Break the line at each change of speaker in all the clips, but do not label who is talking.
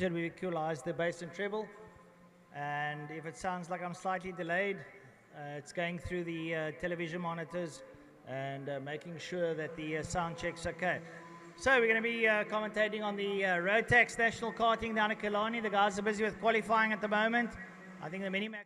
we equalize the bass and treble, and if it sounds like I'm slightly delayed, it's going through the television monitors and making sure that the sound check's okay. So we're going to be commentating on the Rotax National Karting down at Killarney. The guys are busy with qualifying at the moment. I think the Minimax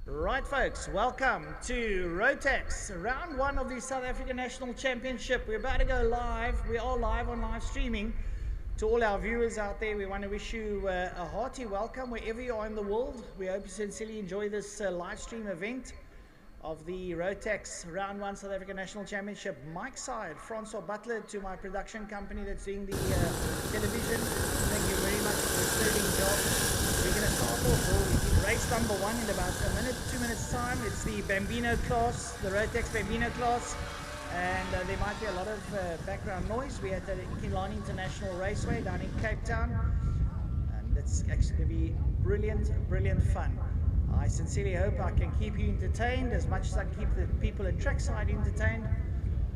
Right, folks, welcome to Rotax, round one of the South African National Championship. We're about to go live. We are live on live streaming. To all our viewers out there, we want to wish you a hearty welcome wherever you are in the world. We hope you sincerely enjoy this live stream event of the Rotax round one South African National Championship. Mike side, Francois Butler, to my production company that's doing the television. Thank you very much for the sterling job. We're going to start off with race number one in about a minute, 2 minutes time. It's the Bambino class, the Rotax Bambino class, and there might be a lot of background noise. We're at the Killarney International Raceway down in Cape Town, and it's actually going to be brilliant fun. I sincerely hope I can keep you entertained as much as I can keep the people at trackside entertained,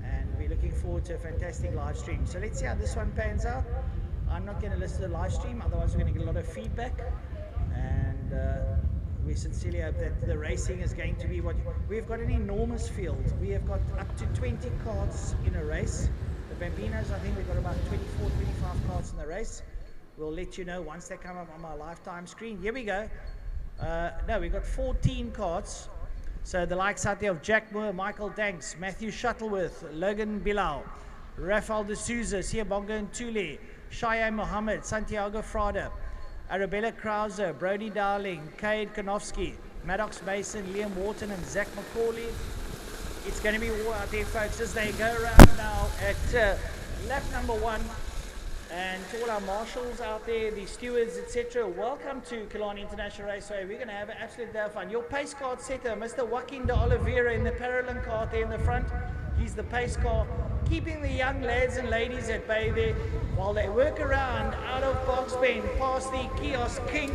and we're looking forward to a fantastic live stream. So let's see how this one pans out. I'm not going to listen to the live stream, otherwise we're going to get a lot of feedback. And we sincerely hope that the racing is going to be what we've got an enormous field. We have got up to 20 carts in a race. The Bambinos, I think we've got about 24, 25 carts in the race. We'll let you know once they come up on my lifetime screen. Here we go. No, we've got 14 carts. So the likes out there of Jack Moore, Michael Danks, Matthew Shuttleworth, Logan Bilal, Rafael de Souza, Siabonga Ntuli, Cheyenne Mohammed, Santiago Frada, Arabella Krauser, Brody Darling, Cade Kanofsky, Maddox Mason, Liam Wharton, and Zach McCauley. It's going to be war out there, folks, as they go around now at lap number one. And to all our marshals out there, the stewards, etc., welcome to Killarney International Raceway. We're going to have an absolute day of fun. Your pace card setter, Mr. Joaquin de Oliveira in the parallel cart there in the front. He's the pace car, keeping the young lads and ladies at bay there while they work around out of Box Bend past the kiosk kink.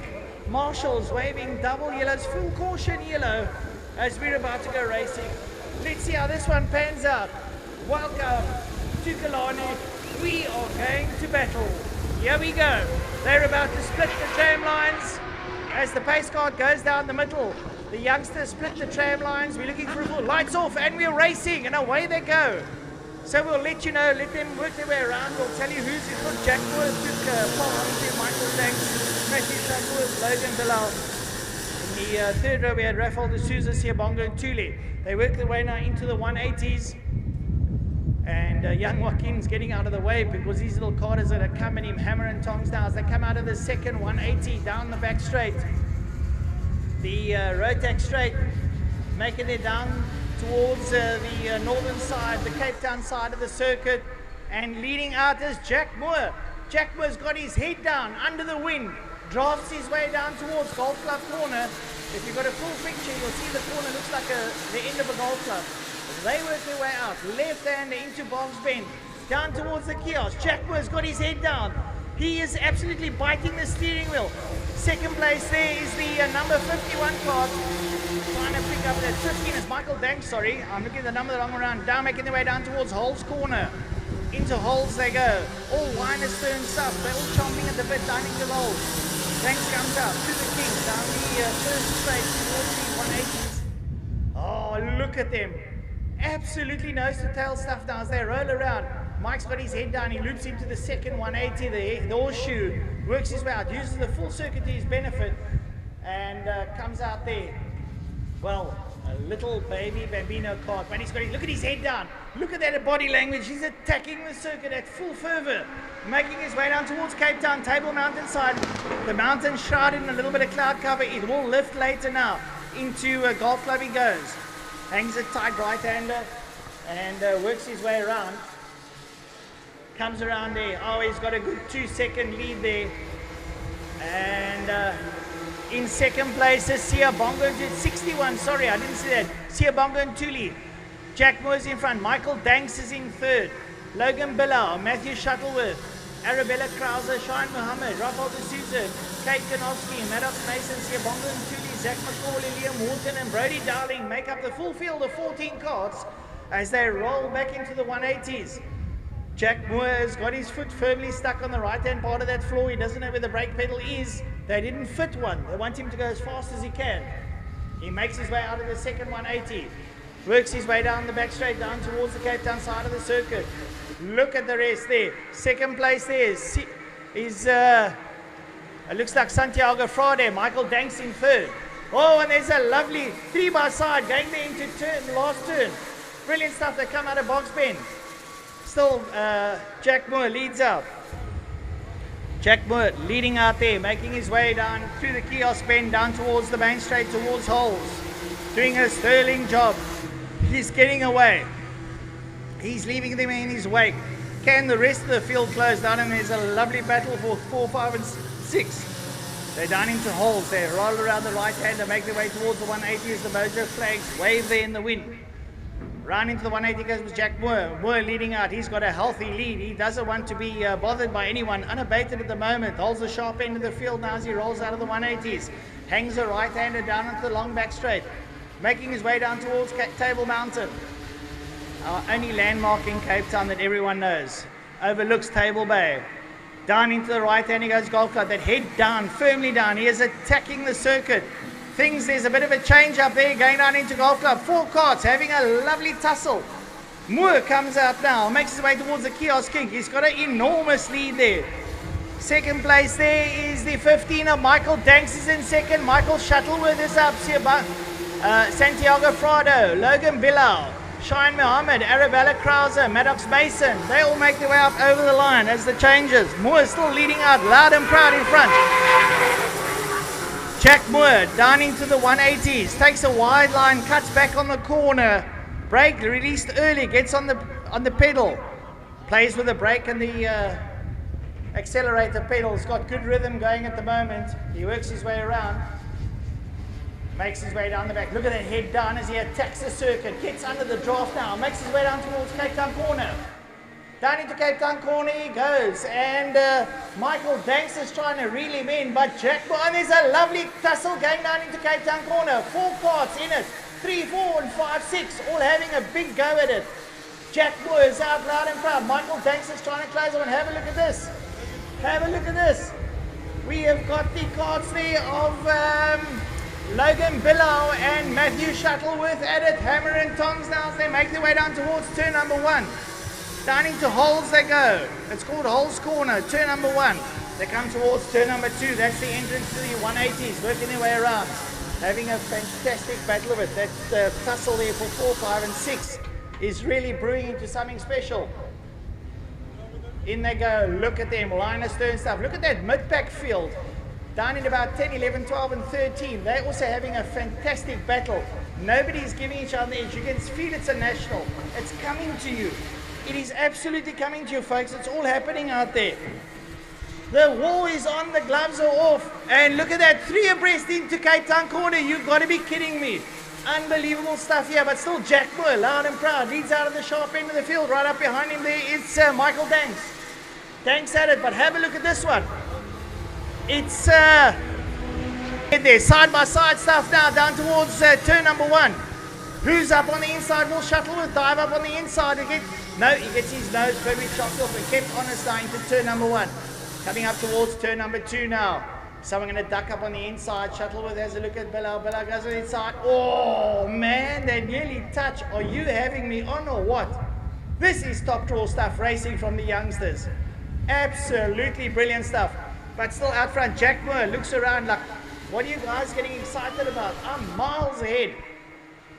Marshals waving double yellows, full caution yellow as we're about to go racing. Let's see how this one pans out. Welcome to Killarney. We are going to battle. Here we go. They're about to split the tram lines as the pace card goes down the middle. The youngsters split the tram lines. We're looking for a full lights off and we're racing and away they go. So we'll let you know, let them work their way around. We'll tell you who's in front. Jack Moore took Paul Humphrey, Michael Danks, Matthew Shuttleworth, Logan Bilal. In the third row we had Rafael de Souza, Siabonga Ntuli. They work their way now into the 180s. And young Joaquin's getting out of the way because these little carters that are coming him hammer and tongs now as they come out of the second 180 down the back straight. The Rotax straight making it down towards the northern side, the Cape Town side of the circuit, and leading out is Jack Moore. Jack Moore's got his head down under the wind, drafts his way down towards Golf Club corner. If you've got a full picture, you'll see the corner looks like the end of a golf club. They work their way out, left hand into Box Bend, down towards the kiosk. Jack Moore's got his head down. He is absolutely biting the steering wheel. Second place there is the number 51 card. Trying to pick up that 15 is Michael Danks, sorry. I'm looking at the number the wrong way around. Down, making their way down towards Holes corner. Into Holes they go. All whiners turn south. They're all chomping at the bit down into Holes. Danks comes out to the king down the first straight towards the 180s. Oh, look at them. Absolutely nose to tail stuff now as they roll around. Mike's got his head down, he loops into the second 180, the horseshoe, works his way out, uses the full circuit to his benefit, and comes out there. Well, a little baby Bambino cart, but he's got look at his head down, look at that body language, he's attacking the circuit at full fervor, making his way down towards Cape Town, Table Mountain side. The mountain shrouded in a little bit of cloud cover, it will lift later now. Into Golf Club he goes. Hangs it tight right-hander and works his way around. Comes around there. Oh, he's got a good 2-second lead there. And in second place is Siabonga Ntuli. 61, sorry, I didn't see that. Siabonga Ntuli. Jack Moore's in front. Michael Danks is in third. Logan Bilal, Matthew Shuttleworth, Arabella Krauser, Cheyenne Mohammed, Rafael de Souza, Kate Kanofsky, Maddox Mason, Siabonga Ntuli, Zach McCauley, Liam Wharton, and Brody Darling make up the full field of 14 carts as they roll back into the 180s. Jack Moore has got his foot firmly stuck on the right-hand part of that floor. He doesn't know where the brake pedal is. They didn't fit one. They want him to go as fast as he can. He makes his way out of the second 180. Works his way down the back straight, down towards the Cape Town side of the circuit. Look at the rest there. Second place there is it looks like Santiago Frade. Michael Danks in third. Oh, and there's a lovely 3 by side going there into last turn. Brilliant stuff. They come out of box bend. Still, Jack Moore leads out. Jack Moore leading out there, making his way down through the kiosk bend, down towards the main straight, towards holes. Doing a sterling job. He's getting away. He's leaving them in his wake. Can the rest of the field close down? And there's a lovely battle for 4, 5, and 6. They're down into holes. They roll around the right hand and make their way towards the 180 as the mojo flags wave there in the wind. Round into the 180 goes with Jack Moore. Moore leading out. He's got a healthy lead. He doesn't want to be bothered by anyone. Unabated at the moment. Holds the sharp end of the field now as he rolls out of the 180s. Hangs the right-hander down into the long back straight. Making his way down towards Table Mountain. Our only landmark in Cape Town that everyone knows. Overlooks Table Bay. Down into the right-hand he goes Golf Club. That head down, firmly down. He is attacking the circuit. There's a bit of a change up there, going down into Golf Club. 4 carts having a lovely tussle. Moore comes out now, makes his way towards the Kiosk King. He's got an enormous lead there. Second place there is the 15 of Michael Danks is in second. Michael Shuttleworth is up. Santiago Frado, Logan Bilal, Shine Mohammed, Arabella Krauser, Maddox Mason. They all make their way up over the line as the changes. Moore is still leading out loud and proud in front. Jack Moore down into the 180s, takes a wide line, cuts back on the corner, brake released early, gets on the pedal, plays with the brake and the accelerator pedals, got good rhythm going at the moment. He works his way around, makes his way down the back. Look at that head down as he attacks the circuit, gets under the draft now, makes his way down towards Cape Town Corner. Down into Cape Town Corner he goes, and Michael Danks is trying to reel him in, but Jack Moore, and there's a lovely tussle going down into Cape Town Corner. 4 carts in it, 3, 4, and 5, 6, all having a big go at it. Jack Moore is out loud and proud. Michael Danks is trying to close on. Have a look at this. Have a look at this. We have got the carts there of Logan Billow and Matthew Shuttleworth at it. Hammer and tongs now as they make their way down towards turn number 1. Down into holes they go. It's called Holes Corner, turn number 1. They come towards turn number 2. That's the entrance to the 180s, working their way around. Having a fantastic battle of it. That tussle there for 4, 5, and 6 is really brewing into something special. In they go. Look at them. Line astern stuff. Look at that mid-pack field. Down in about 10, 11, 12, and 13. They're also having a fantastic battle. Nobody's giving each other the edge. You can feel it's a national. It's coming to you. It is absolutely coming to you, folks. It's all happening out there. The wall is on, the gloves are off. And look at that, 3 abreast into Cape Town Corner. You've got to be kidding me. Unbelievable stuff here, but still Jack Moore, loud and proud, leads out of the sharp end of the field. Right up behind him there is Michael Danks. Danks at it, but have a look at this one. It's there, side-by-side stuff now, down towards turn number 1. Who's up on the inside? Will Shuttleworth dive up on the inside again? No, he gets his nose very chopped off and kept on his line into turn number 1. Coming up towards turn number 2 now. Someone going to duck up on the inside. Shuttleworth has a look at Bilal. Bilal goes on the inside. Oh, man, they nearly touch. Are you having me on or what? This is top draw stuff, racing from the youngsters. Absolutely brilliant stuff. But still out front, Jack Moore looks around like, what are you guys getting excited about? I'm miles ahead.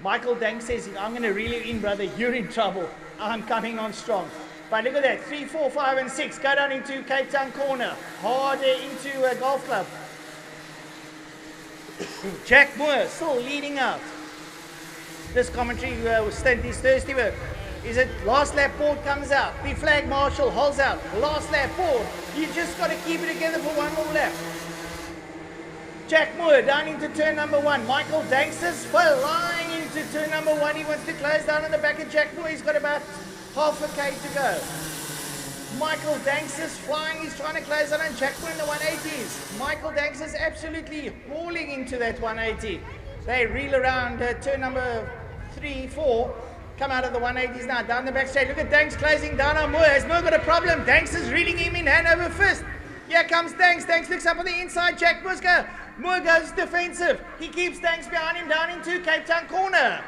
Michael Danks says, I'm going to reel you in, brother. You're in trouble. I'm coming on strong. But look at that. 3, 4, 5, and 6. Go down into Cape Town Corner. Harder into Golf Club. Jack Moore still leading out. This commentary stint is thirsty work. Is it last lap board comes out. The flag marshal holds out. Last lap board. You just got to keep it together for one more lap. Jack Moore down into turn number 1. Michael Danks is flying into turn number 1. He wants to close down on the back of Jack Moore. He's got about half a K to go. Michael Danks is flying. He's trying to close down on Jack Moore in the 180s. Michael Danks is absolutely hauling into that 180. They reel around turn number 3, 4. Come out of the 180s now. Down the back straight. Look at Danks closing down on Moore. Has Moore got a problem? Danks is reeling him in hand over fist. Here comes Danks. Danks looks up on the inside. Jack Moore's go. Moore goes defensive. He keeps Danks behind him down into Cape Town Corner.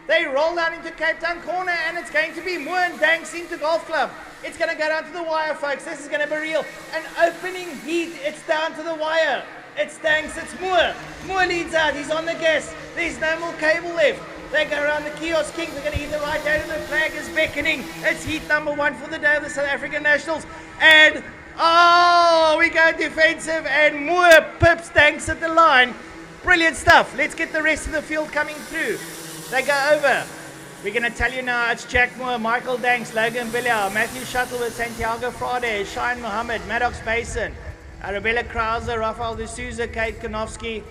They roll down into Cape Town Corner and it's going to be Moore and Danks into Golf Club. It's going to go down to the wire, folks. This is going to be real. An opening heat. It's down to the wire. It's Danks, it's Moore. Moore leads out, he's on the gas. There's no more cable left. They go around the kiosk king, they're going to hit the right hand, and the flag is beckoning. It's heat number 1 for the day of the South African Nationals. And, oh, we go defensive, and Moore pips Danks at the line. Brilliant stuff. Let's get the rest of the field coming through. They go over. We're going to tell you now, it's Jack Moore, Michael Danks, Logan Billiard, Matthew Shuttleworth, Santiago Frade, Shine Mohammed, Maddox Basin, Arabella Krauser, Rafael de Souza, Kate Kanofsky.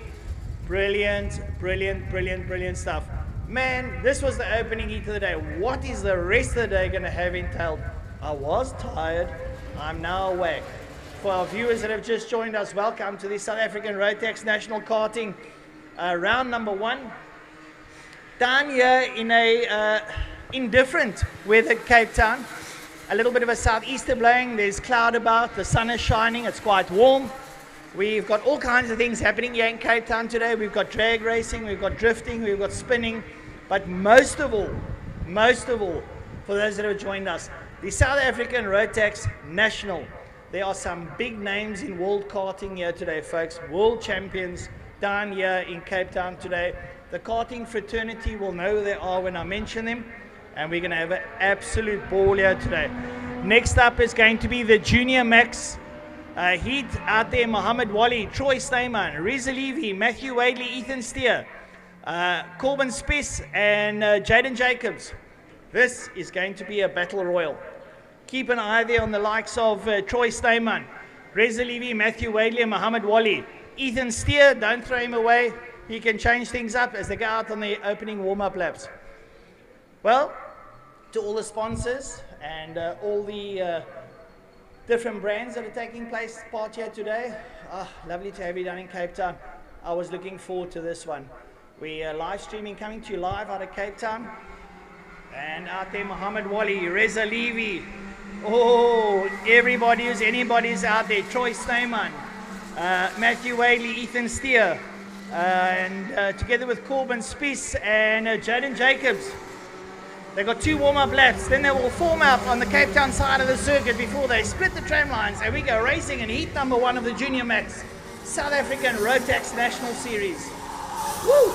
Brilliant, brilliant, brilliant, brilliant stuff. Man, this was the opening heat of the day. What is the rest of the day going to have entailed? I was tired. I'm now awake. For our viewers that have just joined us, welcome to the South African Rotax National Karting round number 1. Down here in a indifferent weather, Cape Town. A little bit of a southeaster blowing. There's cloud about. The sun is shining. It's quite warm. We've got all kinds of things happening here in Cape Town today. We've got drag racing, we've got drifting, we've got spinning. But most of all, for those that have joined us, the South African Rotax National. There are some big names in world karting here today, folks. World champions down here in Cape Town today. The karting fraternity will know who they are when I mention them. And we're going to have an absolute ball here today. Next up is going to be the Junior Max heat out there. Mohammed Wali, Troy Steyman, Reza Levy, Matthew Wadley, Ethan Steer, Corbin Spiss, and Jaden Jacobs. This is going to be a battle royal. Keep an eye there on the likes of Troy Steyman, Reza Levy, Matthew Wadley, and Mohammed Wali. Ethan Steer, don't throw him away. He can change things up as they go out on the opening warm-up laps. Well, to all the sponsors and all the different brands that are taking part here today, lovely to have you down in Cape Town. I was looking forward to this one. We are live streaming, coming to you live out of Cape Town. And out there, Mohammed Wali, Reza Levy. Oh, everybody who's anybody's out there. Troy Steyman, Matthew Wadley, Ethan Steer, and together with Corbin Spiess and Jaden Jacobs. They've got 2 warm-up laps, then they will form up on the Cape Town side of the circuit before they split the tram lines, and we go racing in heat number 1 of the Junior Max South African Rotax National Series. Woo!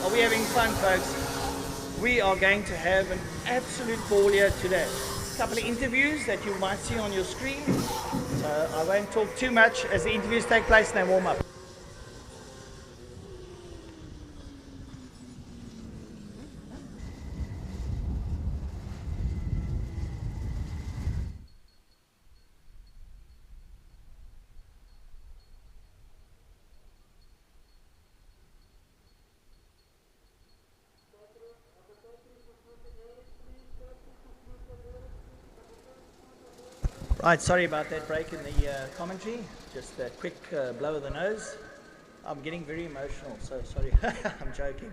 Are we having fun, folks? We are going to have an absolute ball here today. A couple of interviews that you might see on your screen, so I won't talk too much as the interviews take place and they warm up. Right, sorry about that break in the commentary. Just a quick blow of the nose. I'm getting very emotional, so sorry. I'm joking.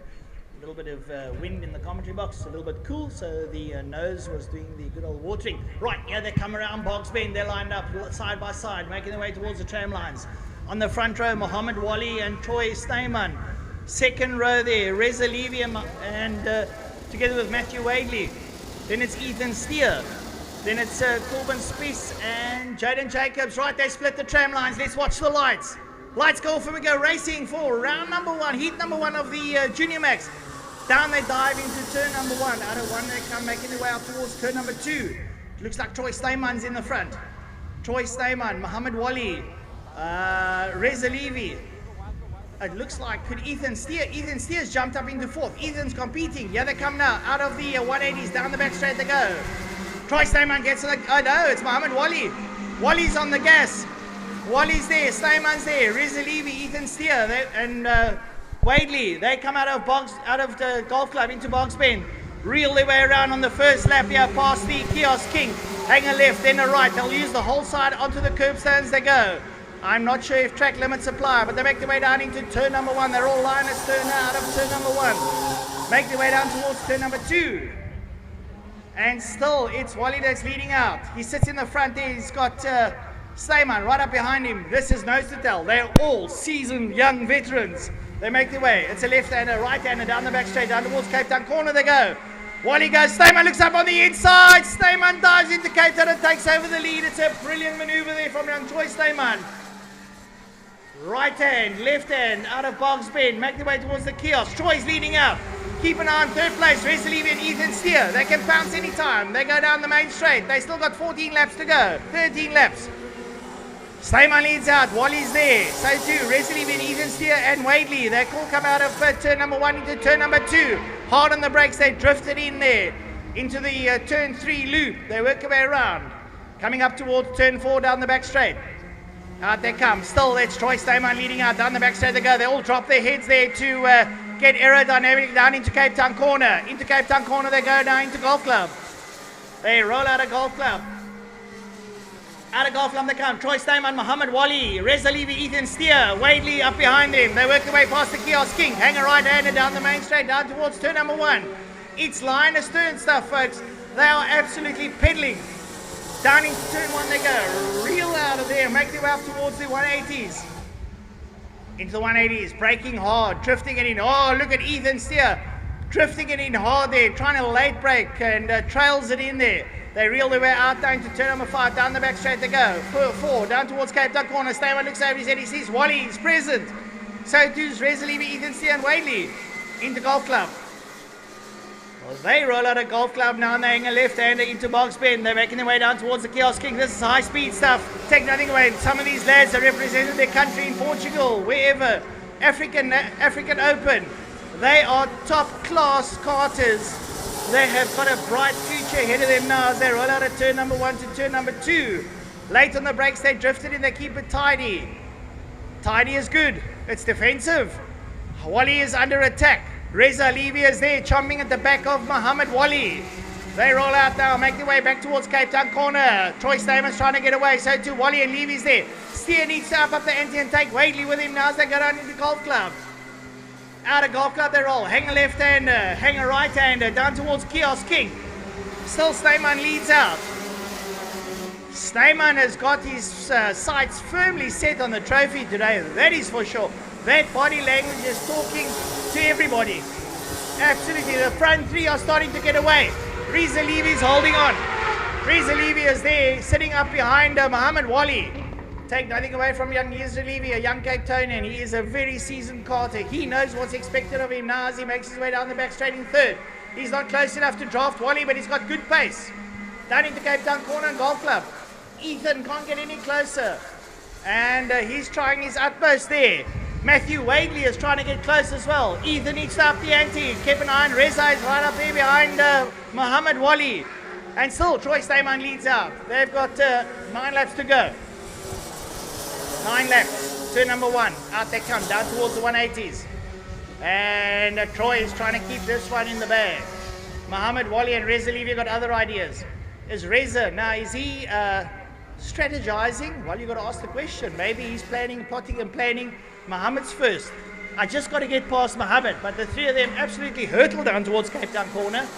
A little bit of wind in the commentary box, a little bit cool, so the nose was doing the good old watering. Right, yeah, they come around Bogs Bend. They're lined up side by side, making their way towards the tram lines. On the front row, Mohammed Wali and Troy Steyman. Second row there, Reza Levy and together with Matthew Wadley. Then it's Ethan Steer. Then it's Corbin Spiess and Jaden Jacobs. Right, they split the tram lines. Let's watch the lights. Lights go off and we go racing for round number 1, heat number 1 of the Junior Max. Down they dive into turn number 1. Out of 1 they come making their way out towards turn number 2. It looks like Troy Steyman's in the front. Troy Steyman, Mohammed Wali, Reza Levy. It looks like could Ethan Steer's jumped up into 4th. Ethan's competing. Here they come now. Out of the 180s, down the back straight they go. Troy Steyman gets to the, oh no, it's Mohammed Wali. Wali's on the gas. Wali's there, Steyman's there, Reza Levy, Ethan Steer, and Wadley. They come out of the golf club into Bogs Bend. Reel their way around on the first lap here past the Kiosk King. Hang a left, then a right. They'll use the whole side onto the curbstones they go. I'm not sure if track limits apply, but they make their way down into turn number 1. They're all line astern now out of turn number 1. Make their way down towards turn number 2. And still, it's Wali that's leading out. He sits in the front there. He's got Steyman right up behind him. This is nose to tell. They're all seasoned young veterans. They make their way. It's a left-hander, right-hander, down the back straight, down towards Cape Town corner they go. Wali goes, Steyman looks up on the inside. Steyman dives into Cape Town and takes over the lead. It's a brilliant maneuver there from young Troy Steyman. Right hand, left hand, out of Boggs Bend, make their way towards the kiosk. Troy's leading out. Keep an eye on third place, Resalivi and Ethan Steer. They can pounce anytime. They go down the main straight. They still got 14 laps to go, 13 laps. Stayman leads out, Wally's there. So too, Resalivi and Ethan Steer and Wadley. They all come out of turn number 1 into turn number 2. Hard on the brakes, they drifted in there into the turn 3 loop. They work their way around. Coming up towards turn 4 down the back straight. Out they come. Still, that's Troy Stayman leading out down the back straight they go. They all drop their heads there to get aerodynamic down into Cape Town corner. Into Cape Town corner they go now into Golf Club. They roll out of Golf Club. Out of Golf Club they come. Troy Stayman, Muhammad Wali, Resalivi, Ethan Steer, Wadley up behind them. They work their way past the Kiosk King. Hang a right-hander down the main straight, down towards turn number 1. It's line astern stuff, folks. They are absolutely pedaling. Down into turn 1 they go. Reel out of there. Make their way up towards the 180s. Into the 180s. Braking hard. Drifting it in. Oh, look at Ethan Steer. Drifting it in hard there. Trying to late brake and trails it in there. They reel their way out down to turn number 5. Down the back straight they go. 4. Down towards Cape Town corner. Stayman looks over his head. He sees Wally's present. So too's Resalivi, Ethan Steer and Wadley. Into Golf Club. Well, they roll out of Golf Club now and they hang a left-hander into Boggs Bend. They're making their way down towards the Kiosk King. This is high-speed stuff. Take nothing away. Some of these lads are representing their country in Portugal, wherever. African Open. They are top-class karters. They have got a bright future ahead of them now as they roll out of turn number 1 to turn number 2. Late on the brakes, they drifted in. They keep it tidy. Tidy is good. It's defensive. Wally is under attack. Reza Levy is there, chomping at the back of Muhammad Wali. They roll out now, make their way back towards Cape Town corner. Troy Stayman's trying to get away, so too Wally and Levy's there. Steer needs to up the ante and take Wadley with him now as they go down into Golf Club. Out of Golf Club they roll, hang a left-hander, hang a right-hander, down towards Kiosk King. Still Stayman leads out. Stayman has got his sights firmly set on the trophy today, that is for sure. That body language is talking to everybody. Absolutely, the front 3 are starting to get away. Reza Levy is holding on. Reza Levy is there, sitting up behind Muhammad Wali. Take nothing away from young Reza Levy, a young Cape Townian. He is a very seasoned karter. He knows what's expected of him now as he makes his way down the back straight in 3rd. He's not close enough to draft Wali, but he's got good pace. Down into Cape Town corner and Golf Club. Ethan can't get any closer. And he's trying his utmost there. Matthew Wadley is trying to get close as well. Ethan needs to up the ante. Keep an eye on Reza is right up there behind Muhammad Wali. And still, Troy Stayman leads out. They've got 9 laps to go. 9 laps. Turn number 1. Out they come, down towards the 180s. And Troy is trying to keep this one in the bag. Muhammad Wali and Reza Levy got other ideas. Is Reza, now is he strategizing? Well, you've got to ask the question. Maybe he's planning, plotting and planning. Muhammad's first. I just got to get past Muhammad, but the 3 of them absolutely hurtle down towards Cape Town corner.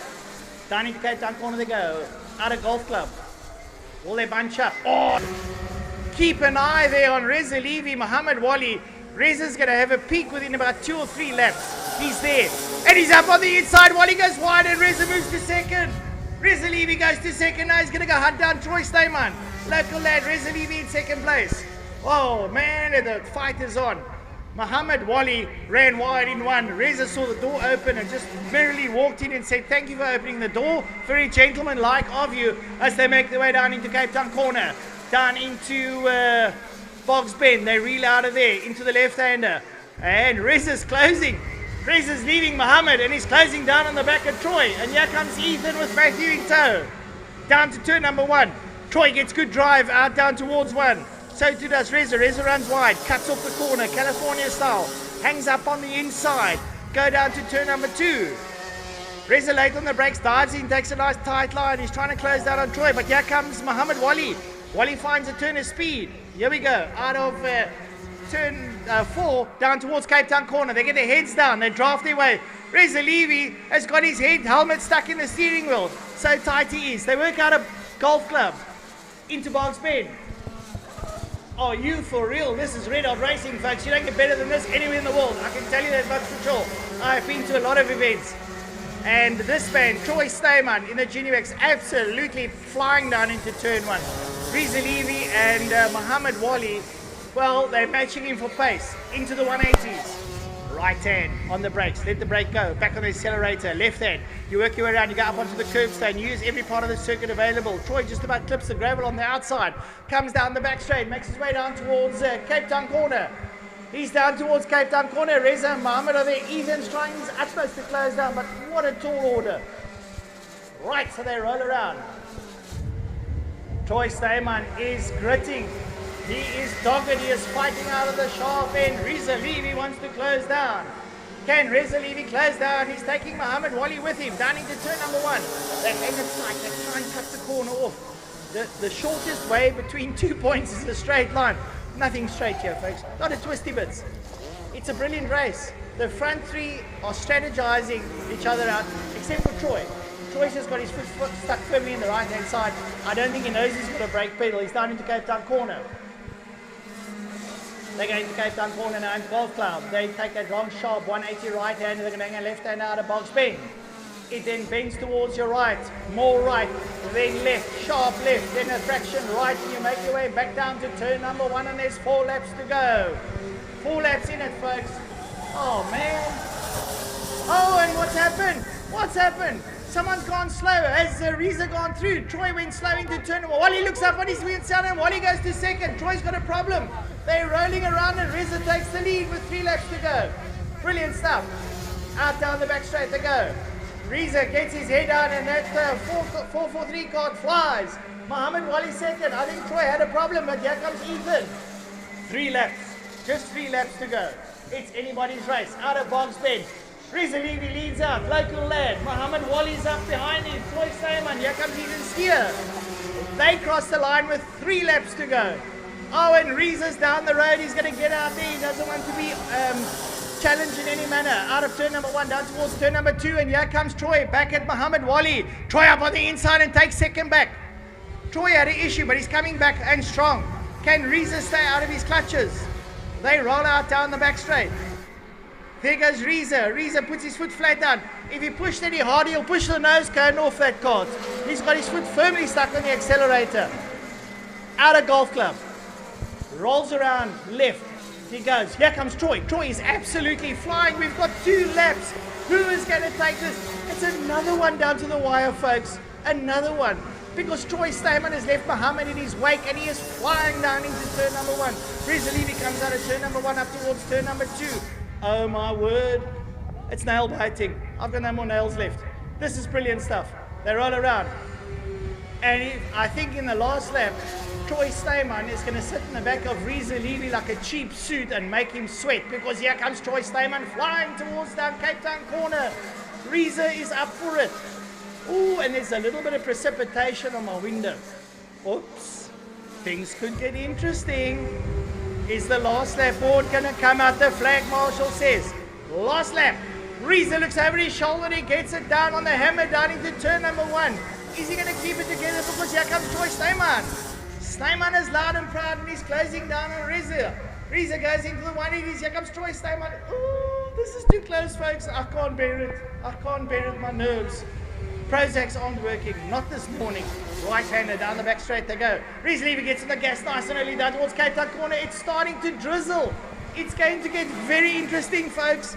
Down into Cape Town corner they go. Out of Golf Club. Will they bunch up? Oh! Keep an eye there on Reza Levy, Muhammad Wali. Reza's going to have a peak within about 2 or 3 laps. He's there. And he's up on the inside. Wali goes wide and Reza moves to 2nd. Reza Levy goes to 2nd. Now he's going to go hunt down Troy Stayman. Local lad, Reza Levy in 2nd place. Oh man, the fight is on. Muhammad Wali ran wide in 1. Reza saw the door open and just merrily walked in and said, "Thank you for opening the door. Very gentlemanlike of you," as they make their way down into Cape Town corner. Down into Boggs Bend. They reel out of there into the left-hander. And Reza's closing. Reza's leaving Muhammad and he's closing down on the back of Troy. And here comes Ethan with Matthew in tow. Down to turn number 1. Troy gets good drive out down towards 1. So too does Reza. Reza runs wide, cuts off the corner, California style, hangs up on the inside, go down to turn number 2. Reza late on the brakes, dives in, takes a nice tight line. He's trying to close down on Troy, but here comes Muhammad Wali. Wali finds a turn of speed. Here we go, out of turn 4, down towards Cape Town corner. They get their heads down, they draft their way. Reza Levy has got his helmet stuck in the steering wheel. So tight he is. They work out of Golf Club into Boggs Bend. Are you for real? This is red hot racing, folks. You don't get better than this anywhere in the world. I can tell you that much for sure. I've been to a lot of events. And this man, Troy Stayman, in the Junior X, absolutely flying down into turn 1. Reza Levy and Muhammad Wali
Well, they're matching him for pace. Into the 180s. Right hand on the brakes, let the brake go, back on the accelerator, left hand, you work your way around, you go up onto the curb stone, use every part of the circuit available. Troy just about clips the gravel on the outside, comes down the back straight, makes his way down towards Cape Town corner. He's down towards Cape Town corner, Reza and Mohammed are there, Ethan's trying his utmost to close down, but what a tall order. Right, so they roll around. Troy Steyman is gritting. He is dogged, he is fighting out of the sharp end. Reza Levy wants to close down. Can Reza Levy close down? He's taking Mohammed Wali with him, down into turn number 1. They hang it tight, they try and cut the corner off. The shortest way between 2 points is a straight line. Nothing straight here, folks. Not a twisty bits. It's a brilliant race. The front three are strategizing each other out, except for Troy. Troy's just got his foot stuck firmly in the right-hand side. I don't think he knows he's got a brake pedal. He's down into Cape Town corner. They're going to Cape Town corner now into Golf Club. They take that long sharp 180 right hand and they're going to hang a left hand out of box bend. It then bends towards your right, more right, then left, sharp left, then a fraction right, and you make your way back down to turn number 1 and there's 4 laps to go. 4 laps in it, folks. Oh man. Oh, and what's happened? What's happened? Someone's gone slow. Has Reza gone through? Troy went slow into turn number 1. Wally looks up on his wheel sound and Wally goes to second. Troy's got a problem. They're rolling around and Reza takes the lead with 3 laps to go. Brilliant stuff. Out down the back straight they go. Reza gets his head down and that 443 card flies. Mohammed Wali second. I think Troy had a problem, but here comes Ethan. 3 laps. Just 3 laps to go. It's anybody's race. Out of box bend. Reza Levy leads out. Local lad. Mohammed Wali's up behind him. Troy Steyman. Here comes Ethan Steer. They cross the line with 3 laps to go. Oh, and Reza's down the road. He's going to get out there. He doesn't want to be challenged in any manner. Out of turn number 1, down towards turn number 2. And here comes Troy back at Mohammed Wali. Troy up on the inside and takes second back. Troy had an issue, but he's coming back and strong. Can Reza stay out of his clutches? They roll out down the back straight. There goes Reza. Reza puts his foot flat down. If he pushed any harder, he'll push the nose cone off that cart. He's got his foot firmly stuck on the accelerator. Out of Golf Club. Rolls around left. He goes. Here comes Troy. Troy is absolutely flying. We've got 2 laps. Who is going to take this? It's another one down to the wire, folks. Another one. Because Troy Steyman has left Mohammed in his wake and he is flying down into turn number 1. Reza Levy comes out of turn number 1 up towards turn number 2. Oh my word. It's nail biting. I've got no more nails left. This is brilliant stuff. They roll around. And I think in the last lap, Troy Steyman is going to sit in the back of Reza Levy like a cheap suit and make him sweat, because here comes Troy Steyman flying towards down Cape Town corner. Reza is up for it. Ooh, and there's a little bit of precipitation on my window. Oops. Things could get interesting. Is the last lap board going to come out? The flag marshal says, last lap. Reza looks over his shoulder, he gets it down on the hammer down into turn number 1. Is he going to keep it together? Because here comes Troy Steyman. Steyman is loud and proud and he's closing down on Reza. Reza goes into the 180s. Here comes Troy Steyman. Ooh, this is too close, folks. I can't bear it. I can't bear it. My nerves. Prozacs aren't working. Not this morning. Right-hander down the back straight they go. Reza Levy gets in the gas nice and early down towards Cape Town corner. It's starting to drizzle. It's going to get very interesting, folks.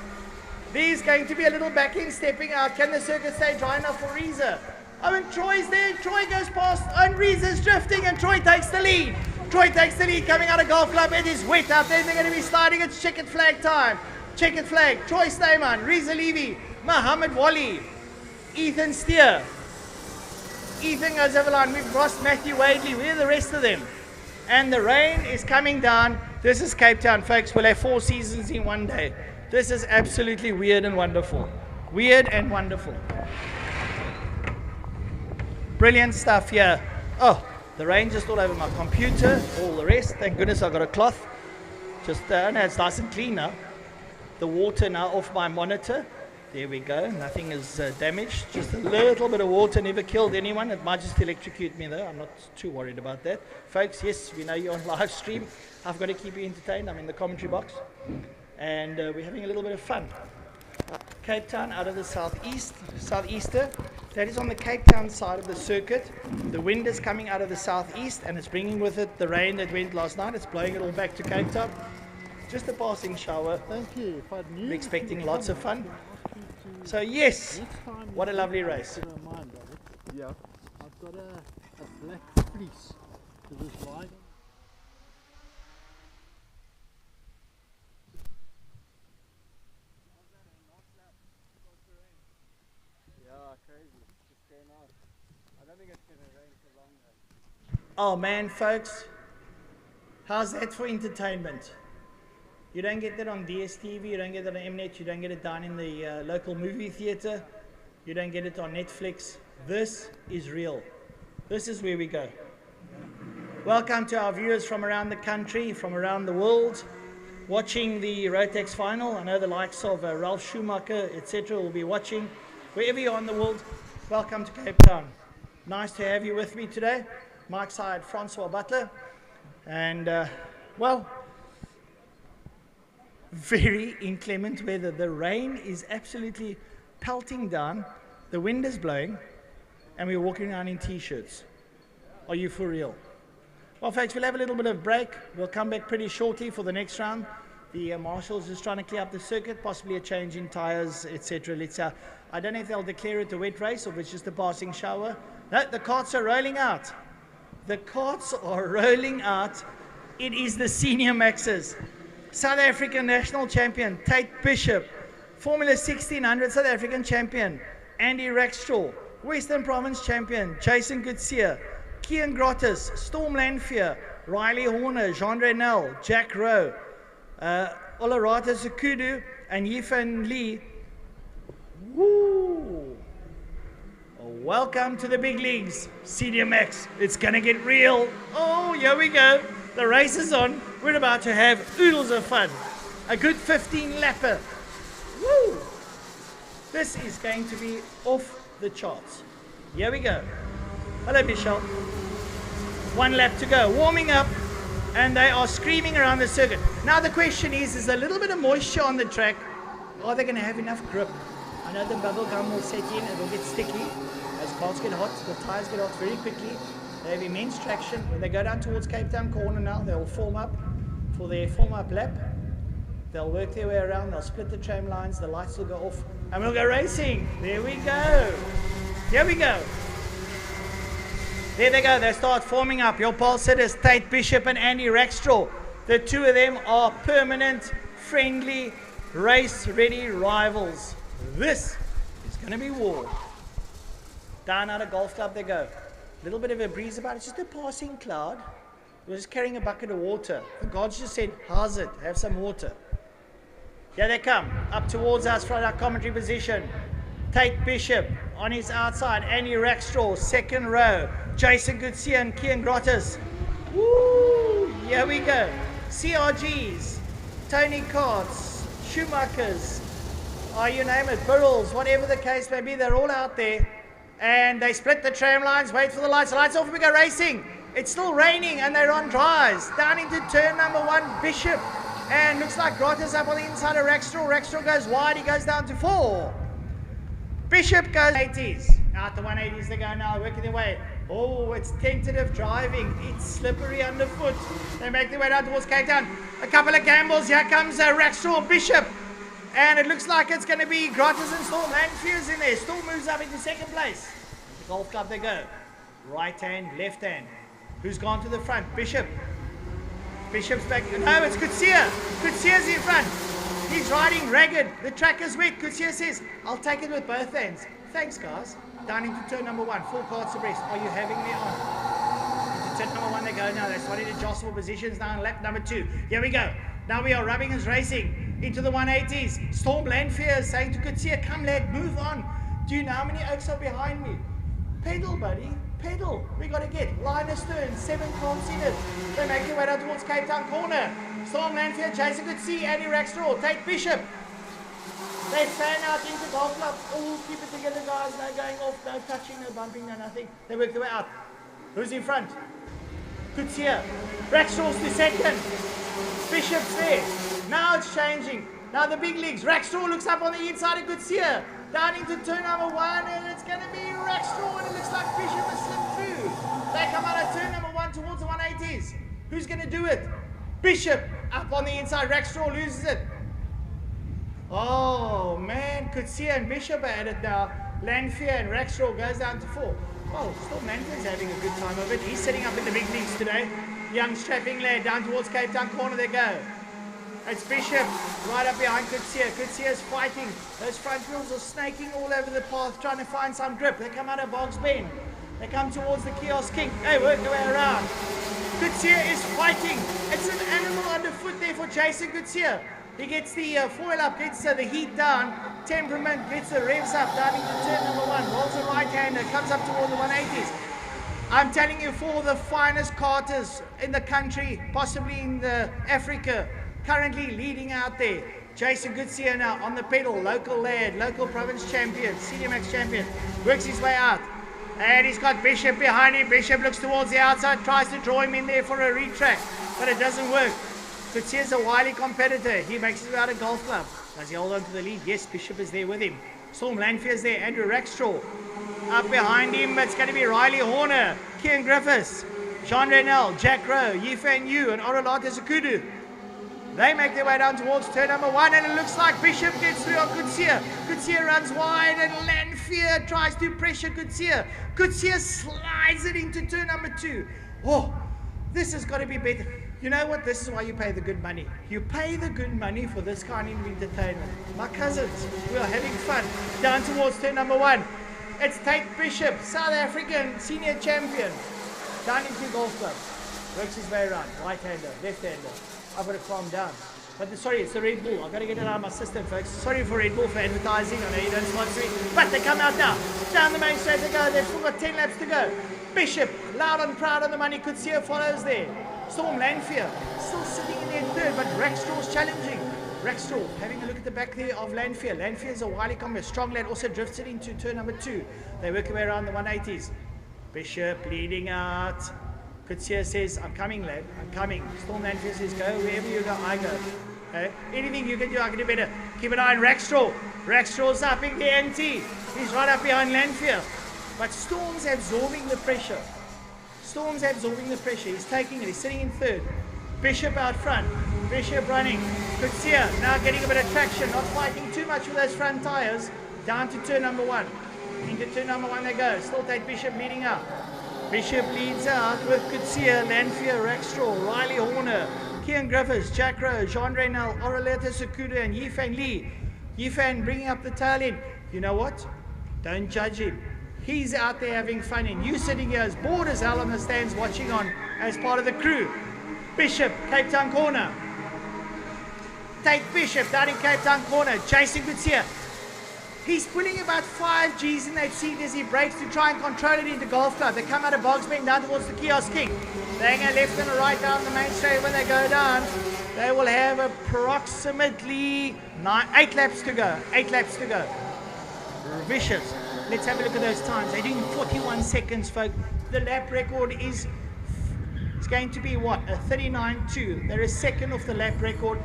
There's going to be a little back-end stepping out. Can the circuit stay dry enough for Reza? Oh, and Troy's there. Troy goes past, and Reza's drifting, and Troy takes the lead. Troy takes the lead coming out of Golf Club. It is wet out there. They're going to be sliding. It's checkered flag time. Checkered flag. Troy Steyman, Reza Levy, Mohammed Wali, Ethan Steer. Ethan goes over the line. We've lost Matthew Wadley. Where are the rest of them? And the rain is coming down. This is Cape Town, folks. We'll have 4 seasons in one day. This is absolutely weird and wonderful. Weird and wonderful. Brilliant stuff here. Oh, the rain just all over my computer, all the rest. Thank goodness I got a cloth. Just, no, it's nice and clean now. The water now off my monitor. There we go. Nothing is damaged. Just a little bit of water. Never killed anyone. It might just electrocute me though. I'm not too worried about that. Folks, yes, we know you're on live stream. I've got to keep you entertained. I'm in the commentary box. And we're having a little bit of fun. Cape Town out of the southeaster. That is on the Cape Town side of the circuit. The wind is coming out of the southeast and it's bringing with it the rain that went last night. It's blowing it all back to Cape Town. Just a passing shower.
Thank you.
I'm expecting lots of fun. So yes, what a lovely race.
Yeah. I've got a black fleece to this line. Crazy. Just came out. I don't think it's going to rain for long though.
Oh man, folks, how's that for entertainment? You don't get that on DSTV, you don't get that on Mnet, you don't get it down in the local movie theatre, you don't get it on Netflix. This is real. This is where we go. Welcome to our viewers from around the country, from around the world, watching the Rotax final. I know the likes of Ralph Schumacher, etc. will be watching. Wherever you are in the world, welcome to Cape Town. Nice to have you with me today. Mike side, Francois Butler. And, well, very inclement weather. The rain is absolutely pelting down. The wind is blowing. And we're walking around in T-shirts. Are you for real? Well, folks, we'll have a little bit of break. We'll come back pretty shortly for the next round. The marshals just trying to clear up the circuit, possibly a change in tyres, etc. I don't know if they'll declare it a wet race or if it's just a passing shower. No, the carts are rolling out. The carts are rolling out. It is the Senior Maxes. South African national champion, Tate Bishop. Formula 1600 South African champion, Andy Rackstraw. Western Province champion, Jason Goodsir. Kian Grottis, Storm Lanfear, Riley Horner, Jean Renel, Jack Rowe, Olarata Zukudu, and Yifan Lee. Woo! Welcome to the big leagues, Senior Max. It's gonna get real. Oh, here we go. The race is on. We're about to have oodles of fun. A good 15-lapper. Woo! This is going to be off the charts. Here we go. Hello, Michelle. 1 lap to go. Warming up, and they are screaming around the circuit. Now the question is a little bit of moisture on the track. Are they going to have enough grip? I know the bubble gum will set in, it will get sticky. As cars get hot, the tires get hot very quickly. They have immense traction. When they go down towards Cape Town corner now, they'll form up for their form-up lap. They'll work their way around, they'll split the tram lines, the lights will go off, and we'll go racing. There we go. Here we go. There they go, they start forming up. Your pole sitters, Tate Bishop and Andy Rackstraw. The two of them are permanent, friendly, race-ready rivals. This is going to be war. Down out of Golf Club they go. A little bit of a breeze about it, it's just a passing cloud. We're just carrying a bucket of water. The guards just said, how's it? Have some water. Here they come, up towards us from our commentary position. Tate Bishop on his outside, Andy Rackstraw, second row. Jason Goodsir and Kian Grottis. Woo! Here we go. CRGs, Tony Karts, Schumachers, you name it, Burrells, whatever the case may be, they're all out there. And they split the tram lines, wait for the lights off, we go racing. It's still raining and they're on dries. Down into turn number 1, Bishop. And looks like Grottis up on the inside of Rackstraw. Rackstraw goes wide, he goes down to 4. Bishop goes 80s. Out the 180s they go now, working their way. Oh, it's tentative driving. It's slippery underfoot. They make their way down towards Cape Town. A couple of gambles. Here comes Rackstraw, Bishop. And it looks like it's going to be Grottis and Storm. Lanfear's in there. Storm moves up into second place. The Golf Club they go. Right hand, left hand. Who's gone to the front? Bishop. Bishop's back. No, it's Goodsir. Goodsir's in front. He's riding ragged. The track is wet. Goodsir says, I'll take it with both hands. Thanks, guys. Down into turn number 1. 4 carts abreast. Are you having me on? Into turn number 1 they go now. They're starting to jostle positions now in lap number 2. Here we go. Now we are rubbing and racing into the 180s. Storm Lanfear is saying to Goodsir, come lad, move on. Do you know how many oaks are behind me? Pedal, buddy. Pedal. We got to get. Line astern. 7 carts in it. They make their way down towards Cape Town corner. Storm Lanfear, Jason Goodsir, Andy Rackstraw, Tate Bishop. They fan out into Golf Club. Oh, keep it together, guys. No going off, no touching, no bumping, no nothing. They work their way out. Who's in front? Goodsir. Rackstraw's to second. Bishop's there. Now it's changing. Now the big leagues. Rackstraw looks up on the inside of Goodseer. Down into turn number 1, and it's going to be Rackstraw, and it looks like Bishop has slipped through. They come out of turn number 1 towards the 180s. Who's going to do it? Bishop up on the inside. Rackstraw loses it. Oh man, Goodseer and Bishop are at it now. Lanfear and Rackstraw goes down to 4. Oh, Storm Lanfear's having a good time of it. He's sitting up in the big leagues today. Young strapping lad down towards Cape Town corner they go. It's Bishop right up behind Goodseer. Goodseer's fighting. Those front wheels are snaking all over the path trying to find some grip. They come out of Boggs Bend. They come towards the Kiosk King. They work their way around. Goodseer is fighting. It's an animal underfoot there for Jason Goodseer. He gets the foil up, gets the heat down, temperament, gets the revs up, down into turn number 1, rolls a right-hander, comes up toward the 180s. I'm telling you, for the finest karters in the country, possibly in the Africa, currently leading out there. Jason Goodseer now on the pedal, local lad, local province champion, senior max champion, works his way out. And he's got Bishop behind him. Bishop looks towards the outside, tries to draw him in there for a retrack, but it doesn't work. Goodseer's a wily competitor. He makes it out of golf club. Does he hold on to the lead? Yes, Bishop is there with him. Storm Lanfear's there. Andrew Rackstraw. Up behind him, it's going to be Riley Horner, Kian Griffiths, Jean Renel, Jack Rowe, Yifan Yu, and Orolata Zakudu. They make their way down towards turn number 1, and it looks like Bishop gets through on Goodseer. Goodseer runs wide, and Lanfear tries to pressure Goodseer. Goodseer slides it into turn number 2. Oh, this has got to be better. You know what? This is why you pay the good money. You pay the good money for this kind of entertainment. My cousins, we are having fun. Down towards turn number 1. It's Tate Bishop, South African senior champion. Down into golf club. Works his way around. Right-hander, left-hander. I've got to calm down. But sorry, it's the Red Bull. I've got to get it out of my system, folks. Sorry for Red Bull for advertising. I know you don't sponsor me. But they come out now. Down the main straight they go. They've still got 10 laps to go. Bishop, loud and proud on the money. Goodseer follows there. Storm Lanfear still sitting in there third, but Rackstraw's challenging. Rackstraw having a look at the back there of Lanfear. Lanfear is a wily combat. Strong lad also drifts it into turn number 2. They work their way around the 180s. Bishop leading out. Goodseer says, I'm coming, lad. I'm coming. Storm Lanfear says, go wherever you go, I go. Okay? Anything you can do, I can do better. Keep an eye on Rackstraw. Rackstraw's up in the NT. He's right up behind Lanfear. But Storm's absorbing the pressure. Storm's absorbing the pressure. He's taking it. He's sitting in third. Bishop out front. Bishop running. Goodseer now getting a bit of traction. Not fighting too much with those front tires. Down to turn number 1. Into turn number 1 they go. Still take Bishop leading out. Bishop leads out with Goodseer, Lanfear, Rackstraw, Riley Horner, Kian Griffiths, Jack Rowe, Jean Renel, Oroleta Sakuda, and Yifan Lee. Yifan bringing up the tail end. You know what? Don't judge him. He's out there having fun, and you sitting here as bored as hell on the stands watching on as part of the crew. Bishop, Cape Town corner. Take Bishop down in Cape Town corner. Jason Goodseer. He's putting about 5 G's in that seat as he brakes to try and control it into golf club. They come out of Boggs Bend down towards the Kiosk King. They hang a left and a right down the main straight. When they go down, they will have approximately 8 laps to go. 8 laps to go. Vicious. Let's have a look at those times. They're doing 41 seconds, folks. The lap record is going to be what? A 39.2. They're a second off the lap record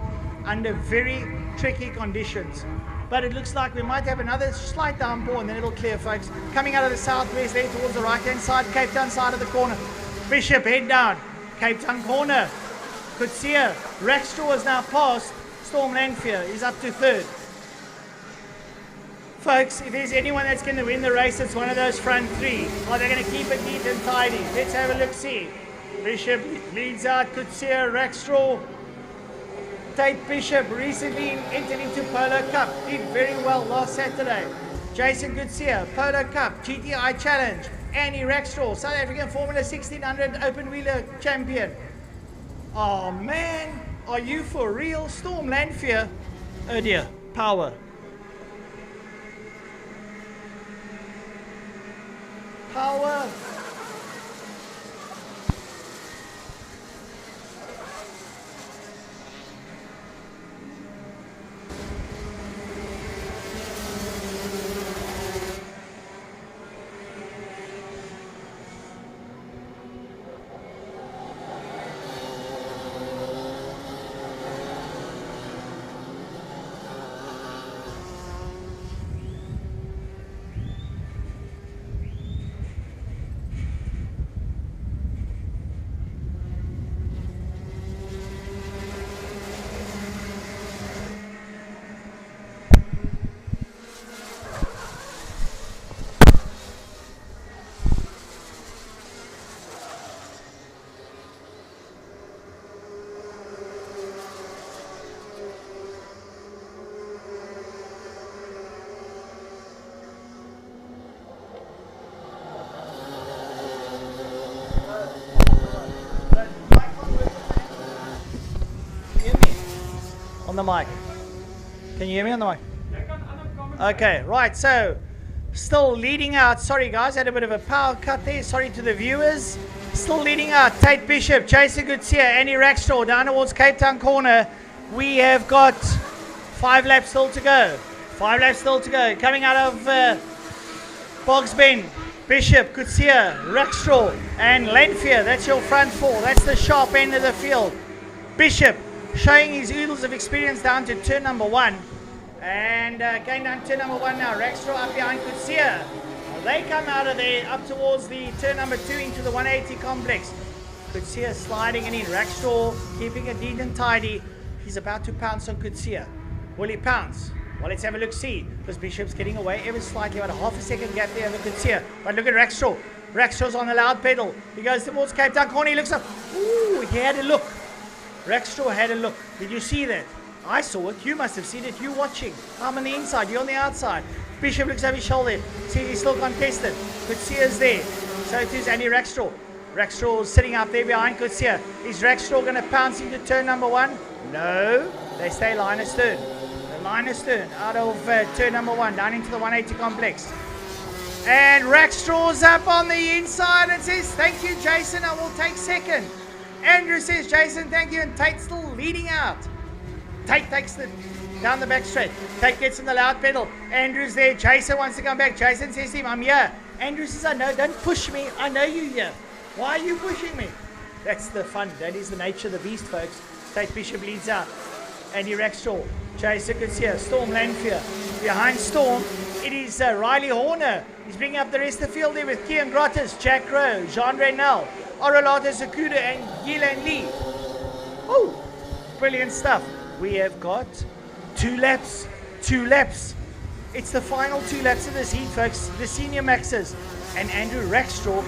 under very tricky conditions. But it looks like we might have another slight downpour and then it'll clear, folks. Coming out of the southwest there towards the right-hand side, Cape Town side of the corner. Bishop head down. Cape Town corner. Goodseer. Rackstraw is now past. Storm Lanfear is up to third. Folks, if there's anyone that's going to win the race, it's one of those front 3. Are they going to keep it neat and tidy? Let's have a look-see. Bishop leads out. Goodseer, Rackstraw. Tate Bishop recently entered into Polo Cup. Did very well last Saturday. Jason Goodseer, Polo Cup, GTI Challenge. Annie Rackstraw, South African Formula 1600 Open Wheeler Champion. Oh man, are you for real? Storm Lanfear. Oh dear, power. Power. the mic. Can you hear me on the mic? Okay, right, so still leading out. Sorry guys, had a bit of a power cut there. Sorry to the viewers. Still leading out. Tate Bishop, Jason Goodseer, Andy Rackstraw down towards Cape Town corner. We have got 5 laps still to go. 5 laps still to go. Coming out of Bogs Bend, Bishop, Goodseer, Rackstraw, and Lanfear. That's your front 4. That's the sharp end of the field. Bishop showing his oodles of experience down to turn number 1. And going down turn number 1 now. Rackstraw up behind Goodseer. They come out of there up towards the turn number 2 into the 180 complex. Goodseer sliding in. Rackstraw keeping it neat and tidy. He's about to pounce on Goodseer. Will he pounce? Well, let's have a look see. Because Bishop's getting away ever slightly. About a half a second gap there over Goodseer. But look at Rackstraw. Rackstraw's on the loud pedal. He goes towards Cape Town corner. He looks up. Ooh, he had a look. Rackstraw had a look. Did you see that? I saw it. You must have seen it. You watching. I'm on the inside. You're on the outside. Bishop looks over his shoulder. Sees he's still contested. Goodseer's there. So it is Andy Rackstraw. Rackstraw's sitting up there behind Goodseer. Is Rackstraw going to pounce into turn number 1? No. They stay line astern. The line astern out of turn number 1 down into the 180 complex. And Rackstraw's up on the inside and says, thank you, Jason. I will take second. Andrew says, Jason, thank you. And Tate's still leading out. Tate takes the down the back straight. Tate gets in the loud pedal. Andrew's there. Jason wants to come back. Jason says to him, I'm here. Andrew says, I know. Don't push me. I know you're here. Why are you pushing me? That's the fun. That is the nature of the beast, folks. Tate Bishop leads out. Andy Rackstraw. Jason Goodseer. Storm Lanfear. Behind Storm, it is Riley Horner. He's bringing up the rest of the field there with Kian Grottis, Jack Rowe, Jean Reynel, Orolata Zakuda, and Yilan Lee. Oh, brilliant stuff. We have got 2 laps. 2 laps. It's the final 2 laps of this heat, folks. The Senior Maxes. And Andrew Rackstraw,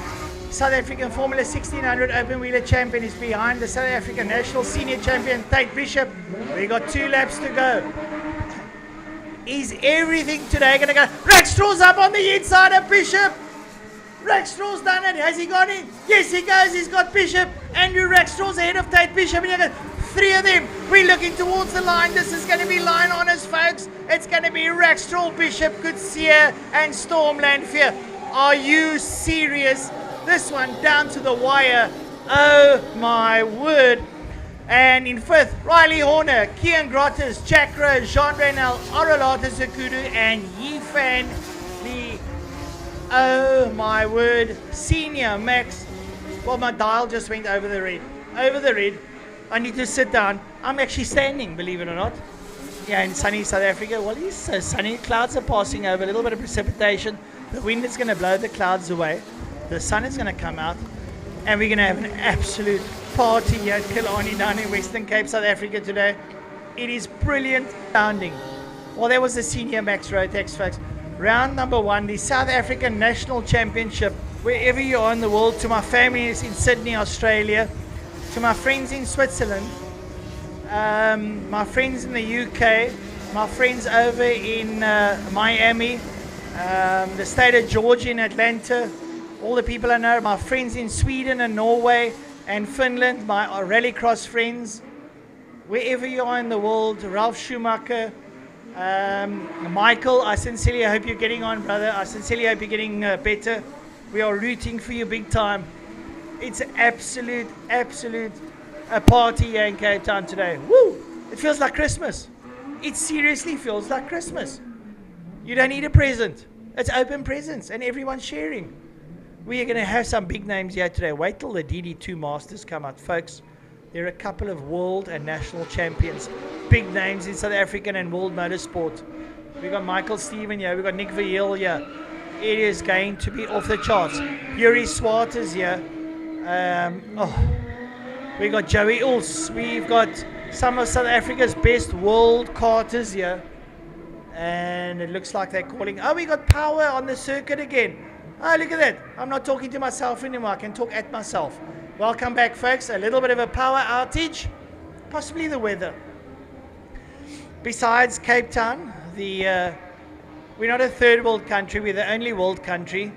South African Formula 1600 Open Wheeler Champion, is behind the South African National Senior Champion, Tate Bishop. We got 2 laps to go. Is everything today going to go? Rackstraw's up on the inside of Bishop. Rackstraw's done it. Has he got in? Yes, he goes. He's got Bishop. Andrew Rackstraw's ahead of Tate Bishop. And you go, 3 of them. We're looking towards the line. This is going to be line honors, folks. It's going to be Rackstraw, Bishop, Goodseer, and Storm Lanfear. Are you serious? This one down to the wire. Oh my word. And in 5th, Riley Horner, Kian Grottis, Jack Rowe, Jean Reynel, Orolata Zakudu, and Yifan Lee. Oh my word. Senior Max. Well, my dial just went over the red. Over the red. I need to sit down. I'm actually standing, believe it or not. Yeah, in sunny South Africa. Well, it's so sunny. Clouds are passing over. A little bit of precipitation. The wind is going to blow the clouds away. The sun is going to come out. And we're going to have an absolute party here at Killarney down in Western Cape, South Africa today. It is brilliant sounding. Well, that was the Senior Max Rotax, folks. Round number 1, the South African National Championship. Wherever you are in the world, to my family in Sydney, Australia, to my friends in Switzerland, my friends in the UK, my friends over in Miami, the state of Georgia in Atlanta, all the people I know, my friends in Sweden and Norway and Finland, my rallycross friends, wherever you are in the world, Ralph Schumacher, Michael, I sincerely hope you're getting on, brother. I sincerely hope you're getting better. We are rooting for you big time. It's an absolute a party here in Cape Town today. Woo! It feels like Christmas. It seriously feels like Christmas. You don't need a present. It's open presents and everyone's sharing. We are going to have some big names here today. Wait till the DD2 Masters come out, folks. There are a couple of world and national champions. Big names in South African and world motorsport. We've got Michael Steven here. We've got Nick Vajil here. It is going to be off the charts. Yuri Swart is here. We've got Joey Uls. We've got some of South Africa's best world karters here. And it looks like they're calling. Oh, we got power on the circuit again. Oh, look at that. I'm not talking to myself anymore. I can talk at myself. Welcome back, folks. A little bit of a power outage. Possibly the weather. Besides Cape Town, we're not a third world country. We're the only world country.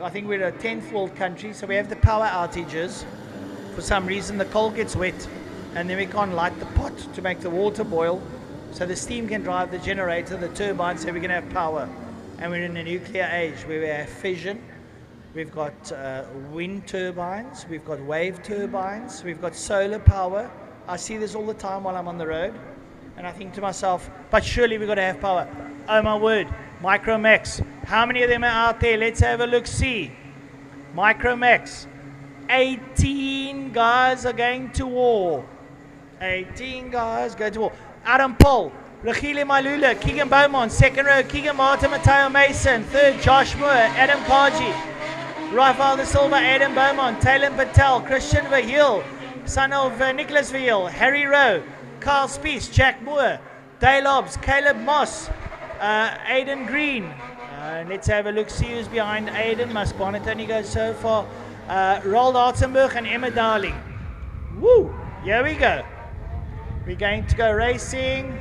I think we're a 10th world country. So we have the power outages. For some reason, the coal gets wet. And then we can't light the pot to make the water boil. So the steam can drive the generator, the turbine, so we can have power. And we're in a nuclear age where we have fission. We've got wind turbines, we've got wave turbines, we've got solar power. I see this all the time while I'm on the road. And I think to myself, but surely we've got to have power. Oh my word, Micromax. How many of them are out there? Let's have a look, see. Micromax. 18 guys are going to war. 18 guys go to war. Adam Paul, Rachile Malula, Keegan Beaumont, second row, Keegan Martin, Matteo Mason, third, Josh Moore, Adam Kaji, Rafael De Silva, Adam Beaumont, Talon Patel, Christian Verheul, son of Nicholas Verheul, Harry Rowe, Carl Spies, Jack Moore, Dale Hobbs, Caleb Moss, Aidan Green. Let's have a look, see who's behind Aidan. Must Bonnet only goes so far. Roald Artenburg and Emma Darling. Woo! Here we go. We're going to go racing.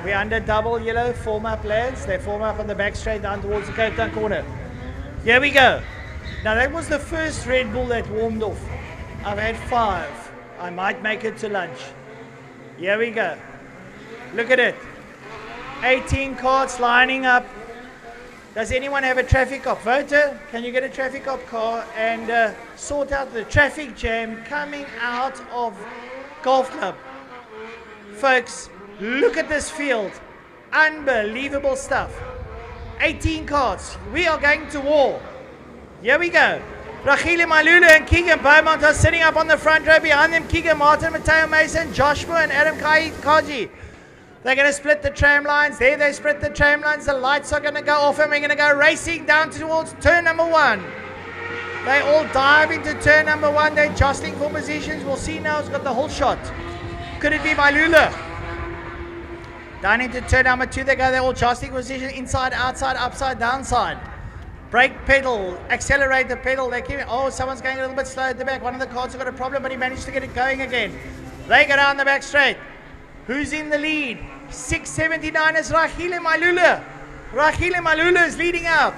We're under double yellow, form up lads. They form up on the back straight down towards the Cape Town corner. Here we go. Now that was the first Red Bull that warmed off. I've had 5. I might make it to lunch. Here we go. Look at it. 18 carts lining up. Does anyone have a traffic cop? Voter, can you get a traffic cop car and sort out the traffic jam coming out of Golf Club? Folks, look at this field. Unbelievable stuff. 18 carts. We are going to war. Here we go. Rachile Malula and Keegan Beaumont are sitting up on the front row. Behind them, Keegan Martin, Matteo Mason, Joshua and Adam Kaji. They're going to split the tram lines. There they split the tram lines. The lights are going to go off and we're going to go racing down towards turn number 1. They all dive into turn number 1. They're jostling for positions. We'll see now who's got the whole shot. Could it be Malula? Down into turn number 2 they go. They're all jostling position. Inside, outside, upside, downside. Brake pedal, accelerator pedal. They keep. Oh, someone's going a little bit slow at the back. One of the cars has got a problem, but he managed to get it going again. They go down the back straight. Who's in the lead? 679 is Rachile Malula. Rachile Malula is leading out.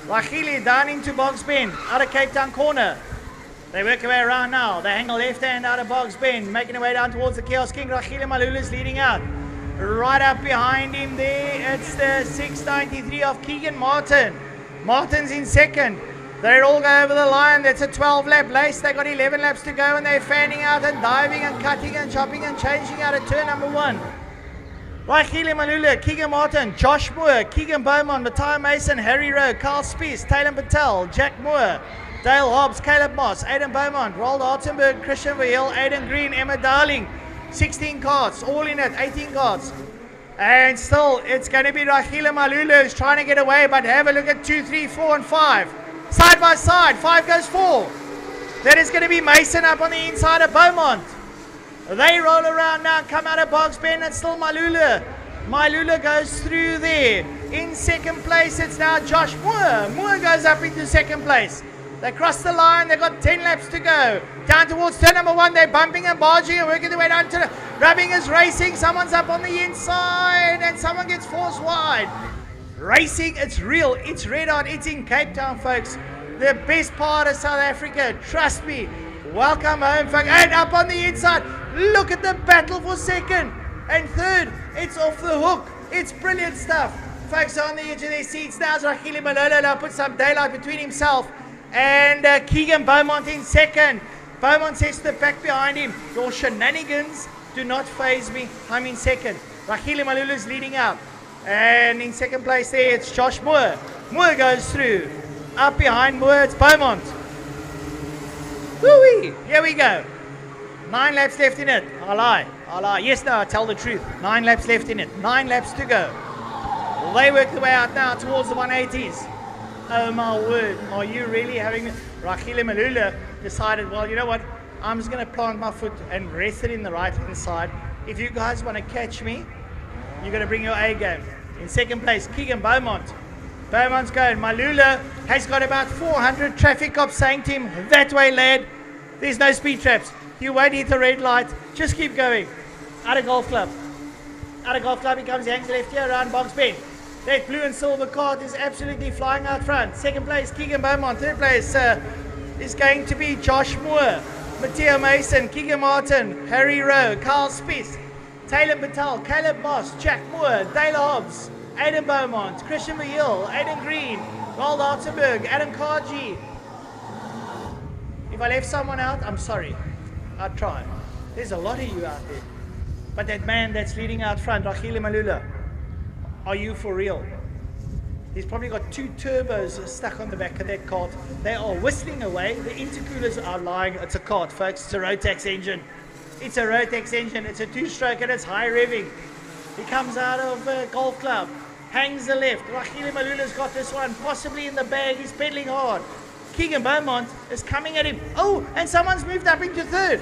Rachile down into Boggs Bend, out of Cape Town corner. They work their way around now. They hang a left hand out of Boggs Bend, making their way down towards the Chaos King. Rachile Malula is leading out. Right up behind him there, it's the 693 of Keegan Martin. Martin's in second. They all go over the line. That's a 12-lap race. They got 11 laps to go and they're fanning out and diving and cutting and chopping and changing out of turn number 1. Rachile Malula, Keegan Martin, Josh Moore, Keegan Beaumont, Matthias Mason, Harry Rowe, Carl Spies, Talon Patel, Jack Moore, Dale Hobbs, Caleb Moss, Aidan Beaumont, Roald Artenburg, Christian Verheul, Aidan Green, Emma Darling. 16 carts, all in it, 18 carts. And still, it's going to be Rachile Malula who's trying to get away, but have a look at 2, 3, 4 and 5. Side by side, 5 goes 4. That is going to be Mason up on the inside of Beaumont. They roll around now, come out of Boggs Bend, and still Malula. Malula goes through there. In second place, it's now Josh Moore. Moore goes up into second place. They cross the line, they've got 10 laps to go. Down towards turn number 1, they're bumping and barging and working their way down to the... Rubbing is racing, someone's up on the inside, and someone gets forced wide. Racing, it's real, it's red hot, it's in Cape Town, folks. The best part of South Africa, trust me. Welcome home, folks. And up on the inside, look at the battle for second and third. It's off the hook. It's brilliant stuff. Folks are on the edge of their seats. Now Rachile Malula now put some daylight between himself and Keegan Beaumont in second. Beaumont says to the back behind him, your shenanigans do not faze me. I'm in second. Rachile Malula is leading out. And in second place there, it's Josh Moore. Moore goes through. Up behind Moore, it's Beaumont. Woo-wee! Here we go. 9 laps left in it. I lie. Yes, no, I tell the truth. 9 laps left in it. 9 laps to go. They work their way out now towards the 180s. Oh my word, are you really having me? Rachile Malula decided, well, you know what? I'm just going to plant my foot and rest it in the right-hand side. If you guys want to catch me, you're going to bring your A game. In second place, Keegan Beaumont. Beaumont's going. Malula has got about 400 traffic cops saying to him, that way, lad. There's no speed traps. You won't hit the red light. Just keep going. Out of Golf Club. Out of Golf Club, he comes, he hangs left here around Boggs Bend. That blue and silver card is absolutely flying out front. Second place, Keegan Beaumont. Third place is going to be Josh Moore, Matthias Mason, Keegan Martin, Harry Rowe, Carl Spies, Taylor Patel, Caleb Moss, Jack Moore, Dale Hobbs, Aidan Beaumont, Christian Verheul, Aidan Green, Ronald Hartzenberg, Adam Karji. If I left someone out, I'm sorry. I'd try. There's a lot of you out there. But that man that's leading out front, Rahile Malula, are you for real? He's probably got 2 turbos stuck on the back of that Kart. They are whistling away. The intercoolers are lying. It's a Kart, folks. It's a Rotax engine. It's a Rotax engine. It's a 2-stroke and it's high revving. He comes out of Golf Club, hangs the left. Rahile Malula's got this one, possibly in the bag. He's pedaling hard. Keegan Beaumont is coming at him. Oh, and someone's moved up into third.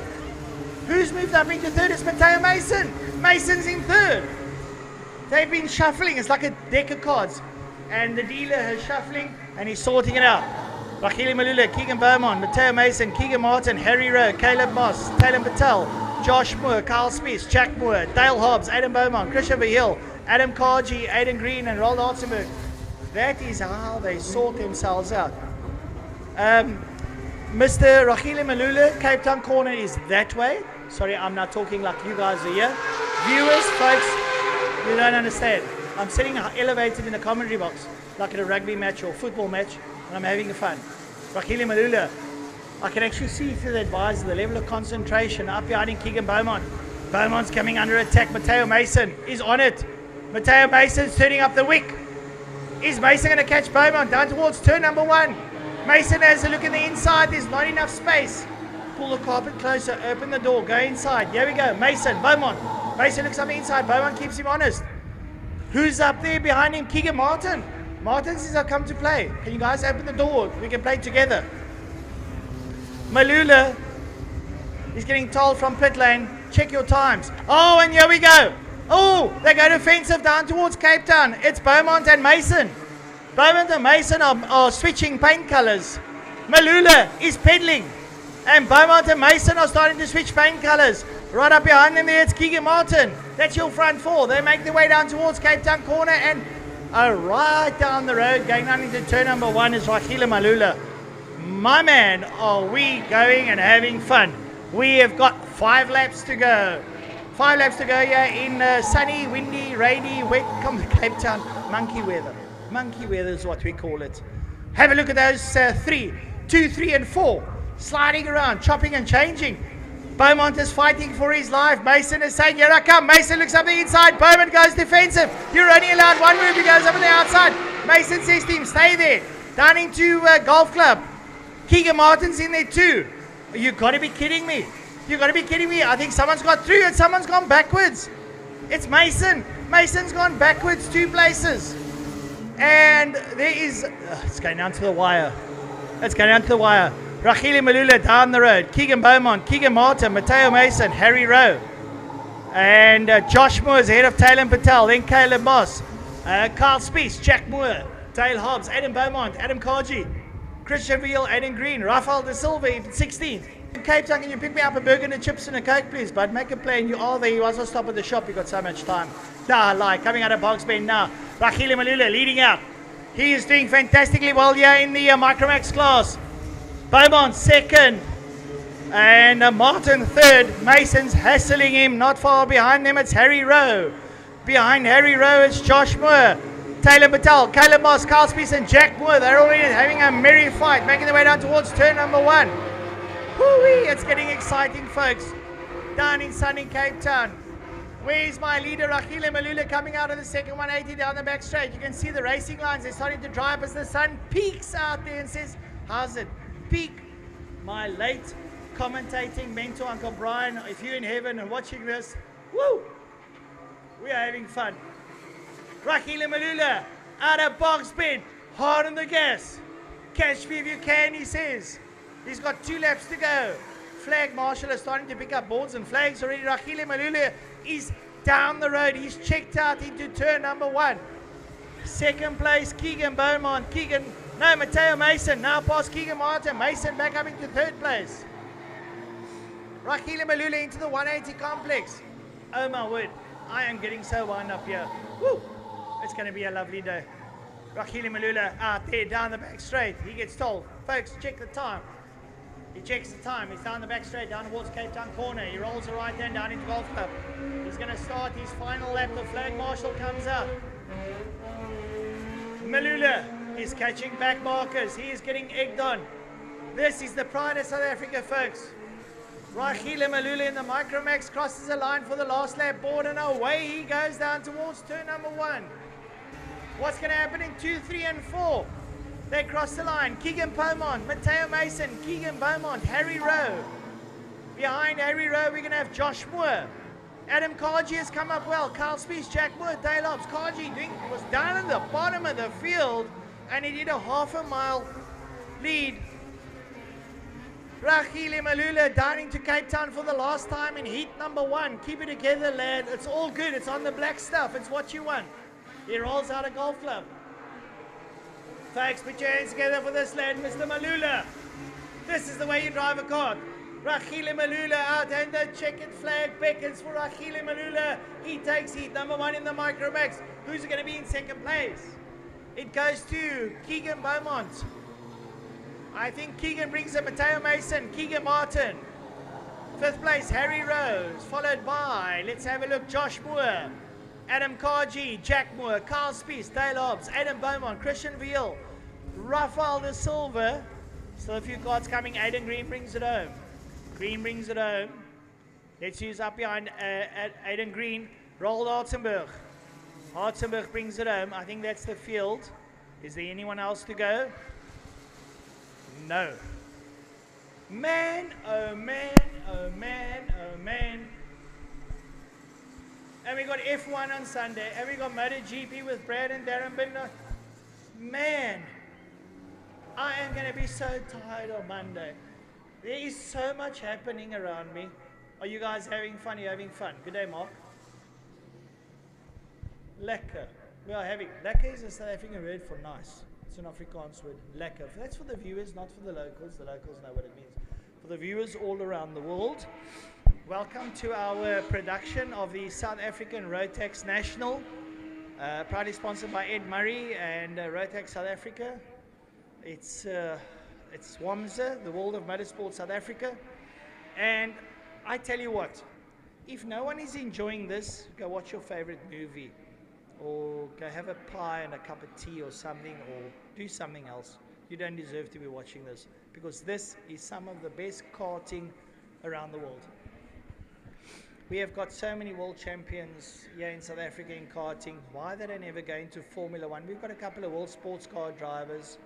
Who's moved up into third? It's Mateo Mason. Mason's in third. They've been shuffling. It's like a deck of cards. And the dealer is shuffling and he's sorting it out. Rahile Malula, Keegan Beaumont, Mateo Mason, Keegan Martin, Harry Rowe, Caleb Moss, Taylor Patel, Josh Moore, Carl Spies, Jack Moore, Dale Hobbs, Aidan Beaumont, Christian Verheul, Adam Karji, Aidan Green and Ronald Hartzenberg. That is how they sort themselves out. Mr. Rahile Malula, Cape Town corner is that way. Sorry, I'm not talking like you guys are here. Viewers, folks, you don't understand. I'm sitting elevated in the commentary box, like at a rugby match or football match, and I'm having fun. Rahile Malula, I can actually see through the visor the level of concentration up behind in Keegan Beaumont. Beaumont's coming under attack. Mateo Mason is on it. Mateo Mason's turning up the wick. Is Mason going to catch Beaumont down towards turn number 1? Mason has a look in the inside. There's not enough space. Pull the carpet closer. Open the door. Go inside. Here we go. Mason, Beaumont. Mason looks on the inside. Beaumont keeps him honest. Who's up there behind him? Keegan Martin. Martin says, I've come to play. Can you guys open the door? We can play together. Malula is getting told from pit lane, check your times. Oh, and here we go. Oh, they go defensive down towards Cape Town. It's Beaumont and Mason. Beaumont and Mason are switching paint colors. Malula is pedaling. And Beaumont and Mason are starting to switch paint colors. Right up behind them there, it's Keegan Martin. That's your front 4. They make their way down towards Cape Town corner and right down the road, going down into turn number 1 is Rahile Malula. My man, are we going and having fun. We have got 5 laps to go. 5 laps to go here in sunny, windy, rainy, wet, Cape Town, monkey weather. Monkey weather is what we call it. Have a look at those 2, 3 and 4. Sliding around, chopping and changing. Beaumont is fighting for his life. Mason is saying, here I come. Mason looks up the inside. Beaumont goes defensive. You're only allowed 1 move. He goes up on the outside. Mason says to him, stay there. Down into Golf Club. Keegan Martin's in there too. You got to be kidding me. You got to be kidding me. I think someone's got through and someone's gone backwards. It's Mason. Mason's gone backwards 2 places. And there is... it's going down to the wire. It's going down to the wire. Rahile Malula down the road. Keegan Beaumont, Keegan Martin, Mateo Mason, Harry Rowe. And Josh Moore is ahead of Taylor Patel. Then Caleb Moss. Carl Spies, Jack Moore, Dale Hobbs, Aidan Beaumont, Adam Karji, Christian Verheul, Aidan Green, Rafael De Silva, 16th. In Cape Town, can you pick me up a burger and a chips and a Coke, please, bud? Make a play and you are there. You also stop at the shop. You've got so much time. Coming out of Box Bend now. Rahile Malula leading out. He is doing fantastically well here in the Micromax class. Beaumont second. And Martin third. Mason's hassling him. Not far behind them, it's Harry Rowe. Behind Harry Rowe, it's Josh Moore, Taylor Patel, Caleb Moss, Carl Spies and Jack Moore. They're already having a merry fight, making their way down towards turn number 1. Whoo-wee, it's getting exciting, folks. Down in sunny Cape Town. Where's my leader, Rahile Malula, coming out of the second 180 down the back straight. You can see the racing lines. They're starting to dry up as the sun peaks out there and says, how's it? Peak. My late commentating mentor, Uncle Brian, if you're in heaven and watching this, woo! We are having fun. Rahile Malula, out of Box Bend, hard on the gas. Catch me if you can, he says. He's got 2 laps to go. Flag marshal is starting to pick up boards and flags already. Rahile Malula is down the road. He's checked out into turn number 1. Second place, Keegan Beaumont. Mateo Mason. Now past Keegan Martin. Mason back up into 3rd place. Rahile Malula into the 180 complex. Oh my word. I am getting so wound up here. Woo! It's going to be a lovely day. Rahile Malula out there down the back straight. He gets told, folks, check the time. He checks the time. He's down the back straight, down towards Cape Town corner. He rolls the right hand down into Golf Club. He's going to start his final lap. The flag marshal comes out. Malula is catching back markers. He is getting egged on. This is the pride of South Africa, folks. Rahila Malula in the Micromax crosses the line for the last lap board, and away he goes down towards turn number 1. What's going to happen in 2, 3, and 4? They cross the line. Keegan Beaumont, Matteo Mason, Keegan Beaumont, Harry Rowe. Behind Harry Rowe, we're going to have Josh Moore. Adam Karji has come up well. Carl Spies, Jack Moore, Dale Hobbs. Karji was down at the bottom of the field, and he did a half-a-mile lead. Rahili Malula down into Cape Town for the last time in heat number 1. Keep it together, lad. It's all good. It's on the black stuff. It's what you want. He rolls out a Golf Club. Folks, put your hands together for this lad, Mr. Malula. This is the way you drive a kart. Rahili Malula out, and the checkered flag beckons for Rahili Malula. He takes heat number 1 in the Micromax. Who's going to be in second place? It goes to Keegan Beaumont. I think Keegan brings up Matteo Mason, Keegan Martin. 5th place, Harry Rose, followed by, let's have a look, Josh Moore, Adam Karji, Jack Moore, Carl Spies, Dale Hobbs, Adam Beaumont, Christian Veal, Rafael de Silva. Still a few cards coming. Aiden Green brings it home. Green brings it home. Let's use up behind Aiden Green. Roald Hartenberg. Hartenberg brings it home. I think that's the field. Is there anyone else to go? No. Man, oh man, oh man, oh man. And we got F1 on Sunday. And we got MotoGP with Brad and Darren Bindler. Man, I am going to be so tired on Monday. There is so much happening around me. Are you guys having fun? You're having fun. Good day, Mark. Lekker. We are having. Lekker is a South African word for nice. It's an Afrikaans word. Lekker. That's for the viewers, not for the locals. The locals know what it means. For the viewers all around the world, welcome to our production of the South African Rotax National. Proudly sponsored by Ed Murray and Rotax South Africa. It's WAMSA, the World of Motorsport South Africa. And I tell you what, if no one is enjoying this, go watch your favorite movie, or go have a pie and a cup of tea or something, or do something else. You don't deserve to be watching this, because this is some of the best karting around the world. We have got so many world champions here in South Africa in karting. Why they don't ever go into Formula One? We've got a couple of world sports car drivers,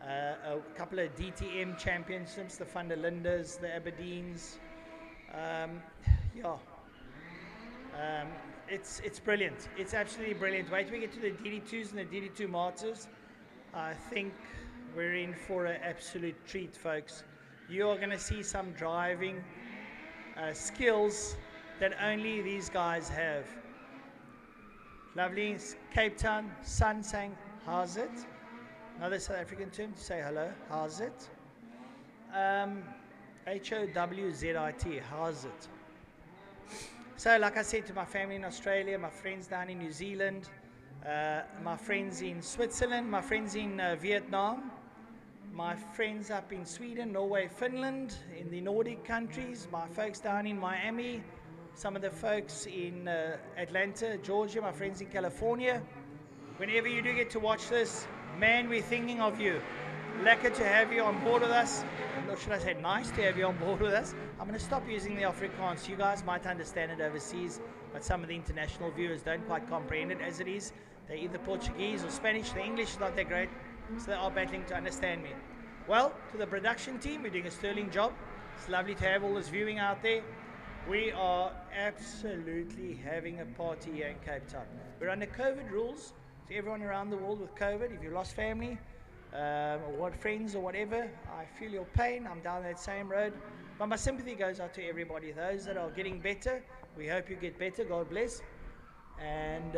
a couple of DTM championships, the Van der Lindes, the Aberdeens. It's brilliant. It's absolutely brilliant. Wait till we get to the DD2s and the DD2 Masters. I think we're in for an absolute treat, folks. You are going to see some driving skills that only these guys have. Lovely. Cape Town, sun saying, how's it? Another South African term to say hello. How's it? H-O-W-Z-I-T. How's it? So, like I said, to my family in Australia, my friends down in New Zealand, my friends in Switzerland, my friends in Vietnam, my friends up in Sweden, Norway, Finland, in the Nordic countries, my folks down in Miami, some of the folks in Atlanta, Georgia, my friends in California. Whenever you do get to watch this, man, we're thinking of you. Lekker to have you on board with us. Or should I say nice to have you on board with us. I'm going to stop using the Afrikaans. You guys might understand it overseas, but some of the international viewers don't quite comprehend it as it is. They're either Portuguese or Spanish. The English is not that great, so they are battling to understand me. Well, to the production team, we're doing a sterling job. It's lovely to have all this viewing out there. We are absolutely having a party here in Cape Town. We're under COVID rules. To everyone around the world with COVID, if you lost family, or what friends or whatever, I feel your pain. I'm down that same road. But my sympathy goes out to everybody. Those that are getting better, we hope you get better. God bless. And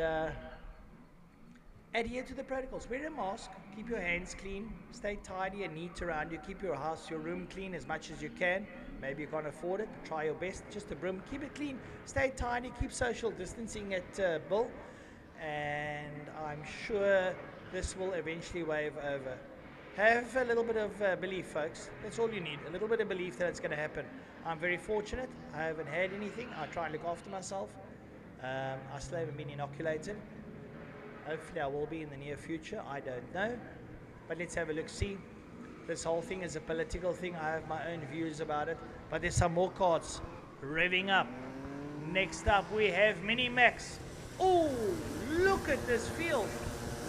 adhere to the protocols. Wear a mask. Keep your hands clean. Stay tidy and neat around you. Keep your house, your room clean as much as you can. Maybe you can't afford it, but try your best. Just a broom. Keep it clean. Stay tidy. Keep social distancing at Bill. And I'm sure this will eventually wave over. Have a little bit of belief, folks. That's all you need. A little bit of belief that it's going to happen. I'm very fortunate. I haven't had anything. I try and look after myself. I still haven't been inoculated. Hopefully I will be in the near future. I don't know. But let's have a look. See, this whole thing is a political thing. I have my own views about it. But there's some more carts revving up. Next up we have Mini Max. Oh, look at this field.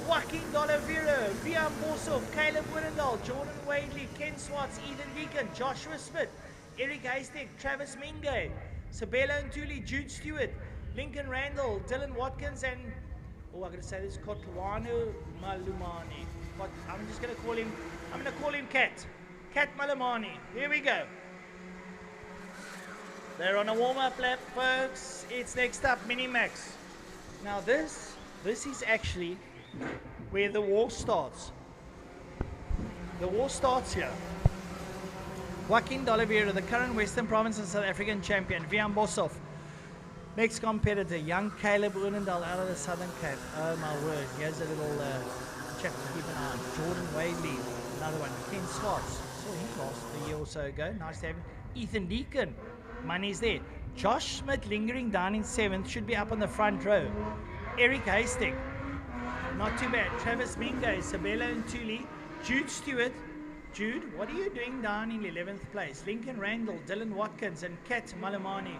Joaquin D'Oliveira, Vian Borsov, Caleb Winnendal, Jordan Wadley, Ken Swartz, Ethan Deacon, Joshua Smith, Eric Haystack, Travis Minge, Sabelo Ntuli, Jude Stewart, Lincoln Randall, Dylan Watkins, and I'm going to say this, Kotwano Malumani. But I'm just going to call him Kat. Kat Malumani. Here we go. They're on a warm-up lap, folks. It's next up, Mini Max. Now this is actually where the war starts. The war starts here. Joaquin D'Oliveira, the current Western Province and South African champion. Vian Borsov, next competitor. Young Caleb Winnendal out of the Southern Cape. Oh my word. Here's a little chap to keep an eye on. Jordan Wadley, another one. Ken Swartz, saw him last a year or so ago. Nice to have him. Ethan Deacon, money's there. Josh Smith lingering down in 7th, should be up on the front row. Eric Haystack, not too bad. Travis Minge, Sabelo Ntuli, Jude Stewart. Jude, what are you doing down in 11th place? Lincoln Randall, Dylan Watkins, and Kat Malumani.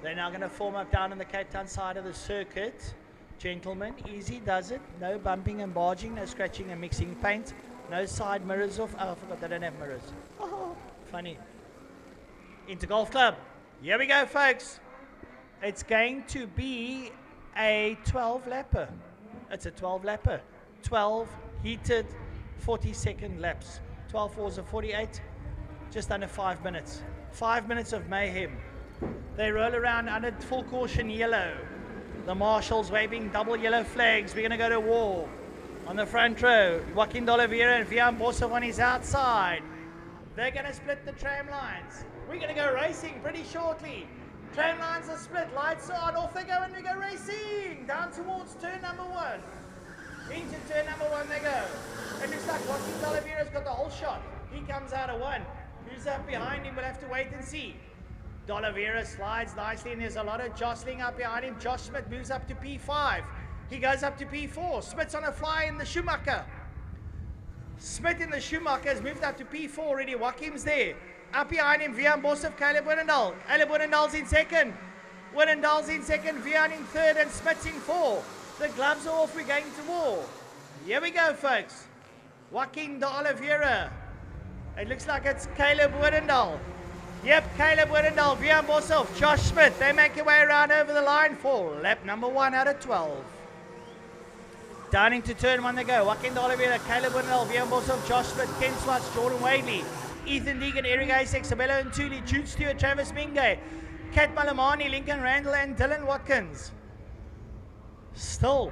They're now going to form up down on the Cape Town side of the circuit. Gentlemen, easy does it. No bumping and barging, no scratching and mixing paint. No side mirrors off. Oh, I forgot they don't have mirrors. Oh, funny. Into Golf Club. Here we go, folks. It's going to be a 12-lapper. It's a 12-lapper. 12 heated 40-second laps. 12 fours of 48. Just under 5 minutes. 5 minutes of mayhem. They roll around under full caution yellow. The marshals waving double yellow flags. We're going to go to war. On the front row, Joaquin D'Oliveira and Vian Borsov on his outside. They're going to split the tram lines. We're going to go racing pretty shortly. Tram lines are split, lights are on, off they go, and we go racing. Down towards turn number 1. Into turn number 1 they go. It looks like Joaquin D'Oliveira's got the whole shot. He comes out of 1. Who's up behind him? We'll have to wait and see. D'Oliveira slides nicely, and there's a lot of jostling up behind him. Josh Smith moves up to P5. He goes up to P4. Smith's on a fly in the Schumacher. Smith in the Schumacher has moved up to P4 already. Joaquin's there. Up behind him, Vian Borsov, Caleb Winnendal. Caleb Winnendal's in second. Winnendal's in second, Vian in third, and Smith's in 4. The gloves are off, we're going to war. Here we go, folks. Joaquin D'Oliveira. It looks like it's Caleb Winnendal. Yep, Caleb Winnendal, Vian Borsov, Josh Smith. They make their way around over the line for lap number 1 out of 12. Down into turn 1 they go. Joaquin D'Oliveira, Caleb Winnendal, Vian Borsov, Josh Smith, Ken Swartz, Jordan Wadley, Ethan Deacon, Eric Haystack, Sabelo Ntuli, Jude Stewart, Travis Minge, Kat Malumani, Lincoln Randall, and Dylan Watkins. Still,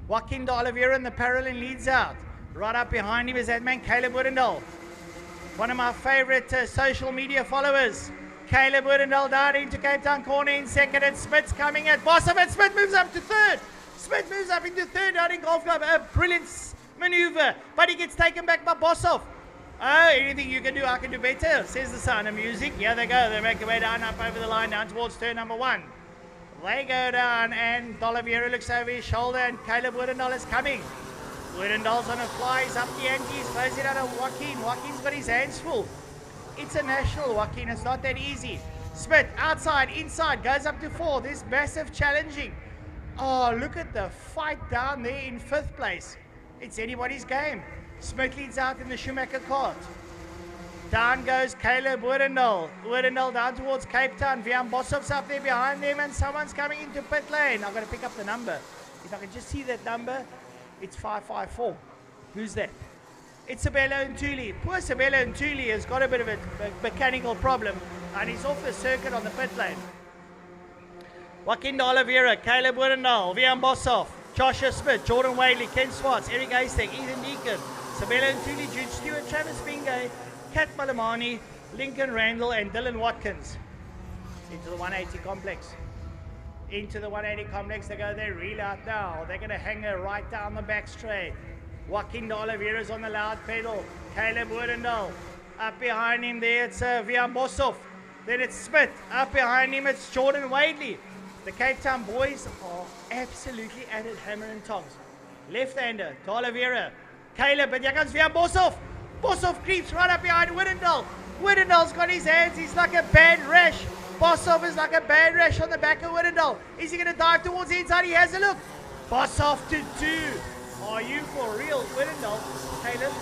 Joaquin D'Oliveira in the parallel leads out. Right up behind him is that man, Caleb Winnendal. One of my favorite social media followers. Caleb Winnendal down into Cape Town corner in second, and Smith's coming at Borsov, and Smith moves up to third. Smith moves up into third down in Golf Club. A brilliant maneuver, but he gets taken back by Borsov. Oh, anything you can do, I can do better, says the Sound of Music. Here they go. They make their way down, up over the line, down towards turn number 1. They go down, and D'Oliveira looks over his shoulder, and Caleb Winnendal is coming. Winnendal's on a fly. He's up the ante. He's closing out of Joaquin. Joaquin's got his hands full. It's a national, Joaquin. It's not that easy. Smith, outside, inside, goes up to 4. This massive challenging. Oh, look at the fight down there in 5th place. It's anybody's game. Smith leads out in the Schumacher Kart. Down goes Caleb Winnendal. Winnendal down towards Cape Town. Vian Borsov's up there behind them, and someone's coming into pit lane. I've got to pick up the number. If I can just see that number, it's 554. Who's that? It's Sabelo Ntuli. Poor Sabelo Ntuli has got a bit of a mechanical problem, and he's off the circuit on the pit lane. Joaquin D'Oliveira, Caleb Winnendal, Vian Borsov, Joshua Smith, Jordan Wadley, Ken Swartz, Eric Haystack, Ethan Deacon, Sabelo Ntuli, Jude Stewart, Travis Minge, Kat Malumani, Lincoln Randall, and Dylan Watkins. Into the 180 complex. Into the 180 complex they go. They reel out now. They're going to hang her right down the back straight. Joaquin de Oliveira's on the loud pedal. Caleb Woodendal. Up behind him there, it's Vian Boshoff. Then it's Smith. Up behind him, it's Jordan Wadley. The Cape Town boys are absolutely at it, hammer and tongs. Left-hander, to Oliveira. Caleb, but here comes Vian Boshoff. Boshoff creeps right up behind Woodendal. Woodendal's got his hands, he's like a bad rash. Boshoff is like a bad rash on the back of Woodendal. Is he going to dive towards the inside? He has a look. Boshoff to 2. Are you for real, Woodendal? Caleb,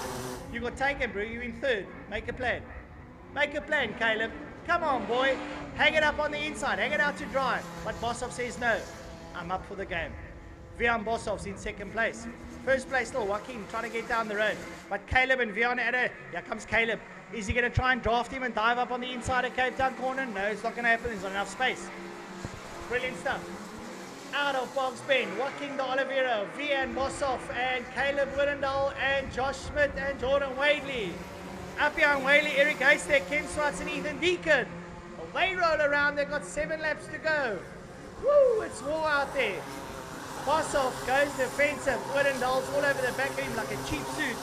you got taken, bro. You're in third. Make a plan. Make a plan, Caleb. Come on, boy. Hang it up on the inside. Hang it out to dry. But Boshoff says no. I'm up for the game. Vian Boshoff's in second place. First place still, Joaquin trying to get down the road. But Caleb and Vian at it. Here comes Caleb. Is he going to try and draft him and dive up on the inside of Cape Town corner? No, it's not going to happen. There's not enough space. Brilliant stuff. Out of box Ben, Joaquin de Oliveira, Vian Boshoff, and Caleb Woodendal, and Josh Smith, and Jordan Wadley. Up behind Wadley, Eric Haystack, Ken Swartz, and Ethan Deacon. They roll around. They've got 7 laps to go. Woo, it's war out there. Boshoff goes defensive. Woodendal's all over the back of him like a cheap suit.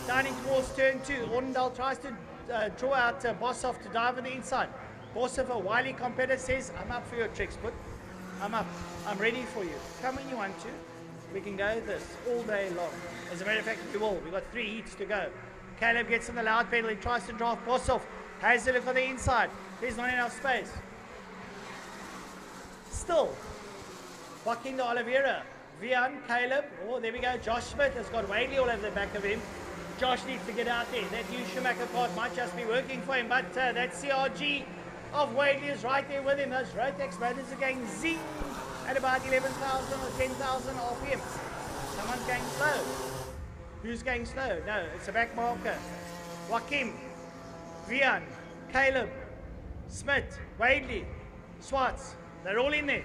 Down towards turn 2. Woodendal tries to draw out Boshoff to dive on the inside. Boshoff, a wily competitor, says, I'm up for your tricks, but I'm up. I'm ready for you. Come when you want to. We can go this all day long. As a matter of fact, we will. We've got 3 heats to go. Caleb gets on the loud pedal. He tries to draft Boshoff. Has a look on the inside. There's not enough space. Still, Joaquin de Oliveira, Vian, Caleb. Oh, there we go. Josh Smith has got Wadley all over the back of him. Josh needs to get out there. That new Schumacher card might just be working for him, but that CRG of Wadley is right there with him. Those Rotax motors are going zing at about 11,000 or 10,000 RPM. Someone's going slow. Who's going slow? No, it's a back marker. Joaquin, Vian, Caleb, Smith, Wadley, Swartz. They're all in there.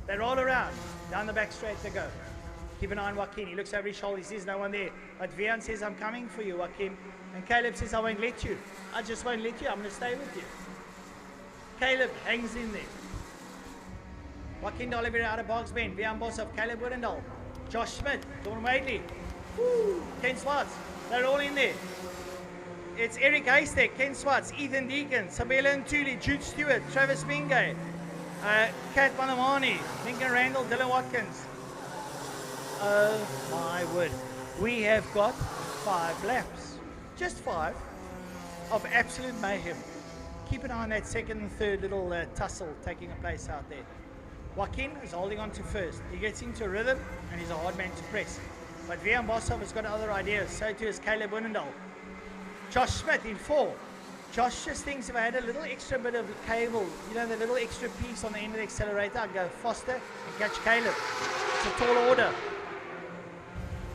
They roll around. Down the back straight they go. Keep an eye on Joaquin. He looks over his shoulder. He sees no one there. But Vian says, I'm coming for you, Joaquin. And Caleb says, I won't let you. I just won't let you. I'm going to stay with you. Caleb hangs in there. Joaquin de Oliveira out of box Ben. Vian Boshoff, Caleb Woodendal, Josh Smith, Jordan Wadley, Ken Swartz. They're all in there. It's Eric Haystack, Ken Swartz, Ethan Deacon, Sabella Ntuli, Jude Stewart, Travis Mingay, Kat Manamani, Lincoln Randall, Dylan Watkins. Oh my word. We have got 5 laps. Just 5 of absolute mayhem. Keep an eye on that second and third little tussle taking place out there. Joaquin is holding on to first. He gets into a rhythm and he's a hard man to press. But Vian Boshoff has got other ideas. So too is Caleb Woodendal. Josh Smith in 4. Josh just thinks if I had a little extra bit of cable, you know, the little extra piece on the end of the accelerator, I'd go faster and catch Caleb. It's a tall order.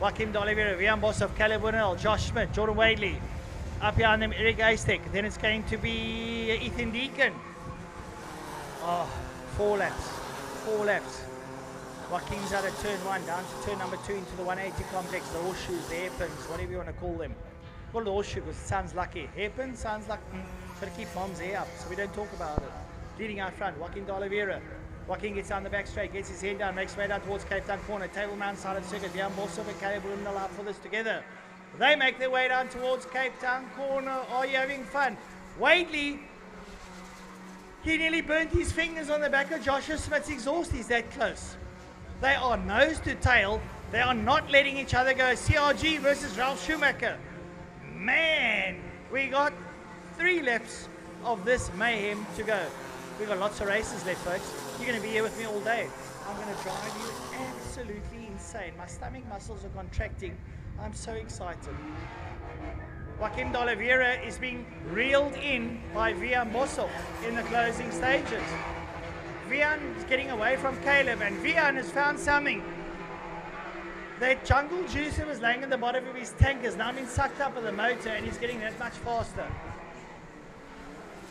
Joaquin de Oliveira, Vian Boshoff, Caleb Woodendal, Josh Smith, Jordan Wadley. Up behind them, Eric Haystack. Then it's going to be Ethan Deacon. Oh, 4 laps. 4 laps. Joaquin's out of turn 1, down to turn number 2 into the 180 complex, the horseshoes, the hairpins, whatever you want to call them. Call it the horseshoe because it sounds lucky. Hairpin sounds like, got to keep mom's hair up so we don't talk about it. Leading out front, Joaquin de Oliveira. Joaquin gets down the back straight, gets his head down, makes way down towards Cape Town corner. Table Mount side of circuit. Vian Boshoff and Caleb Woodendal out for this together. They make their way down towards Cape Town corner. Are you having fun? Wadley, he nearly burnt his fingers on the back of Joshua Smith's exhaust. He's that close. They are nose to tail. They are not letting each other go. CRG versus Ralph Schumacher. Man, we got 3 laps of this mayhem to go. We've got lots of races left, folks. You're going to be here with me all day. I'm going to drive you absolutely insane. My stomach muscles are contracting. I'm so excited. Joaquin de Oliveira is being reeled in by Vian Boshoff in the closing stages. Vian is getting away from Caleb, and Vian has found something. That jungle juice that was laying at the bottom of his tank has now been sucked up with the motor, and he's getting that much faster.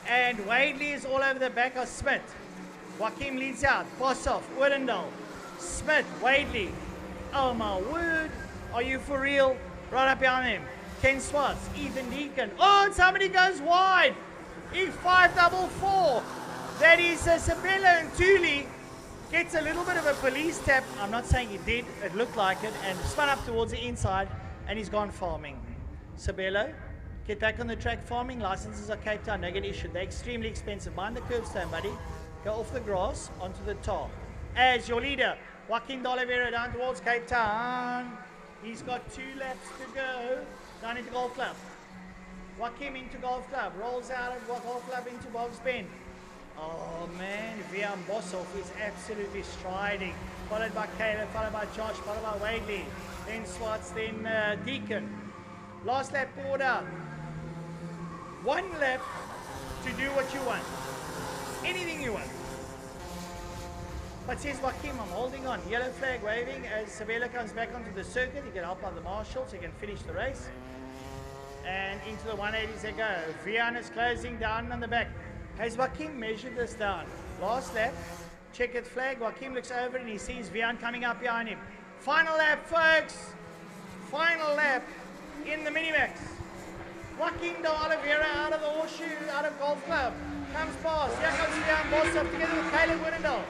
And Wadley is all over the back of Smith. Joaquin leads out. Boshoff, Woodendal, Smith, Wadley. Oh my word. Are you for real? Right up behind him. Ken Swartz, Ethan Deacon. Oh, and somebody goes wide. In 544. That is Sabella Ntuli. Gets a little bit of a police tap. I'm not saying he did. It looked like it. And spun up towards the inside. and he's gone farming. Sabelo, get back on the track farming. Licenses are Cape Town, no get issued. They're extremely expensive. Mind the curbstone, buddy. Go off the grass onto the tar. As your leader, Joaquin de Oliveira down towards Cape Town. He's got 2 laps to go. Down into Golf Club. Joaquin into Golf Club. Rolls out of Golf Club into Boggs Bend. Oh man, Vian Boshoff is absolutely striding. Followed by Caleb, followed by Josh, followed by Wadley. Then Swartz, then Deacon. Last lap order. 1 lap to do what you want. Anything you want. But says Joaquin, I'm holding on. Yellow flag waving as Sabelo comes back onto the circuit. He can help out the marshal so he can finish the race. And into the 180s they go. Vian is closing down on the back. Has Joaquin measured this down? Last lap, checkered flag. Joaquin looks over and he sees Vian coming up behind him. Final lap, folks. Final lap in the Minimax. Joaquin de Oliveira out of the horseshoe, out of Golf Club. Comes past. Here comes Vian Boshoff together with Caleb Winnendal.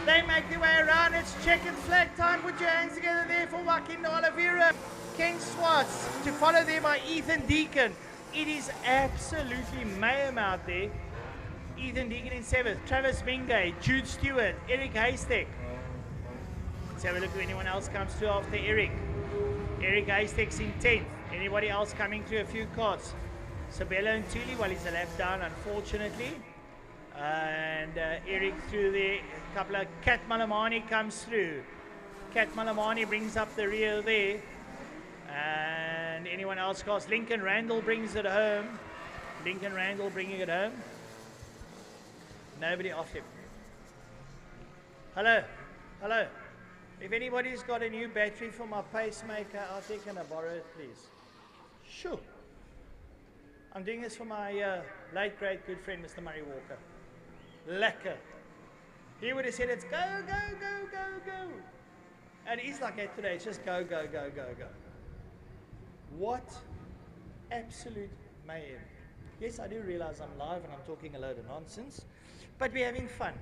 They make their way around. It's checkered flag time. Put your hands together there for Joaquin de Oliveira. Ken Swartz to follow there by Ethan Deacon. It is absolutely mayhem out there. Ethan Deacon in 7th. Travis Mingay, Jude Stewart, Eric Haystack. Let's have a look if anyone else comes through after Eric. Eric Haystack's in 10th. Anybody else coming through a few carts? Sabelo and Thuli, well, he's a lap down, unfortunately. And Eric through there. A couple of Kat Malamani comes through. Kat Malamani brings up the rear there. And anyone else cars? Lincoln Randall brings it home. Lincoln Randall bringing it home. Nobody off him. Hello. Hello. If anybody's got a new battery for my pacemaker out there, can I borrow it, please? Sure. I'm doing this for my late great good friend, Mr. Murray Walker. Lekker. He would have said it's go, go, go, go, go. And he's like that today. It's just go, go, go, go, go. What absolute mayhem. Yes, I do realize I'm live and I'm talking a load of nonsense, but we're having fun.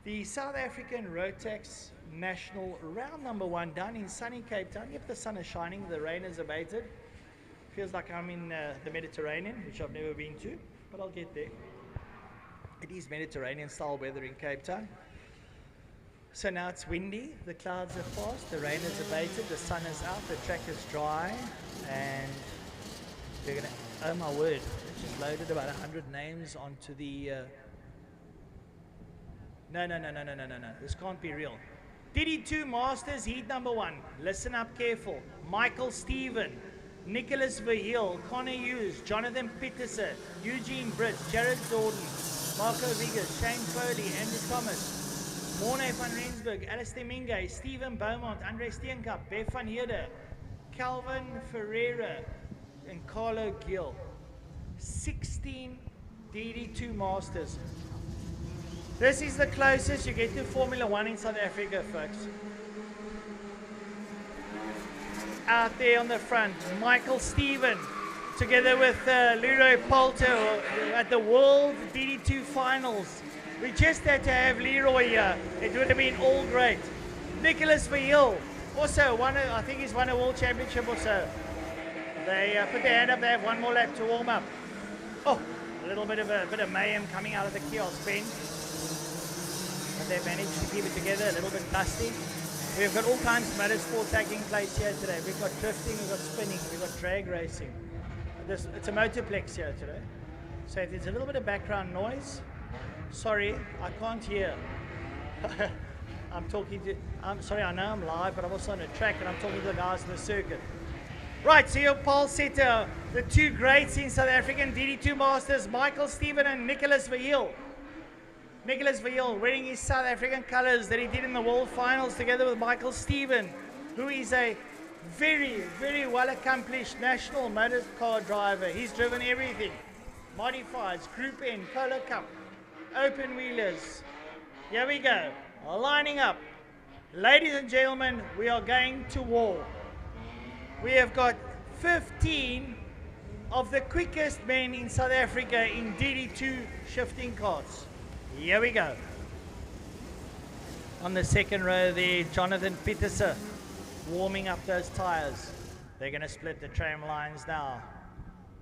The South African Rotax National round number 1 down in sunny Cape Town. Yep, the sun is shining, the rain has abated. Feels like I'm in the Mediterranean, which I've never been to, but I'll get there. It is Mediterranean style weather in Cape Town. So now it's windy, the clouds have passed, the rain has abated, the sun is out, the track is dry, and we're gonna, oh my word, it just loaded about 100 names onto the, no, this can't be real. DD2 Masters heat number 1, listen up careful. Michael Stephen, Nicholas Verheul, Connor Hughes, Jonathan Peterson, Eugene Brits, Jared Jordan, Marco Vigas, Shane Foley, Andrew Thomas, Morne van Rensburg, Alistair Mingay, Stephen Beaumont, Andre Steenkamp, Bev van Heerde, Calvin Ferreira, and Carlo Gill. 16 DD2 Masters. This is the closest you get to Formula 1 in South Africa, folks. Out there on the front, Michael Stephen, together with Leroy Poulter at the World DD2 Finals. We just had to have Leroy here. It would have been all great. Nicholas Verheul, also I think he's won a World Championship or so. They put their hand up, they have 1 more lap to warm up. Oh, a little bit of mayhem coming out of the kiosk bend. But they managed to keep it together, a little bit dusty. We've got all kinds of motorsport taking place here today. We've got drifting, we've got spinning, we've got drag racing. It's a motorplex here today. So if there's a little bit of background noise, sorry, I can't hear. I'm sorry, I know I'm live, but I'm also on a track and I'm talking to the guys in the circuit. Right, so your pole setter, the 2 greats in South African DD2 Masters, Michael Stephen and Nicholas Verheul. Nicholas Verheul wearing his South African colors that he did in the World Finals together with Michael Stephen, who is a very, very well accomplished national motor car driver. He's driven everything. Modifieds, Group N, Polo Cup, open wheelers. Here we go, lining up. Ladies and gentlemen, we are going to war. We have got 15 of the quickest men in South Africa in DD2 shifting carts. Here we go. On the second row there, Jonathan Peterson warming up those tires.
They're going to split the tram lines now.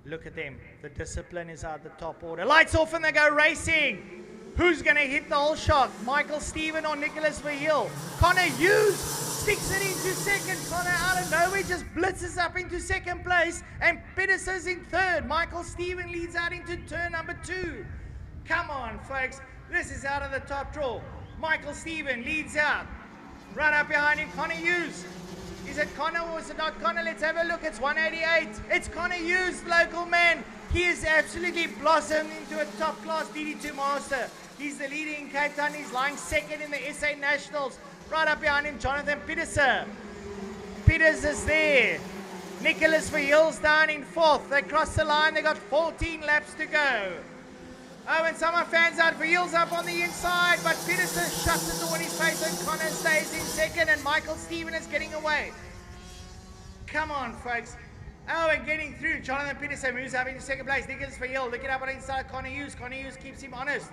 Look at them. The discipline is out the top order. Lights off and they go racing. Who's going to hit the whole shot? Michael Stephen or Nicholas Verheul? Connor Hughes sticks it into second. Connor out of nowhere just blitzes up into second place. And Pedersen's in third. Michael Stephen leads out into turn number 2. Come on, folks. This is out of the top draw. Michael Stephen leads out. Right up behind him, Connor Hughes. Is it Connor or is it not Connor? Let's have a look. It's 188. It's Connor Hughes, local man. He has absolutely blossomed into a top-class DD2 Master. He's the leader in Cape Town. He's lying second in the SA Nationals. Right up behind him, Jonathan Pedersen. Peters is there. Nicholas Verheul's down in fourth. They cross the line. They got 14 laps to go. Oh, and someone fans out. Verheul's up on the inside, but Pedersen shuts the door in his face and Connor stays in second and Michael Stephen is getting away. Come on, folks. Oh, and getting through. Jonathan Pedersen moves up into second place. Nicholas Verheul looking up on the inside. Connor Hughes. Connor Hughes keeps him honest.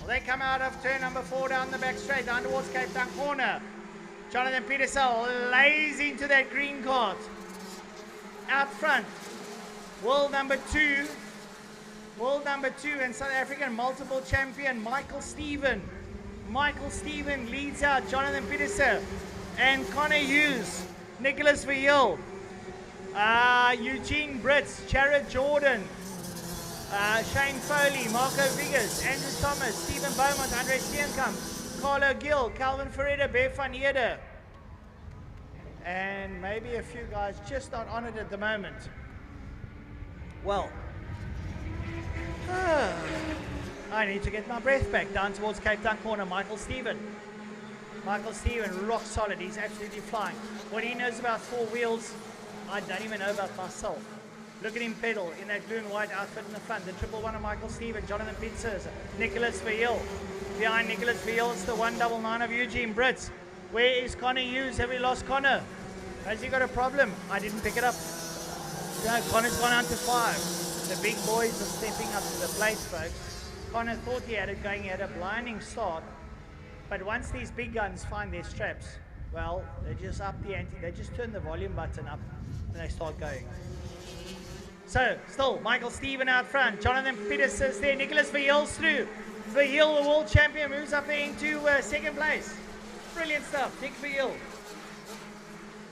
Well, they come out of turn number 4 down the back straight, down towards Cape Town corner. Jonathan Pedersen lays into that green cart. Out front. World number 2 and South African multiple champion Michael Stephen. Michael Stephen leads out Jonathan Pedersen and Connor Hughes, Nicholas Verheul, Eugene Brits, Jared Jordan, Shane Foley, Marco Vigas, Andrew Thomas, Stephen Beaumont, Andre Steenkamp, Carlo Gill, Calvin Ferreira, Bear van Heerde, and maybe a few guys just not on it at the moment. Well, I need to get my breath back. Down towards Cape Town corner, Michael Stephen. Michael Stephen, rock solid. He's absolutely flying. What he knows about 4 wheels, I don't even know about myself. Look at him pedal in that blue and white outfit in the front. The 111 of Michael Stephen, Jonathan Pedersen, Nicholas Verheul. Behind Nicholas Verheul, it's the 199 of Eugene Brits. Where is Connor Hughes? Have we lost Connor? Has he got a problem? I didn't pick it up. No, Connor's gone on to 5. The big boys are stepping up to the plate, folks. Connor thought he had it going. He had a blinding start. But once these big guns find their straps, well, they just up the ante. They just turn the volume button up and they start going. So, still, Michael Stephen out front. Jonathan Pedersen's there. Nicholas Verheul's through. Verheul, the world champion, moves up there into second place. Brilliant stuff. Nick Verheul.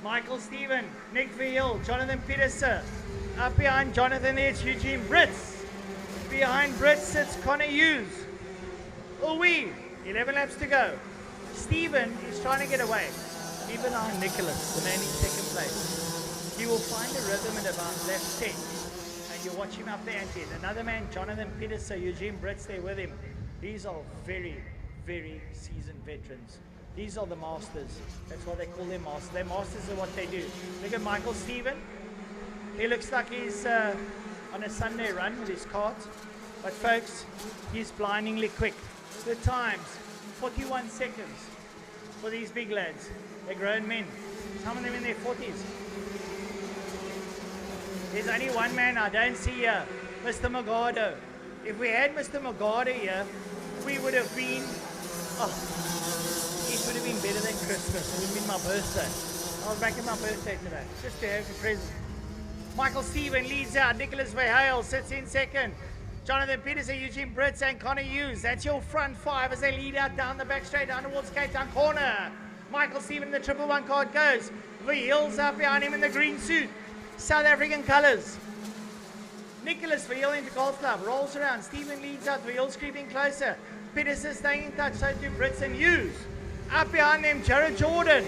Michael Stephen, Nick Verheul, Jonathan Pedersen. Up behind Jonathan, there's Eugene Brits. Behind Brits sits Connor Hughes. Oh, 11 laps to go. Stephen is trying to get away. Even behind Nicholas, the man in second place. He will find a rhythm at about lap 10. And you watch him up the ante. Another man, Jonathan Pedersen, Eugene Brits there with him. These are very, very seasoned veterans. These are the masters. That's why they call them masters. They're masters of what they do. Look at Michael Stephen. He looks like he's on a Sunday run with his cart. But folks, he's blindingly quick. The times, 41 seconds for these big lads. They're grown men. Some of them in their 40s. There's only one man I don't see here, Mr. Magado. If we had Mr. Magado here, we would have been, it would have been better than Christmas. It would have been my birthday. I was making my birthday today, just to have a present. Michael Stephen leads out. Nicholas Verheul sits in second. Jonathan Pedersen, Eugene Brits, and Connor Hughes. That's your front 5 as they lead out down the back straight down towards Cape Town corner. Michael Stephen in the 111 card goes. Verheul's up behind him in the green suit. South African colours. Nicholas Verheul into Golf Club. Rolls around. Stephen leads out. Verheul's creeping closer. Pedersen staying in touch. So do Brits and Hughes. Up behind them, Jared Jordan.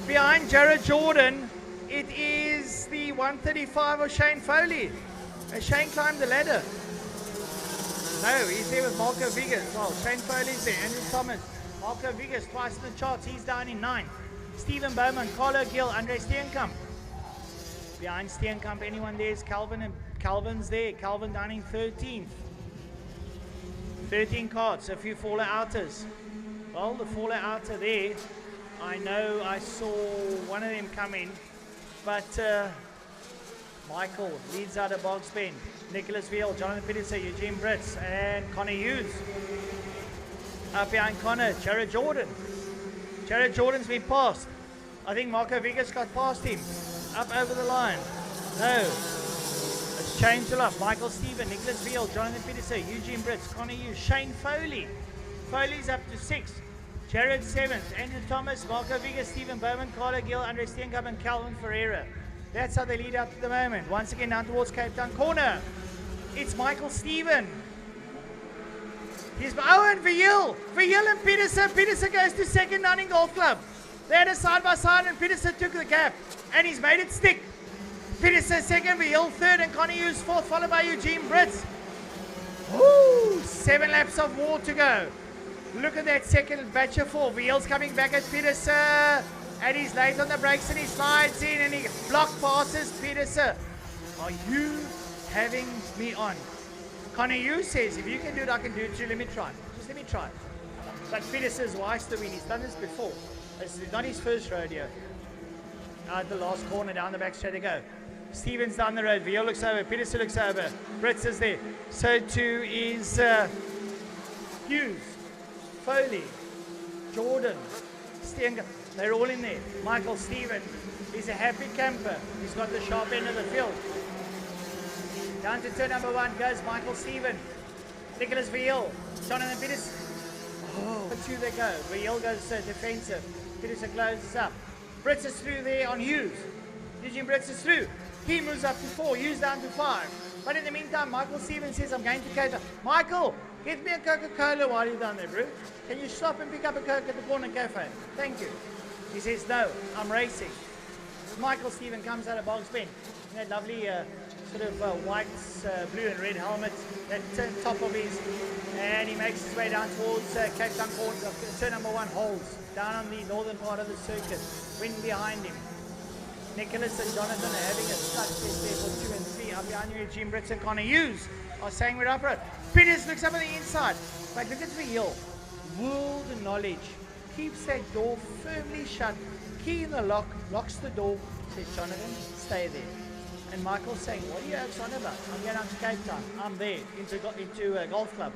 Behind Jared Jordan, it is the 135 of Shane Foley. And Shane climbed the ladder. No, he's there with Marco Vigas. Well, Shane Foley's there. Andrew Thomas. Marco Vigas twice in the charts. He's down in 9th. Stephen Beaumont, Carlo Gill, Andre Steenkamp. Behind Steenkamp, anyone there is Calvin, and Calvin's there. Calvin down in 13th. 13 carts, a few faller outers. Well, the faller outer there, I know I saw one of them come in, but Michael leads out of Bogs Bend. Nicholas Verheul, Jonathan Pedersen, Eugene Brits, and Connor Hughes. Up behind Connor, Jared Jordan. Jared Jordan's been passed. I think Marco Vigas got past him. up over the line. No. It's changed a lot. Michael Stephen, Nicholas Veal, Jonathan Peterson, Eugene Brits, Connor Hughes, Shane Foley. Foley's up to 6. Jared 7th, Andrew Thomas, Marco Viga, Stephen Bowman, Carlo Gill, Andre Steenkamp, and Calvin Ferreira. That's how they lead up to the moment. Once again down towards Cape Town corner. It's Michael Stephen. He's and Veal and Peterson. Peterson goes to second down in Golf Club. They had a side by side and Peterson took the gap and he's made it stick. Peterson second, Veal third, and Connie Hughes fourth, followed by Eugene Brits. Woo! 7 laps of war to go. Look at that second batch of 4. Veal's coming back at Peterson. And he's late on the brakes and he slides in and he block passes Peterson. Are you having me on? Connor Hughes says, if you can do it, I can do it too. Let me try. Just let me try. But Peterson's wise to win. He's done this before. This is not his first rodeo. At the last corner, down the back straight to go. Stevens down the road. Veal looks over. Peterson looks over. Brits is there. So too is Hughes, Foley, Jordan, Steenkamp. They're all in there. Michael Stephen is a happy camper. He's got the sharp end of the field. Down to turn number 1 goes Michael Stephen. Nicholas Veal. Jonathan Peterson. Oh, 2 they go. Veal goes defensive. Peterson closes up. Brits is through there on Hughes. Eugene Brits is through. He moves up to 4. Hughes down to 5. But in the meantime, Michael Stephen says, I'm going to Cape Town. Michael, get me a Coca-Cola while you're down there, bro. Can you stop and pick up a Coke at the corner cafe? Thank you. He says, no, I'm racing. Michael Stephen comes out of Boggs Bend in that lovely sort of white, blue and red helmet, that top of his, and he makes his way down towards Cape Town corner. Turn number 1 holds down on the northern part of the circuit. Wind behind him. Nicholas and Jonathan are having a touch test there for 2 and 3. Up behind you, Eugene Brits and Connor Hughes are saying we're up road. Peters looks up on the inside. But look at the hill. World knowledge. Keeps that door firmly shut. Key in the lock. Locks the door. Says, Jonathan, stay there. And Michael's saying, what are you oaks on about? I'm going out to Cape Town. I'm there. Into Golf Club.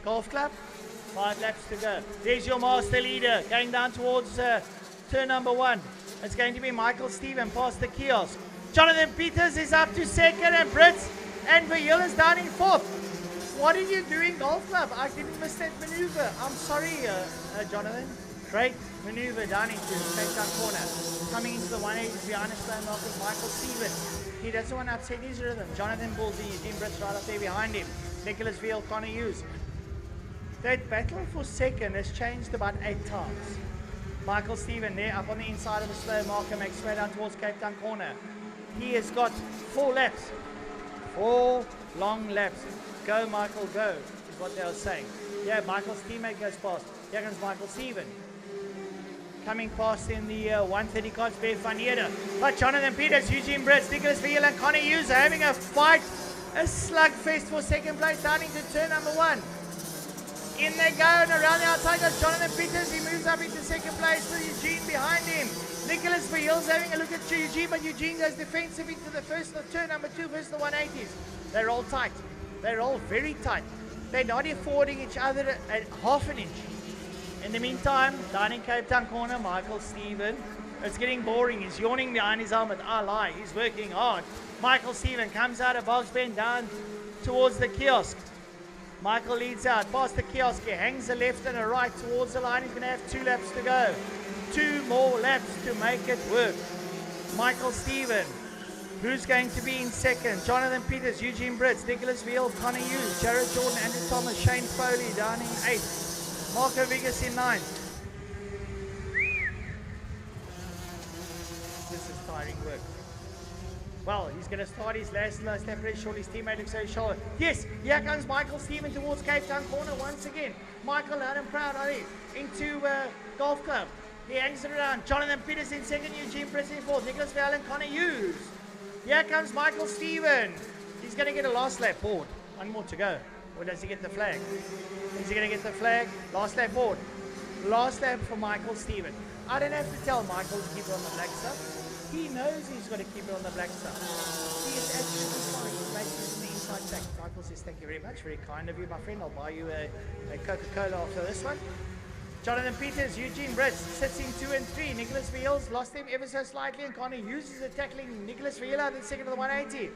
Golf Club. 5 laps to go. There's your master leader. Going down towards turn number 1. It's going to be Michael Stephen past the kiosk. Jonathan Peters is up to second and Brits and Veal is down in 4th. What did you do in Golf Club? I didn't miss that maneuver. I'm sorry, Jonathan. Great maneuver down into Cape Town corner. Coming into the 180 behind a slow mark with Michael Stephen. He doesn't want to upset his rhythm. Jonathan Bulls in, Eugene Brits right up there behind him. Nicholas Veal, Connor Hughes. That battle for second has changed about 8 times. Michael Stephen there up on the inside of the slow marker makes way down towards Cape Town corner. He has got 4 laps. 4 long laps. Go, Michael, go, is what they were saying. Yeah, Michael's teammate goes past. Here comes Michael Stephen. Coming past in the 130 cards, Bear Faniera. But Jonathan Peters, Eugene Brits, Nicholas Veal and Connor Hughes are having a fight. A slugfest for second place down into turn number 1. In they go, and around the outside goes Jonathan Peters. He moves up into second place with Eugene behind him. Nicholas Veal's having a look at Eugene, but Eugene goes defensive into the first of turn number 2 versus the 180s. They're all tight. They're all very tight. They're not affording each other at half an inch. In the meantime, down in Cape Town corner, Michael Stephen. It's getting boring. He's yawning behind his helmet. I lie. He's working hard. Michael Stephen comes out of Boggs Bend down towards the kiosk. Michael leads out past the kiosk. He hangs a left and a right towards the line. He's going to have 2 laps to go. 2 more laps to make it work. Michael Stephen. Who's going to be in second? Jonathan Peters, Eugene Brits, Nicholas Veal, Connor Hughes, Jared Jordan, Andrew Thomas, Shane Foley down in 8th. Marco Vigas in 9th. This is tiring work. Well, he's going to start his last lap pretty short. His teammate looks over his shoulder. Yes, here comes Michael Stephen towards Cape Town corner once again. Michael loud and proud, are he? Into Golf Club. He hangs it around. Jonathan Peters in second, Eugene Brits in 4th, Nicholas Veal and Connor Hughes. Here comes Michael Stephen. He's going to get a last lap board. 1 more to go. Or does he get the flag? Is he going to get the flag? Last lap board. Last lap for Michael Stephen. I don't have to tell Michael to keep it on the black stuff. He knows he's got to keep it on the black stuff. He is absolutely fine. He's making it on the inside track. Michael says, thank you very much. Very kind of you, my friend. I'll buy you a Coca-Cola after this one.
Jonathan Peters, Eugene Brits sits in 2 and 3. Nicholas Veals lost him ever so slightly, and Connor Hughes is tackling Nicholas Veal out in second of the 180.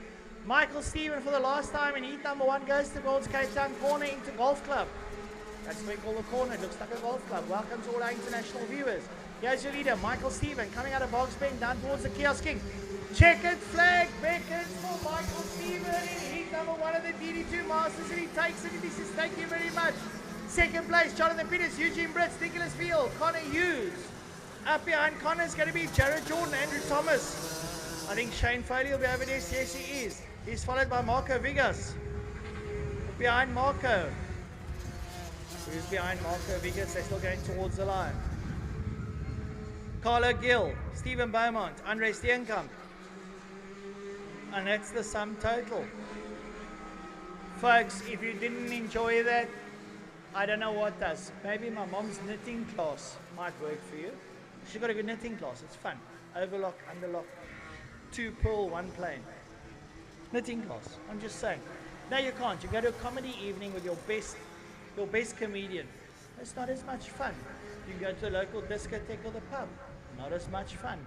Michael Stephen for the last time in heat number 1 goes towards Cape Town corner into Golf Club. That's what we call the corner. It looks like a golf club. Welcome to all our international viewers. Here's your leader, Michael Stephen, coming out of Bogs Bend down towards the Kiosk King. Checkered flag beckons for Michael Stephen in heat number 1 of the DD2 Masters, and he takes it and he says thank you very much. Second place, Jonathan Peters, Eugene Brits, Nicholas Veal, Connor Hughes. Up behind Connor is going to be Jared Jordan, Andrew Thomas. I think Shane Foley will be over there. Yes, he is. He's followed by Marco Vigas. Behind Marco. Who's behind Marco Vigas? They're still going towards the line. Carlo Gill, Stephen Beaumont, Andre Steenkamp. And that's the sum total. Folks, if you didn't enjoy that, I don't know what does. Maybe my mom's knitting class might work for you. She's got a good knitting class. It's fun. Overlock, underlock, 2 pull, 1 plain. Knitting class. I'm just saying. No, you can't. You go to a comedy evening with your best comedian. It's not as much fun. You can go to a local discotheque or the pub. Not as much fun.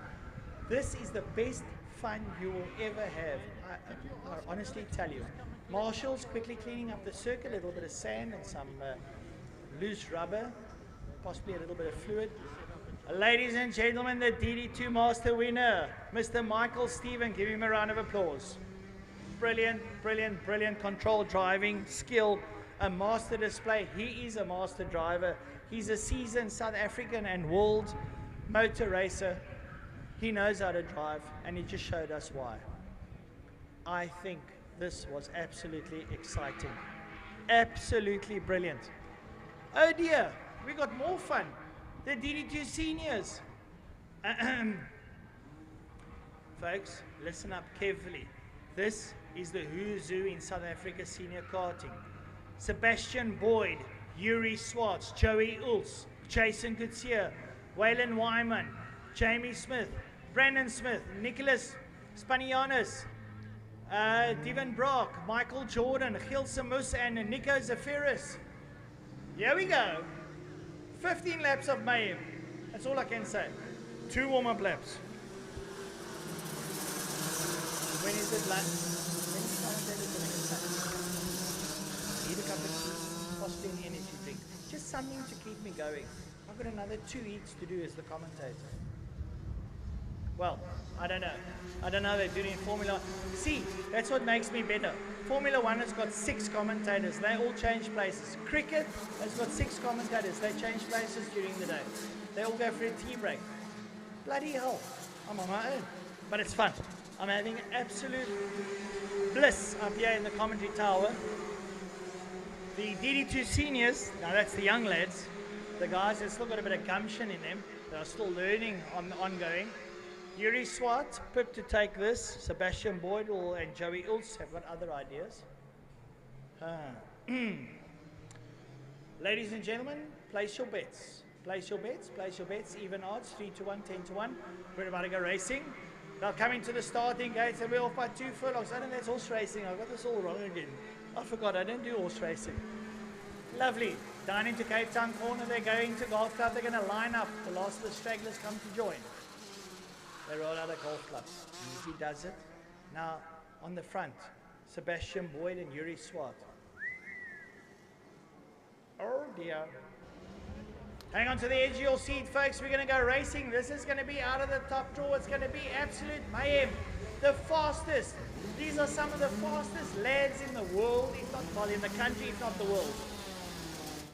This is the best fun you will ever have. I honestly tell you. Marshall's quickly cleaning up the circuit, a little bit of sand and some loose rubber, possibly a little bit of fluid. Ladies and gentlemen, the DD2 Master winner, Mr. Michael Stephen. Give him a round of applause. Brilliant, brilliant, brilliant control driving skill, a master display. He is a master driver. He's a seasoned South African and world motor racer. He knows how to drive, and he just showed us why. I think this was absolutely exciting. Absolutely brilliant. Oh dear, we got more fun. The DD2 Seniors. Folks, listen up carefully. This is the who's who in South Africa senior karting. Sebastian Boyd, Yuri Swartz, Joey Ulz, Jason Gutierrez, Waylon Wyman, Jamie Smith, Brandon Smith, Nicholas Spanianis, Devin Brock, Michael Jordan, Gil Samus, and Nico Zafiris. Here we go. 15 laps of mayhem. That's all I can say. 2 warm-up laps. When is it lunch? When is it? Need a cup of tea, possibly an energy drink. Just something to keep me going. I've got another 2 heats to do as the commentator. Well, I don't know. I don't know how they're doing in Formula 1. See, that's what makes me better. Formula 1 has got 6 commentators. They all change places. Cricket has got 6 commentators. They change places during the day. They all go for a tea break. Bloody hell. I'm on my own. But it's fun. I'm having absolute bliss up here in the commentary tower. The DD2 Seniors, now that's the young lads. The guys have still got a bit of gumption in them. They are still learning ongoing. Yuri Swart, pipped to take this. Sebastian Boyd and Joey Ulz have got other ideas. Ladies and gentlemen, place your bets. Place your bets, place your bets. Even odds, 3 to 1, 10 to 1. We're about to go racing. They'll come into the starting gates and we're off by 2 furlongs. I don't know, that's horse racing. I've got this all wrong again. I forgot, I don't do horse racing. Lovely. Down into Cape Town corner, they're going to Golf Club. They're going to line up. The last of the stragglers come to join. They roll out of Golf Club. Easy does it. Now, on the front, Sebastian Boyd and Yuri Swart. Oh dear. Hang on to the edge of your seat, folks. We're going to go racing. This is going to be out of the top draw. It's going to be absolute mayhem. The fastest. These are some of the fastest lads in the world, if not, well, in the country, if not the world.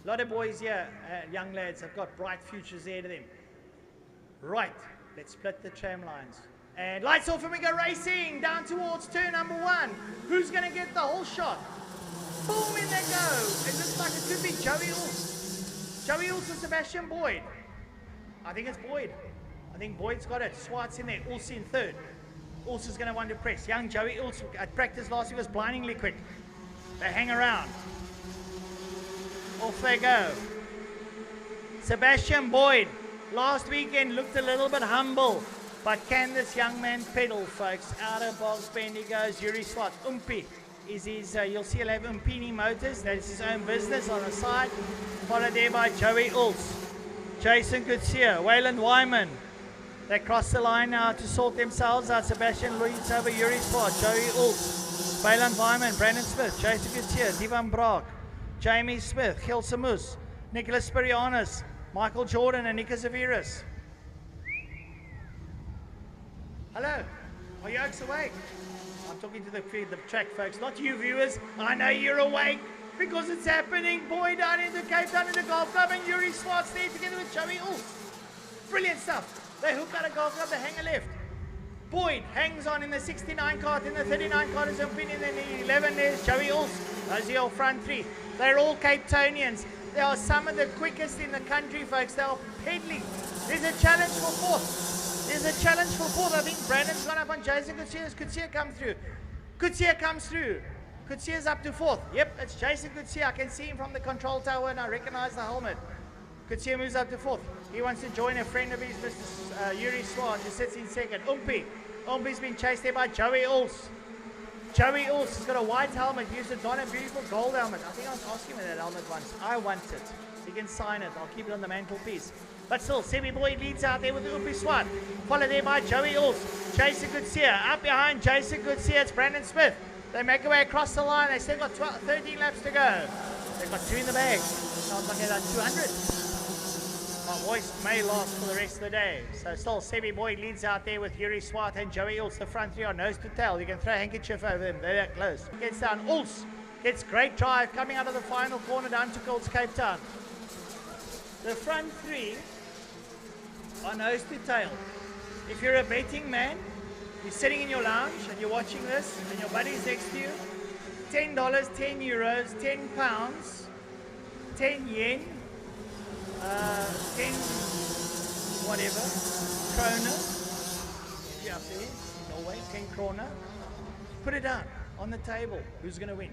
A lot of boys here, young lads, have got bright futures ahead of them. Right. Let's split the tram lines. And lights off and we go racing down towards turn number 1. Who's going to get the whole shot? Boom, in they go. It looks like it could be Joey Ulz. Joey Ulz and Sebastian Boyd. I think it's Boyd. I think Boyd's got it. Swartz in there. Ulz in third. Ulz is going to want to press. Young Joey Ulz at practice last week was blindingly quick. They hang around. Off they go. Sebastian Boyd. Last weekend looked a little bit humble, but can this young man pedal, folks? Out of Bogs Bend he goes. Yuri Swart. Umpi is his, you'll see he'll have Umpini Motors. That's his own business on the side. Followed there by Joey Ulz. Jason Goodseer, Wayland Wyman. They cross the line now to sort themselves out. Sebastian leads over Yuri Swart, Joey Ulf, Wayland Wyman, Brandon Smith, Jason Goodseer, Divan Braak, Jamie Smith, Gil Samus, Nicholas Spirianis, Michael Jordan and Nika Zaviris. Hello, are you folks awake? I'm talking to the track folks, not you viewers. I know you're awake because it's happening. Boy down in the Cape Town in the golf club and Yuri Swartz there together with Joey Ulf. Brilliant stuff. They hook out a golf club, they hang a left. Boyd hangs on in the 69 cart, in the 39 cart is Mpini, and then the 11 there's Joey Ulf. Those are your front three. They're all Cape Townians. They are some of the quickest in the country, folks. They are pedaling. There's a challenge for fourth. There's a challenge for fourth. I think Brandon's gone up on Jason Goodseer. Goodseer come through. Goodseer comes through. Goodseer's up to fourth. Yep, it's Jason Goodseer. I can see him from the control tower and I recognize the helmet. Goodseer moves up to fourth. He wants to join a friend of his, Mr. Yuri Swart, who sits in second. Umpi's been chased there by Joey Ulfs. Joey Ulfs has got a white helmet. He used to don a beautiful gold helmet. I think I was asking him that helmet once. I want it. He can sign it. I'll keep it on the mantelpiece. But still, Sebi Boy leads out there with the Umpi Swart. Followed there by Joey Ulfs. Jason Goodseer. Up behind Jason Goodseer, it's Brandon Smith. They make their way across the line. They still got 13 laps to go. They've got 2 in the bag. Sounds like they're at 200. My voice may last for the rest of the day. So still, Sebi Boy leads out there with Yuri Swart and Joey Ulfs. The front three are nose to tail. You can throw a handkerchief over them. They're that close. Gets down. Ulfs gets great drive coming out of the final corner down to Colts Cape Town. The front three are nose to tail. If you're a betting man, you're sitting in your lounge and you're watching this and your buddy's next to you, $10, 10 euros, 10 pounds, 10 yen, 10 whatever, krona, if you're up there in Norway, 10 krona, put it down on the table. Who's going to win?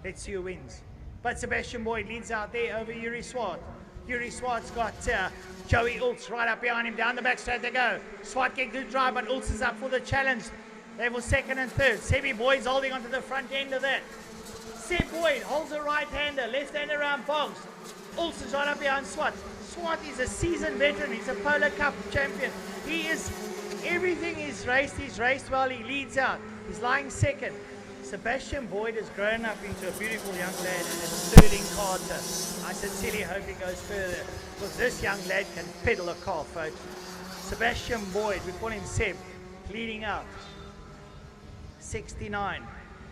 Let's see who wins. But Sebastian Boyd leads out there over Yuri Swart. Yuri Swart's got Joey Ulfs right up behind him. Down the back straight they go. Swart gets good drive, but Ulfs is up for the challenge. They were second and third. Sebi Boyd's holding onto the front end of that. Seb Boyd holds a right-hander, left-hander around Boggs. Ulfs is right up behind Swart. Swart is a seasoned veteran. He's a Polar Cup champion. He is, everything he's raced well. He leads out. He's lying second. Sebastian Boyd has grown up into a beautiful young lad and is Sterling Carter. I sincerely hope he goes further because this young lad can pedal a car, folks. Sebastian Boyd, we call him Seb, leading out. 69.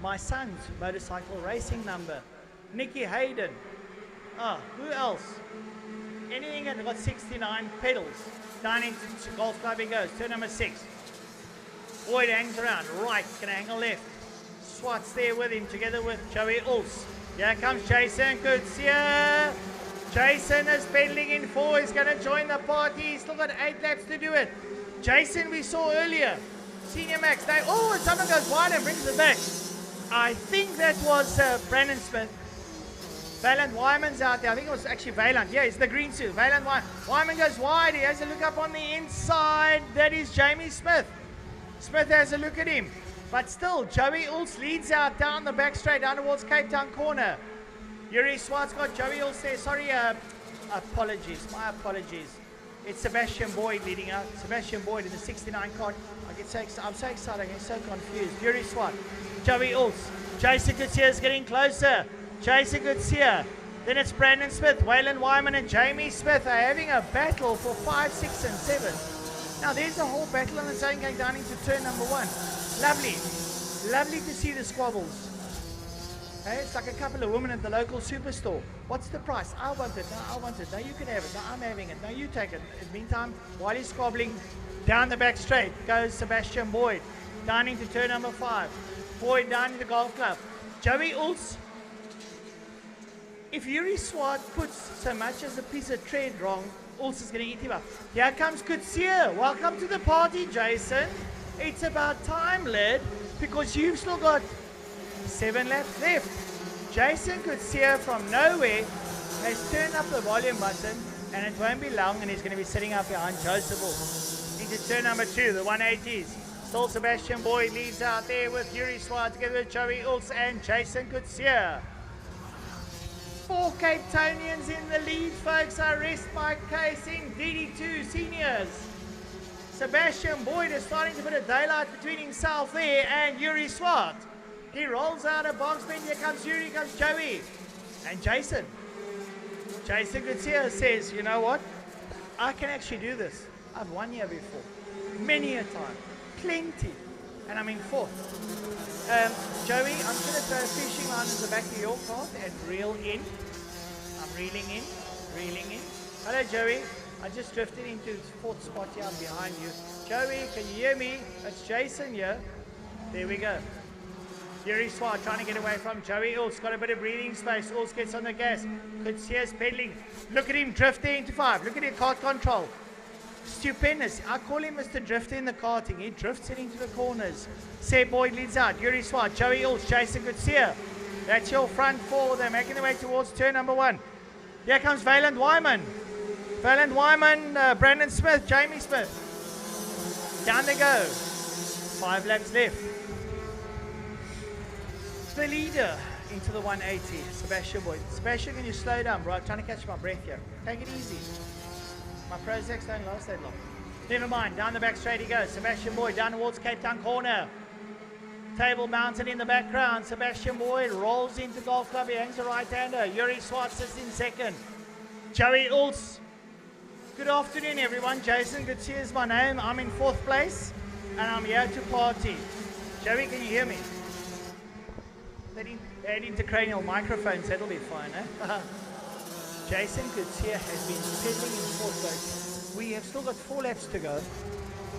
My son's motorcycle racing number. Nicky Hayden. Who else? Anything that got 69 pedals. Down into golf club he goes. Turn number 6. Boyd hangs around. Right, gonna hang a left. Swart's there with him together with Joey Ulfs. Here comes Jason Goodseer. Jason is pedaling in 4. He's going to join the party. He's still got 8 laps to do it. Jason we saw earlier. Senior Max. Someone goes wide and brings it back. I think that was Brandon Smith. Wayland Wyman's out there. I think it was actually Wayland. Yeah, it's the green suit. Wayland Wyman goes wide. He has a look up on the inside. That is Jamie Smith. Smith has a look at him. But still, Joey Ulfs leads out down the back straight, down towards Cape Town corner. Yuri Swart's got Joey Ulfs there. Sorry, apologies. My apologies. It's Sebastian Boyd leading out. Sebastian Boyd in the 69 cart. I'm so excited. I get so confused. Yuri Swart, Joey Ulfs. Jason Goodseer is getting closer. Jason Goodseer. Then it's Brandon Smith, Wayland Wyman, and Jamie Smith are having a battle for 5, 6, and 7. Now there's a whole battle on its own going down into turn number 1. Lovely to see the squabbles. Hey, it's like a couple of women at the local superstore. What's the price? I want it. No, I want it. No, you can have it. No, I'm having it. No, you take it. In the meantime, while he's squabbling, down the back straight goes Sebastian Boyd. Down into turn number 5. Boyd down into the golf club. Joey Ulfs. If Yuri Swart puts so much as a piece of tread wrong, Ulfs is going to eat him up. Here comes Goodseer. Welcome to the party, Jason. It's about time, lad, because you've still got 7 laps left. Jason Goodseer from nowhere has turned up the volume button, and it won't be long, and he's going to be sitting up behind Joseph Ulfs. Into turn number 2, the 180s. Still Sebastian Boyd leads out there with Yuri Swart together with Joey Ulfs and Jason Goodseer. 4 Cape Townians in the lead, folks. I rest my case in DD2 Seniors. Sebastian Boyd is starting to put a daylight between himself there and Yuri Swart. He rolls out a box bend. Here comes Yuri, here comes Joey. And Jason. Jason Gutierrez says, you know what? I can actually do this. I've won here before. Many a time. Plenty. And I'm in 4th. Joey, I'm going to throw a fishing line in the back of your cart and reel in. I'm reeling in, reeling in. Hello, Joey. I just drifted into the 4th spot here. I'm behind you. Joey, can you hear me? It's Jason here. There we go. Yuri Swart trying to get away from Joey Ulz. Got a bit of breathing space. Ulz gets on the gas. Kutier's pedaling. Look at him drifting into 5. Look at his kart control. Stupendous. I call him Mr. Drifter in the karting. He drifts it into the corners. Seb Boyd leads out. Yuri Swart, Joey Ulz, Jason Gutierrez. That's your front 4. They're making their way towards turn number 1. Here comes Valand Wyman. Valand Wyman, Brandon Smith, Jamie Smith. Down they go. 5 laps left. The leader into the 180, Sebastian Boyd. Sebastian, can you slow down, bro? I'm trying to catch my breath here. Take it easy. My Prozacs don't last that long. Never mind, down the back straight he goes. Sebastian Boyd down towards Cape Town corner. Table mounted in the background. Sebastian Boyd rolls into Golf Club. He hangs a right-hander. Yuri Swart sits in 2nd. Joey Ulz. Good afternoon, everyone. Jason Gutierrez is my name. I'm in 4th place, and I'm here to party. Joey, can you hear me? They had intercranial microphones. That'll be fine, eh? Jason Gutierrez has been pedaling in 4th place. We have still got 4 laps to go.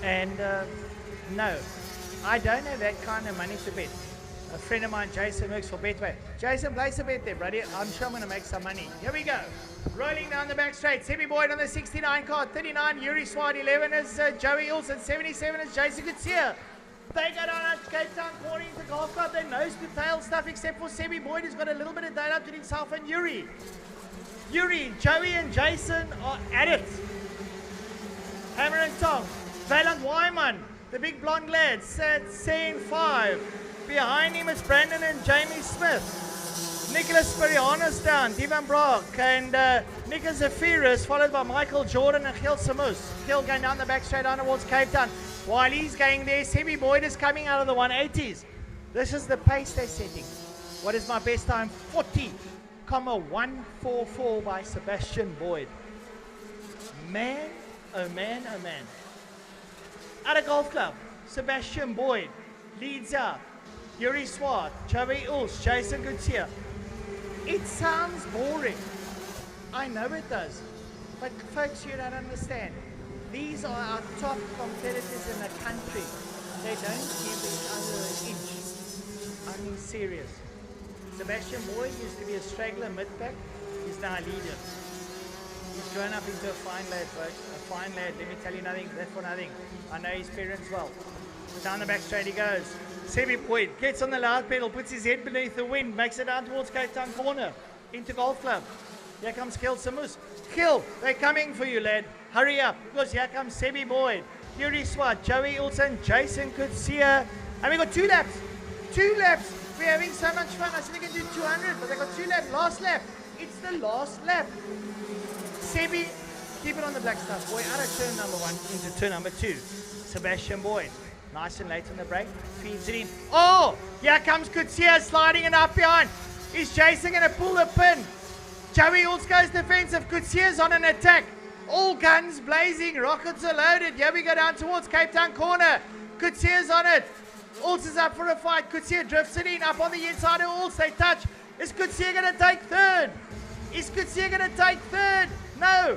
And no, I don't have that kind of money to bet. A friend of mine, Jason, works for Betway. Jason, place a bet there, buddy. I'm sure I'm going to make some money. Here we go. Rolling down the back straight. Sebi Boyd on the 69 car. 39, Yuri Swart. 11 is Joey Ulz. 77 is Jason Gutierrez. They go down at Cape Town corner into Golf Club. They nose to tail stuff except for Sebi Boyd, who's got a little bit of daylight to himself, and Yuri. Yuri, Joey and Jason are at it. Hammer and Tong. Valand Wyman, the big blonde lad, saying 5. Behind him is Brandon and Jamie Smith. Nicholas Spirianos down, Divan Brock, and Nika Zafiris, followed by Michael Jordan and Gil Samus. Gil going down the back straight down towards Cape Town. While he's going there, Sebi Boyd is coming out of the 180s. This is the pace they're setting. What is my best time? 40,144 by Sebastian Boyd. Man, oh man, oh man. At a golf club, Sebastian Boyd leads out. Yuri Swart, Joey Ulz, Jason Gutierrez. It sounds boring. I know it does. But folks, you don't understand. These are our top competitors in the country. They don't give each other an inch. I mean, serious. Sebastian Boyd used to be a straggler mid-pack. He's now a leader. He's grown up into a fine lad, folks. A fine lad. Let me tell you nothing. That for nothing. I know his parents well. Down the back straight he goes. Sebi Boyd gets on the loud pedal, puts his head beneath the wind, makes it down towards Cape Town corner, into Golf Club. Here comes Gil Samus. Gil, they're coming for you, lad. Hurry up, because here comes Sebi Boyd, Yuri Swart, Joey Ulz, Jason Gutierrez. And we got 2 laps. 2 laps. We're having so much fun. I said we can do 200, but they got 2 laps. Last lap. It's the last lap. Sebi, keep it on the black stuff, boy. Out of turn number 1 into turn number 2. Sebastian Boyd. Nice and late on the break. Feeds it in. Oh! Here comes Gutierrez sliding it up behind. Is Jason going to pull the pin? Joey Ulz goes defensive. Gutierrez on an attack. All guns blazing. Rockets are loaded. Here we go down towards Cape Town corner. Gutierrez on it. Ulz is up for a fight. Gutierrez drifts it in. Up on the inside of Ulz. They touch. Is Gutierrez going to take 3rd? Is Gutierrez going to take 3rd? No.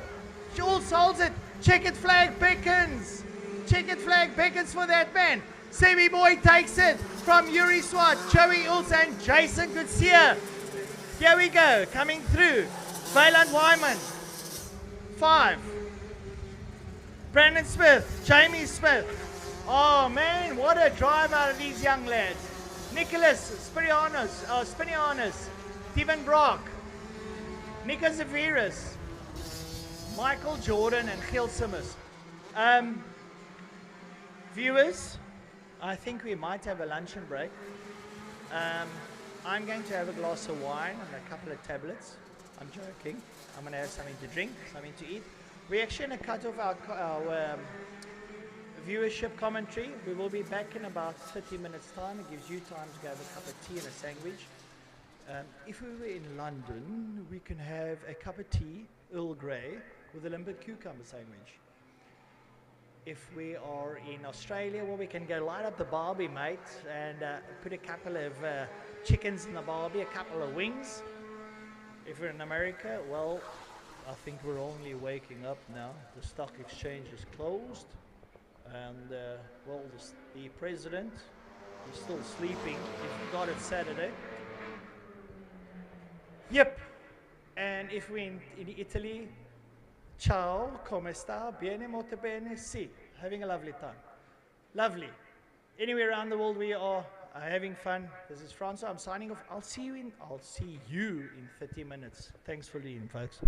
Ulz holds it. Checkered flag beckons. Checkered flag beckons for that man. Sebi Boyd takes it from Yuri Swart, Joey Ulz, and Jason Gutierrez. Here we go, coming through. Valand Wyman, 5. Brandon Smith, Jamie Smith. Oh man, what a drive out of these young lads. Nicholas Spinianos, Steven Brock, Nika Zafiris, Michael Jordan, and Gil Simmers. Viewers, I think we might have a luncheon break. I'm going to have a glass of wine and a couple of tablets. I'm joking. I'm going to have something to drink, something to eat. We're actually going to cut off our viewership commentary. We will be back in about 30 minutes time. It gives you time to have a cup of tea and a sandwich. If we were in London, we can have a cup of tea, Earl Grey, with a limpid cucumber sandwich. If we are in Australia, well, we can go light up the barbie, mate, and put a couple of chickens in the barbie, a couple of wings. If we're in America, well, I think we're only waking up now. The stock exchange is closed, and well, the president is still sleeping. He got it Saturday. Yep. And if we're in Italy, ciao, come sta? Bene, molto bene, sì. Having a lovely time. Lovely. Anywhere around the world we are having fun. This is Francois. I'm signing off. I'll see you in 30 minutes. Thanks for listening, folks.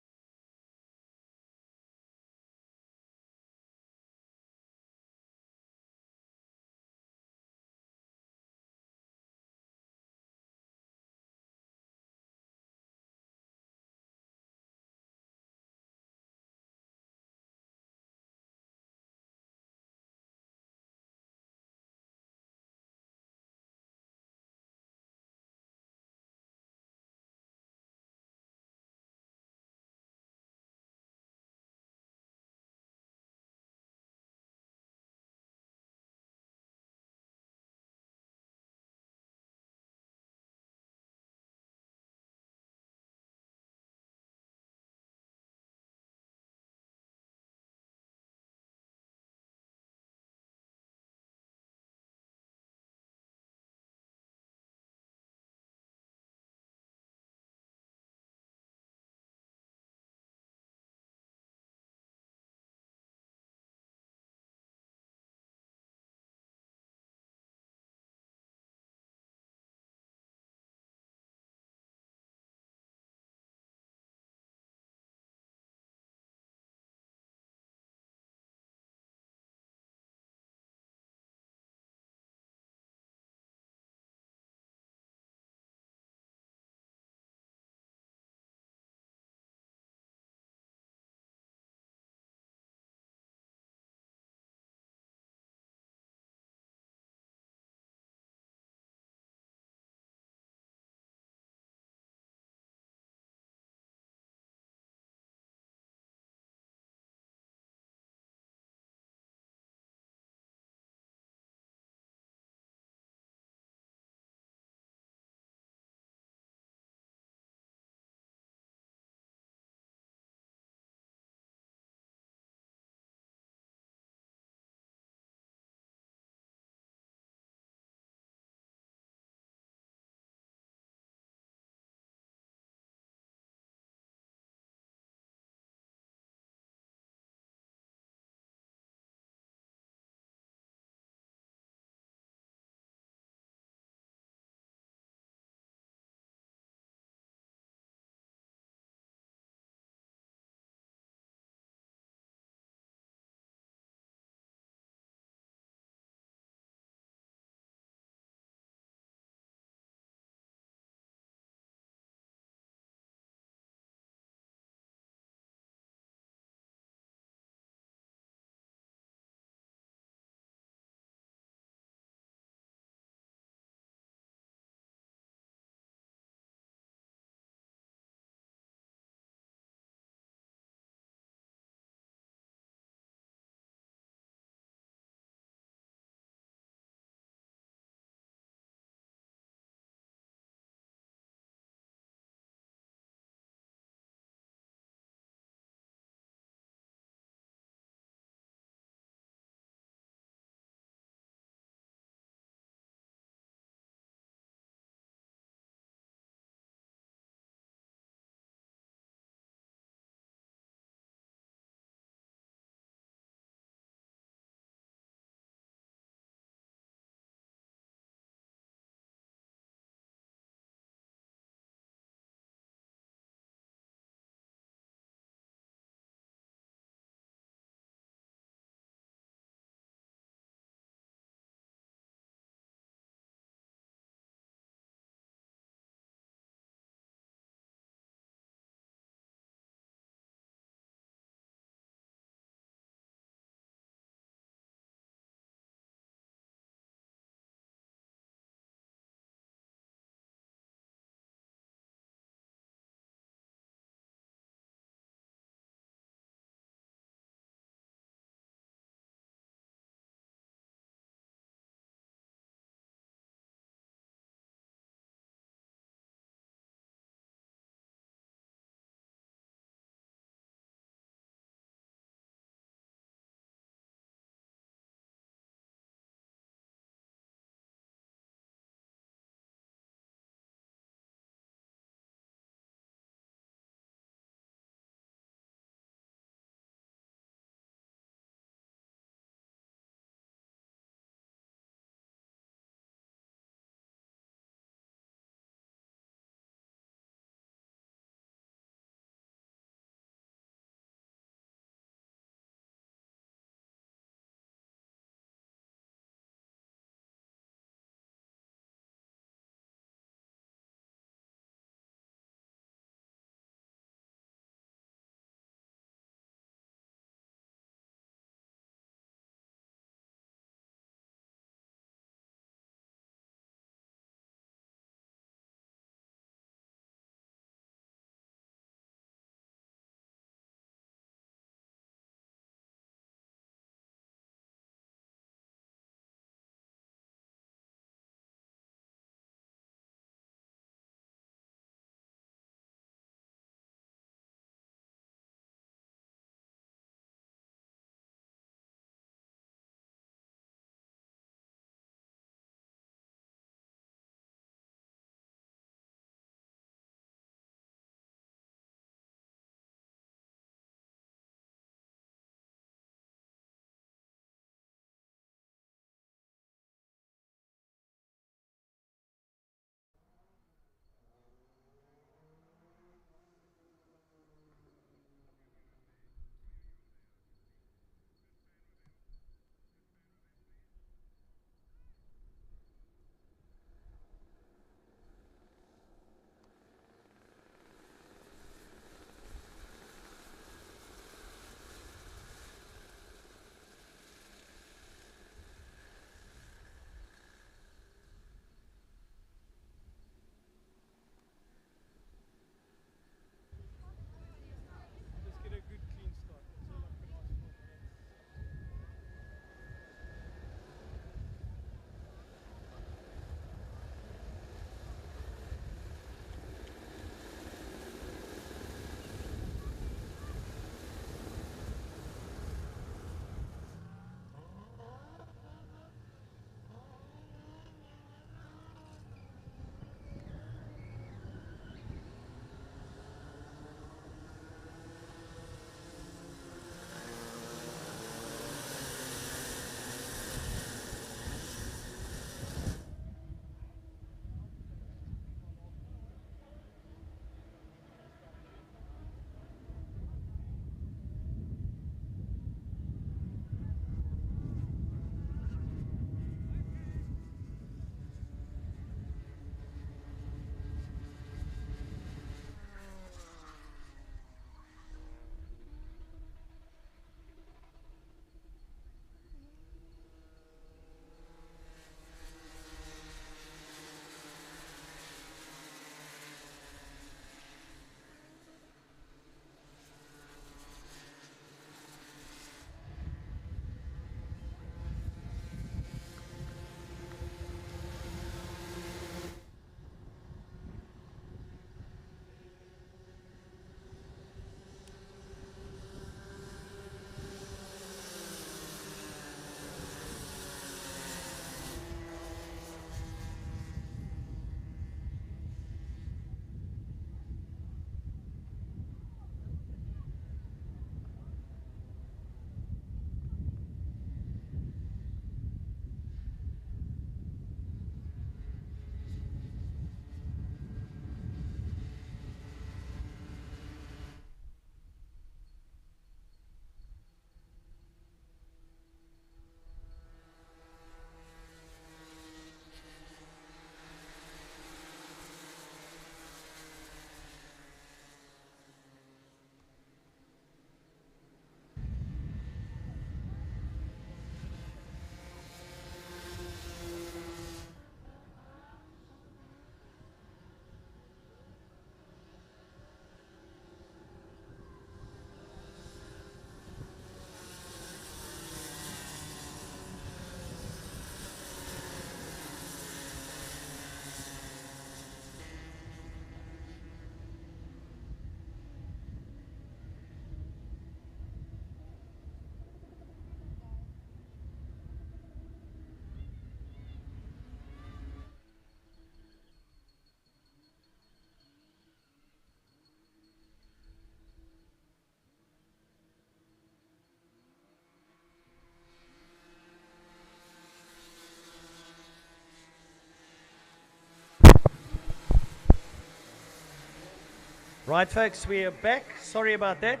Right, folks, we are back. Sorry about that.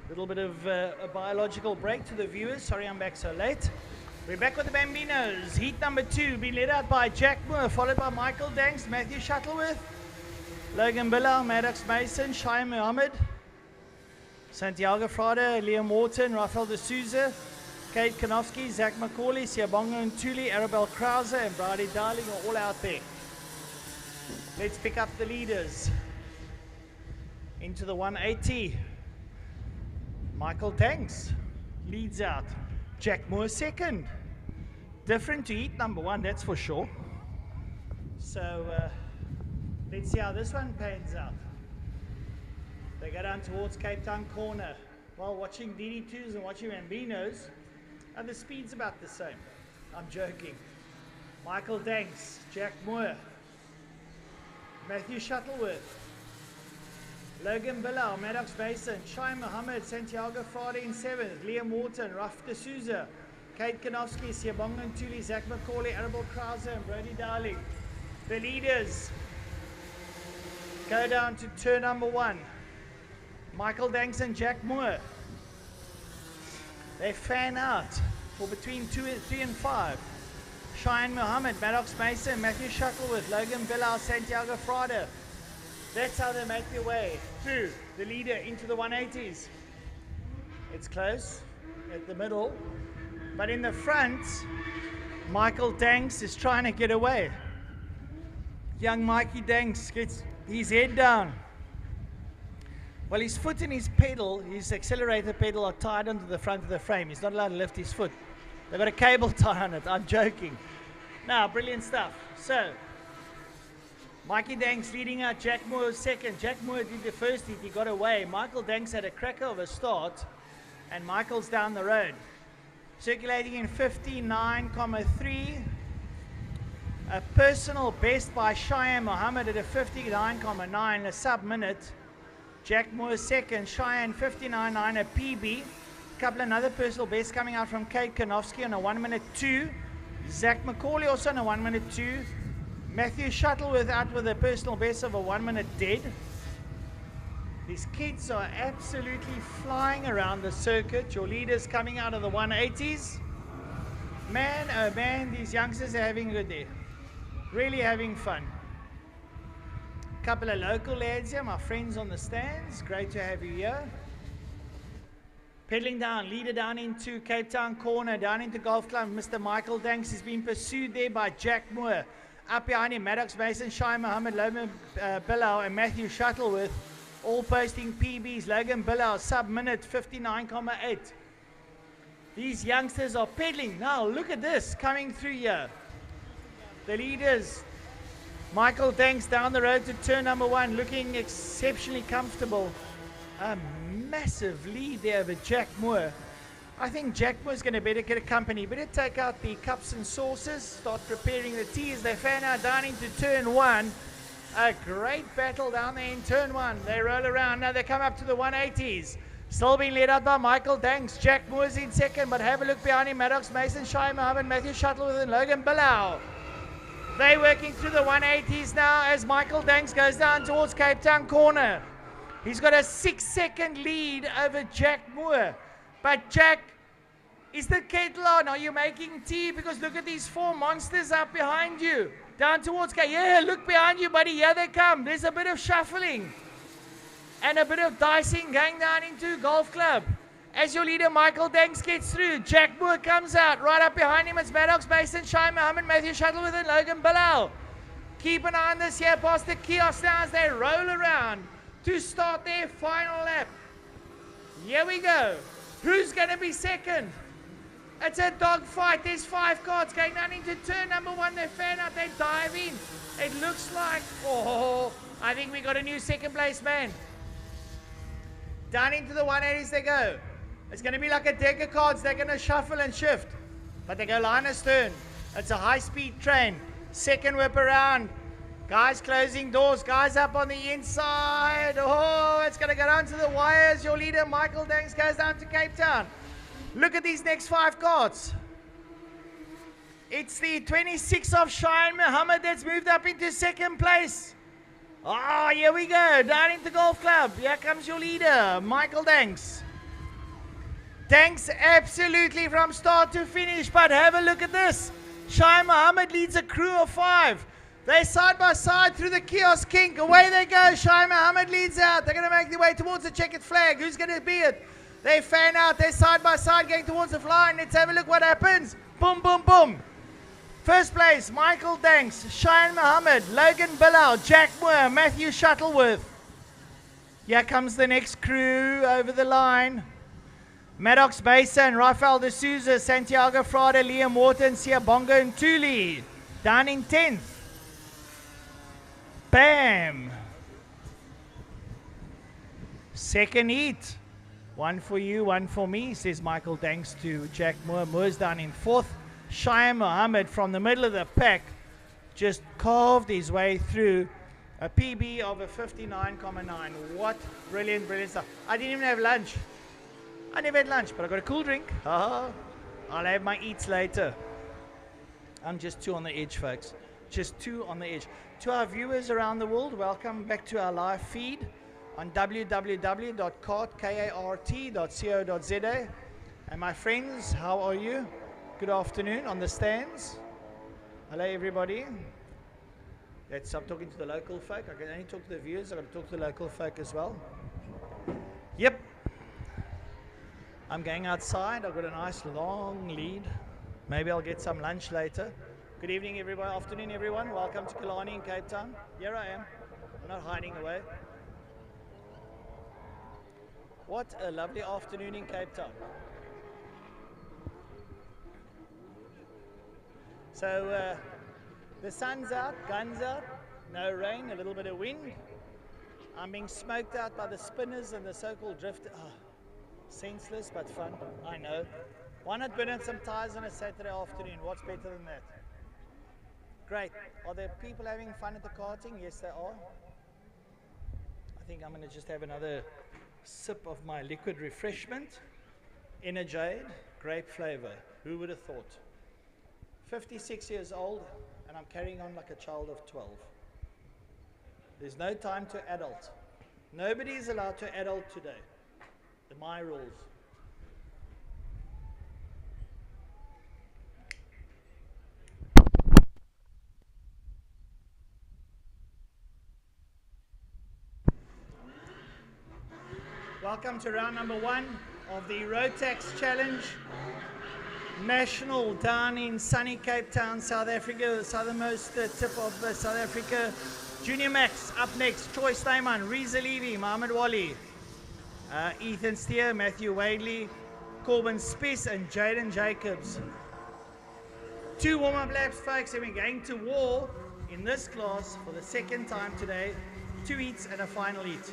A little bit of a biological break to the viewers. Sorry I'm back so late. We're back with the Bambinos. Heat number 2 being led out by Jack Moore, followed by Michael Danks, Matthew Shuttleworth, Logan Billau, Maddox Mason, Shai Mohammed, Santiago Frade, Liam Wharton, Rafael de Souza, Kate Kanofsky, Zach McCauley, Siabonga Ntuli, Arabelle Krause, and Brady Darling are all out there. Let's pick up the leaders. Into the 180. Michael Danks leads out. Jack Moore second. Different to heat number 1, that's for sure. So let's see how this one pans out. They go down towards Cape Town corner. While watching DD2s and watching Bambinos, and the speed's about the same. I'm joking. Michael Danks, Jack Moore, Matthew Shuttleworth, Logan Billau, Maddox Mason, Shai Mohammed, Santiago Frade in 7th, Liam Wharton, Raf de Souza, Kate Kanofsky, Siabonga Ntuli, Zach McCauley, Arabelle Krause, and Brody Darling. The leaders go down to turn number 1. Michael Danks and Jack Moore. They fan out for between 3 and 5. Cheyenne Mohammed, Maddox Mason, Matthew Shuttleworth, Logan Billau, Santiago Frade. That's how they make their way through the leader into the 180s. It's close at the middle, but in the front, Michael Danks is trying to get away. Young Mikey Danks gets his head down. Well, his foot and his pedal, his accelerator pedal, are tied onto the front of the frame. He's not allowed to lift his foot. They've got a cable tie on it. I'm joking. Now, brilliant stuff. So, Mikey Danks leading out, Jack Moore second. Jack Moore did the first heat, he got away. Michael Danks had a cracker of a start, and Michael's down the road. Circulating in 59.3. A personal best by Cheyenne Mohammed at a 59.9, a sub-minute. Jack Moore second, Cheyenne 59.9, a PB. Couple another personal best coming out from Kate Kanofsky on a 1:02. Zach McCauley also on a 1:02. Matthew Shuttleworth out with a personal best of a 1 minute dead. These kids are absolutely flying around the circuit. Your leaders coming out of the 180s. Man, oh man, these youngsters are having a good day. Really having fun. Couple of local lads here, my friends on the stands. Great to have you here. Pedaling down, leader down into Cape Town corner, down into Golf Club. Mr. Michael Danks is being pursued there by Jack Moore. Up behind him, Maddox Mason, Shai Mohammed, Logan Billau, and Matthew Shuttleworth, all posting PBs. Logan Billau, sub-minute, 59.8. These youngsters are pedaling. Now, look at this, coming through here. The leaders, Michael Danks down the road to turn number 1, looking exceptionally comfortable. A massive lead there over Jack Moore. I think Jack Moore's going to better get a company. Better take out the cups and saucers, start preparing the tea as they fan out down into turn 1. A great battle down there in turn 1. They roll around. Now they come up to the 180s. Still being led out by Michael Danks. Jack Moore's in second, but have a look behind him. Maddox Mason, Shai Mohammed, Matthew Shuttleworth, and Logan Billau. They're working through the 180s now as Michael Danks goes down towards Cape Town corner. He's got a 6-second lead over Jack Moore. But Jack, is the kettle on? Are you making tea? Because look at these 4 monsters up behind you. Down towards Cape. Yeah, look behind you, buddy. Here they come. There's a bit of shuffling. And a bit of dicing going down into Golf Club. As your leader, Michael Danks, gets through, Jack Moore comes out. Right up behind him, it's Maddox Mason, Shai Mohammed, Matthew Shuttleworth, and Logan Billau. Keep an eye on this here past the kiosk now as they roll around to start their final lap. Here we go. Who's going to be second? It's a dog fight. There's 5 carts going down into turn number 1. They fan out, they dive in. It looks like, oh, I think we got a new second place man. Down into the 180s they go. It's going to be like a deck of cards. They're going to shuffle and shift. But they go line astern. It's a high-speed train. Second whip around. Guys closing doors. Guys up on the inside. Oh, it's going to go down to the wires. Your leader, Michael Danks, goes down to Cape Town. Look at these next 5 cards. It's the 26 of Cheyenne Mohammed that's moved up into second place. Oh, here we go. Down into golf club. Here comes your leader, Michael Danks. Danks absolutely from start to finish, but have a look at this. Shai Muhammad leads a crew of 5. They side by side through the kiosk kink. Away they go. Shai Muhammad leads out. They're going to make their way towards the checkered flag. Who's going to be it? They fan out. They're side by side going towards the line. Let's have a look what happens. Boom, boom, boom. First place, Michael Danks, Shai Muhammad, Logan Billow, Jack Moore, Matthew Shuttleworth. Here comes the next crew over the line. Maddox Basin, Rafael de Souza, Santiago Frade, Liam Wharton, Sia Bongo and Thule. Down in 10th. Bam. Second heat. One for you, one for me, says Michael Danks to Jack Moore. Moore's down in 4th. Shai Muhammad from the middle of the pack just carved his way through a PB of a 59.9. What brilliant, brilliant stuff. I didn't even have lunch. I never had lunch, but I got a cool drink. I'll have my eats later. I'm just too on the edge, folks. Just too on the edge. To our viewers around the world, welcome back to our live feed on www.kart.co.za. And my friends, how are you? Good afternoon on the stands. Hello, everybody. Let's stop talking to the local folk. I can only talk to the viewers. I've got to talk to the local folk as well. Yep. I'm going outside. I've got a nice long lead. Maybe I'll get some lunch later. Good evening, everybody. Afternoon, everyone. Welcome to Killarney in Cape Town. Here I am. I'm not hiding away. What a lovely afternoon in Cape Town. So the sun's out, guns out, no rain, a little bit of wind. I'm being smoked out by the spinners and the so-called drift. Oh, senseless but fun, I know. Why not burn in some tires on a Saturday afternoon? What's better than that? Great. Are there people having fun at the karting? Yes, there are. I think I'm going to just have another sip of my liquid refreshment. Energiade, grape flavor. Who would have thought? 56 years old, and I'm carrying on like a child of 12. There's no time to adult. Nobody is allowed to adult today. My rules. Welcome to round number 1 of the Rotax Challenge. National down in sunny Cape Town, South Africa, the southernmost tip of South Africa. Junior Max up next. Troy Steyman, Reza Levy, Mohammed Wali, Ethan Steer, Matthew Wadley, Corbin Spiss and Jaden Jacobs. 2 warm-up laps, folks, and we're going to war in this class for the second time today. 2 heats and a final heat.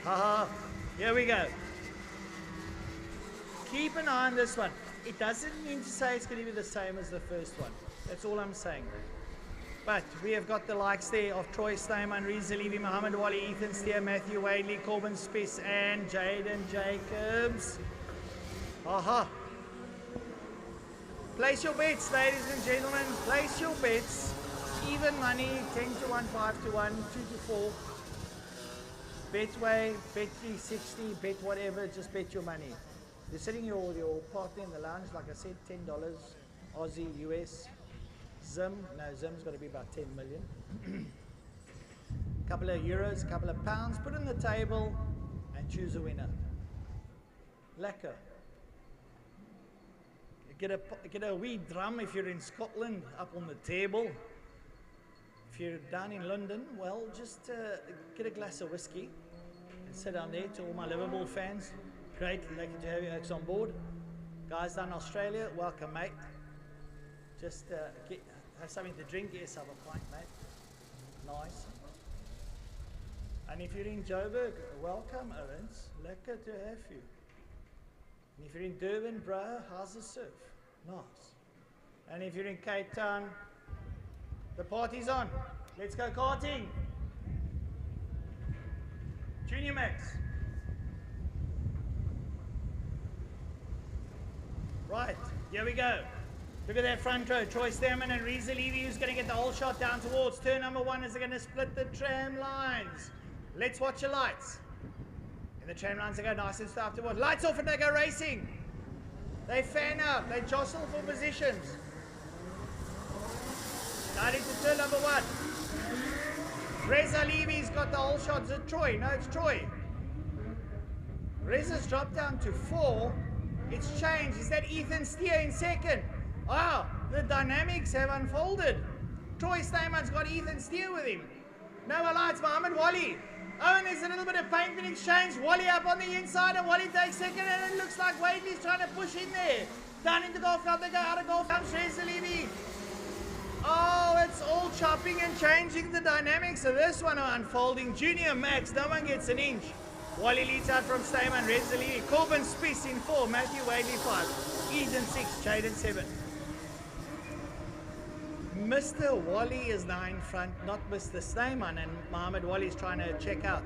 Haha, here we go. Keep an eye on this one. It doesn't mean to say it's going to be the same as the first one. That's all I'm saying. But we have got the likes there of Troy Steyman, Reza Levy, Mohammed Wali, Ethan Steer, Matthew Wadley, Corbin Spiss and Jaden Jacobs. Aha. Place your bets, ladies and gentlemen. Place your bets. Even money, 10 to 1, 5 to 1, 2 to 4. Betway, bet 360, bet whatever, just bet your money. You're sitting your partner in the lounge, like I said, $10, Aussie, US, Zim. No, Zim's got to be about 10 million. A couple of euros, a couple of pounds, put on the table and choose a winner. Lekker. Get a wee drum if you're in Scotland, up on the table. If you're down in London, well, just get a glass of whiskey and sit down there. To all my Liverpool fans, great, lucky to have you folks on board. Guys down in Australia, welcome, mate. Just have something to drink, get yourself a pint, mate. Nice. And if you're in Joburg, welcome, Owens. Lekker to have you. And if you're in Durban, bro, how's the surf? Nice. And if you're in Cape Town, the party's on. Let's go karting. Junior Max. Right, here we go.
Look at that front row. Troy Stammen and Reza Levy, who's going to get the whole shot down towards turn number 1 as they're going to split the tram lines. Let's watch the lights. And the tram lines, they go nice and slow afterwards. Lights off and they go racing. They fan out. They jostle for positions. Down into turn number 1. Reza Levy's got the whole shot. Is it Troy? No, it's Troy. Reza's dropped down to 4. It's changed. Is that Ethan Steer in second? Wow, the dynamics have unfolded. Troy Steyman's got Ethan Steer with him. Noah Lights, Mohammed Wally. Oh, and there's a little bit of paint in exchange. Wally up on the inside, and Wally takes second, and it looks like Wadley's trying to push in there. Down into golf club, they go out of golf. Comes Reza Levy. Oh, it's all chopping and changing. The dynamics of this one are unfolding. Junior Max, no one gets an inch. Wally leads out from Steyman, Reza Levy. Corbin Spies in 4, Matthew Wadley 5, Eden 6, Jaden 7. Mr. Wally is now in front, not Mr. Steyman, and Mohammed Wally is trying to check out.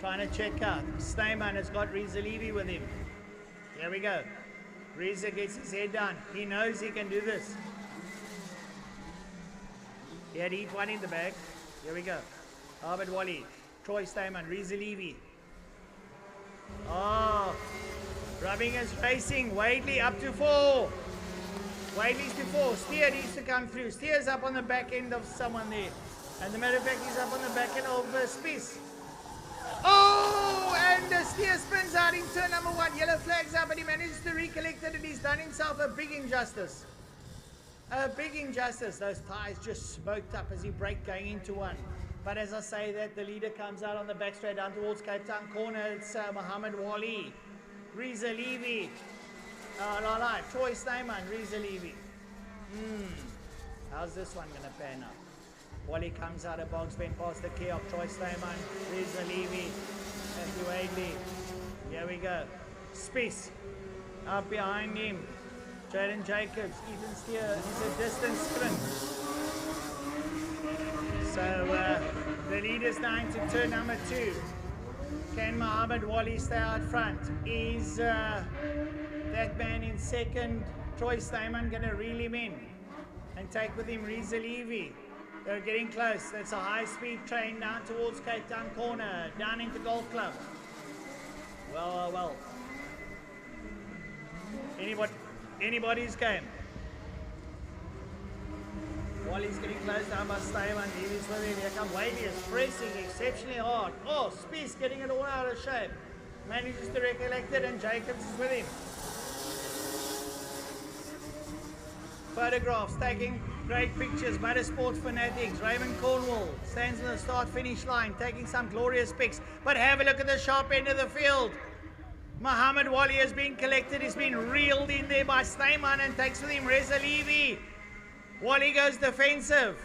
Steyman has got Reza Levy with him. Here we go. Reza gets his head down. He knows he can do this. He had Heat 1 in the bag. Here we go. Mohammed Wally, Troy Steyman, Reza Levy. Oh, rubbing is racing. Wadley up to 4. Wadley's to 4. Steer needs to come through. Steer's up on the back end of someone there. And the matter of fact, he's up on the back end of Spies. Oh, and Steer spins out in turn number 1. Yellow flag's up, but he manages to recollect it, and he's done himself a big injustice. A big injustice. Those tires just smoked up as he braked going into one. But as I say that, the leader comes out on the back straight down towards Cape Town corner. It's Mohammed Wally, Reza Levy. Troy Steyman, Reza Levy. How's this one going to pan out? Wally comes out of box, bent past the key of Troy Steyman, Reza Levy, Matthew Wadley. Here we go. Spies up behind him. Jaden Jacobs, Ethan Steer is a distance sprint. So the leader's now into turn number 2. Can Mohammed Wally stay out front? Is that man in second, Troy Steyman, going to reel him in and take with him Reza Levy? They're getting close. That's a high-speed train down towards Cape Town corner, down into Golf Club. Well. Anybody's game. Wally's getting close down by Steyman. Levy's with him. Here come Wadley, is pressing exceptionally hard. Oh, Spies getting it all out of shape. Manages to recollect it, and Jacobs is with him. Photographs, taking great pictures. Motorsport fanatics. Raymond Cornwall stands on the start-finish line, taking some glorious pics. But have a look at the sharp end of the field. Mohammed Wally has been collected. He's been reeled in there by Steyman and takes with him Reza Levy. Wally goes defensive.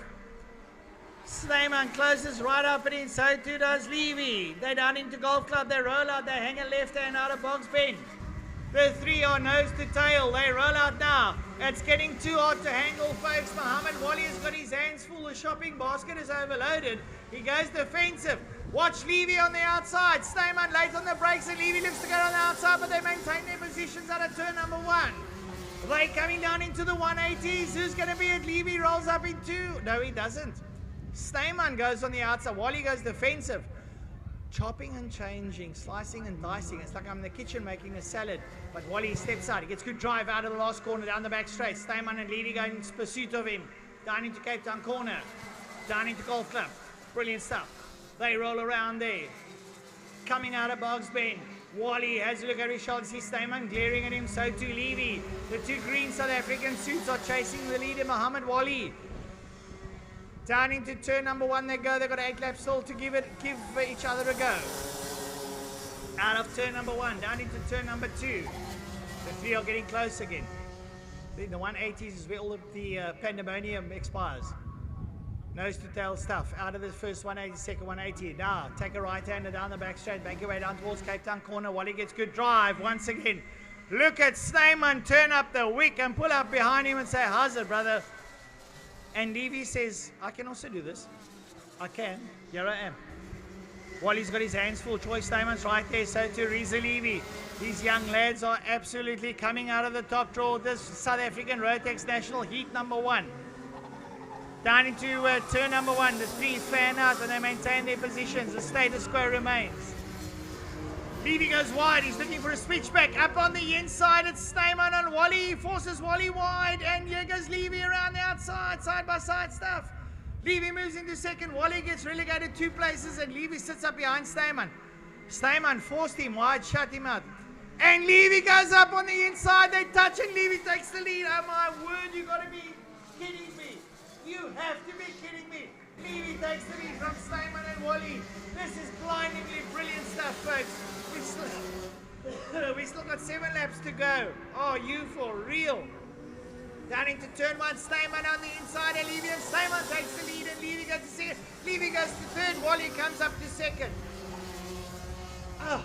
Steyman closes right up and in, so too does Levy. They're down into Golf Club. They roll out. They hang a left hand out of box bend. The 3 are nose to tail. They roll out now. It's getting too hard to handle, folks. Mohammed Wally has got his hands full. The shopping basket is overloaded. He goes defensive. Watch Levy on the outside. Steyman late on the brakes, and Levy looks to go on the outside, but they maintain their positions out of turn number 1. They coming down into the 180s. Who's going to be it? Levy rolls up in 2. No, he doesn't. Steyman goes on the outside. Wally goes defensive. Chopping and changing, slicing and dicing. It's like I'm in the kitchen making a salad. But Wally steps out. He gets good drive out of the last corner, down the back straight. Steyman and Levy go in pursuit of him. Down into Cape Town corner. Down into Golf Club. Brilliant stuff. They roll around there. Coming out of Boggs Bend. Wally has a look at his shoulder. Sees Steyman glaring at him. So too Levy. The 2 green South African suits are chasing the leader, Mohammed Wally. Down into turn number 1 they go. They've got 8 laps still to give each other a go. Out of turn number 1, down into turn number 2. The 3 are getting close again. The 180s is where all of the pandemonium expires. Nose to tail stuff. Out of the first 180, second 180. Now, take a right-hander down the back straight. Bank your way down towards Cape Town corner. Wally gets good drive once again. Look at Steyman turn up the wick and pull up behind him and say, how's it, brother? And Levy says, I can also do this. I can. Here I am. Wally's got his hands full. Troy Stayman's right there, so too Reza Levy. These young lads are absolutely coming out of the top draw. This South African Rotax National Heat number 1. Down into turn number 1. The three fan out and they maintain their positions. The status quo remains. Levy goes wide. He's looking for a switchback. Up on the inside, it's Stayman on Wally. He forces Wally wide, and here goes Levy around the outside, side by side stuff. Levy moves into second. Wally gets relegated 2 places, and Levy sits up behind Stayman. Stayman forced him wide, shut him out. And Levy goes up on the inside. They touch, and Levy takes the lead. Oh my word, you got to be kidding me. You have to be kidding me. Levy takes the lead from Stayman and Wally. This is blindingly brilliant stuff, folks. We still got 7 laps to go. Oh, you for real. Down into turn 1, Stayman on the inside, and Levy, and Stayman takes the lead, and Levy goes to second. Levy goes to third, Wally comes up to second. Oh,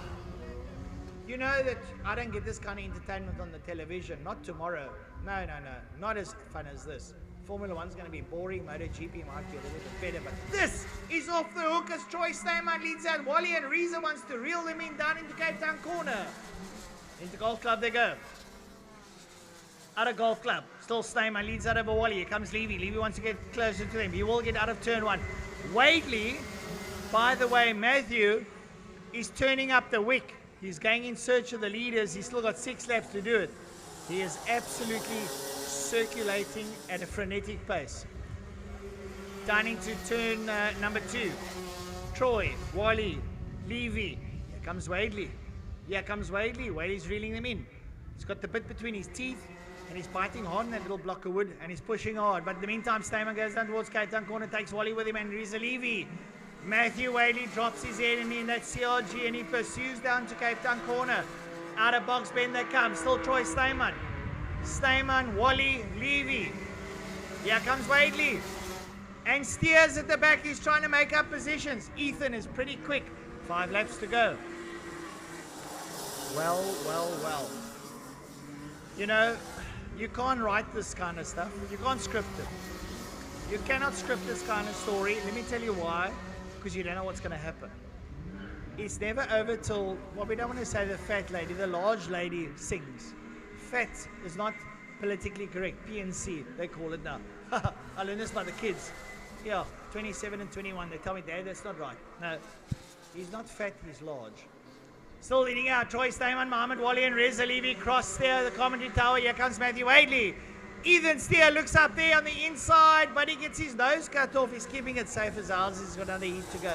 you know that I don't get this kind of entertainment on the television. Not tomorrow. No. Not as fun as this. Formula 1's going to be boring. MotoGP might be a little bit better, but this is off the hook as Troy Stayman leads out. Wally and Reza wants to reel them in down into Cape Town corner. Into Golf Club they go. Out of Golf Club. Still Stayman leads out over Wally. Here comes Levy. Levy wants to get closer to them. He will get out of turn 1. Wadley, by the way, Matthew is turning up the wick. He's going in search of the leaders. He's still got 6 laps to do it. He is absolutely circulating at a frenetic pace. Down into turn number 2. Troy, Wally, Levy. Here comes Wadley. Wadley's reeling them in. He's got the bit between his teeth and he's biting hard on that little block of wood and he's pushing hard. But in the meantime, Stayman goes down towards Cape Town corner, takes Wally with him, and Reza Levy. Matthew Wadley drops his head in that CRG and he pursues down to Cape Town corner. Out of box bend they come. Still Troy Stayman. Wally, Levy. Here comes Wadley. And Steers at the back. He's trying to make up positions. Ethan is pretty quick. 5 laps to go. Well. You know, you can't write this kind of stuff. You can't script it. You cannot script this kind of story. Let me tell you why. Because you don't know what's going to happen. It's never over till, well, we don't want to say the fat lady, the large lady sings. Fat is not politically correct. PNC, they call it now. I learned this by the kids. Yeah, 27 and 21. They tell me, Dad, that's not right. No, he's not fat, he's large. Still leading out. Troy Stayman, Mohammed Wally, and Reza Levy cross there, the commentary tower. Here comes Matthew Wadley. Ethan Steer looks up there on the inside, but he gets his nose cut off. He's keeping it safe as ours. He's got another heat to go.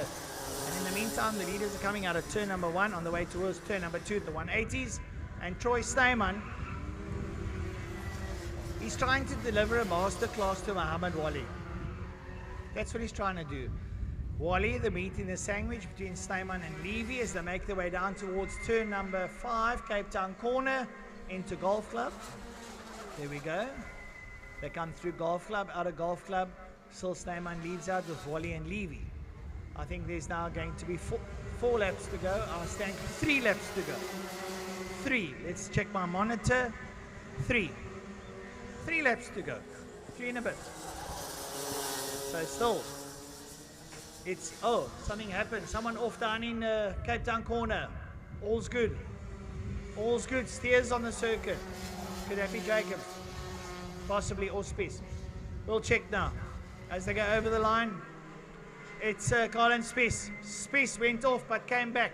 And in the meantime, the leaders are coming out of turn number 1 on the way towards turn number 2, the 180s. And Troy Stayman, he's trying to deliver a masterclass to Mohammed Wally. That's what he's trying to do. Wally, the meat in the sandwich between Stayman and Levy as they make their way down towards turn number 5, Cape Town corner, into Golf Club. There we go. They come through Golf Club, out of Golf Club. Still Stayman leads out with Wally and Levy. I think there's now going to be 4 laps to go. I stand 3 laps to go. 3. Let's check my monitor. 3 laps to go. 3 and a bit. So still, it's, oh, something happened. Someone off down in Cape Town corner. All's good. All's good. Steers on the circuit. Could that be Jacobs? Possibly, or Spies. We'll check now. As they go over the line, it's Colin Spies. Spies went off but came back.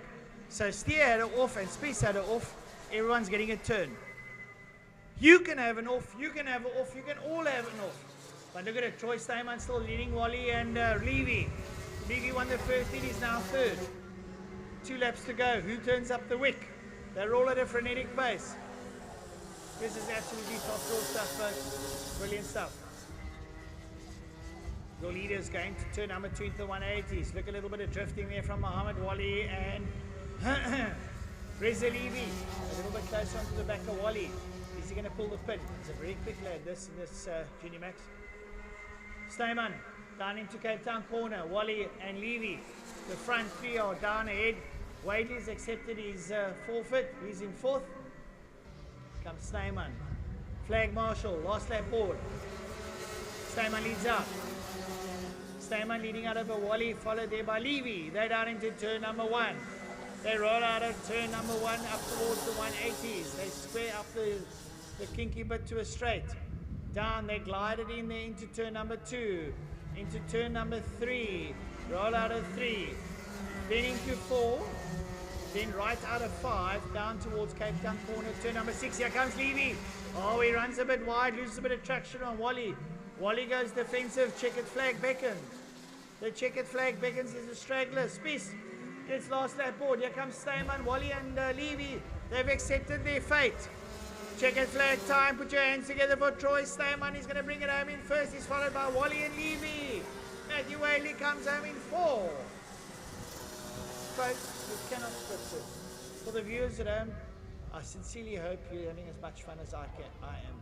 So Steer had it off and Spies had it off. Everyone's getting a turn. You can have an off, you can have an off, you can all have an off. But look at it, Troy Stayman still leading Wally and Levy. Levy won the first lead, he's now 3rd. 2 laps to go. Who turns up the wick? They're all at a frenetic pace. This is absolutely top draw stuff, folks. Brilliant stuff. Your leader's going to turn number 2 into the 180s. Look, a little bit of drifting there from Mohammed Wally and Reza Levy. A little bit closer onto the back of Wally. Is he going to pull the pin? He's a very quick lad, this Junior Max. Stayman down into Cape Town corner. Wally and Levy. The front 3 are down ahead. Wadley's accepted his forfeit. He's in 4th. Comes Stayman. Flag marshal, last lap board. Stayman leads out. Stayman leading out over Wally, followed there by Levy. They're down into turn number 1. They roll out of turn number 1 up towards the 180s. They square up the kinky bit to a straight. Down, they glided in there into turn number 2. Into turn number 3. Roll out of 3. Then into 4. Then right out of 5. Down towards Cape Town corner. Turn number 6. Here comes Levy. Oh, he runs a bit wide. Loses a bit of traction on Wally. Wally goes defensive. Checkered flag beckons. The checkered flag beckons is a straggler. Spies gets last lap board. Here comes Stayman, Wally and Levy. They've accepted their fate. Checkered flag time. Put your hands together for Troy Stayman. He's going to bring it home in first. He's followed by Wally and Levy. Matthew Whaley comes home in 4. Folks, you cannot script this. For the viewers at home, I sincerely hope you're having as much fun as I am.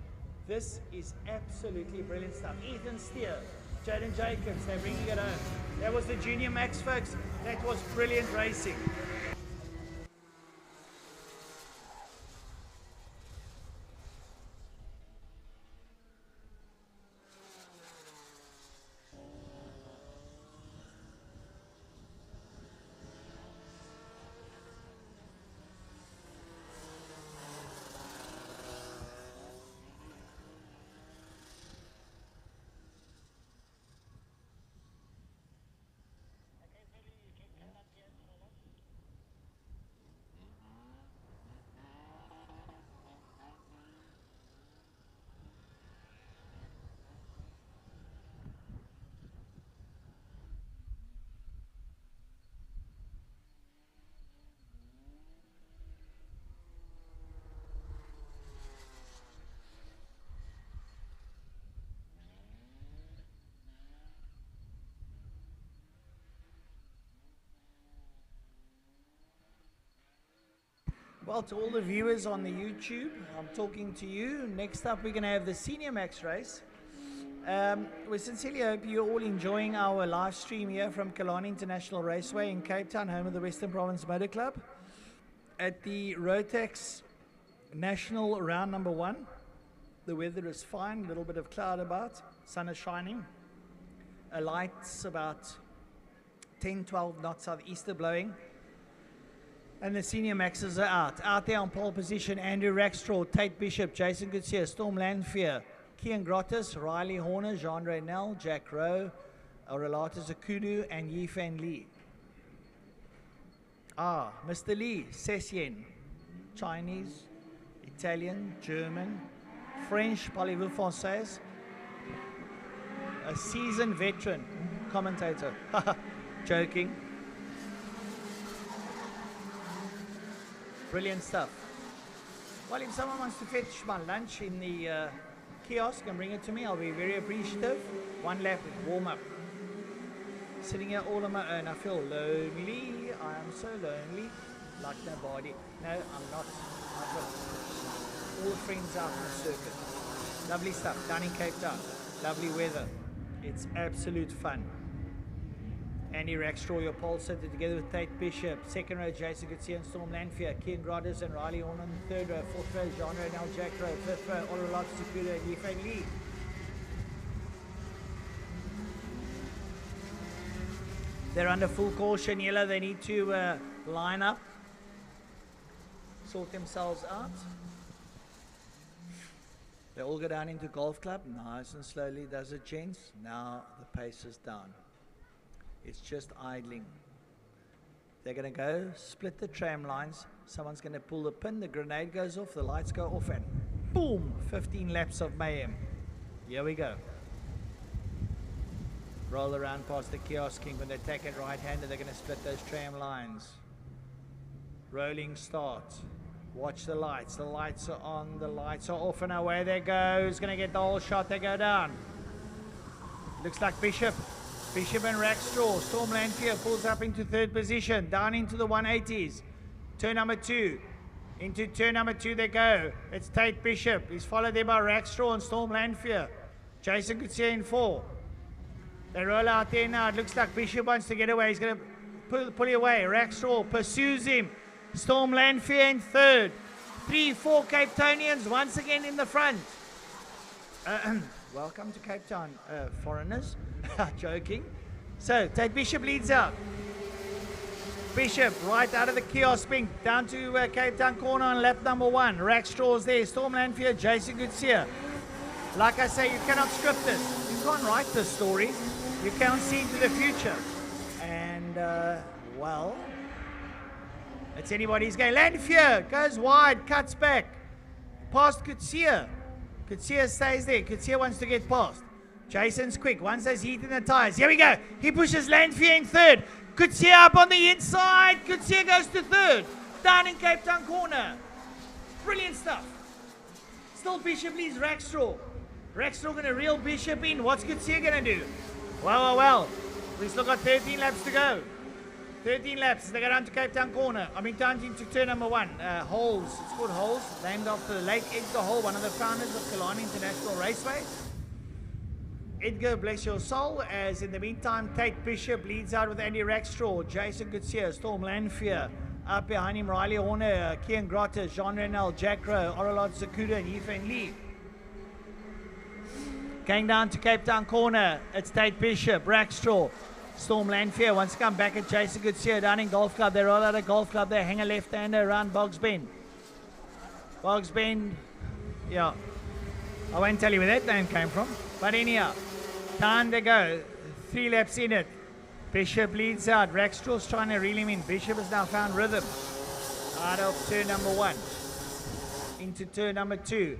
This is absolutely brilliant stuff. Ethan Steer, Jaden Jacobs, they're bringing it home. That was the Junior Max, folks. That was brilliant racing. Well, to all the viewers on the YouTube, I'm talking to you. Next up, we're going to have the Senior Max race. We sincerely hope you're all enjoying our live stream here from Killarney International Raceway in Cape Town, home of the Western Province Motor Club, at the Rotax National Round number 1. The weather is fine, a little bit of cloud about, sun is shining. A light's about 10-12 knots southeaster blowing. And the Senior Maxes are out. Out there on pole position, Andrew Rackstraw, Tate Bishop, Jason Goodseer, Storm Lanfear, Kian Grottis, Riley Horner, Jean Reynel, Jack Rowe, Aurelata Zakudu, and Yifan Lee. Mr. Lee, Sessien, Chinese, Italian, German, French, Parlez-vous français, a seasoned veteran commentator. Joking. Brilliant stuff. Well, if someone wants to fetch my lunch in the kiosk and bring it to me, I'll be very appreciative. 1 lap warm up. Sitting here all on my own, I feel lonely. I am so lonely, like nobody. No, I'm not. I've got all the friends out on the circuit. Lovely stuff, down in Cape Town. Lovely weather. It's absolute fun. Andy Rackstraw, your pole sitter, together with Tate Bishop. Second row, Jason Goodseer and Storm Lanfear. Kian Grodders and Riley Horn on the third row. Fourth row, Jean Reynel, Jack Rowe. Fifth row, Ololot Sikuda and Yifan Lee. They're under full caution, yellow. They need to line up, sort themselves out. They all go down into golf club. Nice and slowly does it, gents. Now the pace is down. It's just idling. They're going to go, split the tram lines. Someone's going to pull the pin. The grenade goes off. The lights go off and boom, 15 laps of mayhem. Here we go. Roll around past the kiosk king. When they take it right-handed, they're going to split those tram lines. Rolling start. Watch the lights. The lights are on. The lights are off and away they go. Who's going to get the whole shot? They go down. Looks like Bishop. Bishop and Rackstraw. Storm Lanfear pulls up into third position. Down into the 180s. Turn number 2. Into turn number 2 they go. It's Tate Bishop. He's followed there by Rackstraw and Storm Lanfear. Jason Goodseer in 4. They roll out there now. It looks like Bishop wants to get away. He's going to pull you away. Rackstraw pursues him. Storm Lanfear in third. 3-4 Cape Townians once again in the front. Welcome to Cape Town, foreigners. Joking. So, Tate Bishop leads out. Bishop right out of the kiosk pink down to Cape Town corner on lap number 1. Rackstraw's there. Storm Lanfear, Jason Goodseer. Like I say, you cannot script this. You can't write this story. You can't see into the future. And, well, it's anybody's game. Lanfear goes wide, cuts back. Past Goodseer. Goodseer stays there. Goodseer wants to get past. Jason's quick. Once there's heat in the tires. Here we go. He pushes Lanfear in third. Goodseer up on the inside. Goodseer goes to third. Down in Cape Town corner. Brilliant stuff. Still Bishop leads Rackstraw. Rackstraw going to reel Bishop in. What's Goodseer going to do? Well. We've still got 13 laps to go. 13 laps. They go down to Cape Town corner. I mean, down into turn number 1. Holes. It's called Holes. Named after the late Edgar Hole, one of the founders of Killarney International Raceway. Edgar, bless your soul. As in the meantime, Tate Bishop leads out with Andy Rackstraw, Jason Goodseer, Storm Lanfear. Up behind him, Riley Horner, Kian Grottis, Jean Renel, Jack Rowe, Oralot Zakuda, and Yifan Lee. Going down to Cape Town corner, it's Tate Bishop, Rackstraw, Storm Lanfear. Once come back at Jason Goodseer down in Golf Club. They roll out of Golf Club. They hang a left-hander around Boggs Bend. Boggs Bend, yeah. I won't tell you where that name came from. But anyhow, time to go. 3 laps in it. Bishop leads out. Rackstraw's trying to reel him in. Bishop has now found rhythm. Out of turn number 1. Into turn number 2.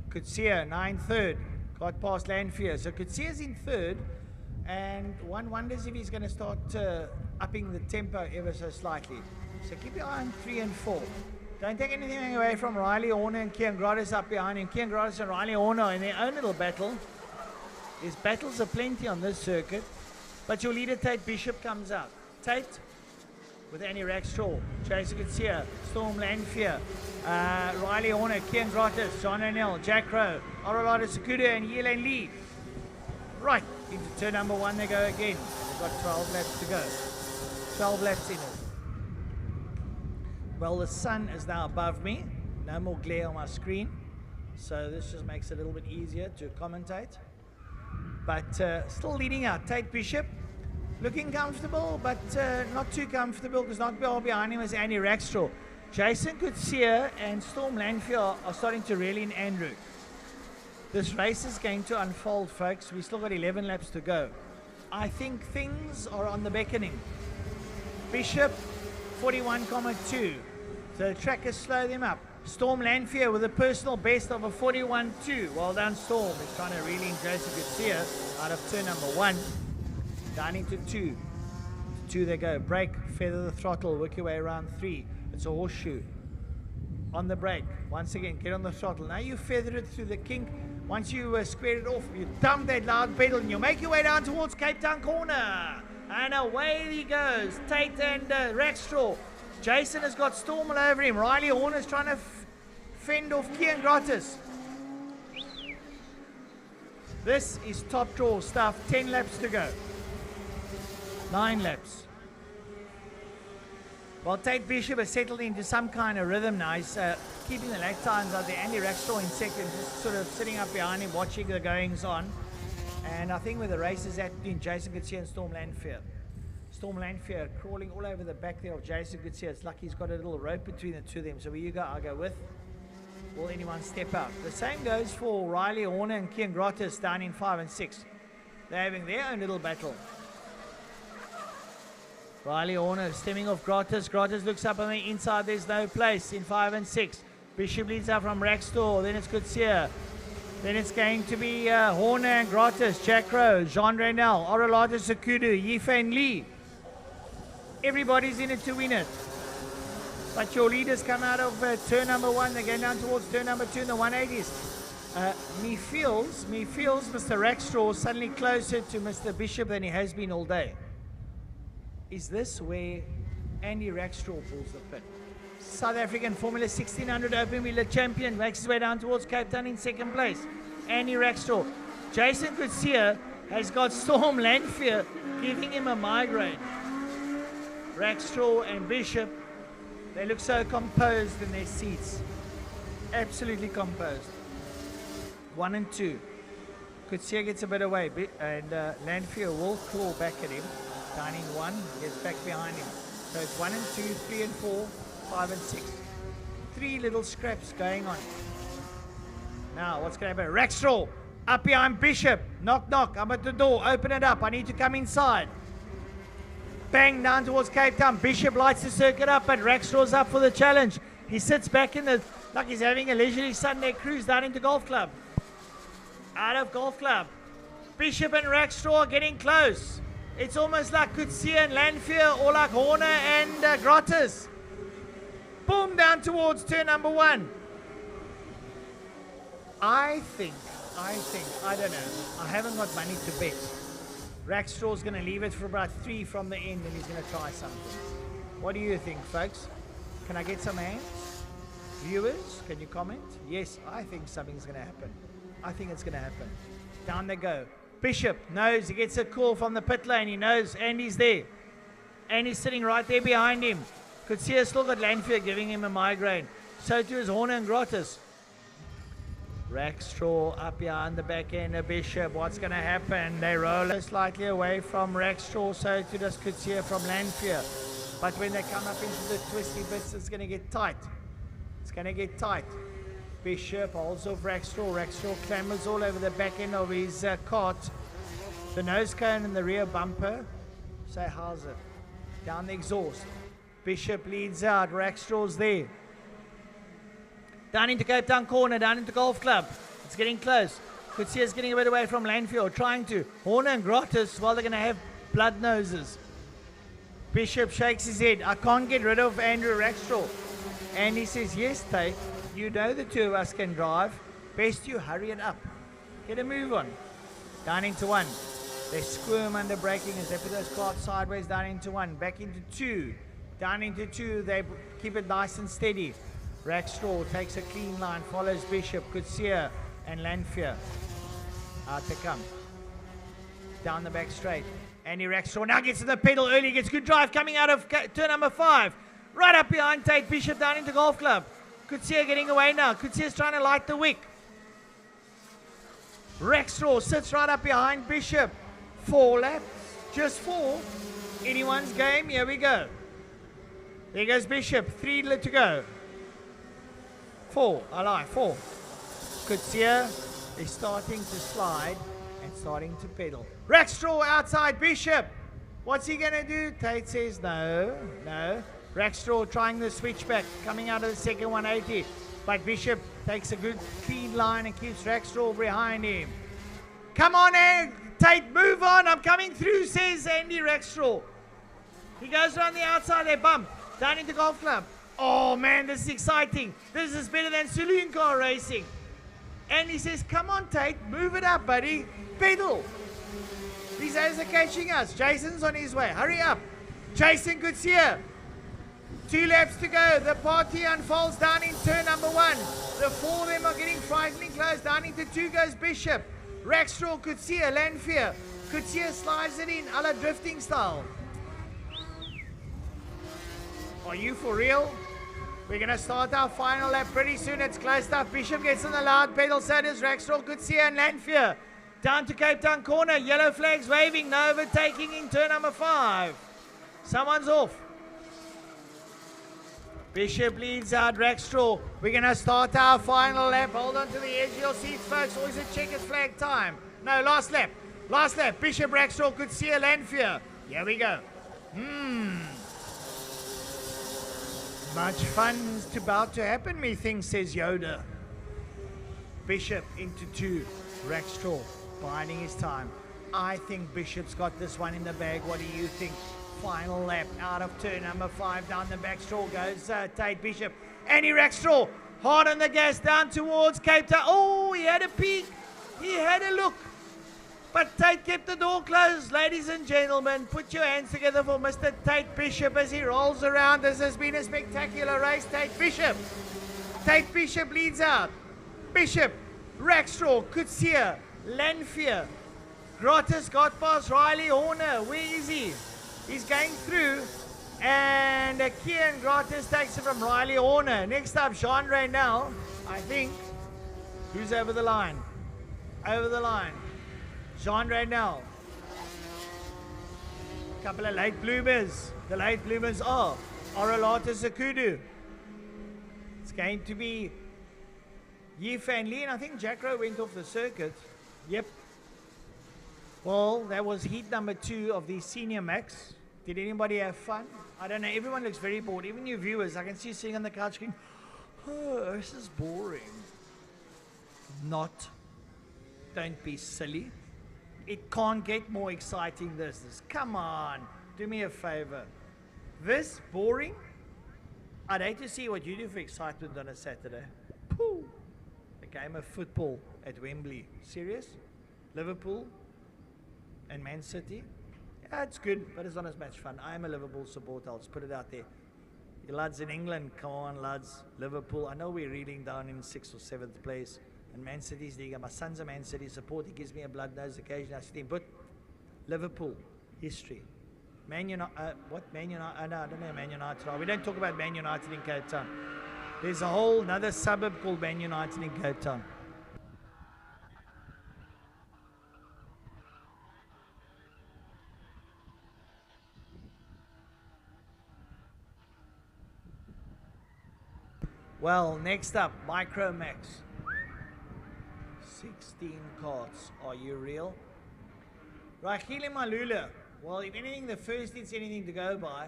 Goodseer, 9-3rd. Got past Lanfear. So Goodseer's in 3rd. And one wonders if he's going to start upping the tempo ever so slightly. So keep your eye on 3 and 4. Don't take anything away from Riley Horner and Kian Grottis up behind him. Kian Grottis and Riley Horner in their own little battle. There's battles aplenty on this circuit. But your leader, Tate Bishop, comes out. Tate with Andy Rackstraw, Jason Goodseer, Storm Lanfear, Riley Horner, Kian Grottis, John O'Neill, Jack Rowe, Oralado Sakuda, and Yelaine Lee. Right, into turn number 1 they go again. They've got 12 laps to go. 12 laps in it. Well, the sun is now above me. No more glare on my screen. So this just makes it a little bit easier to commentate. But still leading out. Tate Bishop looking comfortable, but not too comfortable because not far behind him is Andy Rackstraw. Jason Goodseer and Storm Lanfear are starting to reel in Andrew. This race is going to unfold, folks. We've still got 11 laps to go. I think things are on the beckoning. Bishop, 41.2. So the track has slowed him up. Storm Lanfear with a personal best of a 41.2. Well done, Storm. He's trying to reel in Jason Goodseer out of turn number 1. Down into 2. 2 they go. Brake, feather the throttle, work your way around 3. It's a horseshoe. On the brake. Once again, get on the throttle. Now you feather it through the kink. Once you square it off, you dump that loud pedal and you make your way down towards Cape Town corner. And away he goes. Tate and Rackstraw. Jason has got Storm all over him. Riley Horner's trying to fend off Kian Grottis. This is top draw stuff. 10 laps to go. 9 laps. Well, Tate Bishop has settled into some kind of rhythm now. He's keeping the lap times out there. Andy Rackstraw in second, just sort of sitting up behind him, watching the goings on. And I think where the race is at between Jason Goodseer and Storm Lanfear. Storm Lanfear crawling all over the back there of Jason Goodseer. It's like he's got a little rope between the two of them. So where you go, I go with. Will anyone step out? The same goes for Riley Horner and Kian Grottis down in 5 and 6. They're having their own little battle. Riley Horner stemming off Grottis. Grottis looks up on the inside. There's no place in 5 and 6. Bishop leads out from Rackstraw. Then it's Goodseer. Then it's going to be Horner and Grottis, Jack Rowe, Jean Renel, Oralado Sakudu, Yifan Lee. Everybody's in it to win it. But your leaders come out of turn number 1. They're going down towards turn number 2 in the 180s. Me feels Mr. Rackstraw suddenly closer to Mr. Bishop than he has been all day. Is this where Andy Rackstraw pulls the pin? South African Formula 1600 Open Wheeler champion makes his way down towards Cape Town in second place. Andy Rackstraw. Jason Goodseer has got Storm Lanfear giving him a migraine. Rackstraw and Bishop, they look so composed in their seats. Absolutely composed. 1 and 2. Kutsia gets a bit away, and Lanfear will claw back at him. Down in 1, gets back behind him. So it's 1 and 2, 3 and 4, 5 and 6. 3 little scraps going on. Now, what's going to happen? Rackstraw, up behind Bishop. Knock, knock. I'm at the door. Open it up. I need to come inside. Bang, down towards Cape Town. Bishop lights the circuit up, but Rackstraw's up for the challenge. He sits back in the, like he's having a leisurely Sunday cruise down into Golf Club. Out of Golf Club. Bishop and Rackstraw are getting close. It's almost like Kutsia and Lanfear, or like Horner and Grottis. Boom, down towards turn number 1. I think, I don't know. I haven't got money to bet. Rackstraw's going to leave it for about 3 from the end, and he's going to try something. What do you think, folks? Can I get some hands? Viewers, can you comment? Yes, I think something's going to happen. I think it's going to happen. Down they go. Bishop knows, he gets a call from the pit lane. He knows Andy's there. Andy's sitting right there behind him. Kutsia still got Lanfear giving him a migraine. So too is Horner and Grottis. Rackstraw up behind the back end of Bishop. What's going to happen? They roll slightly away from Rackstraw. So too does Kutsia from Lanfear. But when they come up into the twisty bits, it's going to get tight. It's going to get tight. Bishop holds off Rackstraw. Rackstraw clambers all over the back end of his cart. The nose cone and the rear bumper. Say, how's it? Down the exhaust. Bishop leads out. Rackstraw's there. Down into Cape Town corner. Down into Golf Club. It's getting close. Kutsia's getting a bit away from Lanfear. Trying to. Horner and Grottis, well, they're going to have blood noses. Bishop shakes his head. I can't get rid of Andrew Rackstraw. And he says, yes, Tate. You know the 2 of us can drive. Best you hurry it up. Get a move on. Down into 1. They squirm under braking as they put those carts sideways down into 1. Back into 2. Down into 2. They keep it nice and steady. Rackstraw takes a clean line. Follows Bishop, Kutsia and Lanfear. Out they come. Down the back straight. Andy Rackstraw now gets to the pedal early. Gets good drive coming out of turn number 5. Right up behind Tate Bishop down into Golf Club. Kutsia getting away now. Kutsia's trying to light the wick. Rackstraw sits right up behind Bishop. 4 laps. Just 4. Anyone's game. Here we go. There goes Bishop. 3 to go. 4. I lie. 4. Kutsia is starting to slide and starting to pedal. Rackstraw outside Bishop. What's he going to do? Tate says no. No. Rackstraw trying the switchback, coming out of the second 180. But Bishop takes a good clean line and keeps Rackstraw behind him. Come on, Tate, move on. I'm coming through, says Andy Rackstraw. He goes around the outside, they bump. Down into Golf Club. Oh, man, this is exciting. This is better than saloon car racing. And he says, come on, Tate, move it up, buddy. Pedal. These guys are catching us. Jason's on his way. Hurry up. Jason Kutsia. 2 laps to go. The party unfolds down in turn number 1. The 4 of them are getting frighteningly close. Down into 2 goes Bishop. Rackstraw, Kutsia, Lanfear. Kutsia slides it in a la drifting style. Are you for real? We're going to start our final lap pretty soon. It's close stuff. Bishop gets on the loud pedal. So does Rackstraw, Kutsia and Lanfear. Down to Cape Town corner. Yellow flags waving. No overtaking in turn number 5. Someone's off. Bishop leads out Rackstraw. We're going to start our final lap. Hold on to the edge of your seats, folks. Always a checkered flag time. No, last lap. Last lap. Bishop, Rackstraw, Kutsia, Lanfear. Here we go. Much fun's about to happen, methinks, says Yoda. Bishop into 2. Rackstraw biding his time. I think Bishop's got this one in the bag. What do you think? Final lap out of turn number 5. Down the back straw goes Tate Bishop. Andy Rackstraw hard on the gas down towards Cape Town. Oh, he had a peek. He had a look. But Tate kept the door closed. Ladies and gentlemen, put your hands together for Mr. Tate Bishop as he rolls around. This has been a spectacular race. Tate Bishop. Tate Bishop leads out. Bishop, Rackstraw, Kutsia, Lanfear. Grottis got past Riley Horner. Where is he? He's going through, and Kian Grottis takes it from Riley Horner. Next up, Jean Raynell, I think. Who's over the line? Over the line.
Jean Radnell. Couple of late bloomers. The late bloomers are Oralata Sakudu. It's going to be Yi Fan Lee, and I think Jack Rowe went off the circuit. Yep. Well, that was heat number 2 of the Senior Max. Did anybody have fun? I don't know. Everyone looks very bored. Even you viewers, I can see you sitting on the couch going, oh, this is boring. Not. Don't be silly. It can't get more exciting than this. Come on. Do me a favor. This boring? I'd hate to see what you do for excitement on a Saturday. Pooh. A game of football at Wembley. Serious? Liverpool and Man City? Yeah, it's good, but it's not as much fun. I am a Liverpool supporter. I'll just put it out there. You lads in England, come on, lads. Liverpool. I know we're reeling down in 6th or 7th place. And Man City's league. My son's a Man City supporter. He gives me a blood nose occasionally. I see him. But Liverpool, history. Man United, what? Man United? No, I don't know Man United. We don't talk about Man United in Cape Town. There's a whole another suburb called Man United in Cape Town. Well, next up, Micro Max. 16 carts. Are you real? Rahili Malula. Well, if anything, the first it's anything to go by.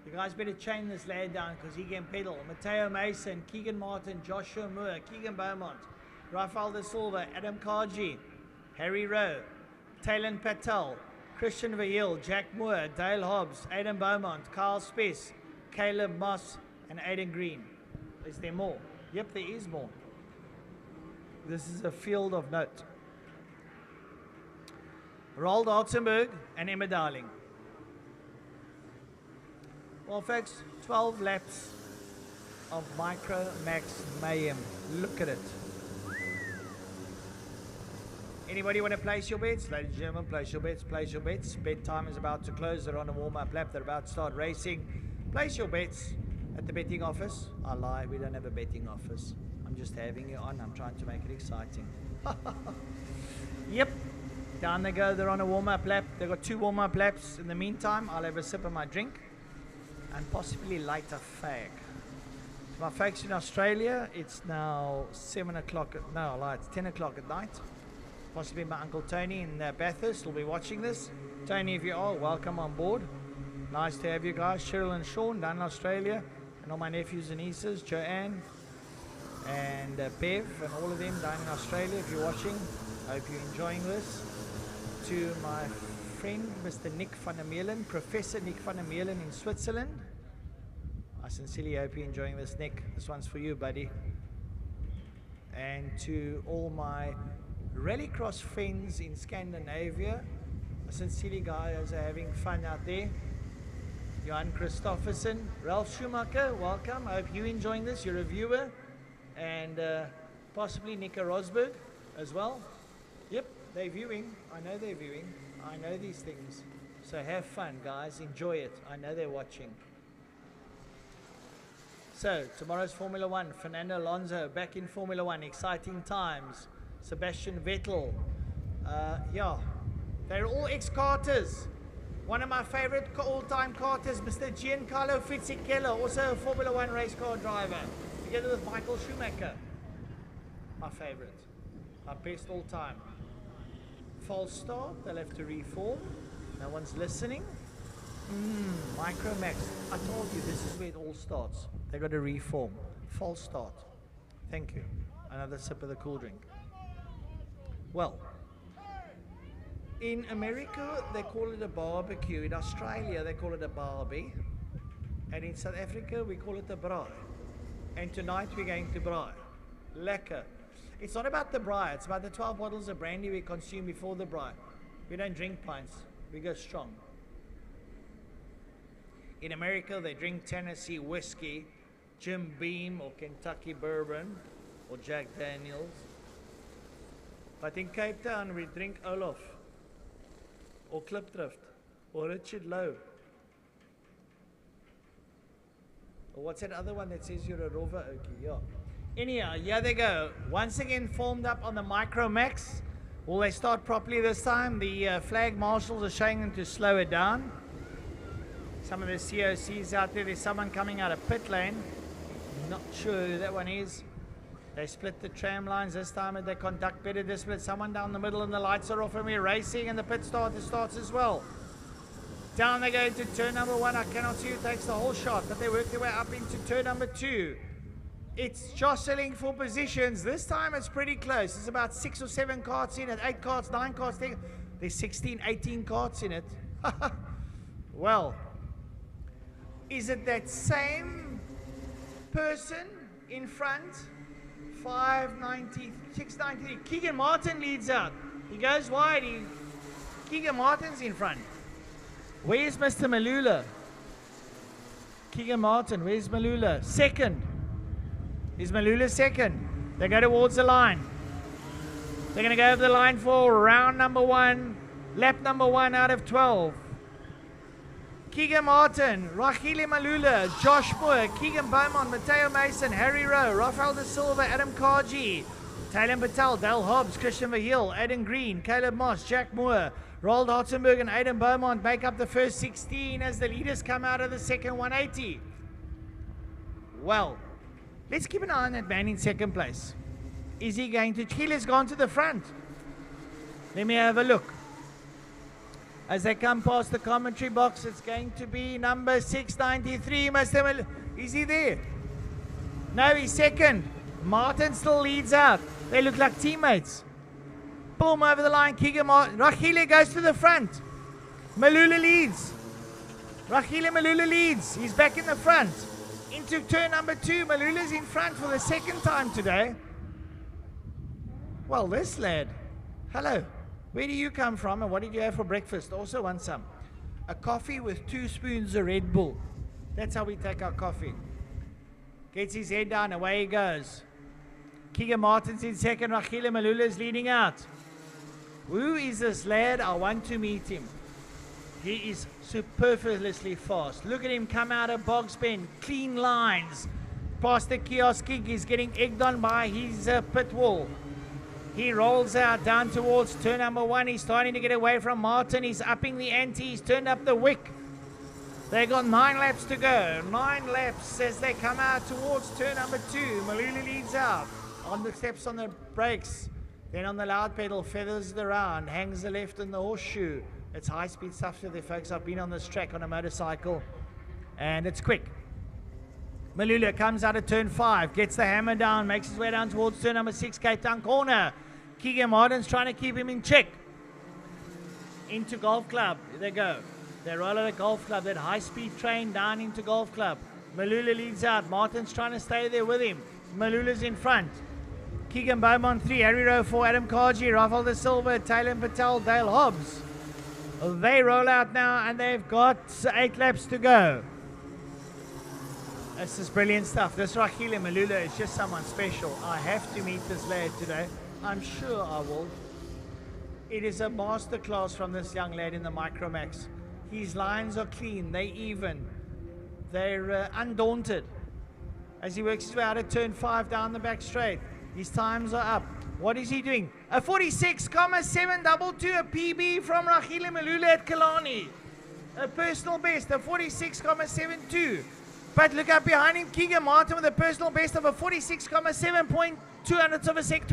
You guys better chain this lad down because he can pedal. Matteo Mason, Keegan Martin, Joshua Moore, Keegan Beaumont, Rafael De Silva, Adam Kaji, Harry Rowe, Talon Patel, Christian Verheul, Jack Moore, Dale Hobbs, Aidan Beaumont, Carl Spess, Caleb Moss, and Aidan Green. Is there more? Yep, there is more. This is a field of note. Roald Altenberg and Emma Darling. Well, folks, 12 laps of Micro Max Mayhem. Look at it. Anybody want to place your bets? Ladies and gentlemen, place your bets, place your bets. Bedtime is about to close. They're on a warm-up lap. They're about to start racing. Place your bets at the betting office. I lie, we don't have a betting office. I'm just having you on. I'm trying to make it exciting. Yep. Down they go. They're on a warm-up lap. They've got 2 warm-up laps. In the meantime, I'll have a sip of my drink and possibly light a fag. To my folks in Australia, it's now 7 o'clock. No, it's 10 o'clock at night. Possibly my Uncle Tony in Bathurst will be watching this. Tony, if you are, welcome on board. Nice to have you guys. Cheryl and Sean down in Australia. And all my nephews and nieces, Joanne and Bev and all of them down in Australia. If you're watching, I hope you're enjoying this. To my friend, Mr. Nick van der Meulen, Professor Nick van der Meulen in Switzerland. I sincerely hope you're enjoying this, Nick. This one's for you, buddy. And to all my rallycross friends in Scandinavia, I sincerely guys are having fun out there. Johan Christofferson, Ralph Schumacher, welcome. I hope you're enjoying this. You're a viewer. And possibly Nico Rosberg as well. Yep, they're viewing. I know they're viewing. I know these things. So have fun, guys. Enjoy it. I know they're watching. So, tomorrow's Formula One. Fernando Alonso back in Formula One. Exciting times. Sebastian Vettel. Yeah, they're all ex-karters. One of my favorite all-time karters, Mr. Giancarlo Fisichella, also a Formula One race car driver, together with Michael Schumacher. My favorite. My best all-time. False start, they'll have to reform. No one's listening. Micro Max. I told you, this is where it all starts. They got to reform. False start. Thank you. Another sip of the cool drink. Well, in America, they call it a barbecue. In Australia, they call it a barbie. And in South Africa, we call it a braai. And tonight, we're going to braai. Lekker. It's not about the braai. It's about the 12 bottles of brandy we consume before the braai. We don't drink pints. We go strong. In America, they drink Tennessee whiskey, Jim Beam or Kentucky bourbon, or Jack Daniels. But in Cape Town, we drink Olaf, or Klipdrift, or Richard Lowe. Or what's that other one that says you're a rover okie? Yeah. Anyhow, here they go. Once again formed up on the Micro Max.
Will they start properly this time? The flag marshals are showing them to slow it down. Some of the COCs out there. There's someone coming out of pit lane. Not sure who that one is. They split the tram lines this time and they conduct better discipline. Someone down the middle and the lights are off and we're racing and the pit starts as well. Down they go into turn number 1. I cannot see who takes the whole shot, but they work their way up into turn number 2. It's jostling for positions. This time it's pretty close. There's about 6 or 7 karts in it, 8 karts, 9 karts. There's 16, 18 karts in it. Well, is it that same person in front? 590, 693. Keegan Martin leads out. He goes wide. Keegan Martin's in front. Where's Mr. Malula? Keegan Martin, where's Malula? Second. Is Malula second? They go towards the line. They're going to go over the line for round number 1, lap number 1 out of 12. Keegan Martin, Rachile Malula, Josh Moore, Keegan Beaumont, Matteo Mason, Harry Rowe, Rafael De Silva, Adam Karji, Taylor Patel, Dale Hobbs, Christian Verheul, Aidan Green, Caleb Moss, Jack Moore, Roald Hotzenberg and Aidan Beaumont make up the first 16 as the leaders come out of the second 180. Well, let's keep an eye on that man in second place. Is he going to... Chile's gone to the front. Let me have a look. As they come past the commentary box, it's going to be number 693. Is he there? No, he's second. Martin still leads out. They look like teammates. Boom, over the line. Keegan Martin. Rachile goes to the front. Malula leads. Rachile Malula leads. He's back in the front. Into turn number 2. Malula's in front for the second time today. Well, this lad. Hello. Where do you come from and what did you have for breakfast? Also want some. A coffee with 2 spoons of Red Bull. That's how we take our coffee. Gets his head down, away he goes. Keegan Martin's in second, Rachile Malula's leading out. Who is this lad? I want to meet him. He is superfluously fast. Look at him come out of Boggs Bend. Clean lines. Past the kiosk gig, he's getting egged on by his pit wall. He rolls out down towards turn number 1. He's starting to get away from Martin. He's upping the ante. He's turned up the wick. They got 9 laps to go. 9 laps as they come out towards turn number 2. Malula leads out. On the steps on the brakes. Then on the loud pedal, feathers it around. Hangs the left in the horseshoe. It's high-speed stuff for the folks. I've been on this track on a motorcycle. And it's quick. Malula comes out of turn 5, gets the hammer down, makes his way down towards turn number 6, Cape Town corner. Keegan Martin's trying to keep him in check. Into Golf Club. There they go. They roll at a Golf Club. That high-speed train down into Golf Club. Malula leads out. Martin's trying to stay there with him. Malula's in front. Keegan Beaumont 3, Harry Rowe 4, Adam Karji, Rafael De Silva, Taylor Patel, Dale Hobbs. They roll out now and they've got 8 laps to go. This is brilliant stuff. This Rachile Malula is just someone special. I have to meet this lad today. I'm sure I will. It is a masterclass from this young lad in the Micromax. His lines are clean. They're even. They're undaunted. As he works his way out of turn 5 down the back straight. His times are up. What is he doing? A 46,722, a PB from Rachile Malula at Killarney. A personal best, a 46,72. But look up behind him, Keegan Martin with a personal best of a 46,7.2 of a second,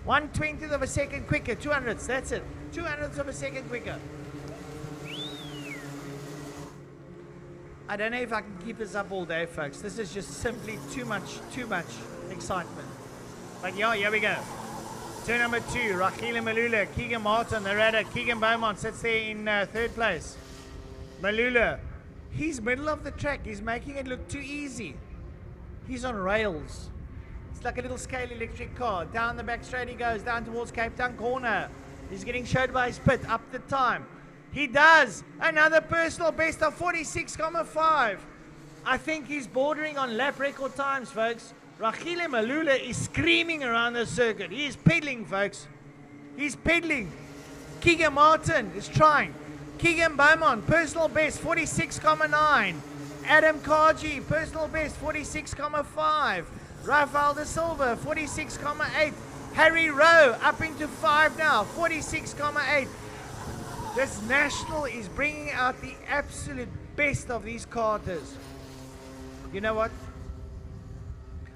1/20th of a second quicker, 200ths, that's it, 200ths of a second quicker. I don't know if I can keep this up all day, folks. This is just simply too much excitement. But yeah, here we go. Turn number 2, Rachile Malula, Keegan Martin, the rider. Keegan Beaumont sits there in 3rd place. Malula. He's middle of the track. He's making it look too easy. He's on rails. It's like a little scale electric car. Down the back straight he goes, down towards Cape Town corner. He's getting showed by his pit, up the time. He does. Another personal best of 46,5. I think he's bordering on lap record times, folks. Rachile Malula is screaming around the circuit. He is pedaling, folks. He's pedaling. Keegan Martin is trying. Keegan Beaumont, personal best, 46,9. Adam Karji, personal best, 46,5. Rafael De Silva, 46,8. Harry Rowe up into 5 now, 46.8. This national is bringing out the absolute best of these karters. You know what?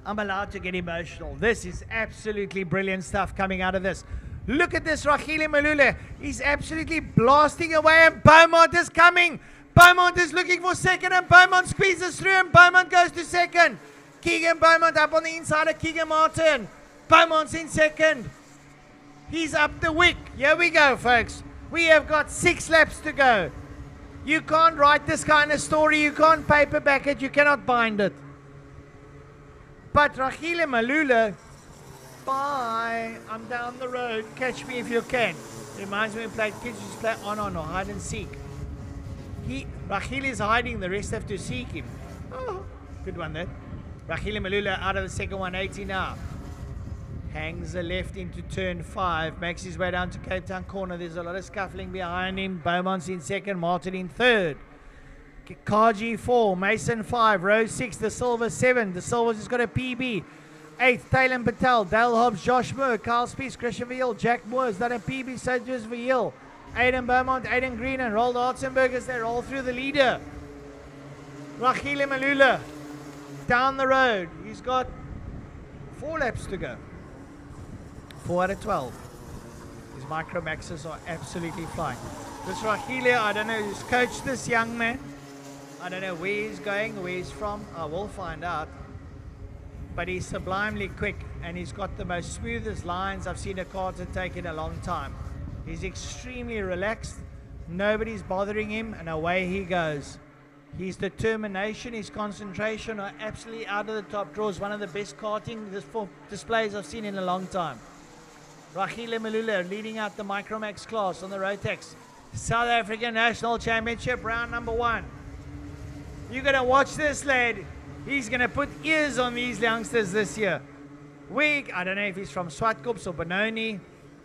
I'm allowed to get emotional. This is absolutely brilliant stuff coming out of this. Look at this, Rahile Malule. He's absolutely blasting away, and Beaumont is coming. Beaumont is looking for second, and Beaumont squeezes through, and Beaumont goes to second. Keegan Beaumont up on the inside of Keegan Martin. Beaumont's in second. He's up the wick. Here we go, folks. We have got 6 laps to go. You can't write this kind of story. You can't paperback it. You cannot bind it. But Rahile Malule, bye. I'm down the road. Catch me if you can. Reminds me when we played kids used to play on or hide and seek. Rahile is hiding. The rest have to seek him. Oh, good one there. Rahile Malule out of the second 180 now. Hangs the left into turn 5. Makes his way down to Cape Town corner. There's a lot of scuffling behind him. Beaumont's in second. Martin in third. Kaji 4. Mason 5. Rose 6. The Silver 7. The Silver's just got a PB. 8th. Taylor Patel. Dale Hobbs. Josh Moore. Carl Spies. Christian Verhiel. Jack Moore's done a PB. So does Verhiel. Aiden Beaumont. Aiden Green and Roald Hartzenberg as they roll through the leader. Rahile Malule down the road. He's got 4 laps to go. 4 out of 12. His micro maxes are absolutely flying. This Rahile, I don't know who's coached this young man. I don't know where he's going, where he's from. I will find out. But he's sublimely quick, and he's got the most smoothest lines I've seen a karter take in a long time. He's extremely relaxed. Nobody's bothering him, and away he goes. His determination, his concentration are absolutely out of the top draws. One of the best karting displays I've seen in a long time. Rahile Malule leading out the Micromax class on the Rotax South African National Championship, round number 1. You're going to watch this lad. He's going to put ears on these youngsters this year. I don't know if he's from Swartkops or Benoni,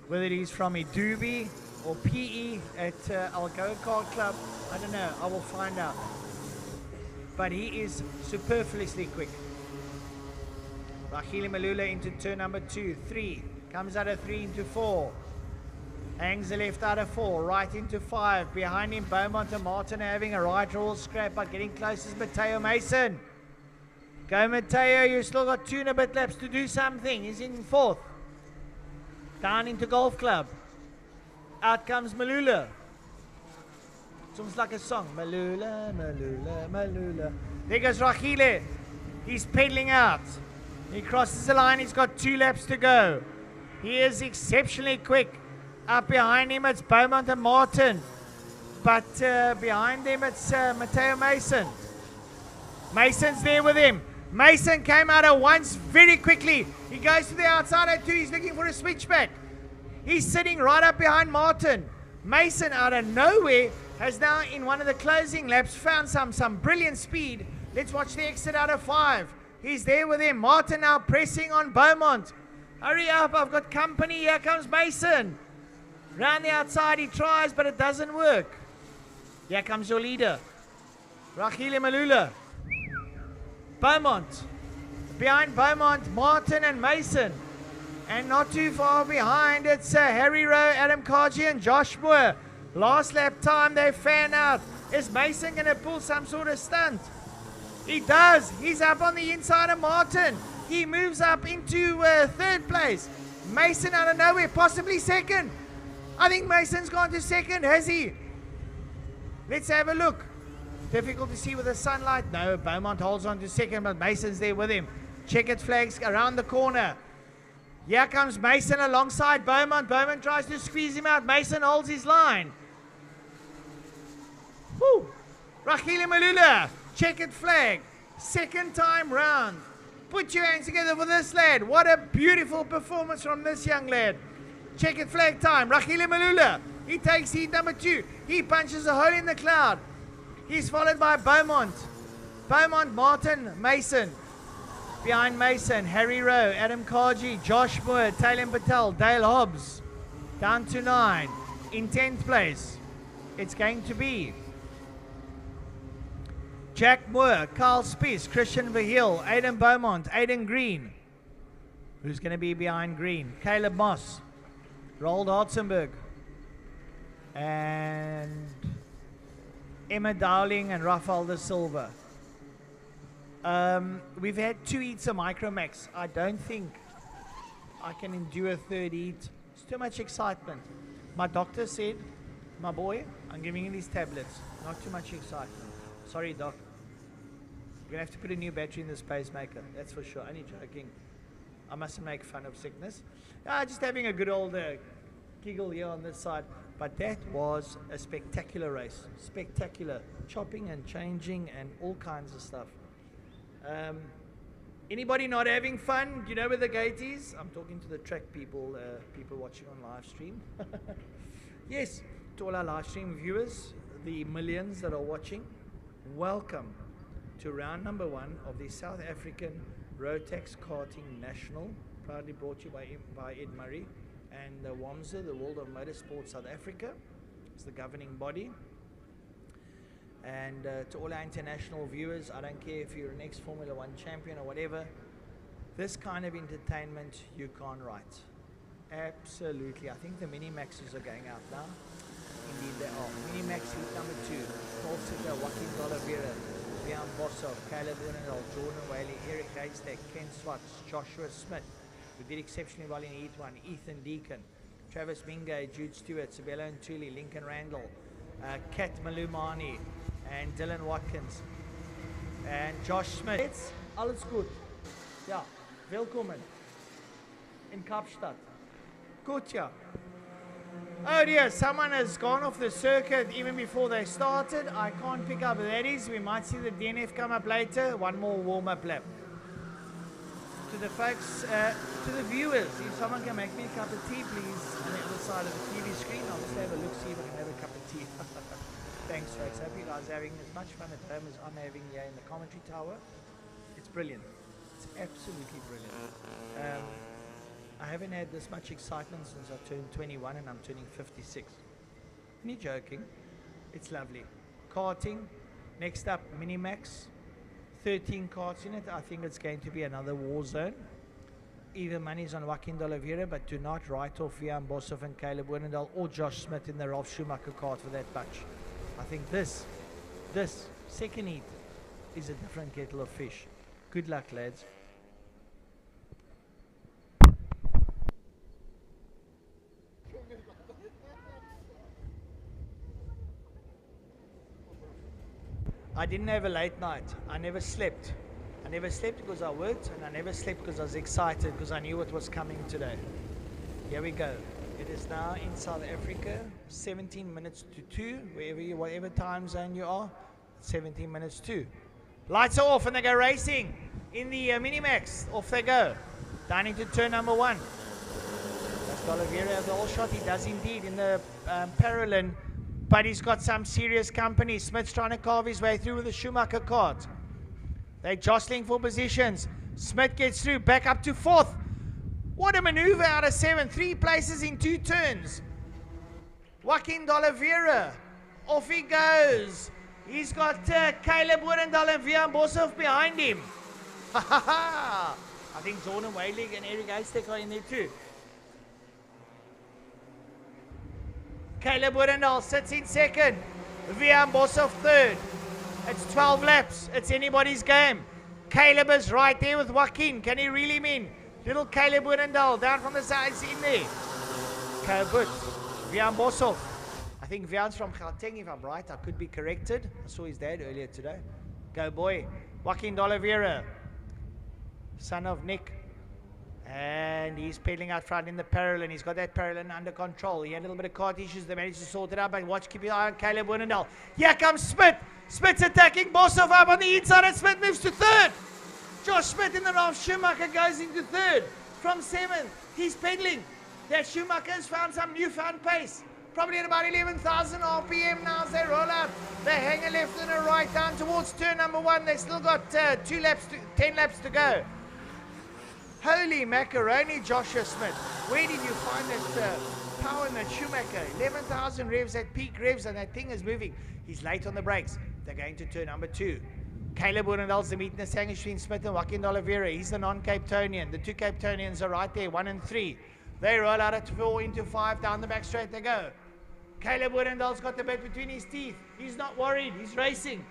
whether he's from Idubi or PE at Algoa Kart Club. I don't know. I will find out. But he is superfluously quick. Rahile Malule into turn number 2, 3. Comes out of 3 into 4. Hangs the left out of 4. Right into 5. Behind him, Beaumont and Martin are having a right roll scrap, but getting close is Mateo Mason. Go Mateo, you've still got 2 and a bit laps to do something. He's in 4th. Down into Golf Club. Out comes Malule. It's almost like a song. Malule, Malule, Malule. There goes Rahile. He's pedaling out. He crosses the line. He's got 2 laps to go. He is exceptionally quick. Up behind him, it's Beaumont and Martin. But behind him, it's Mateo Mason. Mason's there with him. Mason came out of once very quickly. He goes to the outside at 2. He's looking for a switchback. He's sitting right up behind Martin. Mason, out of nowhere, has now in one of the closing laps found some brilliant speed. Let's watch the exit out of 5. He's there with him. Martin now pressing on Beaumont. Hurry up, I've got company. Here comes Mason. Round the outside he tries, but it doesn't work. Here comes your leader, Rahile Malule. Beaumont. Behind Beaumont, Martin and Mason. And not too far behind, it's Harry Rowe, Adam Kaji and Josh Moore. Last lap time, they fan out. Is Mason going to pull some sort of stunt? He does. He's up on the inside of Martin. He moves up into 3rd place. Mason out of nowhere, possibly 2nd. I think Mason's gone to 2nd, has he? Let's have a look. Difficult to see with the sunlight. No, Beaumont holds on to 2nd, but Mason's there with him. Checkered flags around the corner. Here comes Mason alongside Beaumont. Beaumont tries to squeeze him out. Mason holds his line. Woo! Rahile Malule, checkered flag. 2nd time round. Put your hands together for this lad. What a beautiful performance from this young lad. Checkered flag time. Rahile Malule. He takes heat number 2. He punches a hole in the cloud. He's followed by Beaumont. Beaumont, Martin, Mason. Behind Mason, Harry Rowe, Adam Kaji, Josh Moore, Taylor Patel, Dale Hobbs. Down to 9. In 10th place, it's going to be Jack Moore, Carl Spies, Christian Verhiel, Aiden Beaumont, Aiden Green. Who's going to be behind green? Caleb Moss, Roald Hartzenberg, and Emma Dowling and Rafael da Silva. We've had 2 heats of Micromax. I don't think I can endure a 3rd heat. It's too much excitement. My doctor said, my boy, I'm giving you these tablets. Not too much excitement. Sorry, doc. You're going to have to put a new battery in this pacemaker. That's for sure. Only joking. I mustn't make fun of sickness. Just having a good old giggle here on this side. But that was a spectacular race. Spectacular. Chopping and changing and all kinds of stuff. Anybody not having fun? Do you know where the gate is? I'm talking to the track people, people watching on live stream. Yes, to all our live stream viewers, the millions that are watching, welcome to round number 1 of the South African Rotax Karting National, proudly brought to you by Ed Murray and WAMSA, the World of Motorsport South Africa. It's the governing body. And to all our international viewers, I don't care if you're an ex-Formula 1 champion or whatever, this kind of entertainment you can't write. Absolutely. I think the Mini-Maxes are going out now. Indeed they are. Mini-Max heat number 2. Paul Sitter, Joaquin D'Oliveira, Leon Bosso, Caleb Unendal, Jordan Whaley, Eric Haystack, Ken Swartz, Joshua Smith, who did exceptionally well in Heat 1, Ethan Deacon, Travis Mingay, Jude Stewart, Sabella Ntuli, Lincoln Randall, Kat Malumani, and Dylan Watkins, and Josh Smith. It's alles gut. Ja, willkommen in Kapstadt. Good, ja. Oh dear, someone has gone off the circuit even before they started. I can't pick up who that is. We might see the DNF come up later. One more warm-up lap. To the folks, to the viewers, if someone can make me a cup of tea, please, on the other side of the TV screen. I'll just have a look, see if I can have a cup of tea. Thanks, folks. Hope you guys are having as much fun at home as I'm having here in the commentary tower. It's brilliant. It's absolutely brilliant. I haven't had this much excitement since I turned 21 and I'm turning 56. Any joking? It's lovely. Karting. Next up, Minimax. 13 carts in it. I think it's going to be another war zone. Either money's on Joaquin D'Oliveira, but do not write off Jan Boshoff and Caleb Wernendal or Josh Smith in the Ralf Schumacher cart for that bunch. I think this second heat is a different kettle of fish. Good luck, lads. I didn't have a late night. I never slept. I never slept because I worked, and I never slept because I was excited because I knew what was coming today. Here we go. It is now in South Africa, 17 minutes to 2, whatever time zone you are, 17 minutes to. Lights are off and they go racing in the Minimax. Off they go. Down into turn number 1. Does D'Oliveira have the whole shot? He does indeed in the Paralyn, but he's got some serious company. Smith's trying to carve his way through with the Schumacher cart. They're jostling for positions. Smith gets through, back up to 4th. What a maneuver out of 7. 3 places in 2 turns. Joaquin D'Oliveira. Off he goes. He's got Caleb Wernendal and Jan Boshoff behind him. Ha ha ha. I think Jordan Whaley and Eric Haystack are in there too. Caleb Wernendal sits in 2nd. Jan Boshoff 3rd. It's 12 laps. It's anybody's game. Caleb is right there with Joaquin. Can he reel him in? Little Caleb Wernendal down from the sides in there. Good. Jan Boshoff. I think Jan's from Gauteng, if I'm right. I could be corrected. I saw his dad earlier today. Go boy. Joaquin D'Oliveira. Son of Nick. And he's pedaling out front in the Paralyn. He's got that Paralyn under control. He had a little bit of cart issues. They managed to sort it out. But watch, keep your eye on Caleb Wernendal. Here comes Smith. Smith's attacking Boshoff up on the inside. And Smith moves to 3rd. Josh Smith in the Ralf Schumacher goes into 3rd. From 7th, he's pedaling. That Schumacher has found some newfound pace. Probably at about 11,000 RPM now as they roll out. They hang a left and a right down towards turn number 1. They still got 10 laps to go. Holy macaroni, Joshua Smith. Where did you find that power in that Schumacher? 11,000 revs at peak revs, and that thing is moving. He's late on the brakes. They're going to turn number 2. Caleb Woodendal's the meet in the sandwich between Smith and Joaquin D'Oliveira. He's the non-Cape Townian. The two Cape Townians are right there, 1 and 3. They roll out at 4 into 5. Down the back straight they go. Caleb Woodendal's got the bit between his teeth. He's not worried. He's racing.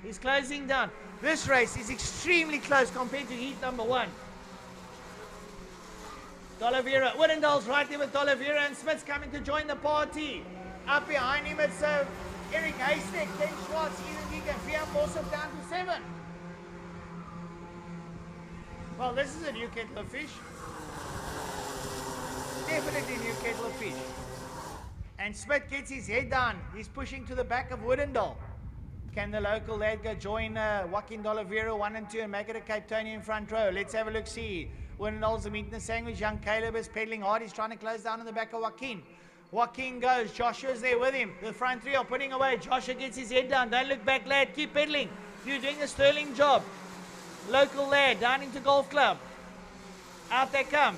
He's closing down. This race is extremely close compared to heat number 1. D'Oliveira. Woodendal's right there with D'Oliveira, and Smith's coming to join the party. Up behind him it's Eric Haystack, Ken Schwartz, Ethan Deacon, Fiam Bossop down to 7. Well, this is a new kettle of fish. Definitely new kettle of fish. And Smith gets his head down. He's pushing to the back of Woodendal. Can the local lad go join Joaquin D'Oliveira 1 and 2 and make it a Cape Townian front row? Let's have a look, see. Woodendal's the meat in the sandwich. Young Caleb is pedaling hard. He's trying to close down in the back of Joaquin. Joaquin goes. Joshua's there with him. The front three are putting away. Joshua gets his head down. Don't look back, lad. Keep pedaling. You're doing a sterling job. Local lad down into golf club. Out they come.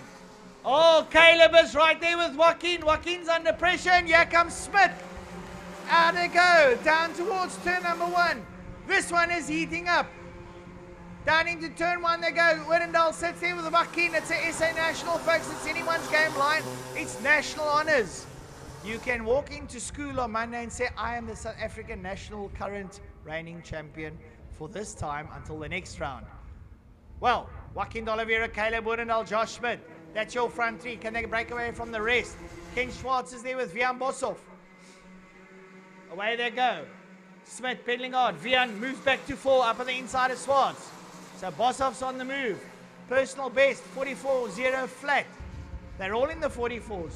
Oh, Caleb is right there with Joaquin. Joaquin's under pressure, and here comes Smith. Out they go. Down towards turn number 1. This one is heating up. Down into turn 1 they go. Woodendal sits there with Joaquin. It's a SA National, folks. It's anyone's game line. It's national honours. You can walk into school on Monday and say, I am the South African national current reigning champion for this time until the next round. Well, Joaquin D'Oliveira, Caleb Woodendal, Josh Smith. That's your front three. Can they break away from the rest? Ken Schwartz is there with Vian Boshoff. Away they go. Smith pedaling hard. Vian moves back to 4 up on the inside of Schwartz. So Boshoff's on the move. Personal best, 44.0 flat. They're all in the 44s.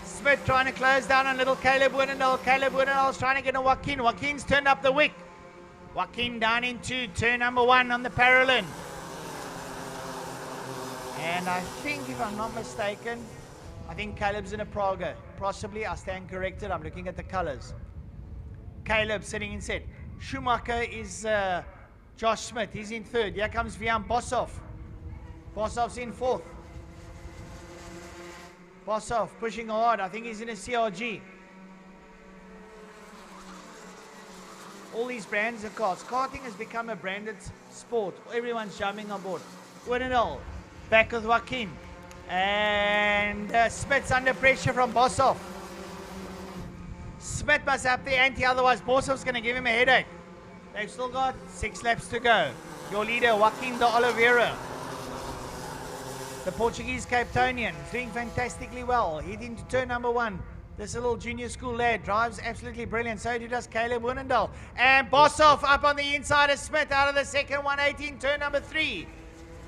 Smith trying to close down on little Caleb Woodendal. Caleb Woodendal's trying to get a Joaquin. Joaquin's turned up the wick. Joaquin down into turn number 1 on the parallel. And I think, if I'm not mistaken, I think Caleb's in a Praga. Possibly, I stand corrected. I'm looking at the colors. Caleb sitting in set. Schumacher is Josh Smith. He's in 3rd. Here comes Vian Boshoff. Boshoff's in 4th. Boshoff pushing hard. I think he's in a CRG. All these brands of cars. Karting has become a branded sport. Everyone's jumping on board. Woodendal back with Joaquin. And Smith's under pressure from Boshoff. Smith must up the ante, otherwise Boshoff's going to give him a headache. They've still got 6 laps to go. Your leader, Joaquin D'Oliveira. The Portuguese Cape Townian is doing fantastically well. Heading to turn number 1. This little junior school lad drives absolutely brilliant. So does Caleb Woodendal. And Boshoff up on the inside of Smith out of the second 118, turn number 3.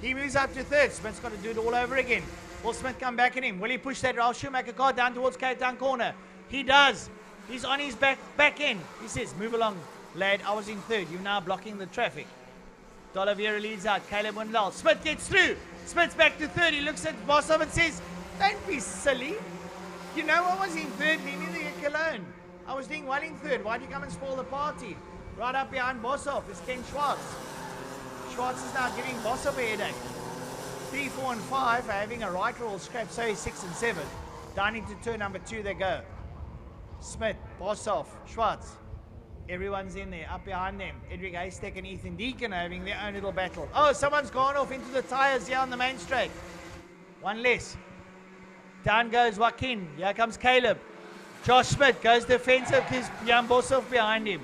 He moves up to 3rd. Smith's got to do it all over again. Will Smith come back at him? Will he push that Ralph Schumacher car down towards Cape Town corner? He does. He's on his back end. He says, move along, lad. I was in 3rd. You're now blocking the traffic. D'Oliveira leads out. Caleb Woodendal. Smith gets through. Smith's back to 3rd. He looks at Boshoff and says, don't be silly. You know I was in 3rd, leaving the Cologne. I was doing well in 3rd. Why'd you come and spoil the party? Right up behind Boshoff is Ken Schwartz. Schwartz is now giving Boshoff a headache. 3, 4, and 5 are having a right roll scrap, so is 6 and 7. Down into turn number 2 they go. Smith, Boshoff, Schwartz. Everyone's in there, up behind them. Edric Haystack and Ethan Deacon are having their own little battle. Oh, someone's gone off into the tyres here on the main straight. One less. Down goes Joaquin. Here comes Caleb. Josh Smith goes defensive because Jan Boshoff behind him.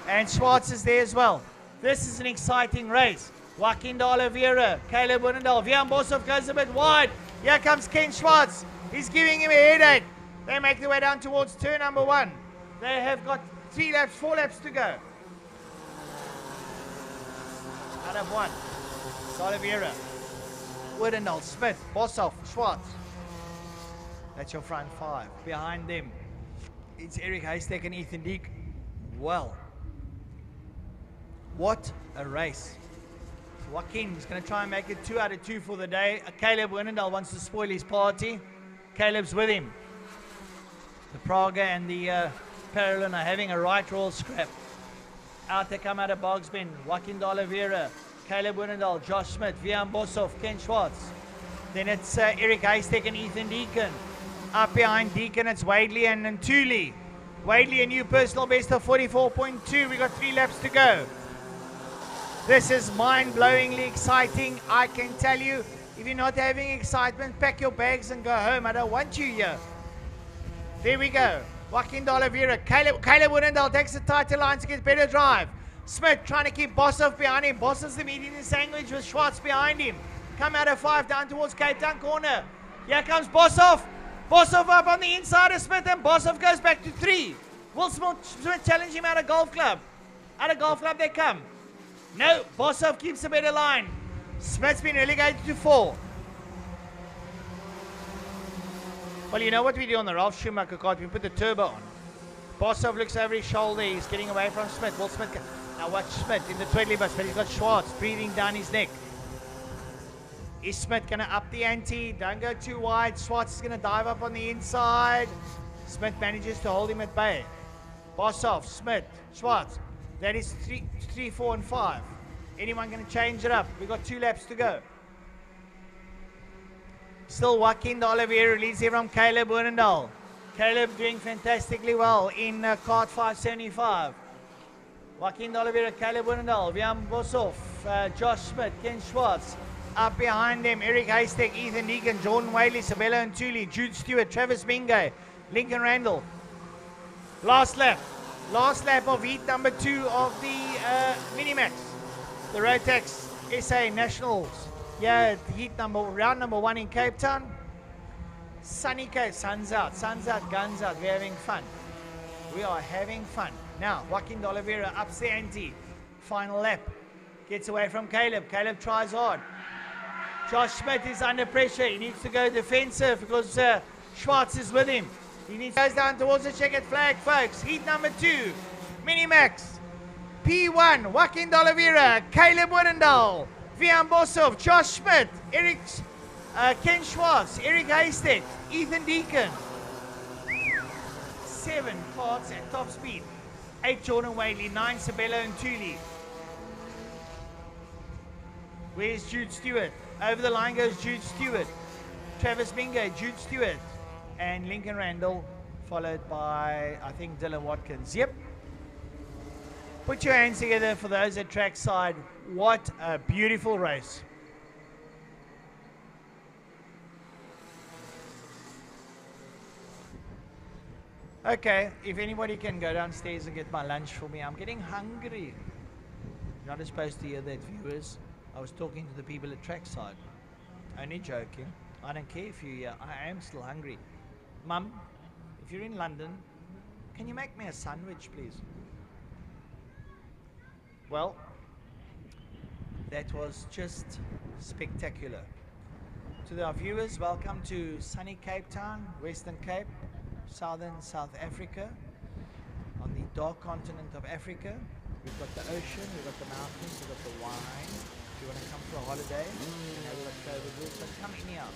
And Schwartz is there as well. This is an exciting race. Joaquin D'Oliveira, Caleb Woodendal. Jan Boshoff goes a bit wide. Here comes Ken Schwartz. He's giving him a headache. They make their way down towards turn number 1. They have got 3 laps, 4 laps to go. Out of 1. D'Oliveira, Woodendal, Smith, Boshoff, Schwartz. That's your front 5. Behind them, it's Eric Haystack and Ethan Deek. Well, what a race. Joaquin's going to try and make it 2 out of 2 for the day. Caleb Woodendal wants to spoil his party. Caleb's with him. The Praga and the Parallel are having a right roll scrap. Out they come out of Bogsbin. Joaquin D'Oliveira, Caleb Woodendal, Josh Smith, Vian Boshoff, Ken Schwartz. Then it's Eric Haystack and Ethan Deacon. Up behind Deacon, it's Wadley and Ntuli. Wadley, a new personal best of 44.2. We got 3 laps to go. This is mind-blowingly exciting. I can tell you, if you're not having excitement, pack your bags and go home. I don't want you here. There we go. Joaquin de Oliveira. Caleb Woodendale takes the title line to get better drive. Smith trying to keep Boshoff behind him. Boshoff's the median sandwich with Schwartz behind him. Come out of 5 down towards Cape Town corner. Here comes Boshoff. Boshoff up on the inside of Smith, and Boshoff goes back to 3. Will Smith challenge him out of Golf Club? Out of Golf Club they come. No, Boshoff keeps a better line. Smith's been relegated to 4. Well, you know what we do on the Ralph Schumacher card? We put the turbo on. Boshoff looks over his shoulder. He's getting away from Smith. Will Smith now watch Smith in the Twiddly bus, but he's got Schwartz breathing down his neck. Is Smith going to up the ante? Don't go too wide. Schwartz is going to dive up on the inside. Smith manages to hold him at bay. Boshoff, Smith, Schwartz. That is 3, 4, and 5. Anyone going to change it up? We've got 2 laps to go. Still Joaquin de Oliveira leads here from Caleb Woodendale. Caleb doing fantastically well in Kart 575. Joaquin de Oliveira, Caleb Woodendale, Wiam Boshoff, Josh Smith, Ken Schwartz. Up behind them, Eric Haystack, Ethan Deacon, Jordan Whaley, Sabella and Thule, Jude Stewart, Travis Bingay, Lincoln Randall. Last lap of heat number 2 of the Minimax. The Rotax SA Nationals. Yeah, round number 1 in Cape Town. Sunny Cape, sun's out, guns out. We're having fun. We are having fun. Now, Joaquin de Oliveira ups the ante. Final lap. Gets away from Caleb. Caleb tries hard. Josh Smith is under pressure. He needs to go defensive because Schwartz is with him. He goes down towards the checkered flag, folks. Heat number 2. Minimax. P1. Joaquin de Oliveira. Caleb Woodendale. Wiam Boshoff. Josh Smith. Ken Schwartz. Eric Haystack. Ethan Deacon. 7 carts at top speed. 8 Jordan Whaley. 9 Sabella and Thule. Where's Jude Stewart? Over the line goes Jude Stewart. Travis Bingay, Jude Stewart. And Lincoln Randall, followed by, I think, Dylan Watkins. Yep. Put your hands together for those at trackside. What a beautiful race. Okay, if anybody can go downstairs and get my lunch for me. I'm getting hungry. You're not supposed to hear that, viewers. I was talking to the people at trackside. Only joking. I don't care if you're here. I am still hungry. Mum, if you're in London, can you make me a sandwich, please? Well, that was just spectacular. To our viewers, welcome to sunny Cape Town, Western Cape, southern South Africa, on the dark continent of Africa. We've got the ocean, we've got the mountains, we've got the wine. If you want to come for a holiday and have a look over the so come in here.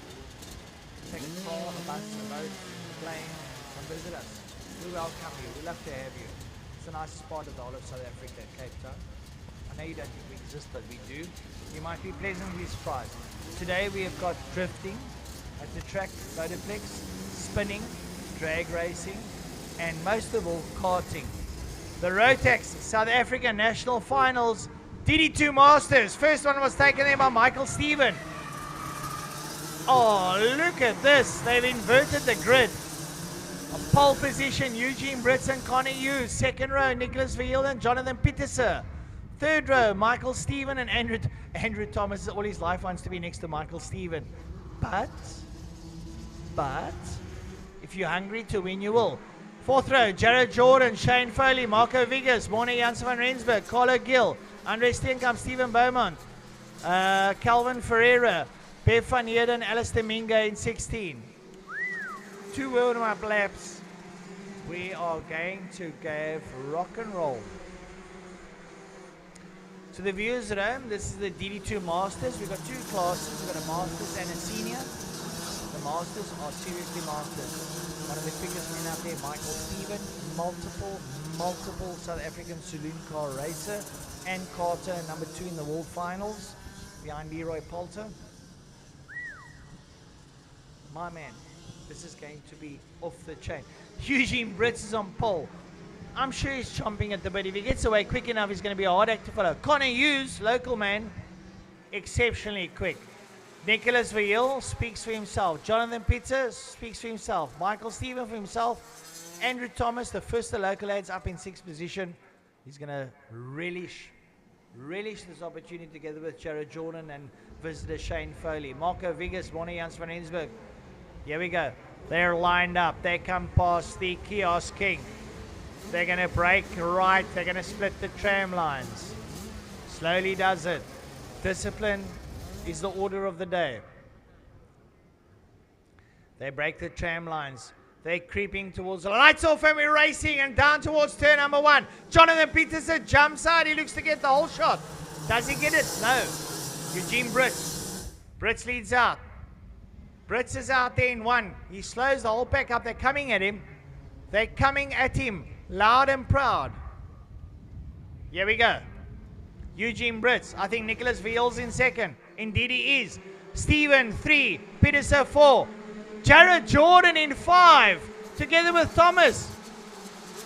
Take a car, a bus, a boat, a plane, come visit us. We welcome you, we love to have you. It's the nicest part of the whole of South Africa, Cape Town. I know you don't think we exist, but we do. You might be pleasantly surprised. Today we have got drifting at the track, motorplex, spinning, drag racing, and most of all, karting. The Rotax South African National Finals DD2 Masters. First one was taken there by Michael Stephen. Oh, look at this. They've inverted the grid. A pole position, Eugene Britson, Connie Hughes. Second row, Nicholas Verheul and Jonathan Pieterse. Third row, Michael Stephen and Andrew Thomas. All his life wants to be next to Michael Stephen. But, if you're hungry to win, you will. Fourth row, Jared Jordan, Shane Foley, Marco Vigas, Morne Janssen van Rensburg, Carlo Gill, Andre Steenkamp, Stephen Beaumont, Calvin Ferreira, Bev van Heerden, Alistair Minga in 16. 2 World Cup laps. We are going to give rock and roll. To the viewers at home, this is the DD2 Masters. We've got 2 classes. We've got a Masters and a Senior. The Masters are seriously Masters. One of the quickest men out there, Michael Stephen, multiple South African saloon car racer, and Carter, number 2 in the World Finals, behind Leroy Poulter. My man, this is going to be off the chain.
Eugene Brits is on pole. I'm sure he's chomping at the bit. If he gets away quick enough, he's going to be a hard act to follow. Connor Hughes, local man, exceptionally quick. Nicholas Verheul speaks for himself. Jonathan Pitzer speaks for himself. Michael Stephen for himself. Andrew Thomas, the first of the local lads, up in 6th position. He's going to relish this opportunity together with Jared Jordan and visitor Shane Foley. Marco Vigas, Bonnie Jans van Ensburg. Here we go. They're lined up. They come past the Kiosk King. They're going to break right. They're going to split the tram lines. Slowly does it. Discipline is the order of the day. They break the tram lines. They're creeping towards the lights off, and we're racing and down towards turn number 1. Jonathan Peterson jumps out. He looks to get the whole shot. Does he get it? No. Eugene Brits. Brits leads out. Brits is out there in 1. He slows the whole pack up. They're coming at him. They're coming at him loud and proud. Here we go. Eugene Brits. I think Nicholas Veals in 2nd. Indeed he is. Stephen 3. Peterson 4. Jared Jordan in 5. Together with Thomas.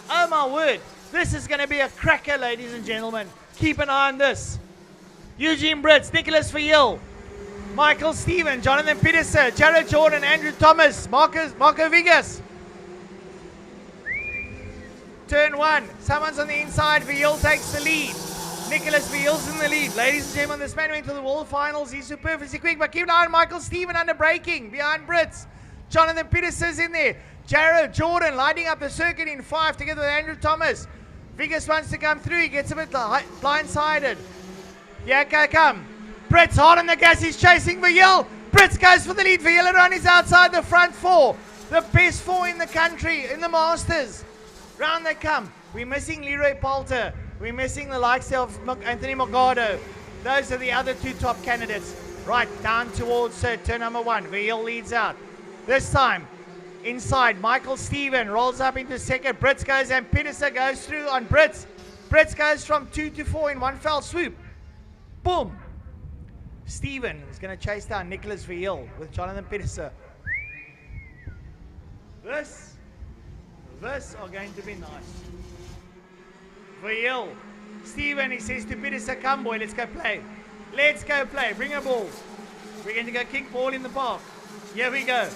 Oh my word. This is going to be a cracker, ladies and gentlemen. Keep an eye on this. Eugene Brits. Nicholas Veal. Michael Stephen. Jonathan Peterson. Jared Jordan. Andrew Thomas. Marco Vigas. Turn 1. Someone's on the inside. Veal takes the lead. Nicholas Veal's in the lead. Ladies and gentlemen, this man went to the World Finals. He's superfluously quick, but keep an eye on Michael Stephen under braking behind Brits. Jonathan Peterson's in there. Jared Jordan lighting up the circuit in 5 together with Andrew Thomas. Vigas wants to come through. He gets a bit blindsided. Yeah, come. Brits hard on the gas. He's chasing Veal. Brits goes for the lead. Veal around is outside the front 4. The best 4 in the country, in the Masters. Round they come. We're missing Leroy Poulter. We're missing the likes of Anthony Morgado. Those are the other 2 top candidates. Right, down towards turn number 1. Veal leads out. This time, inside, Michael Stephen rolls up into 2nd. Brits goes and Peterson goes through on Brits. Brits goes from 2 to 4 in 1 fell swoop. Boom. Stephen is going to chase down Nicholas Veal with Jonathan Peterson. This are going to be nice. Veal. Stephen, he says to Peterson, come boy, let's go play. Let's go play. Bring a ball. We're going to go kick ball in the park. Here we go.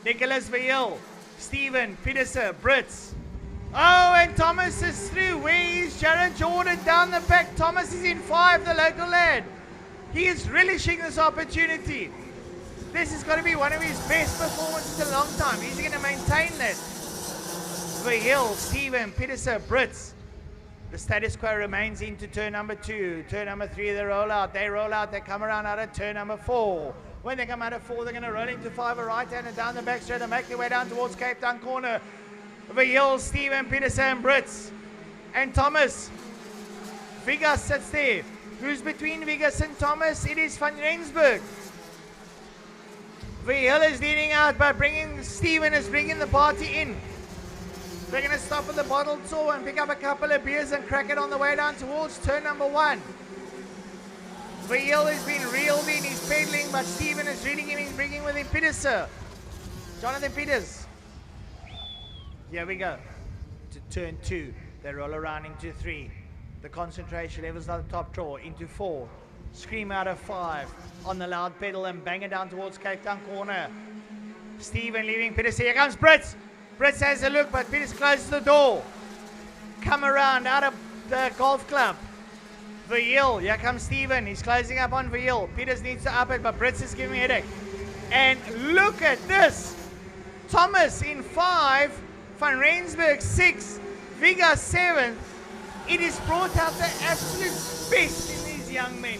Nicholas Veal. Stephen, Peterson, Brits. Oh, and Thomas is through. Where is Jared Jordan down the back? Thomas is in 5, the local lad. He is relishing this opportunity. This is going to be one of his best performances in a long time. He's going to maintain that. Veal, Stephen, Peterson, Brits. The status quo remains into turn number 2. Turn number 3, they roll out. They roll out. They come around out of turn number 4. When they come out of 4, they're going to roll into 5, a right hand and down the back straight and make their way down towards Cape Town corner. Veal, Stephen, Peterson, Brits, and Thomas. Vigas sits there. Who's between Vigas and Thomas? It is Van Rensburg. Veal is leading out by Stephen is bringing the party in. They're going to stop at the bottled saw and pick up a couple of beers and crack it on the way down towards turn number 1. Veal has been reeled in, he's pedaling, but Stephen is reading him, he's bringing with him Peterson. Jonathan Peters. Here we go. To turn 2. They roll around into 3. The concentration levels at the top draw into 4. Scream out of 5 on the loud pedal and bang it down towards Cape Town corner. Stephen leaving Peterson. Here comes Brits. Brits has a look, but Peters closes the door. Come around out of the golf club. Veal. Here comes Stephen. He's closing up on Veal. Peters needs to up it, but Brits is giving a headache. And look at this. Thomas in 5. Van Rensburg 6. Vigas 7. It is brought out the absolute best in these young men.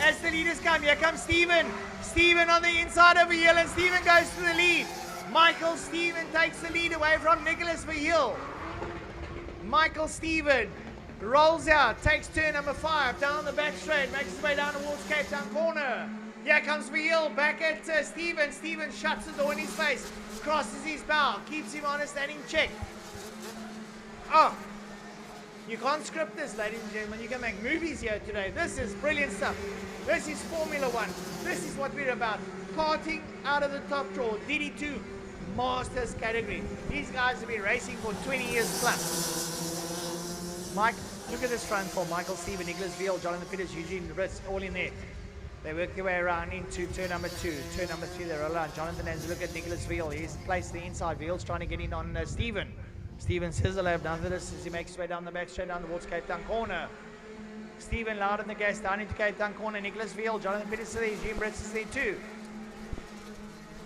As the leaders come, here comes Stephen. Stephen on the inside of Veal, and Stephen goes to the lead. Michael Stephen takes the lead away from Nicholas Veal. Michael Stephen rolls out, takes turn number 5 down the back straight, makes his way down towards Cape Town corner. Here comes Veal back at Stephen. Stephen shuts the door in his face, crosses his bow, keeps him on a standing check. Oh, you can't script this, ladies and gentlemen. You can make movies here today. This is brilliant stuff. This is Formula 1. This is what we're about. Karting out of the top draw. DD2
Masters category. These guys have been racing for 20 years plus. Mike, look at this front for Michael Stephen, Nicholas Veal, Jonathan Peters, Eugene Ritz, all in there. They work their way around into turn number 2. Turn number 3, they roll around. Jonathan has a look at Nicholas Veal. He's placed the inside. Veal's trying to get in on Stephen. Stephen says hello. None of this as he makes his way down the back straight down towards Cape Town corner. Stephen loud on the gas down into Cape Town corner. Nicholas Veal, Jonathan Peters is there. Eugene Ritz is there too.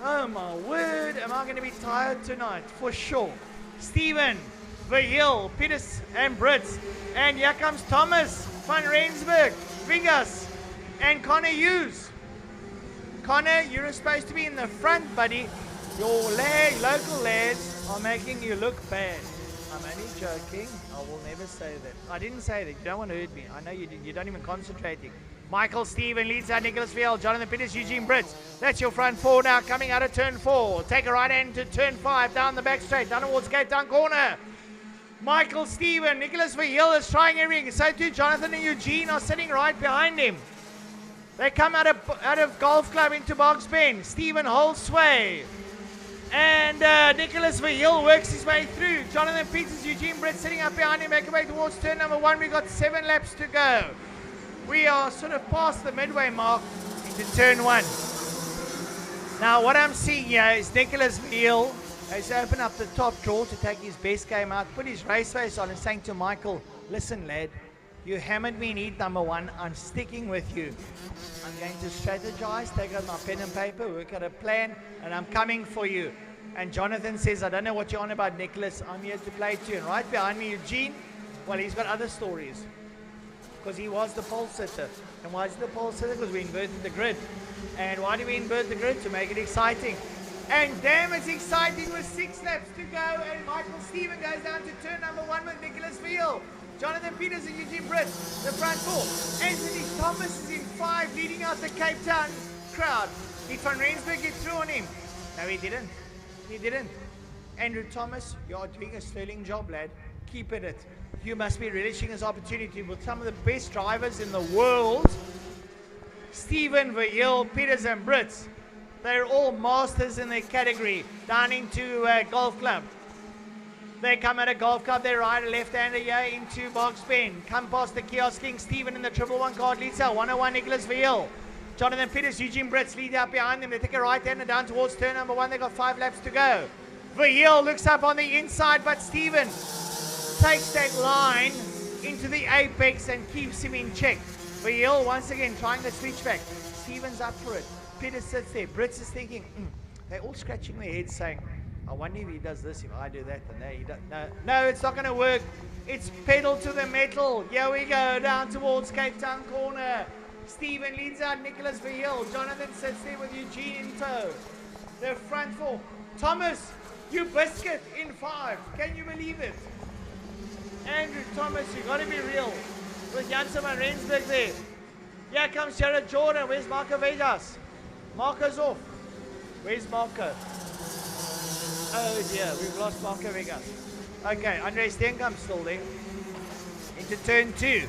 Oh my word, am I going to be tired tonight? For sure. Stephen, Verhill, Peters and Brits. And here comes Thomas, Van Rensburg, Vigas, and Connor Hughes. Connor, you're supposed to be in the front, buddy. Your local lads are making you look bad. I'm only joking. I will never say that. I didn't say that. You don't want to hurt me. I know you did. You don't even concentrating. Michael Stephen leads out Nicholas Veal, Jonathan Peters, Eugene Brits. That's your front 4 now coming out of turn 4. Take a right hand to turn 5, down the back straight, down towards Cape Town corner. Michael Stephen, Nicholas Veal is trying everything. So too Jonathan and Eugene are sitting right behind him. They come out of Golf Club into Box Bend. Stephen holds sway. And Nicholas Veal works his way through. Jonathan Peters, Eugene Brits sitting up behind him, make their way towards turn number 1. We've got 7 laps to go. We are sort of past the midway mark into turn 1. Now what I'm seeing here is Nicholas Veal has opened up the top drawer to take his best game out, put his race face on and saying to Michael, listen lad, you hammered me in heat number 1, I'm sticking with you. I'm going to strategize, take out my pen and paper, work out a plan, and I'm coming for you. And Jonathan says, I don't know what you're on about, Nicholas, I'm here to play too. And right behind me, Eugene, well, he's got other stories. Because he was the pole sitter. And why is he the pole sitter? Because we inverted the grid. And why do we invert the grid? To make it exciting. And damn, it's exciting with 6 laps to go. And Michael Stephen goes down to turn number 1 with Nicholas Veal. Jonathan Peters and Eugene Brits, the front 4. Anthony Thomas is in 5, leading out the Cape Town crowd. Did Van Rensburg get through on him? No, he didn't. He didn't. Andrew Thomas, you are doing a sterling job, lad. Keep at it. You must be relishing this opportunity with some of the best drivers in the world. Stephen, Verhill, Peters and Brits. They're all masters in their category. Down into Golf Club. They come at a Golf Club, they ride a left-hander here into Box Bend. Come past the Kiosk King, Stephen in the 111 card leads out. 101 Nicholas Veal. Jonathan Peters, Eugene Brits lead out behind them. They take a right-hander down towards turn number 1. They got 5 laps to go. Verhill looks up on the inside, but Stephen takes that line into the apex and keeps him in check. Verhill once again trying the switchback. Stephen's up for it. Peters sits there. Brits is thinking, they're all scratching their heads saying, I wonder if he does this, if I do that. And he does, no, it's not going to work. It's pedal to the metal. Here we go, down towards Cape Town corner. Stephen leads out Nicholas Verhill. Jonathan sits there with Eugene in tow. The front 4. Thomas, you biscuit in 5. Can you believe it? Andrew Thomas, you got to be real. With Janssen and Rensburg there. Here comes Jared Jordan. Where's Marco Vegas? Marco's off. Where's Marco? Oh dear, we've lost Marco Vegas. Okay, Andre Steenkamp's still there. Into turn 2.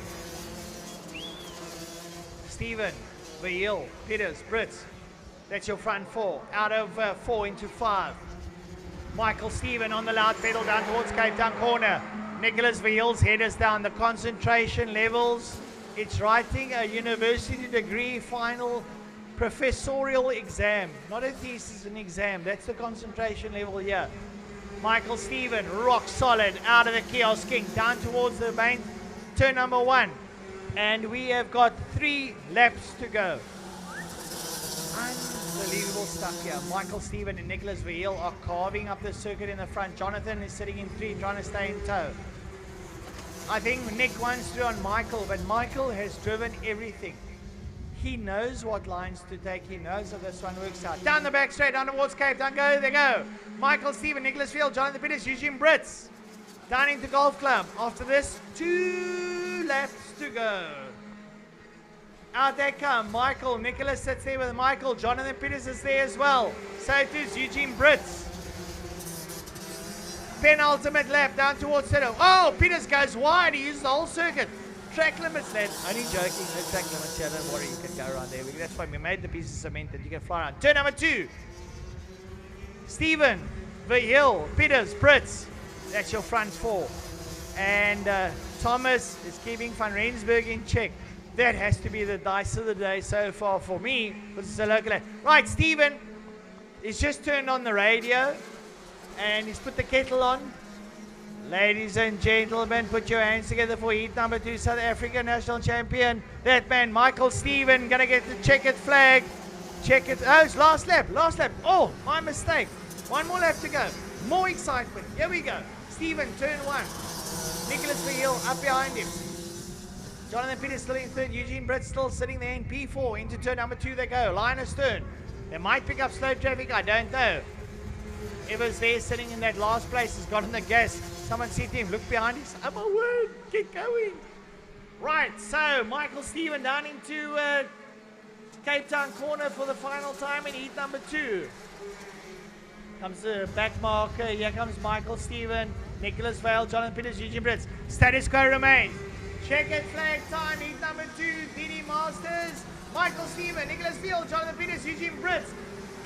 Stephen, Verhill, Peters, Brits. That's your front 4. Out of 4 into 5. Michael Stephen on the loud pedal down towards Cape Town corner. Nicholas Verhill's head is down. The concentration levels. It's writing a university degree final professorial exam. Not a thesis, an exam. That's the concentration level here. Michael Stephen, rock solid, out of the Kiosk King, down towards the main turn number 1. And we have got 3 laps to go. Unbelievable stuff here. Michael Stephen and Nicholas Verhill are carving up the circuit in the front. Jonathan is sitting in 3, trying to stay in tow. I think Nick wants to on Michael, but Michael has driven everything. He knows what lines to take. He knows how this one works out. Down the back straight, down towards Cape Town. Go, they go. Michael Stephen, Nicholas Veal, Jonathan Peters, Eugene Brits. Down into Golf Club. After this, 2 laps to go. Out they come. Michael, Nicholas sits there with Michael. Jonathan Peters is there as well. So it is Eugene Brits. Penultimate lap down towards Seto. Oh, Peters goes wide. He uses the whole circuit. Track limits, lad. Only joking. No track limits here. Don't worry. You can go around there. That's why we made the piece of cement that you can fly around. Turn number 2. Stephen, Verhill, Peters, Brits. That's your front four. And Thomas is keeping Van Rensburg in check. That has to be the dice of the day so far for me. This is a local. Right, Stephen. He's just turned on the radio. And he's put the kettle on. Ladies and gentlemen, put your hands together for heat number 2, South Africa national champion. That man, Michael Stephen, gonna get the checkered flag. Check it. Oh, it's last lap. Last lap. Oh, my mistake. One more lap to go. More excitement. Here we go. Stephen, turn 1. Nicholas Verhill up behind him. Jonathan Peters still in third. Eugene Britt still sitting there in P4. Into turn number 2 they go. Linus turn. They might pick up slow traffic. I don't know. Evers there sitting in that last place has gotten the gas. Someone said to him, look behind us. Oh my word, get going. Right, so Michael Stephen down into Cape Town corner for the final time in heat number 2. Comes the back marker. Here comes Michael Stephen, Nicholas Vale, Jonathan Peters, Eugene Brits. Status quo remains. Checkered flag time, heat number 2, DD Masters. Michael Stephen, Nicholas Vale, Jonathan Peters, Eugene Brits.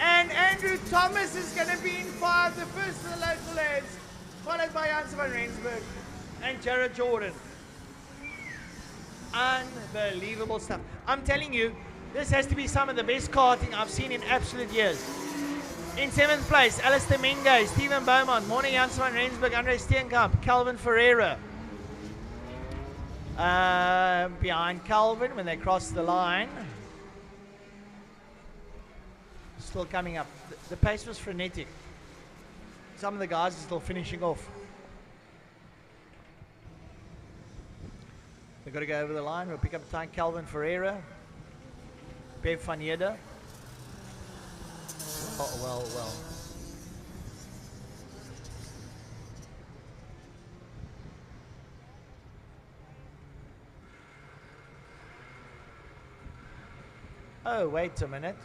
And Andrew Thomas is going to be in 5, the first of the local lads, followed by Hans van Rensburg and Jared Jordan. Unbelievable stuff. I'm telling you, this has to be some of the best karting I've seen in absolute years. In 7th place, Alistair Mingo, Stephen Beaumont, Morning Hans van Rensburg, Andre Steenkamp, Calvin Ferreira. Behind Calvin when they cross the line. Still coming up. The pace was frenetic. Some of the guys are still finishing off. They've got to go over the line. We'll pick up time Calvin Ferreira. Bev van Heerden. Well. Oh, wait a minute.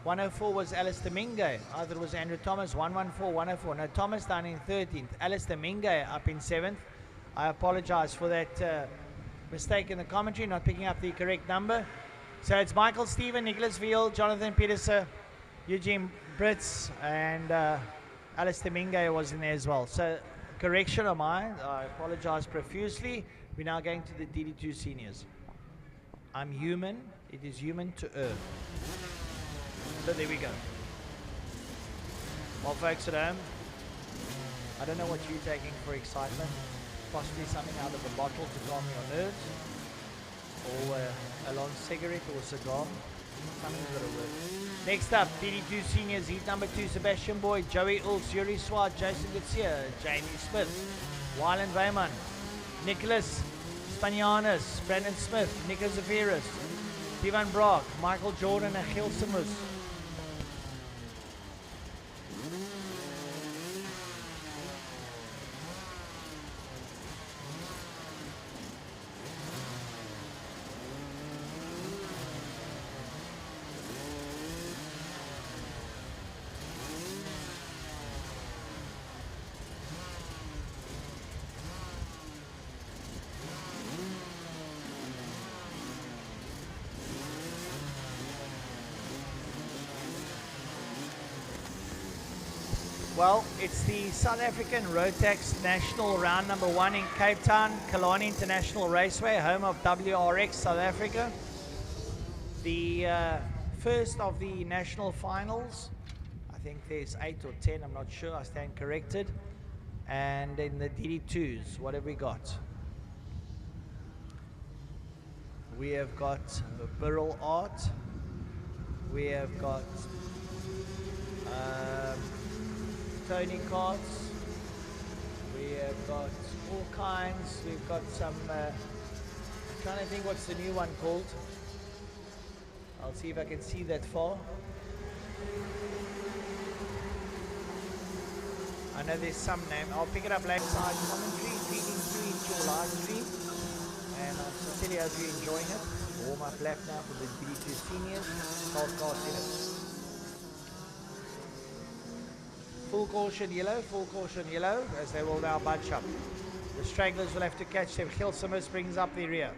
104 was Alistair Mingo. Either it was Andrew Thomas. 114, 104. No, Thomas down in 13th. Alistair Mingo up in 7th. I apologize for that mistake in the commentary, not picking up the correct number. So it's Michael Stephen, Nicholas Veal, Jonathan Peterson, Eugene Brits, and Alistair Mingo was in there as well. So correction of mine. I apologize profusely. We're now going to the DD2 Seniors. I'm human. It is human to err. So there we go. Well, folks at home, I don't know what you're taking for excitement. Possibly something out of a bottle to calm your nerves, or a long cigarette or a cigar. Something's got to work. Next up, DD2 Seniors, heat number 2, Sebastian Boyd, Joey Ulz, Yuri Swart, Jason Gutsia, Jamie Smith, Wyland Raymond, Nicholas Spanianis, Brandon Smith, Nicholas Zafiris, Divan Brock, Michael Jordan, and Gil Simmers. Well, it's the South African Rotax National Round number 1 in Cape Town, Killarney International Raceway, home of WRX South Africa. The first of the national finals. I think there's 8 or 10, I'm not sure, I stand corrected. And in the DD2s, what have we got? We have got Burrell Art. We have got Tony Karts. We have got all kinds. We've got some, I'm trying to think what's the new one called. I'll see if I can see that far. I know there's some name. I'll pick it up later. Side commentary feeding through into your live stream. And I sincerely hope you're enjoying it. Warm up lap now for the DD2 Seniors. Cold cast in it. Full caution yellow, as they will now bunch up. The stragglers will have to catch them. Gil Simmers brings up the rear,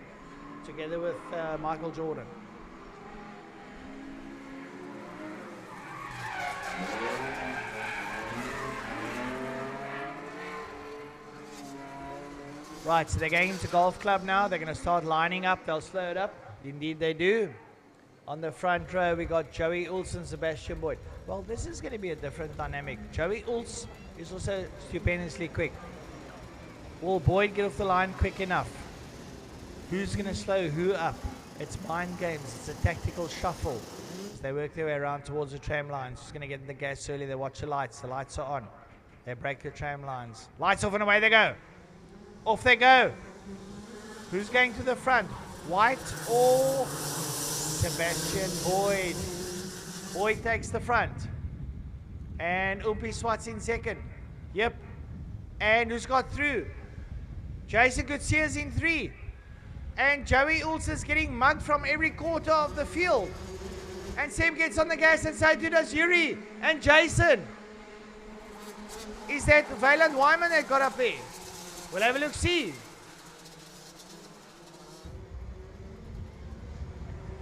together with Michael Jordan. Right, so they're going into golf club now. They're going to start lining up. They'll slow it up. Indeed they do. On the front row, we got Joey Ulz and Sebastian Boyd. Well, this is going to be a different dynamic. Joey Ulz is also stupendously quick. Will Boyd get off the line quick enough? Who's going to slow who up? It's mind games. It's a tactical shuffle. As they work their way around towards the tram lines. Who's going to get in the gas early? They watch the lights. The lights are on. They break the tram lines. Lights off and away they go. Off they go. Who's going to the front? White or Sebastian Boyd? Boyd takes the front. And Umpi Swat's in second. Yep. And who's got through? Jason Gutierrez in 3. And Joey Ulz is getting mugged from every quarter of the field. And Seb gets on the gas and so does Yuri and Jason. Is that Wayland Wyman that got up there? We'll have a look, see.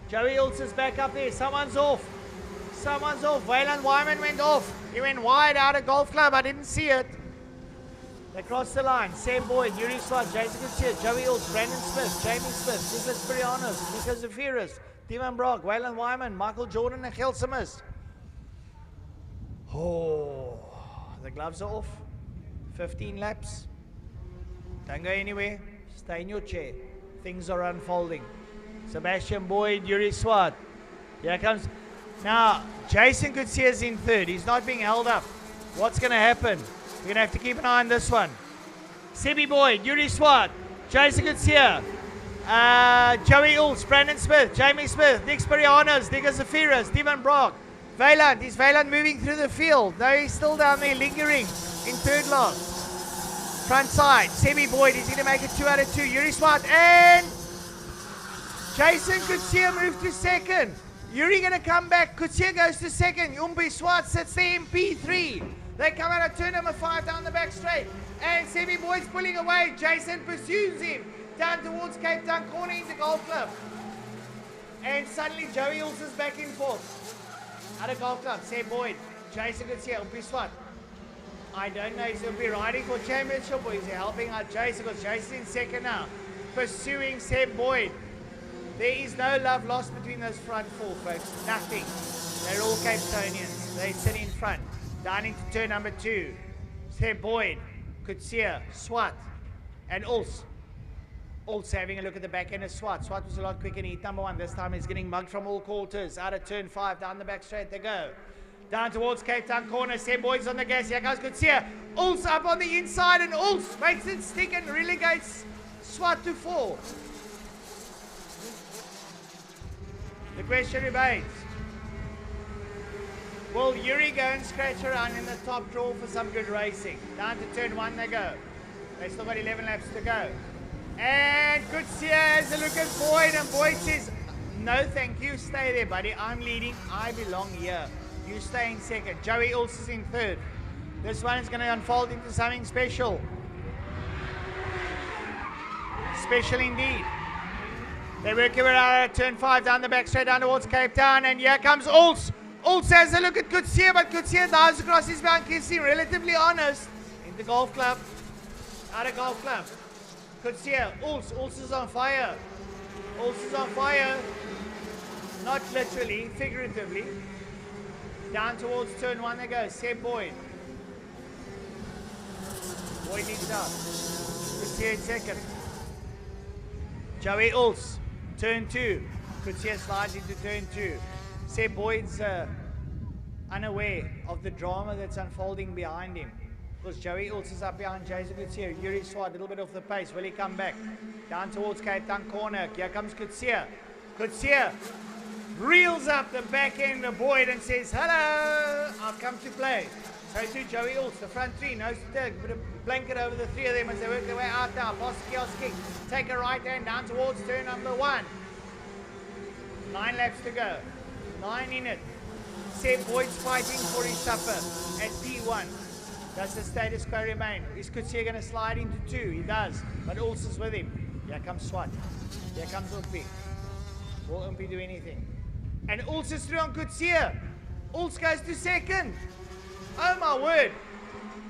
Joey Ulz is back up there. Someone's off. Someone's off. Wayland Wyman went off. He went wide out of golf club. I didn't see it. They crossed the line. Sam Boyd, Yuri Swat, Jason Gutierrez, Joey Ulz, Brandon Smith, Jamie Smith, Nicholas Prianos, Nico Zafiris, Timon Brock, Wayland Wyman, Michael Jordan, and Gelsimus. Oh, the gloves are off. 15 laps. Don't go anywhere. Stay in your chair. Things are unfolding. Sebastian Boyd, Yuri Swat. Here comes. Now, Jason Gutierrez in 3rd. He's not being held up. What's going to happen? We're going to have to keep an eye on this one. Sebi Boyd, Yuri Swat, Jason Gutierrez, Joey Ulz, Brandon Smith, Jamie Smith, Nick Spirianos, Nico Zafiris, Devon Brock, Wayland. Is Wayland moving through the field? No, he's still down there lingering in 3rd last. Front side, Sebi Boyd, is he going to make it 2 out of 2? Yuri Swat and Jason Gutierrez moved to 2nd. Yuri going to come back. Gutierrez goes to 2nd. Umbi Swat sits there in P3. They come out of turn number 5 down the back straight. And Sebi Boyd's pulling away. Jason pursues him down towards Cape Town corner into Golf Club. And suddenly Joey Ulz is back in 4th. Out of Golf Club, Seb Boyd. Jason Gutierrez, Umpi Swat. I don't know, he's going to be riding for championship or is he helping out Jason? Because Jason's in 2nd now. Pursuing Seb Boyd. There is no love lost between those front 4, folks. Nothing. They're all Cape Townians. They sit in front. Down into turn number 2. Seb Boyd, Kutsia, Swat, and Ulz. Ulz having a look at the back end of Swat. Swat was a lot quicker in heat number 1. This time he's getting mugged from all quarters. Out of turn 5, down the back straight they go. Down towards Cape Town corner. Seb Boyd's on the gas. Here goes Kutsia. Ulz up on the inside and Ulz makes it stick and relegates Swat to 4. The question remains. Will Yuri go and scratch around in the top draw for some good racing? Down to turn 1 they go. They still got 11 laps to go. And Kutsia has a look at Boyd and Boyd says, no thank you, stay there buddy, I'm leading, I belong here. You stay in 2nd. Joey Ulz is in 3rd. This one is going to unfold into something special. Special indeed. They work their way out of turn 5 down the back straight down towards Cape Town and here comes Ulz. Ulz has a look at Kutsia, but Kutsia dives across his bound, keeps him relatively honest. Into Golf Club. Out of Golf Club. Kutsia, Ulz is on fire. Ulz is on fire. Not literally, figuratively. Down towards turn 1 they go. Seb Boyd. Boyd leads out. Kutsia in 2nd. Joey Ulz. Turn 2. Kutsia slides into turn 2. Seb Boyd's unaware of the drama that's unfolding behind him. Because Joey Ulz is up behind Jason Gutierrez. Yuri Swat, a little bit off the pace. Will he come back? Down towards Cape Town corner. Here comes Kutsia. Kutsia reels up the back end of Boyd and says, hello, I've come to play. So too Joey Ulz, the front 3, nose to tail, put a blanket over the 3 of them as they work their way out now. Past the kiosk kick. Take a right hand down towards turn number 1. 9 laps to go. 9 in it. Seb Boyd's fighting for his supper at P1. Does the status quo remain? Is Kutsia going to slide into 2? He does. But Ulz is with him. Here comes Swat. Here comes Umpi. Will Umpi do anything? And Ulz is through on Kutsia. Ulz goes to 2nd. Oh my word.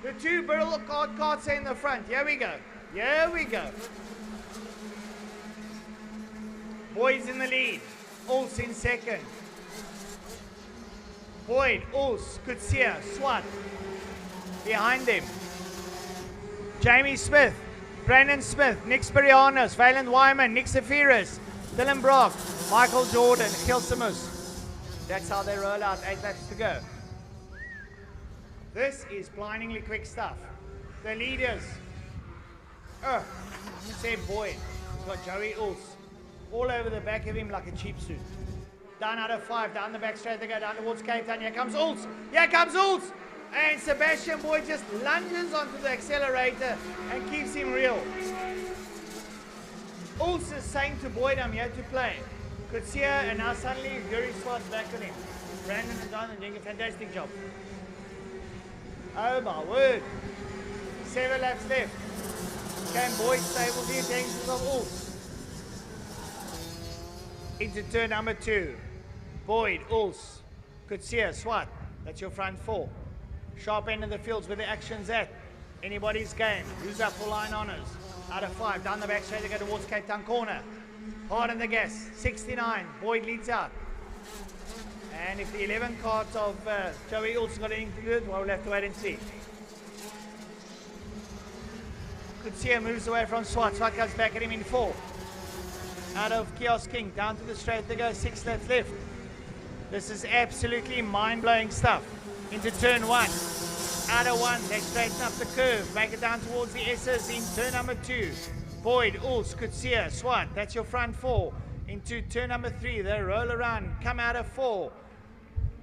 The 2 barrel of carts are in the front. Here we go. Here we go. Boyd's in the lead. Ulz in second. Boyd, Ulz, Kutsia, Swat. Behind them. Jamie Smith, Brandon Smith, Nick Spirianos, Valen Wyman, Nick Safiris, Dylan Brock, Michael Jordan, Kilsimus. That's how they roll out. 8 laps to go. This is blindingly quick stuff. The leaders. Seb Boyd. He's got Joey Ulz all over the back of him like a cheap suit. Down out of 5, down the back straight they go, down towards Cape Town. Here comes Ulz. Here comes Ulz. And Sebastian Boyd just lunges onto the accelerator and keeps him real. Ulz is saying to Boyd, I'm here to play. Kutsia, and now suddenly Yuri Swart's back on him. Brandon and Don are doing a fantastic job. Oh my word. 7 laps left. Can Boyd stable the intentions of Ulz? Into turn number 2. Boyd, Ulz, Kutsia, Swat. That's your front 4. Sharp end of the fields where the action's at. Anybody's game. Who's up for line honours? Out of 5. Down the back straight to go towards Cape Town corner. Hard on the gas. 69. Boyd leads out. And if the 11 cards of Joey Ulz got anything to do with it, well, we'll have to wait and see. Kutsia moves away from Swat. Swat comes back at him in 4. Out of Kiosk King. Down to the straight they go. 6 laps left. This is absolutely mind-blowing stuff. Into turn 1. Out of 1. They straighten up the curve. Make it down towards the S's in turn number 2. Boyd, Ulz, Kutsia, Swat. That's your front 4. Into turn number 3. They roll around. Come out of 4.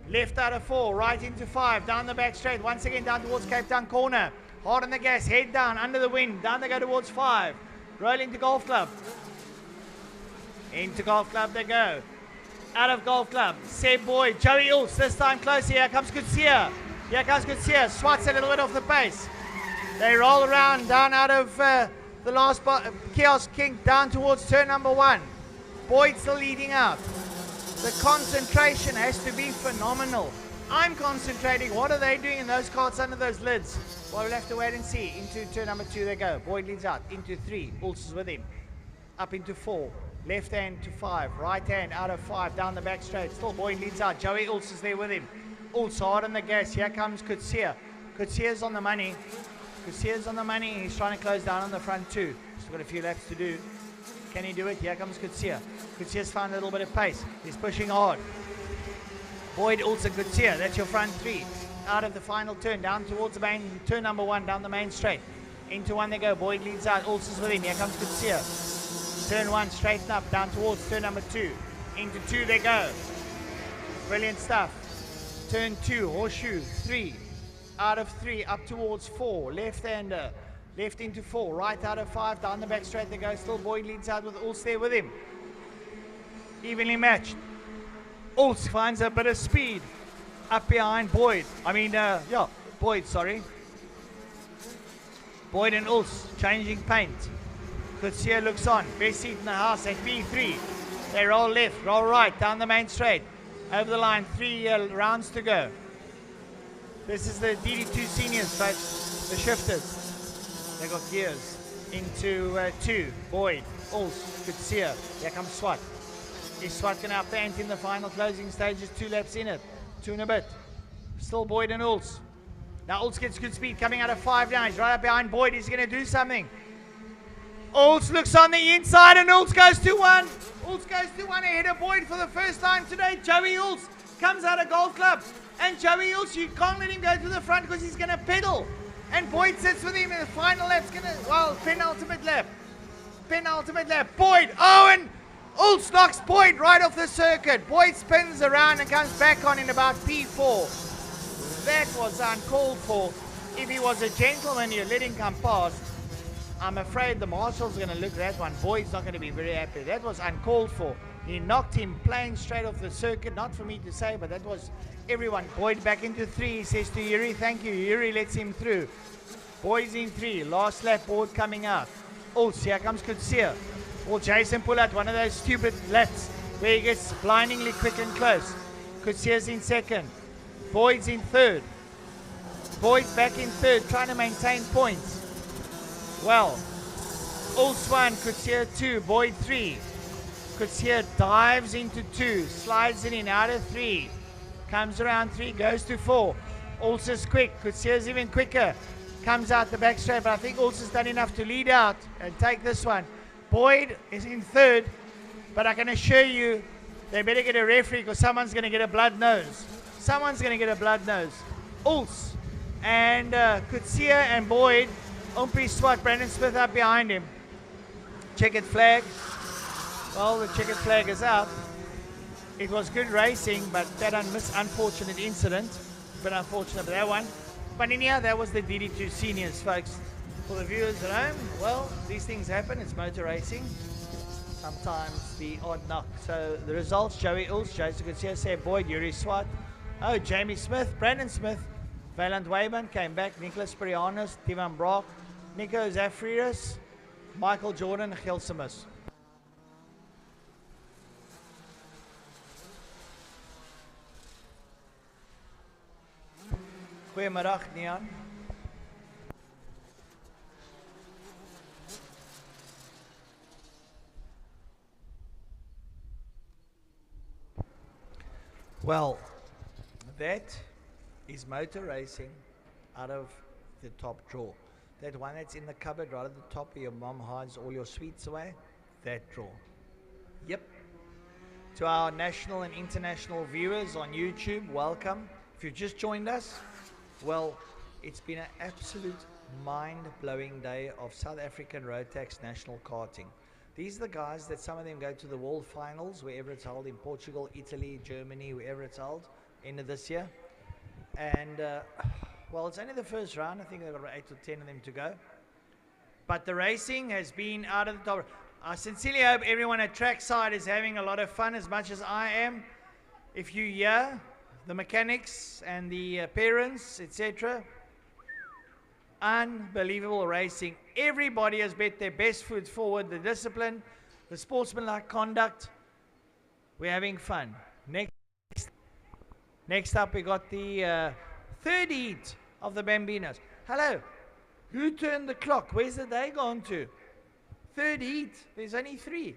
Left out of 4. Right into 5. Down the back straight. Once again down towards Cape Town corner. Hard on the gas. Head down. Under the wind. Down they go towards 5. Rolling to Golf Club. Into Golf Club they go. Out of Golf Club. Seb Boyd. Joey Ulz. This time closer. Here comes Kutsia. Here comes Kutsia. Swat's a little bit off the pace. They roll around. Down out of the last Kiosk King. Down towards turn number 1. Boyd still leading out. The concentration has to be phenomenal. I'm concentrating. What are they doing in those carts under those lids? Well, we'll have to wait and see. Into turn number 2 they go. Boyd leads out. Into 3. Ulz is with him. Up into 4. Left hand to 5. Right hand out of 5. Down the back straight. Still Boyd leads out. Joey Ulz is there with him. Ulz hard on the gas. Here comes Kutsia. Kutsia's on the money. Kutsia's on the money. He's trying to close down on the front 2. Still got a few laps to do. Can he do it? Here comes Kutsia. Kutsia's found a little bit of pace. He's pushing hard. Boyd, Ulz, and Kutsia. That's your front 3. Out of the final turn. Down towards the main. Turn number 1. Down the main straight. Into 1 they go. Boyd leads out. Ulz is with him. Here comes Kutsia. Turn 1, straighten up, down towards turn number 2. Into 2 they go. Brilliant stuff. Turn 2, horseshoe, 3. Out of 3, up towards 4. Left-hander, left into 4. Right out of 5, down the back straight they go. Still Boyd leads out with Ulz there with him. Evenly matched. Ulz finds a bit of speed up behind Boyd. Boyd, sorry. Boyd and Ulz changing paint. Kutsia looks on. Best seat in the house at B3. They roll left, roll right, down the main straight. Over the line, 3 rounds to go. This is the DD2 Seniors, folks. The shifters. They got gears. Into 2. Boyd, Ulz, Kutsia. Here comes Swat. Is Swat going to up the ante in the final closing stages? 2 laps in it. 2 and a bit. Still Boyd and Ulz. Now Ulz gets good speed coming out of 5 now. He's right up behind Boyd. He's going to do something. Ulz looks on the inside and Ulz goes to 1. Ulz goes to 1 ahead of Boyd for the first time today. Joey Ulz comes out of Golf Club. And Joey Ulz, you can't let him go to the front because he's going to pedal. And Boyd sits with him in the final lap's going to, penultimate lap. Penultimate lap. Boyd, and Ulz knocks Boyd right off the circuit. Boyd spins around and comes back on in about P4. That was uncalled for. If he was a gentleman, you let him come past. I'm afraid the marshal's going to look at that one. Boyd's not going to be very happy. That was uncalled for. He knocked him plain straight off the circuit. Not for me to say, but that was everyone. Boyd back into 3. He says to Yuri, thank you. Yuri lets him through. Boyd's in 3. Last lap, Boyd coming out. Ulz, here comes Kutsia. Will Jason pull out one of those stupid laps where he gets blindingly quick and close? Kutsia's in 2nd. Boyd's in 3rd. Boyd's back in 3rd, trying to maintain points. Well, Ulse 1, Kutsia 2, Boyd 3. Kutsia dives into 2, slides it in out of 3. Comes around 3, goes to 4. Ulse is quick, Kutsia's even quicker. Comes out the back straight, but I think Ulse has done enough to lead out and take this one. Boyd is in 3rd, but I can assure you they better get a referee because someone's going to get a blood nose. Someone's going to get a blood nose. Ulse and Kutsia and Boyd, Umpy Swat, Brandon Smith up behind him. Checkered flag. Well, the checkered flag is out. It was good racing, but that unfortunate incident. But unfortunate for that one. But anyhow, that was the DD2 Seniors, folks. For the viewers at home, well, these things happen. It's motor racing. Sometimes the odd knock. So the results, Joey Ulse, Jason Kutsia, Seb Boyd, Yuri Swat. Oh, Jamie Smith, Brandon Smith, Valant Weyman came back, Nicholas Prianos, Tivan Brock, Nico Zafrius, Michael Jordan, Gelsimus. Goeiemiddag, Nian. Well, that is motor racing out of the top draw. That one that's in the cupboard right at the top where your mom hides all your sweets away, that draw. Yep. To our national and international viewers on YouTube, welcome. If you've just joined us, well, it's been an absolute mind-blowing day of South African Rotax national karting. These are the guys that some of them go to the world finals, wherever it's held, in Portugal, Italy, Germany, wherever it's held, end of this year. And, well, it's only the first round. I think they've got about 8 or 10 of them to go. But the racing has been out of the top. I sincerely hope everyone at trackside is having a lot of fun as much as I am. If you hear the mechanics and the parents, etc., unbelievable racing. Everybody has bet their best foot forward. The discipline, the sportsmanlike conduct. We're having fun. Next up, we got the third heat of the Bambinos. Hello. Who turned the clock? Where's the day gone to? Third heat. There's only 3.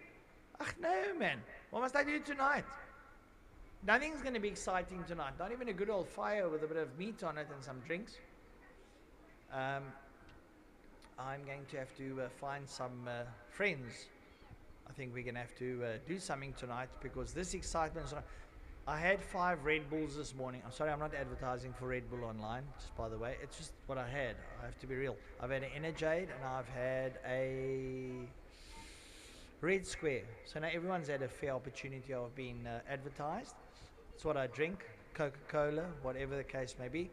Ach no, man. What must I do tonight? Nothing's going to be exciting tonight. Not even a good old fire with a bit of meat on it and some drinks. I'm going to have to find some friends. I think we're going to have to do something tonight because this excitement. I had 5 Red Bulls this morning. I'm sorry, I'm not advertising for Red Bull online, just by the way. It's just what I had. I have to be real. I've had an Energade and I've had a Red Square. So now everyone's had a fair opportunity of being advertised. It's what I drink, Coca-Cola, whatever the case may be.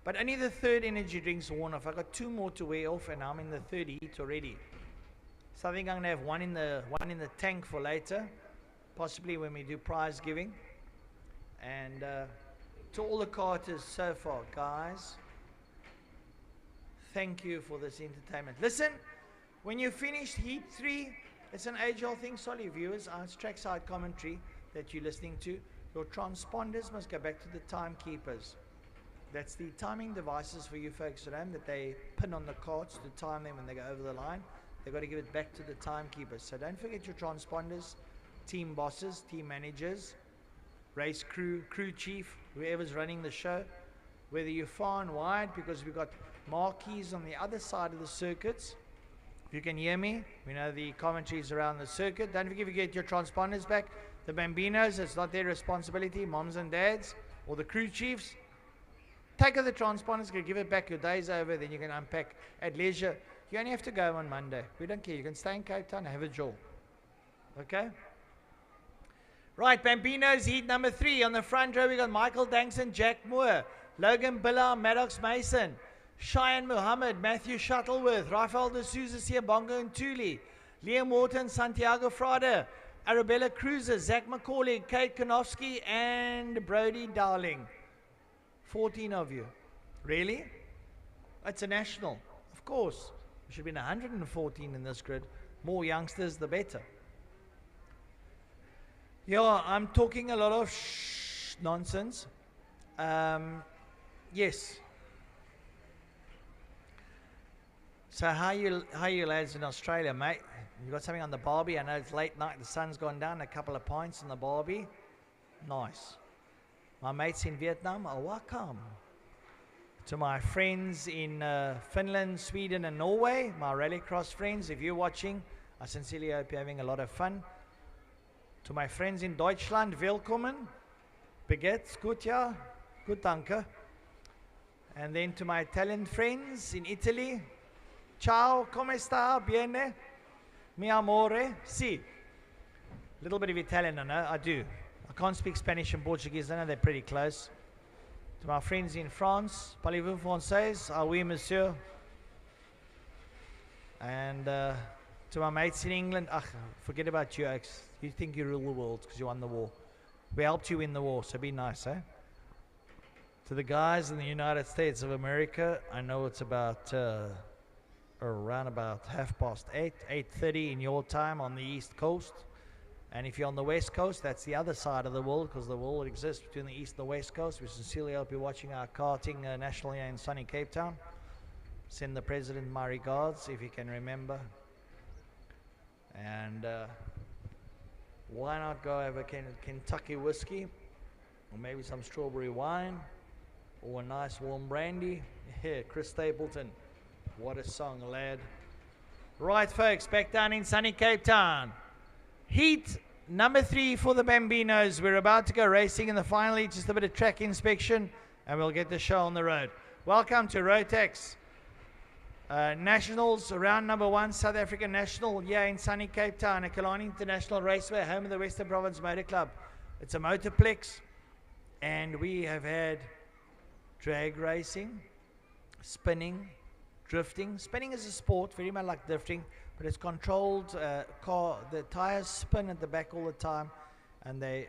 But only the 3rd energy drink's worn off. I've got 2 more to wear off and I'm in the 3rd heat already. So I think I'm going to have one in the tank for later, possibly when we do prize giving. And to all the karters so far, guys, thank you for this entertainment. Listen, when you finished heat 3, it's an age-old thing. Sorry, viewers, it's trackside commentary that you're listening to. Your transponders must go back to the timekeepers. That's the timing devices for you folks at home that they pin on the carts to time them when they go over the line. They've got to give it back to the timekeepers. So don't forget your transponders, team bosses, team managers, race crew, crew chief, whoever's running the show. Whether you're far and wide, because we've got marquees on the other side of the circuits. If you can hear me, we know the commentaries around the circuit. Don't forget to get your transponders back. The Bambinos, it's not their responsibility, moms and dads, or the crew chiefs. Take out the transponders, give it back, your day's over, then you can unpack at leisure. You only have to go on Monday. We don't care. You can stay in Cape Town and have a jaw. Okay? Right, Bambinos, heat number 3. On the front row, we got Michael Dankson, Jack Moore, Logan Billar, Maddox Mason, Cheyenne Muhammad, Matthew Shuttleworth, Rafael de Souza, Siabongo and Thule, Liam Wharton, Santiago Frade, Arabella Cruiser, Zach McCauley, Kate Konofsky, and Brody Dowling. 14 of you. Really? It's a national. Of course. There should have been 114 in this grid. More youngsters, the better. Yeah, I'm talking a lot of nonsense. Yes.
So how you lads in Australia, mate? You got something on the Barbie? I know it's late night, the sun's gone down, a couple of pints on the Barbie. Nice. My mates in Vietnam are welcome. To my friends in Finland, Sweden and Norway, my rallycross friends, if you're watching, I sincerely hope you're having a lot of fun. To my friends in Deutschland, willkommen. Beget's, gut ja, gut danke. And then to my Italian friends in Italy, ciao, come sta? Bene? Mi amore? Si. A little bit of Italian, I know, I do. I can't speak Spanish and Portuguese, I know they're pretty close. To my friends in France, parlez-vous français? Ah oui, monsieur. And to my mates in England, forget about you, X. You think you rule the world because you won the war. We helped you win the war, so be nice, eh? To the guys in the United States of America, I know it's about around about 8:30, 8:30 in your time on the East Coast. And if you're on the West Coast, that's the other side of the world, because the world exists between the East and the West Coast. We sincerely hope you're watching our karting nationally in sunny Cape Town. Send the President my regards, if he can remember. And why not go have a Kentucky whiskey, or maybe some strawberry wine, or a nice warm brandy. Yeah, Chris Stapleton. What a song, lad. Right, folks, back down in sunny Cape Town. Heat number 3 for the Bambinos. We're about to go racing in the final heat, just a bit of track inspection, and we'll get the show on the road. Welcome to Rotax Nationals, round number 1, South African National, here in sunny Cape Town at Killarney International Raceway, home of the Western Province Motor Club. It's a motorplex, and we have had drag racing, spinning, drifting. Spinning is a sport, very much like drifting, but it's controlled car. The tires spin at the back all the time, and they,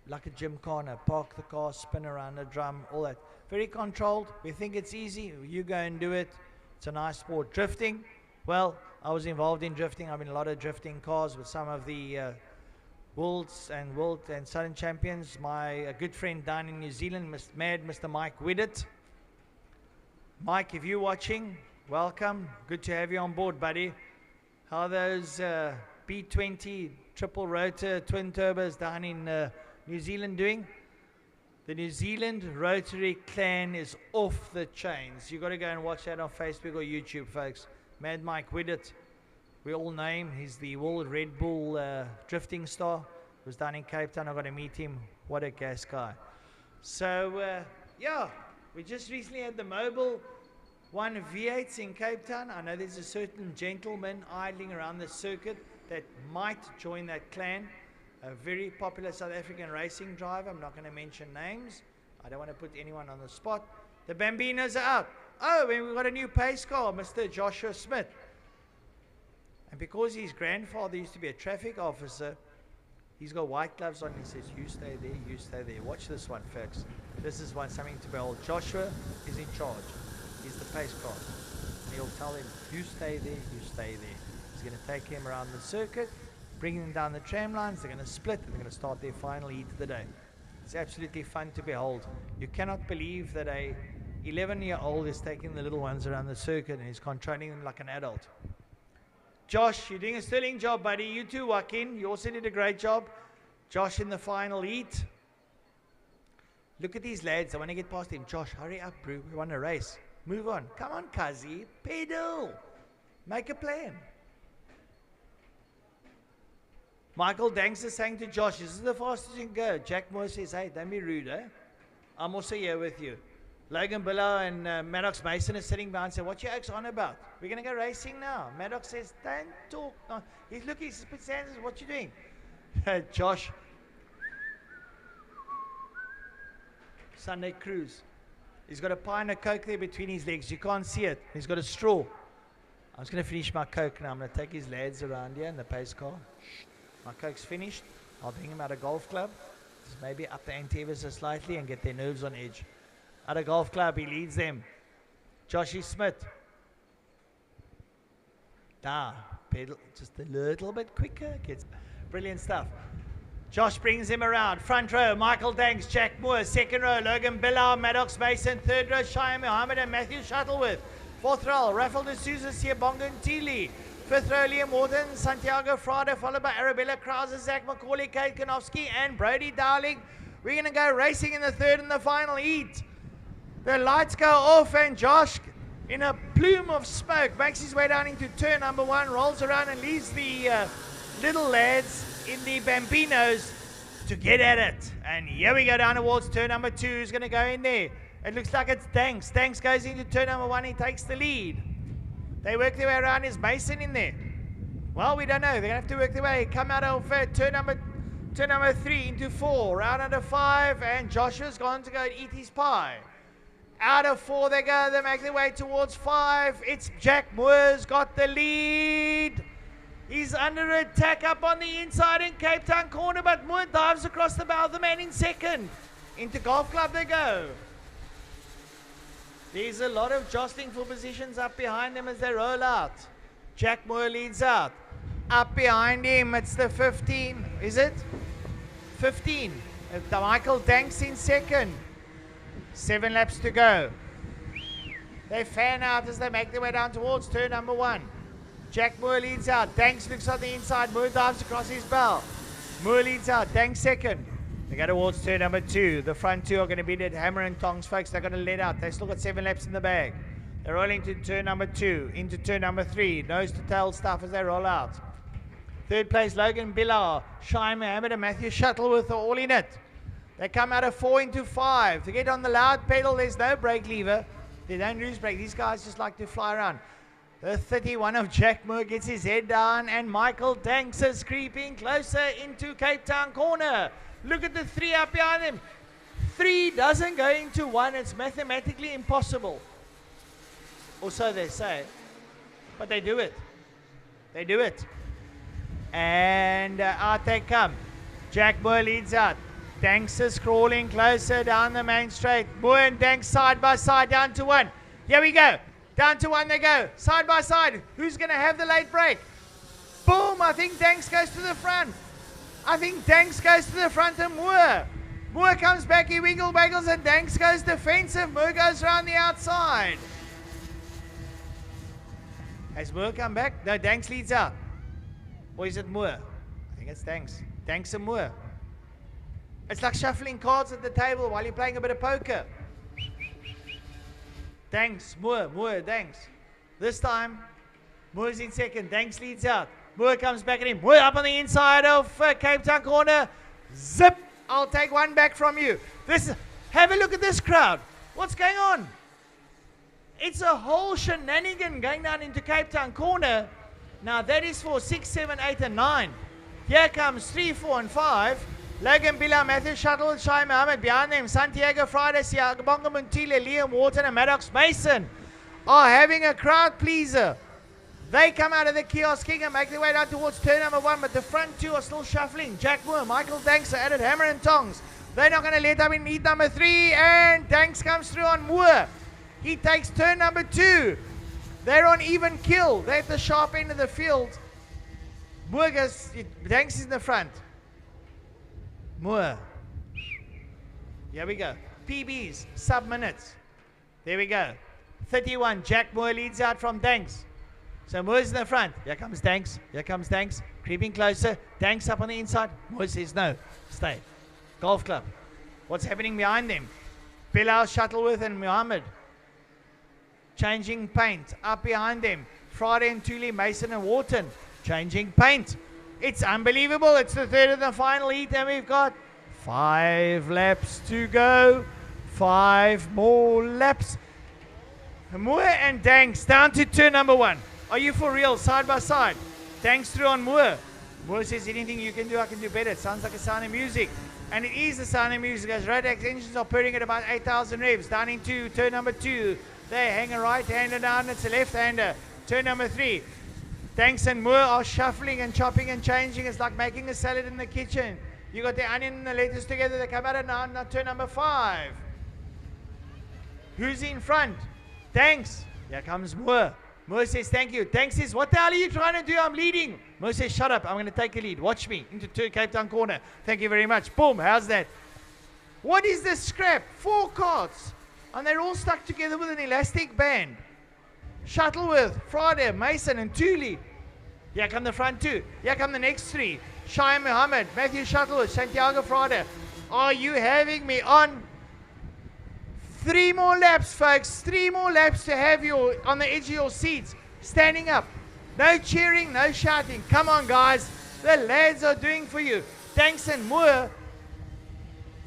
like a gymkhana, park the car, spin around the drum, all that. Very controlled. We think it's easy. You go and do it. It's a nice sport. Drifting, well, I was involved in drifting. I've been in a lot of drifting cars with some of the world and Southern champions. My good friend down in New Zealand, Mr. Mike Widdett. Mike, if you're watching, welcome. Good to have you on board, buddy. How are those B20 triple rotor twin turbos down in New Zealand doing? The New Zealand Rotary clan is off the chains. You've got to go and watch that on Facebook or YouTube, folks. Mad Mike Widdett, we all know him. He's the World Red Bull drifting star. He was down in Cape Town. I got to meet him. What a gas guy. So, yeah, we just recently had the Mobile 1 V8s in Cape Town. I know there's a certain gentleman idling around the circuit that might join that clan. A very popular South African racing driver. I'm not going to mention names. I don't want to put anyone on the spot. The Bambinos are out. Oh, and we've got a new pace car, Mr. Joshua Smith. And because his grandfather used to be a traffic officer, he's got white gloves on. He says, you stay there, you stay there. Watch this one, folks. This is something to behold. Joshua is in charge. He's the pace car. And he'll tell him, you stay there, you stay there. He's going to take him around the circuit, bring them down the tram lines. They're going to split, and they're going to start their final heat of the day. It's absolutely fun to behold. You cannot believe that a 11-year-old is taking the little ones around the circuit and he's controlling them like an adult. Josh, you're doing a sterling job, buddy. You too, Joaquin. You also did a great job. Josh in the final heat. Look at these lads. I want to get past him. Josh, hurry up, bro. We want to race. Move on. Come on, Kazi. Pedal. Make a plan. Michael Danks is saying to Josh, this is the fastest you can go. Jack Moore says, hey, don't be rude, eh? I'm also here with you. Logan Billow and Maddox Mason is sitting behind and saying, what you oaks on about? We're going to go racing now. Maddox says, don't talk. No. He's looking, he's put hands, what you doing? Josh. Sunday cruise. He's got a pint of Coke there between his legs. You can't see it. He's got a straw. I'm just going to finish my Coke now. I'm going to take his lads around here in the pace car. My Coke's finished. I'll bring him out of golf club. Just maybe up the ante ever so slightly and get their nerves on edge. At a golf club, he leads them. Joshy Smith. Pedal just a little bit quicker. Gets brilliant stuff. Josh brings him around. Front row, Michael Danks, Jack Moore. Second row, Logan Billow, Maddox Mason. Third row, Shia Muhammad and Matthew Shuttleworth.
Fourth row, Rafael de Souza, Siabonga and Teely. Fifth row, Liam Morton, Santiago Frade, followed by Arabella Krauser, Zach McCauley, Kate Kanofsky, and Brody Dowling. We're going to go racing in the third and the final heat. The lights go off and Josh, in a plume of smoke, makes his way down into turn number 1, rolls around and leaves the little lads in the Bambinos to get at it. And here we go down towards turn number 2. Who's going to go in there? It looks like it's Danks. Danks goes into turn number 1. He takes the lead. They work their way around. Is Mason in there? Well, we don't know. They're going to have to work their way. Come out of turn number 3 into 4. Round under 5. And Joshua's gone to go and eat his pie. Out of 4 they go. They make their way towards 5. It's Jack Moore's got the lead. He's under attack up on the inside in Cape Town corner, but Moore dives across the bow of the man in second. Into Golf Club they go. There's a lot of jostling for positions up behind them as they roll out. Jack Moore leads out. Up behind him, it's the 15. Is it? 15. Michael Danks in second. 7 laps to go. They fan out as they make their way down towards turn number 1. Jack Moore leads out. Danks looks on the inside. Moore dives across his bow. Moore leads out. Danks second. They go towards turn number 2. The front 2 are going to be the hammer and tongs, folks. They're going to let out. They still got 7 laps in the bag. They're rolling to turn number 2. Into turn number 3. Nose to tail stuff as they roll out. Third place, Logan Billar, Shai Mohammed and Matthew Shuttleworth are all in it. They come out of 4 into 5. To get on the loud pedal, there's no brake lever. They don't lose brake. These guys just like to fly around. The 31 of Jack Moore gets his head down, and Michael Danks is creeping closer into Cape Town corner. Look at the 3 up behind him. 3 doesn't go into 1. It's mathematically impossible. Or so they say. But they do it. They do it. And out they come. Jack Moore leads out. Danks is crawling closer down the main straight. Moore and Danks side by side down to 1. Here we go. Down to 1 they go. Side by side. Who's going to have the late break? Boom. I think Danks goes to the front. I think Danks goes to the front and Moore. Moore comes back. He wiggle waggles and Danks goes defensive. Moore goes around the outside. Has Moore come back? No, Danks leads out. Or is it Moore? I think it's Danks. Danks and Moore. It's like shuffling cards at the table while you're playing a bit of poker. Danks, Moore, Moore, Danks. This time, Moore's in second. Danks leads out. Moore comes back at him. Moore up on the inside of Cape Town corner. Zip! I'll take 1 back from you. Have a look at this crowd. What's going on? It's a whole shenanigan going down into Cape Town corner. Now that is for 6, 7, 8, and 9. Here comes 3, 4, and 5. Logan Billar, Matthew Shuttle, Shai Mohammed behind them. Santiago Friday, Siabonga Muntile, Liam Wharton, and Maddox Mason are having a crowd pleaser. They come out of the kiosk king and make their way down towards turn number 1, but the front 2 are still shuffling. Jack Moore, Michael Danks are added hammer and tongs. They're not going to let up in heat number 3, and Danks comes through on Moore. He takes turn number 2. They're on even kill. They're at the sharp end of the field. Moore goes, Danks is in the front. Moore. Here we go. PBs, sub-minutes. There we go. 31, Jack Moore leads out from Danks. So Moore's in the front. Here comes Danks. Here comes Danks. Creeping closer. Danks up on the inside. Moore says no. Stay. Golf Club. What's happening behind them? Bilal, Shuttleworth and Muhammad. Changing paint. Up behind them. Friday and Thule, Mason and Wharton. Changing paint. It's unbelievable. It's the third and the final heat, and we've got 5 laps to go. 5 more laps. Moore and Danks down to turn number 1. Are you for real? Side by side. Danks through on Moore. Moore says, anything you can do, I can do better. It sounds like a sound of music. And it is the sound of music as Rotax engines are purring at about 8,000 revs. Down into turn number 2. They hang a right-hander down. It's a left-hander. Turn number 3. Danks and Moore are shuffling and chopping and changing. It's like making a salad in the kitchen. You got the onion and the lettuce together. They come out now turn number 5. Who's in front? Danks. Here comes Moore. Moore says, thank you. Danks says, what the hell are you trying to do? I'm leading. Moore says, shut up. I'm going to take the lead. Watch me into Cape Town corner. Thank you very much. Boom. How's that? What is this scrap? 4 carts. And they're all stuck together with an elastic band. Shuttleworth, Friday, Mason, and Thule. Here come the front two. Here come the next three. Shai Muhammad, Matthew Shuttleworth, Santiago Friday. Are you having me on? 3 more laps, folks. 3 more laps to have you on the edge of your seats. Standing up. No cheering, no shouting. Come on, guys. The lads are doing for you. Danks and Moore.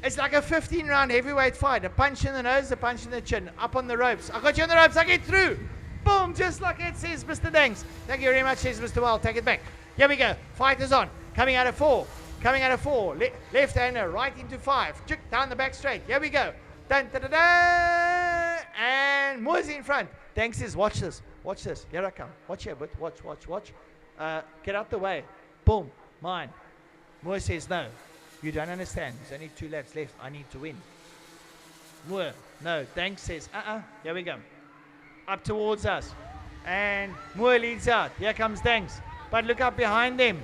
It's like a 15-round heavyweight fight. A punch in the nose, a punch in the chin. Up on the ropes. I got you on the ropes. I get through. Boom, just like it says, Mr. Danks. Thank you very much, says Mr. Wild. Take it back. Here we go. Fight is on. Coming out of 4. Coming out of 4. Left-hander, right into 5. Chick down the back straight. Here we go. Dun, da, da, da. And Moore's in front. Danks says, watch this. Watch this. Here I come. Watch here, but watch, watch, watch. Get out the way. Boom. Mine. Moore says, no. You don't understand. There's only 2 laps left. I need to win. Moore. No. Danks says, Here we go. Up towards us. And Moore leads out. Here comes Danks. But look up behind him.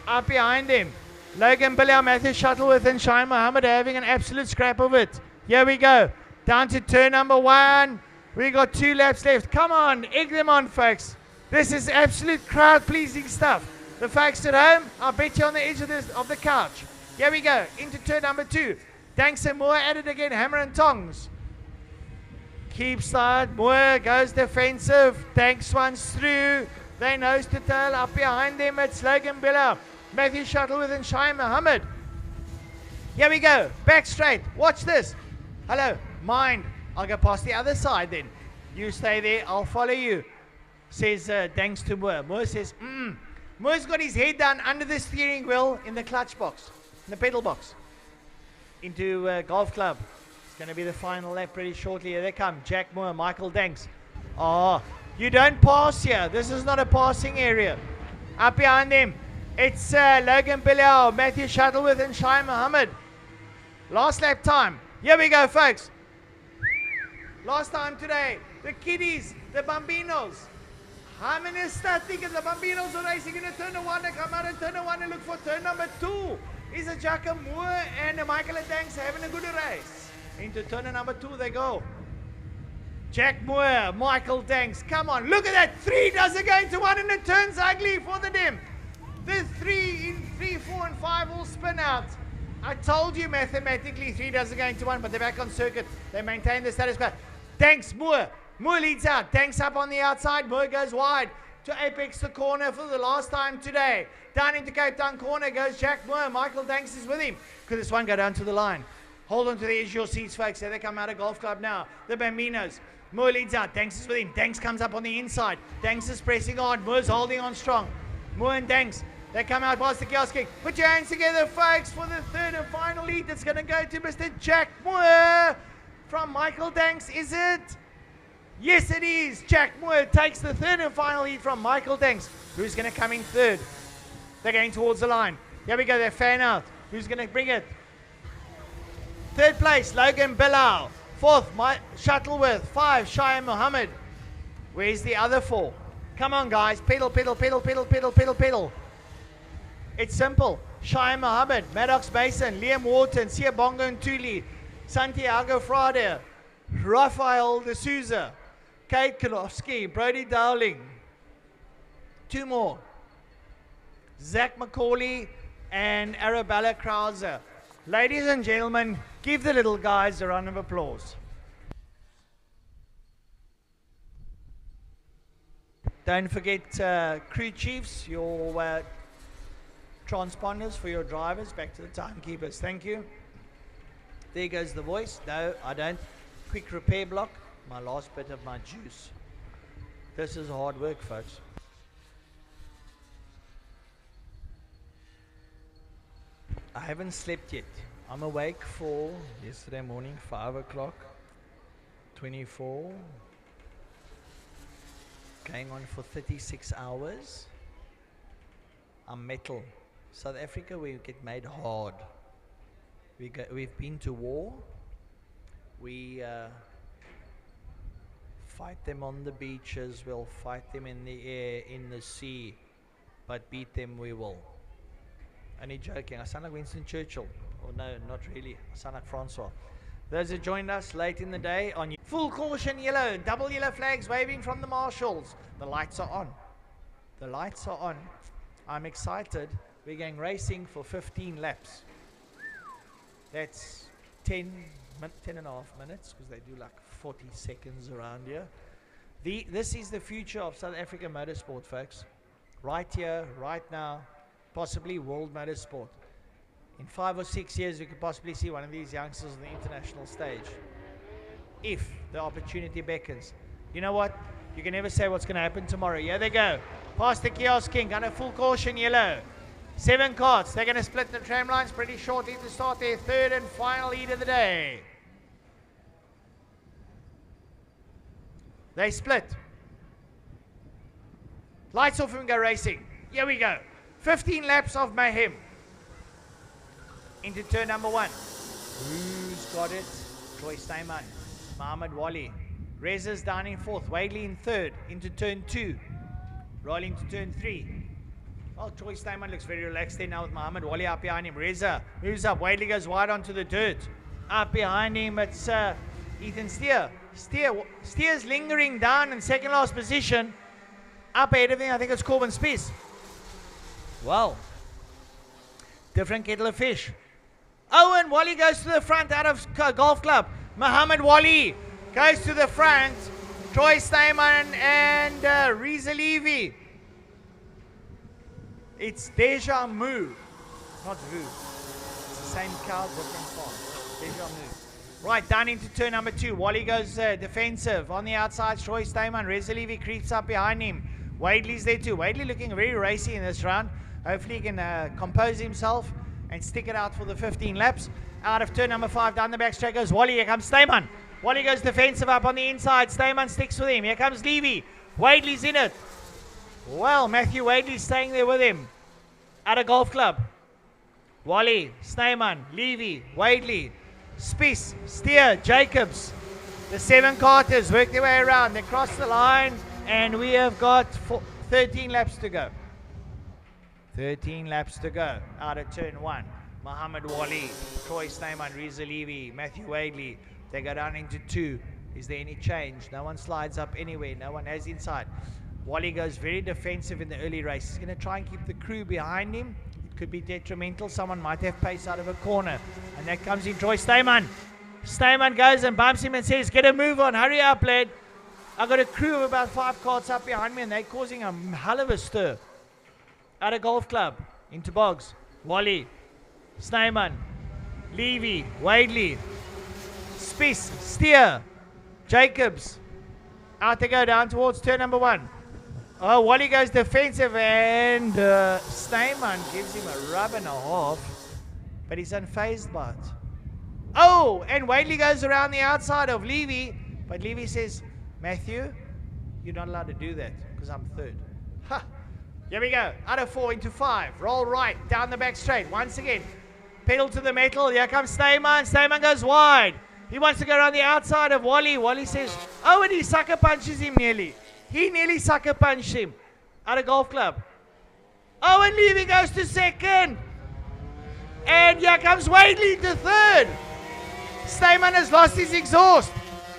Up behind him. Logan Bilal, Matthew Shuttleworth, and Shine Muhammad are having an absolute scrap of it. Here we go. Down to turn number 1. We got 2 laps left. Come on. Egg them on, folks. This is absolute crowd-pleasing stuff. The folks at home, I'll bet you on the edge of the couch. Here we go. Into turn number 2. Danks and Moore at it again. Hammer and tongs. Keep side. Moore goes defensive. Danks runs through. They nose to tail. Up behind them, it's Logan Billa, Matthew Shuttleworth, and Shai Muhammad. Here we go. Back straight. Watch this. Hello. Mind. I'll go past the other side then. You stay there. I'll follow you. Says Danks to Moore. Moore says, Moore's got his head down under the steering wheel in the clutch box. In the pedal box. Into golf club. It's going to be the final lap pretty shortly. Here they come. Jack Moore, Michael Danks. Oh, you don't pass here. This is not a passing area. Up behind them, it's Logan Bilal, Matthew Shuttleworth, and Shai Muhammad. Last lap time. Here we go, folks. Last time today. The kiddies, the Bambinos. How many static and the Bambinos are racing in turn 1 and come out in turn 1 and look for turn number 2. Is a Jack Moore and Michael Danks having a good race. Into turn number 2 they go. Jack Moore, Michael Danks, come on, look at that, 3 doesn't go into 1 and it turns ugly for the dim. The 3 in 3, 4 and 5 will spin out. I told you mathematically 3 doesn't go into 1, but they're back on circuit. They maintain the status quo. Danks, Moore leads out, Danks up on the outside, Moore goes wide to apex the corner for the last time today. Down into Cape Town corner goes Jack Moore, Michael Danks is with him. Could this one go down to the line? Hold on to the edge of your seats, folks. There they come out of golf club now. The Bambinos. Moore leads out. Danks is with him. Danks comes up on the inside. Danks is pressing on. Moore's holding on strong. Moore and Danks. They come out past the kiosk king. Put your hands together, folks, for the 3rd and final lead. That's going to go to Mr. Jack Moore from Michael Danks. Is it? Yes, it is. Jack Moore takes the 3rd and final lead from Michael Danks. Who's going to come in 3rd? They're going towards the line. Here we go. They fan out. Who's going to bring it? 3rd place, Logan Bilal. 4th, Shuttleworth. 5, Shai Muhammad. Where's the other 4? Come on, guys. Pedal, pedal, pedal, pedal, pedal, pedal, pedal. It's simple. Shai Muhammad, Maddox Mason, Liam Wharton, Sia Bongo and Thule, Santiago Friday, Rafael de Souza, Kate Kalofsky, Brody Dowling. 2 more. Zach McCauley and Arabella Krauser. Ladies and gentlemen, give the little guys a round of applause. Don't forget crew chiefs, your transponders for your drivers, back to the timekeepers. Thank you. There goes the voice. No, I don't. Quick repair block. My last bit of my juice. This is hard work, folks. I haven't slept yet. I'm awake for yesterday morning, 5 o'clock, 24, going on for 36 hours. I'm metal. South Africa, we get made hard. We've been to war. We fight them on the beaches, we'll fight them in the air, in the sea, but beat them we will. Only joking. I sound like Winston Churchill. Oh no, not really. I sound like Francois. Those who joined us late in the day on Full caution yellow. Double yellow flags waving from the marshals. The lights are on. The lights are on. I'm excited. We're going racing for 15 laps. That's 10 and a half minutes because they do like 40 seconds around here. This is the future of South African motorsport, folks. Right here, right now, possibly world motorsport. In 5 or 6 years, we could possibly see one of these youngsters on the international stage. If the opportunity beckons. You know what? You can never say what's going to happen tomorrow. Here they go. Past the kiosk king. Under full caution yellow. 7 carts. They're going to split the tram lines pretty shortly to start their third and final lead of the day. They split. Lights off and go racing. Here we go. 15 laps of mayhem. Into turn number 1. Who's got it? Troy Steyman. Mohammed Wali. Reza's down in 4th. Wadley in 3rd. Into turn 2. Rolling to turn 3. Well, Troy Steyman looks very relaxed there now with Mohammed Wali up behind him. Reza moves up. Wadley goes wide onto the dirt. Up behind him, it's Ethan Steer. Steer's lingering down in second last position. Up ahead of him, I think it's Corbin Spies. Well, different kettle of fish. Owen Wally goes to the front out of Golf Club. Mohammed Wali goes to the front. Troy Steyman and Reza Levy. It's Deja Mu, not Vu. It's the same cow, different farm. Deja Mu. Right, down into turn number 2. Wally goes defensive. On the outside, Troy Steyman. Reza Levy creeps up behind him. Wadley's there too. Wadley looking very racy in this round. Hopefully he can compose himself and stick it out for the 15 laps. Out of turn number 5, down the backstretch goes Wally. Here comes Steyman. Wally goes defensive up on the inside. Steyman sticks with him. Here comes Levy. Wadley's in it. Well, Matthew Wadley's staying there with him. At a Golf Club. Wally, Steyman, Levy, Wadley, Spies, Steer, Jacobs. The 7 carters work their way around. They cross the line and we have got 13 laps to go. 13 laps to go out of turn 1. Mohammed Wali, Troy Steyman, Reza Levy, Matthew Wadley. They go down into 2. Is there any change? No one slides up anywhere. No one has inside. Wally goes very defensive in the early race. He's going to try and keep the crew behind him. It could be detrimental. Someone might have pace out of a corner. And that comes in Troy Steyman. Steyman goes and bumps him and says, get a move on. Hurry up, lad. I've got a crew of about 5 carts up behind me and they're causing a hell of a stir. At a Golf Club. Into Boggs. Wally. Steyman. Levy. Wadley. Spies. Steer. Jacobs. Out they go down towards turn number 1. Oh, Wally goes defensive and Steyman gives him a rub and a half, but he's unfazed by it. Oh, and Wadley goes around the outside of Levy, but Levy says, Matthew, you're not allowed to do that because I'm 3rd. Ha! Here we go. Out of 4 into 5. Roll right, down the back straight. Once again, pedal to the metal. Here comes Steyman. Steyman goes wide. He wants to go around the outside of Wally. Wally says, oh, and he sucker punches him nearly. He nearly sucker punched him at a Golf Club. Oh, and Levy goes to 2nd. And here comes Wadley to 3rd. Steyman has lost his exhaust.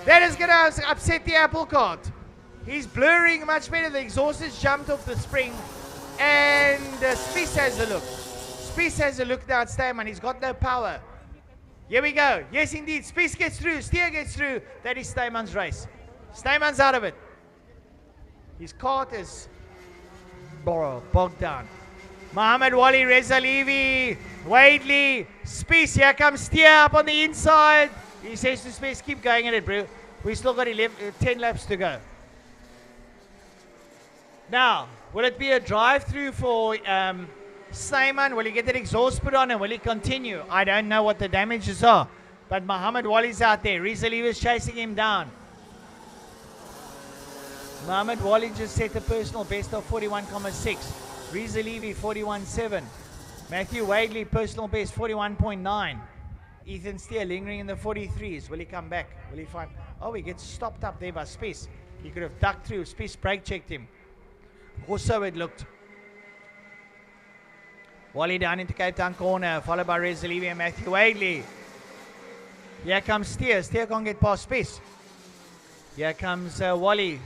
That is going to upset the apple cart. He's blurring much better. The exhaust has jumped off the spring. And Spies has a look. Spies has a look now at Steyman. He's got no power. Here we go. Yes, indeed. Spies gets through. Steer gets through. That is Steyman's race. Steyman's out of it. His cart is bogged down. Mohammed Wali, Reza Levy, Wadley, Spies. Here comes Steer up on the inside. He says to Spies, keep going at it, bro. We still got 10 laps to go. Now, will it be a drive-through for Steyman? Will he get that exhaust put on and will he continue? I don't know what the damages are. But Mohammed Wali's out there. Reza Levy is chasing him down. Mohammed Wali just set a personal best of 41.6. Reza Levy 41.7. Matthew Wadley personal best 41.9. Ethan Steer lingering in the 43s. Will he come back? Will he find? Oh, he gets stopped up there by Spies. He could have ducked through. Spies brake checked him. Or so it looked. Wally down into Cape Town corner, followed by Reza Levy and Matthew Wadley. Here comes Steer. Steer can't get past Spies. Here comes Wally,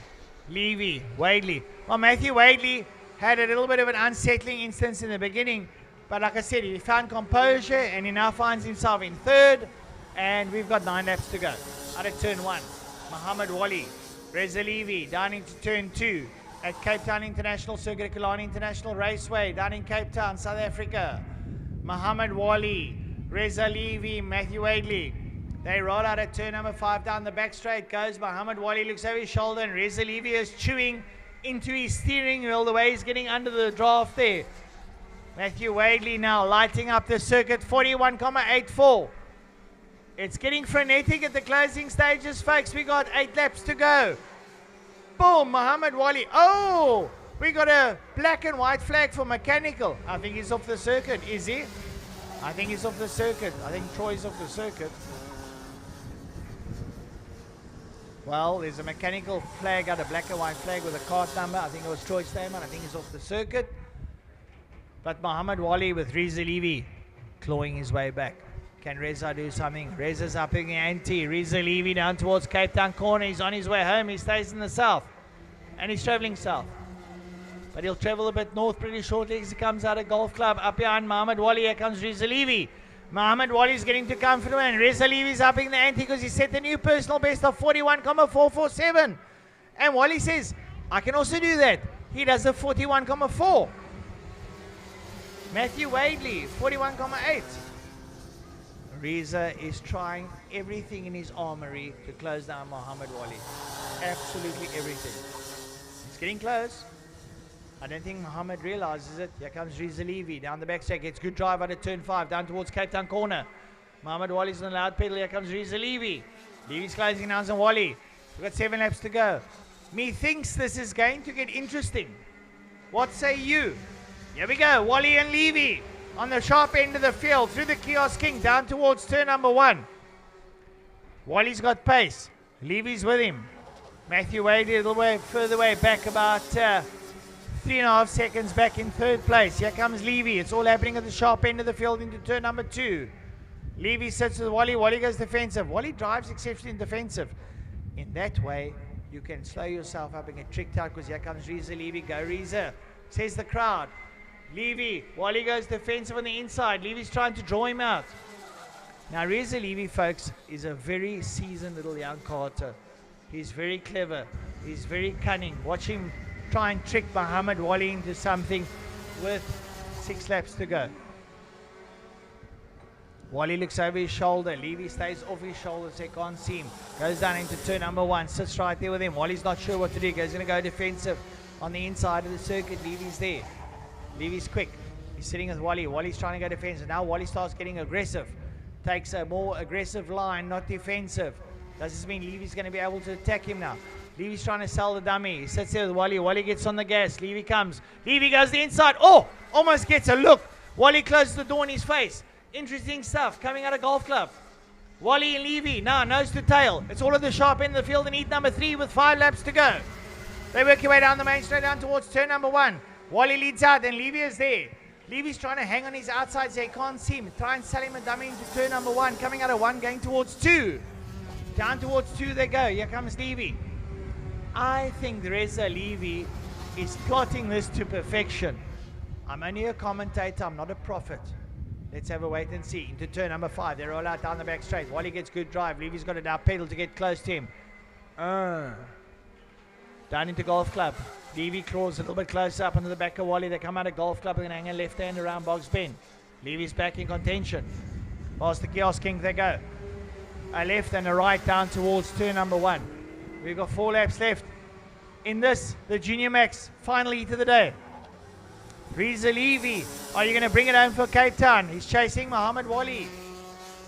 Levy, Wadley. Well, Matthew Wadley had a little bit of an unsettling instance in the beginning, but like I said, he found composure and he now finds himself in third, and we've got 9 laps to go. Out of turn 1, Muhammad Wally, Reza Levy down into turn 2 at Cape Town International Circuit, Killarney International Raceway down in Cape Town, South Africa. Muhammad Wally, Reza Levy, Matthew Wadley. They roll out at turn number 5 down the back straight. Goes Muhammad Wally, looks over his shoulder, and Reza Levy is chewing into his steering wheel the way he's getting under the draft there. Matthew Wadley now lighting up the circuit, 41.84. It's getting frenetic at the closing stages, folks. We got 8 laps to go. Boom, Muhammad Wally. Oh, we got a black and white flag for mechanical. I think he's off the circuit. Is he? I think he's off the circuit. I think Troy's off the circuit. Well, there's a mechanical flag out, a black and white flag with a Kart number. I think it was Troy Stamen. I think he's off the circuit. But Muhammad Wally with Reza Levy clawing his way back. Can Reza do something? Reza's upping the ante. Reza Levy down towards Cape Town corner. He's on his way home. He stays in the south. And he's traveling south. But he'll travel a bit north pretty shortly as he comes out of Golf Club. Up behind Muhammad Wally, here comes Reza Levy. Muhammad Wally's getting to comfortable, and Reza Levy's upping the ante because he set the new personal best of 41.447. And Wally says, I can also do that. He does a 41.4. Matthew Wadley, 41.8. Reza is trying everything in his armory to close down Muhammad Wally. Absolutely everything. He's getting close. I don't think Muhammad realizes it. Here comes Reza Levy down the backstretch. Gets good drive out of turn 5 down towards Cape Town corner. Muhammad Wally's on the loud pedal. Here comes Reza Levy. Levy's closing down on Wally. We've got 7 laps to go. Methinks this is going to get interesting. What say you? Here we go. Wally and Levy on the sharp end of the field through the Kiosk King down towards turn number 1. Wally's got pace. Levy's with him. Matthew Wade a little way further way back, about 3.5 seconds back in third place. Here comes Levy. It's all happening at the sharp end of the field into turn number 2. Levy sits with Wally. Wally goes defensive. Wally drives exceptionally defensive. In that way, you can slow yourself up and get tricked out, because here comes Reza Levy. Go Reza, says the crowd. Levy, Wally goes defensive on the inside. Levy's trying to draw him out. Now Reza Levy, folks, is a very seasoned little young karter. He's very clever. He's very cunning. Watch him try and trick Muhammad Wally into something with 6 laps to go. Wally looks over his shoulder. Levy stays off his shoulder so he can't see him. Goes down into turn number 1. Sits right there with him. Wally's not sure what to do. He's going to go defensive on the inside of the circuit. Levy's there. Levy's quick. He's sitting with Wally. Wally's trying to go defensive. Now Wally starts getting aggressive. Takes a more aggressive line, not defensive. Does this mean Levy's going to be able to attack him now? Levy's trying to sell the dummy. He sits there with Wally. Wally gets on the gas. Levy comes. Levy goes the inside. Oh! Almost gets a look. Wally closes the door in his face. Interesting stuff coming out of Golf Club. Wally and Levy now nose to tail. It's all at the sharp end of the field in heat number 3 with 5 laps to go. They work their way down the main straight down towards turn number 1. Wally leads out and Levy is there. Levy's trying to hang on his outside so he can't see him. Try and sell him a dummy into turn number 1. Coming out of 1, going towards 2. Down towards 2 they go. Here comes Levy. I think Reza Levy is plotting this to perfection. I'm only a commentator. I'm not a prophet. Let's have a wait and see. Into turn number 5. They roll out down the back straight. Wally gets good drive. Levy's got to now pedal to get close to him. Down into Golf Club. Levy claws a little bit closer up into the back of Wally. They come out of Golf Club and hang a left hand around Boggs Bend. Levy's back in contention. Past the Kiosk King they go. A left and a right down towards turn number 1. We've got 4 laps left in this, the Junior Max final heat of the day. Reza Levy, are you going to bring it home for Cape Town? He's chasing Muhammad Wally.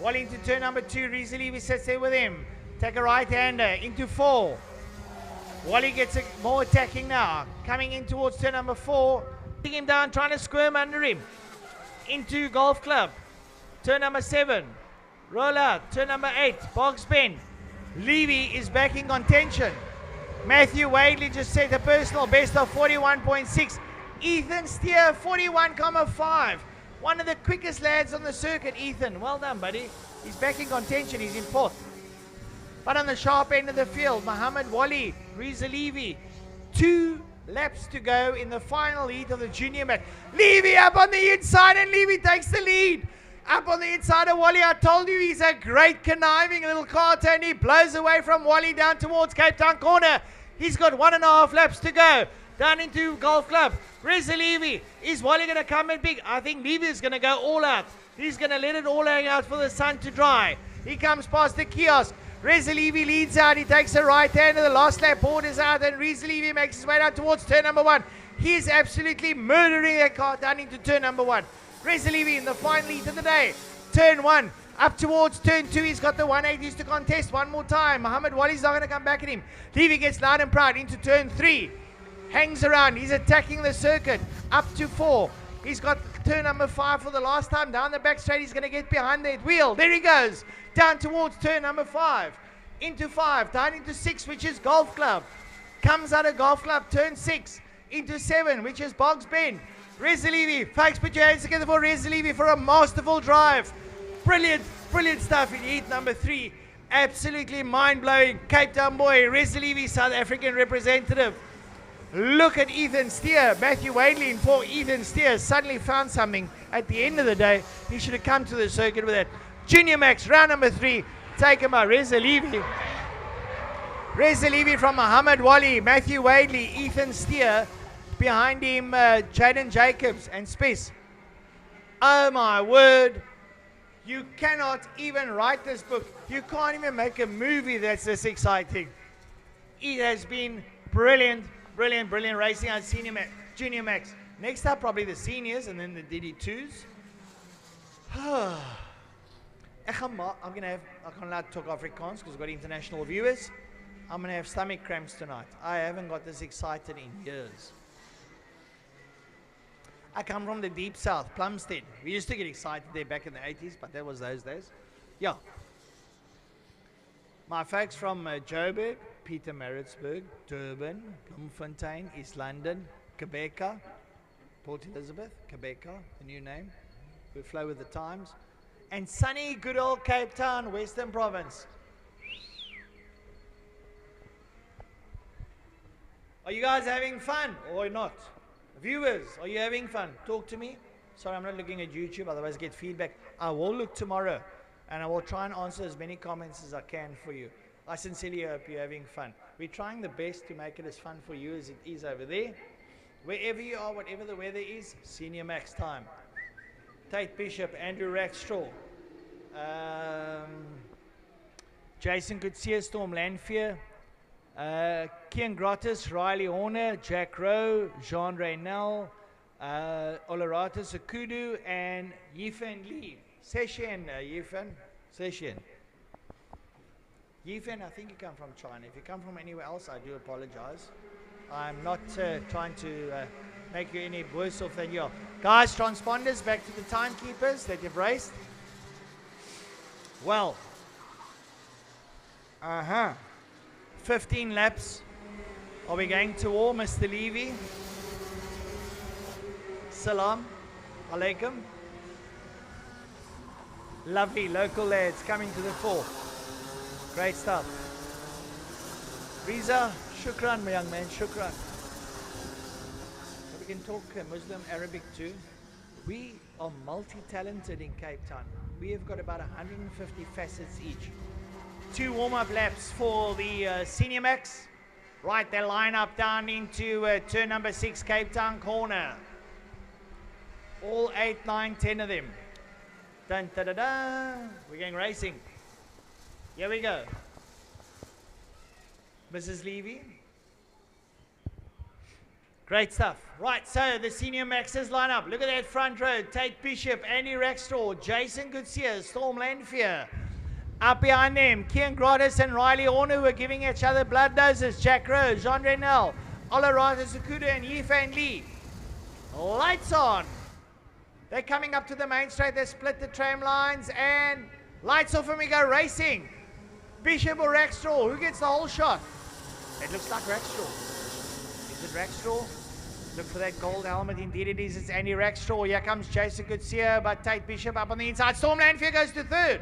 Wally into turn number 2. Reza Levy sits there with him. Take a right-hander into 4. Wally gets more attacking now. Coming in towards turn number 4. Taking him down, trying to squirm under him. Into Golf Club. Turn number 7. Roll out. Turn number 8. Boggs Bend. Levy is back in contention. Matthew Wadley just set a personal best of 41.6. Ethan Steer, 41.5. One of the quickest lads on the circuit, Ethan. Well done, buddy. He's back in contention. He's in 4th. But on the sharp end of the field, Muhammad Wali, Reza Levy, 2 laps to go in the final heat of the junior match. Levy up on the inside, and Levy takes the lead. Up on the inside of Wally, I told you he's a great conniving little Kart, and he blows away from Wally down towards Cape Town corner. He's got 1.5 laps to go. Down into Golf Club. Reza Levy. Is Wally going to come in big? I think Levy is going to go all out. He's going to let it all hang out for the sun to dry. He comes past the kiosk. Reza Levy leads out. He takes a right hand, and the last lap borders out, and Reza Levy makes his way down towards turn number 1. He is absolutely murdering that car down into turn number 1. Reza Levy in the final heat of the day. Turn 1. Up towards turn 2. He's got the 180s to contest one more time. Muhammad Wali's not going to come back at him. Levy gets loud and proud into turn 3. Hangs around. He's attacking the circuit. Up to 4. He's got turn number 5 for the last time. Down the back straight. He's going to get behind that wheel. There he goes. Down towards turn number 5. Into 5. Down into 6, which is Golf Club. Comes out of Golf Club. Turn 6. Into 7, which is Boggs Bend. Reza Levy. Folks, put your hands together for Reza Levy for a masterful drive. Brilliant, brilliant stuff in heat number 3. Absolutely mind-blowing. Cape Town boy, Reza Levy, South African representative. Look at Ethan Steer. Matthew Wadley for Ethan Steer suddenly found something. At the end of the day, he should have come to the circuit with that. Junior Max, round number 3, taken by Reza Levy. Reza Levy from Muhammad Wali, Matthew Wadley, Ethan Steer. Behind him, Jaden Jacobs and Spice. Oh my word. You cannot even write this book. You can't even make a movie that's this exciting. It has been brilliant, brilliant, brilliant racing on Junior Max. Next up, probably the seniors and then the DD2s. I can't allowed to talk Afrikaans because I've got international viewers. I'm going to have stomach cramps tonight. I haven't got this excited in years. I come from the deep south, Plumstead. We used to get excited there back in the 80s, but that was those days. Yeah. My folks from Joburg, Pietermaritzburg, Durban, Bloemfontein, East London, Quebeca, Port Elizabeth, Quebeca, the new name. We flow with the times. And sunny, good old Cape Town, Western Province. Are you guys having fun or not? Viewers, are you having fun? Talk to me. Sorry, I'm not looking at YouTube, otherwise I get feedback. I will look tomorrow, and I will try and answer as many comments as I can for you. I sincerely hope you're having fun. We're trying the best to make it as fun for you as it is over there. Wherever you are, whatever the weather is, Senior Max time. Tate Bishop, Andrew Rackstraw, Jason Coetzee, Storm Lanfear, Kian Grottis, Riley Horner, Jack Rowe, Jean Reynel, Olarata Sakudu, and Yifan Lee. Session, Yifan. Session. Yifan, I think you come from China. If you come from anywhere else, I do apologize. I'm not trying to make you any worse off than you are. Guys, transponders, back to the timekeepers that you've raced. Well. 15 laps. Are we going to war, Mr. Levy? Salam alaikum. Lovely local lads coming to the fore. Great stuff. Riza, shukran, my young man, shukran. So we can talk Muslim, Arabic too. We are multi-talented in Cape Town. We have got about 150 facets each. 2 warm-up laps for the Senior Max. Right, they line up down into turn number 6, Cape Town corner. All 8, 9, 10 of them. Dun, da, da, da. We're going racing. Here we go. Mrs. Levy. Great stuff. Right, so the Senior Maxes line up. Look at that front row. Tate Bishop, Andy Rackstraw, Jason Coetzee, Storm Lanfear. Up behind them, Kian Grottis and Riley Horner, who are giving each other blood doses. Jack Rose, Jean Reynel, Olarata Sakuda, and Yifan Lee. Lights on. They're coming up to the main straight. They split the tram lines, and lights off, and we go racing. Bishop or Rackstraw, who gets the whole shot? It looks like Rackstraw. Is it Rackstraw? Look for that gold helmet. Indeed it is. It's Andy Rackstraw. Here comes Jason Coetzee, but Tate Bishop up on the inside. Storm Lanfear goes to third.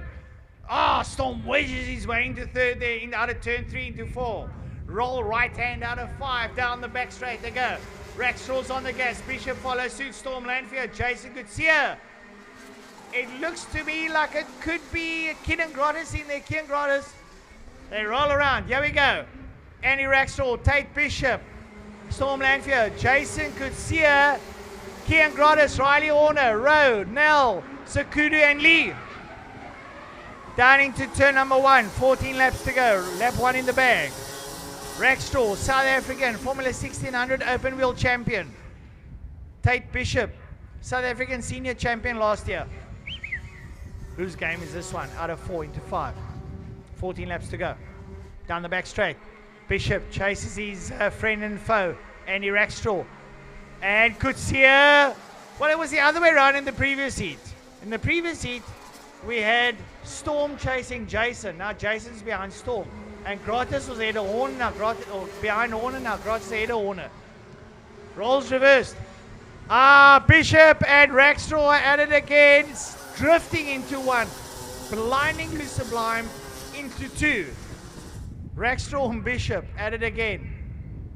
Ah, Storm wedges his way into third there, out of turn 3 into 4. Roll right hand out of 5, down the back straight they go. Rackstraw's on the gas, Bishop follows suit, Storm Lanfear, Jason Goodseer. It looks to me like it could be Killarney in there, Killarney. They roll around, here we go. Andy Rackstraw, Tate Bishop, Storm Lanfear, Jason Goodseer, Killarney, Riley Horner, Road, Nell, Sakudu and Lee. Down into turn number 1, 14 laps to go, lap 1 in the bag. Rackstraw, South African, Formula 1600 open wheel champion. Tate Bishop, South African senior champion last year. Whose game is this one? Out of 4 into 5. 14 laps to go. Down the back straight. Bishop chases his friend and foe, Andy Rackstraw. And Goodseer. Well, it was the other way around in the previous heat. In the previous heat, we had Storm chasing Jason. Now Jason's behind Storm. And Gratis was ahead of Horner. Now behind Horner. Now Gratis ahead of Horner. Rolls reversed. Bishop and Rackstraw are at it again. Drifting into 1. Blindingly Sublime into 2. Rackstraw and Bishop at it again.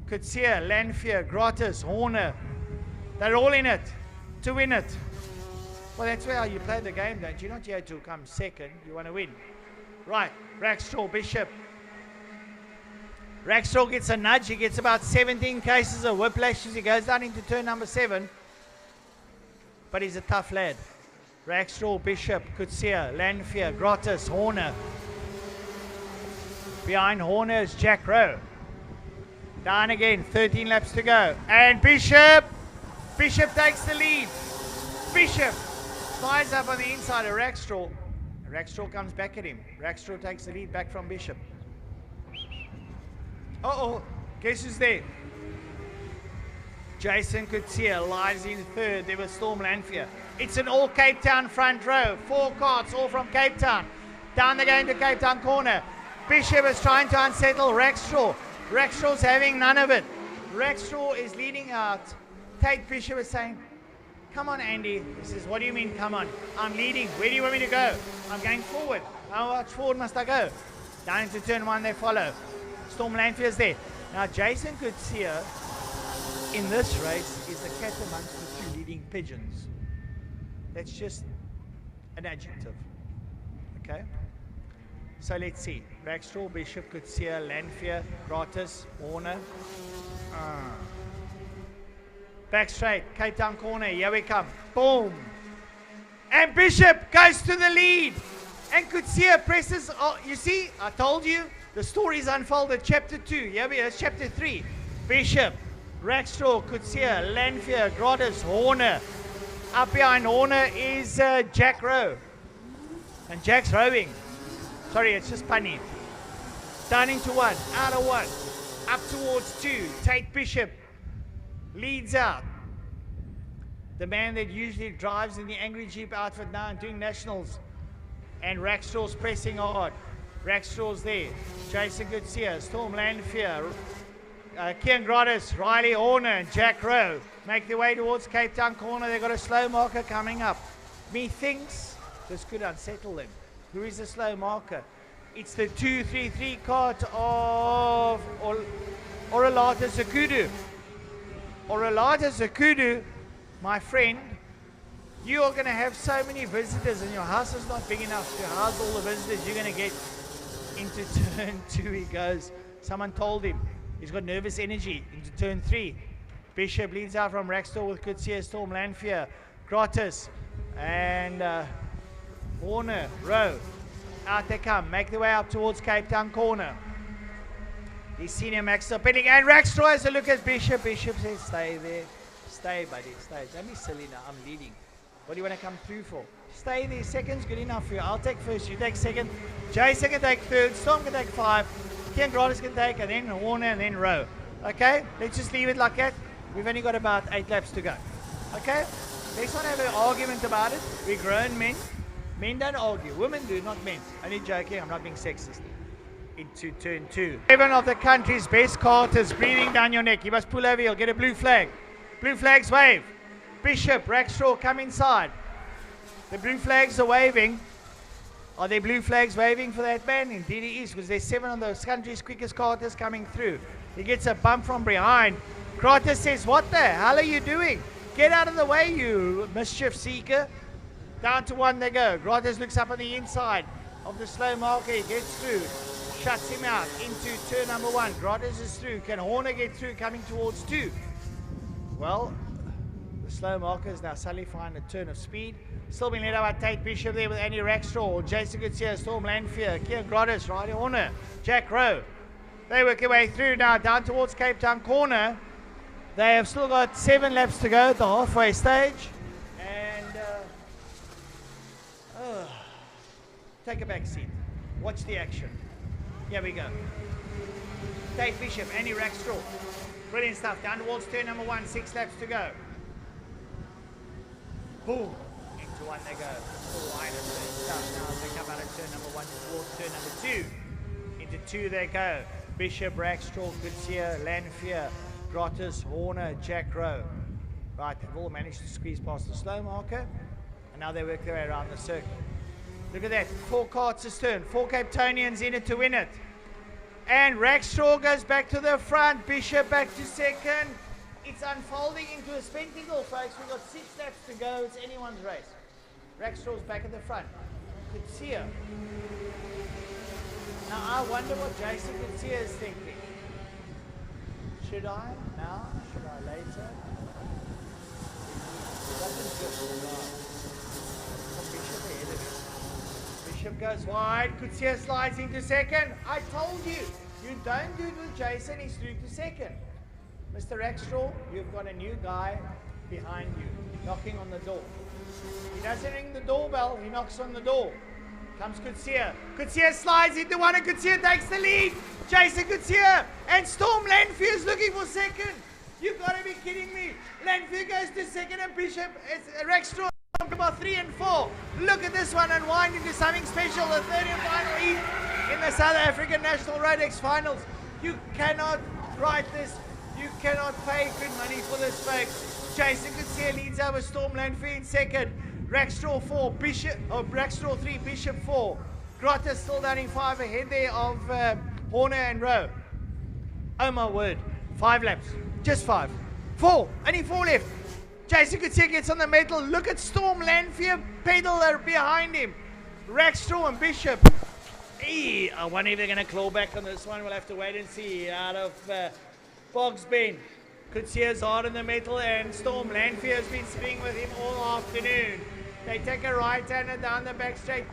Goodseer, Lanfear, Gratis, Horner. They're all in it to win it. Well, that's how you play the game, don't you? Not here to come second. You want to win. Right. Rackstraw, Bishop. Rackstraw gets a nudge. He gets about 17 cases of whiplash as he goes down into turn number 7. But he's a tough lad. Rackstraw, Bishop, Goodseer, Lanfear, Gratis, Horner. Behind Horner is Jack Rowe. Down again, 13 laps to go. And Bishop takes the lead. Bishop flies up on the inside of Rackstraw. Rackstraw comes back at him. Rackstraw takes the lead back from Bishop. Guess who's there? Jason Goodseer lies in third. There was Storm Lanfear. It's an all Cape Town front row. 4 carts, all from Cape Town. Down the game to Cape Town corner. Bishop is trying to unsettle Rackstraw. Rackstraw's having none of it. Rackstraw is leading out. Tate Bishop is saying, come on, Andy. He says, what do you mean, come on? I'm leading. Where do you want me to go? I'm going forward. How much forward must I go? Down into turn 1, they follow. Storm Lanfear's there. Now, Jason Goodseer in this race is the cat amongst the 2 leading pigeons. That's just an adjective. Okay? So let's see. Rackstraw, Bishop, Goodseer, Lanfear, Gratis, Horner. Back straight, Cape Town corner, here we come. Boom! And Bishop goes to the lead. And Goodseer presses, you see, I told you, the story's unfolded. Chapter 2, here we are, chapter 3. Bishop, Rackstraw, Goodseer, Lanfear, Gratis, Horner. Up behind Horner is Jack Rowe. And Jack's rowing. Sorry, it's just punny. Down into 1, out of 1. Up towards 2. Tate Bishop leads out. The man that usually drives in the Angry Jeep outfit now and doing nationals. And Rackstraw's pressing hard. Rackstraw's there. Jason Goodseer, Storm Lanfear, Kian Gratis, Riley Horner, and Jack Rowe make their way towards Cape Town corner. They've got a slow marker coming up. Methinks this could unsettle them. Who is the slow marker? It's the 233 cart of Oralata Zakudu. Oralata Zakudu, my friend, you are going to have so many visitors and your house is not big enough to house all the visitors you're going to get. Into turn 2 he goes. Someone told him. He's got nervous energy. Into turn 3. Bishop leads out from Rackstraw with Goodseer, Storm Lanfear, Gratis, and Horner, Rowe. Out they come. Make their way up towards Cape Town corner. The senior Max are pinning. And Rackstraw has a look at Bishop. Bishop says, stay there. Stay, buddy. Stay. Don't be silly now. I'm leading. What do you want to come through for? Stay there. Second's good enough for you. I'll take first. You take second. Jason can take third. Storm can take 5. Ken Gratis can take, and then Horner, and then Rowe. Okay? Let's just leave it like that. We've only got about 8 laps to go. Okay? Let's not have an argument about it. We're grown men. Men don't argue. Women do, not men. Only joking. I'm not being sexist. Into turn 2. 7 of the country's best carters breathing down your neck. You must pull over. You'll get a blue flag. Blue flags wave. Bishop, Rackstraw, come inside. The blue flags are waving. Are there blue flags waving for that man? Indeed he is, because there's 7 of those country's quickest karters coming through. He gets a bump from behind. Carter says, what the hell are you doing? Get out of the way, you mischief seeker. Down to 1 they go. Gratis looks up on the inside of the slow marker. He gets through. Shuts him out into turn number 1. Gratis is through. Can Horner get through coming towards 2? Well, the slow marker is now suddenly finding a turn of speed. Still being led by Tate Bishop there with Andy Rackstraw, Jason Goodsir, Storm Lanfear, Kieran Gratis, Riley Horner, Jack Rowe. They work their way through now down towards Cape Town corner. They have still got 7 laps to go at the halfway stage. And take a back seat. Watch the action. Here we go. Tate Bishop, Andy Rackstraw. Brilliant stuff. Down towards turn number 1, 6 laps to go. Boom. Into 1 they go. Full wide of stuff now as they come out of turn number 1 towards turn number 2. Into 2 they go. Bishop, Rackstraw, Goodsir, Lanfear, Grottis, Horner, Jack Rowe. Right, they've all managed to squeeze past the slow marker. And now they work their way around the circle. Look at that. 4 carts astern. 4 Cape Townians in it to win it. And Rackstraw goes back to the front. Bishop back to second. It's unfolding into a spectacle, folks. We've got 6 laps to go. It's anyone's race. Rackstraw's back at the front. Goodsir. Now I wonder what Jason Goodsir is thinking. Should I now? Should I later? Bishop ahead of him. Bishop goes wide. Goodsir slides into second. I told you, you don't do it with Jason. He's through to second. Mr. Rackstraw, you've got a new guy behind you, knocking on the door. He doesn't ring the doorbell, he knocks on the door. Comes Goodsir. Goodsir slides into 1 and Goodsir takes the lead. Jason Goodsir and Storm Lanfear is looking for second. You've got to be kidding me. Lanfear goes to second and Bishop, Rackstraw about 3 and 4. Look at this one unwind into something special. The third and final heat in the South African National Rotax Finals. You cannot write this. You cannot pay good money for this, folks. Jason Goodsir leads over Storm Lanfear in second. Rackstraw 4, Rackstraw 3, Bishop 4. Grottis still down in 5 ahead there of Horner and Rowe. Oh my word. 5 laps. Just 5. 4. Only 4 left. Jason Goodsir gets on the metal. Look at Storm Lanfear pedaler behind him. Rackstraw and Bishop. I wonder if they're going to claw back on this one. We'll have to wait and see. Out of Boggs Bend. Goodsir's hard in the metal and Storm Lanfear has been sitting with him all afternoon. They take a right-hander down the back straight.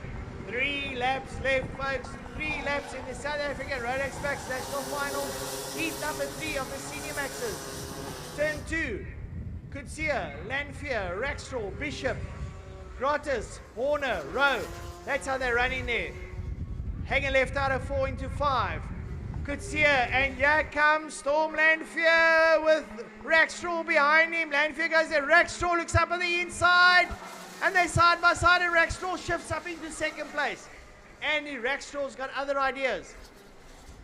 3 laps left, folks. 3 laps in the South African Rotax Max National Final. Heat number 3 of the Senior Maxes. Turn 2. Goodsir, Lanfear, Rackstraw, Bishop, Grottis, Horner, Rowe. That's how they're running there. Hanging left out of 4 into 5. Goodsir, and here comes Storm Lanfear with Rackstraw behind him. Lanfear goes there. Rackstraw looks up on the inside. And they're side by side, and Rackstraw shifts up into second place. Andy Rackstraw's got other ideas.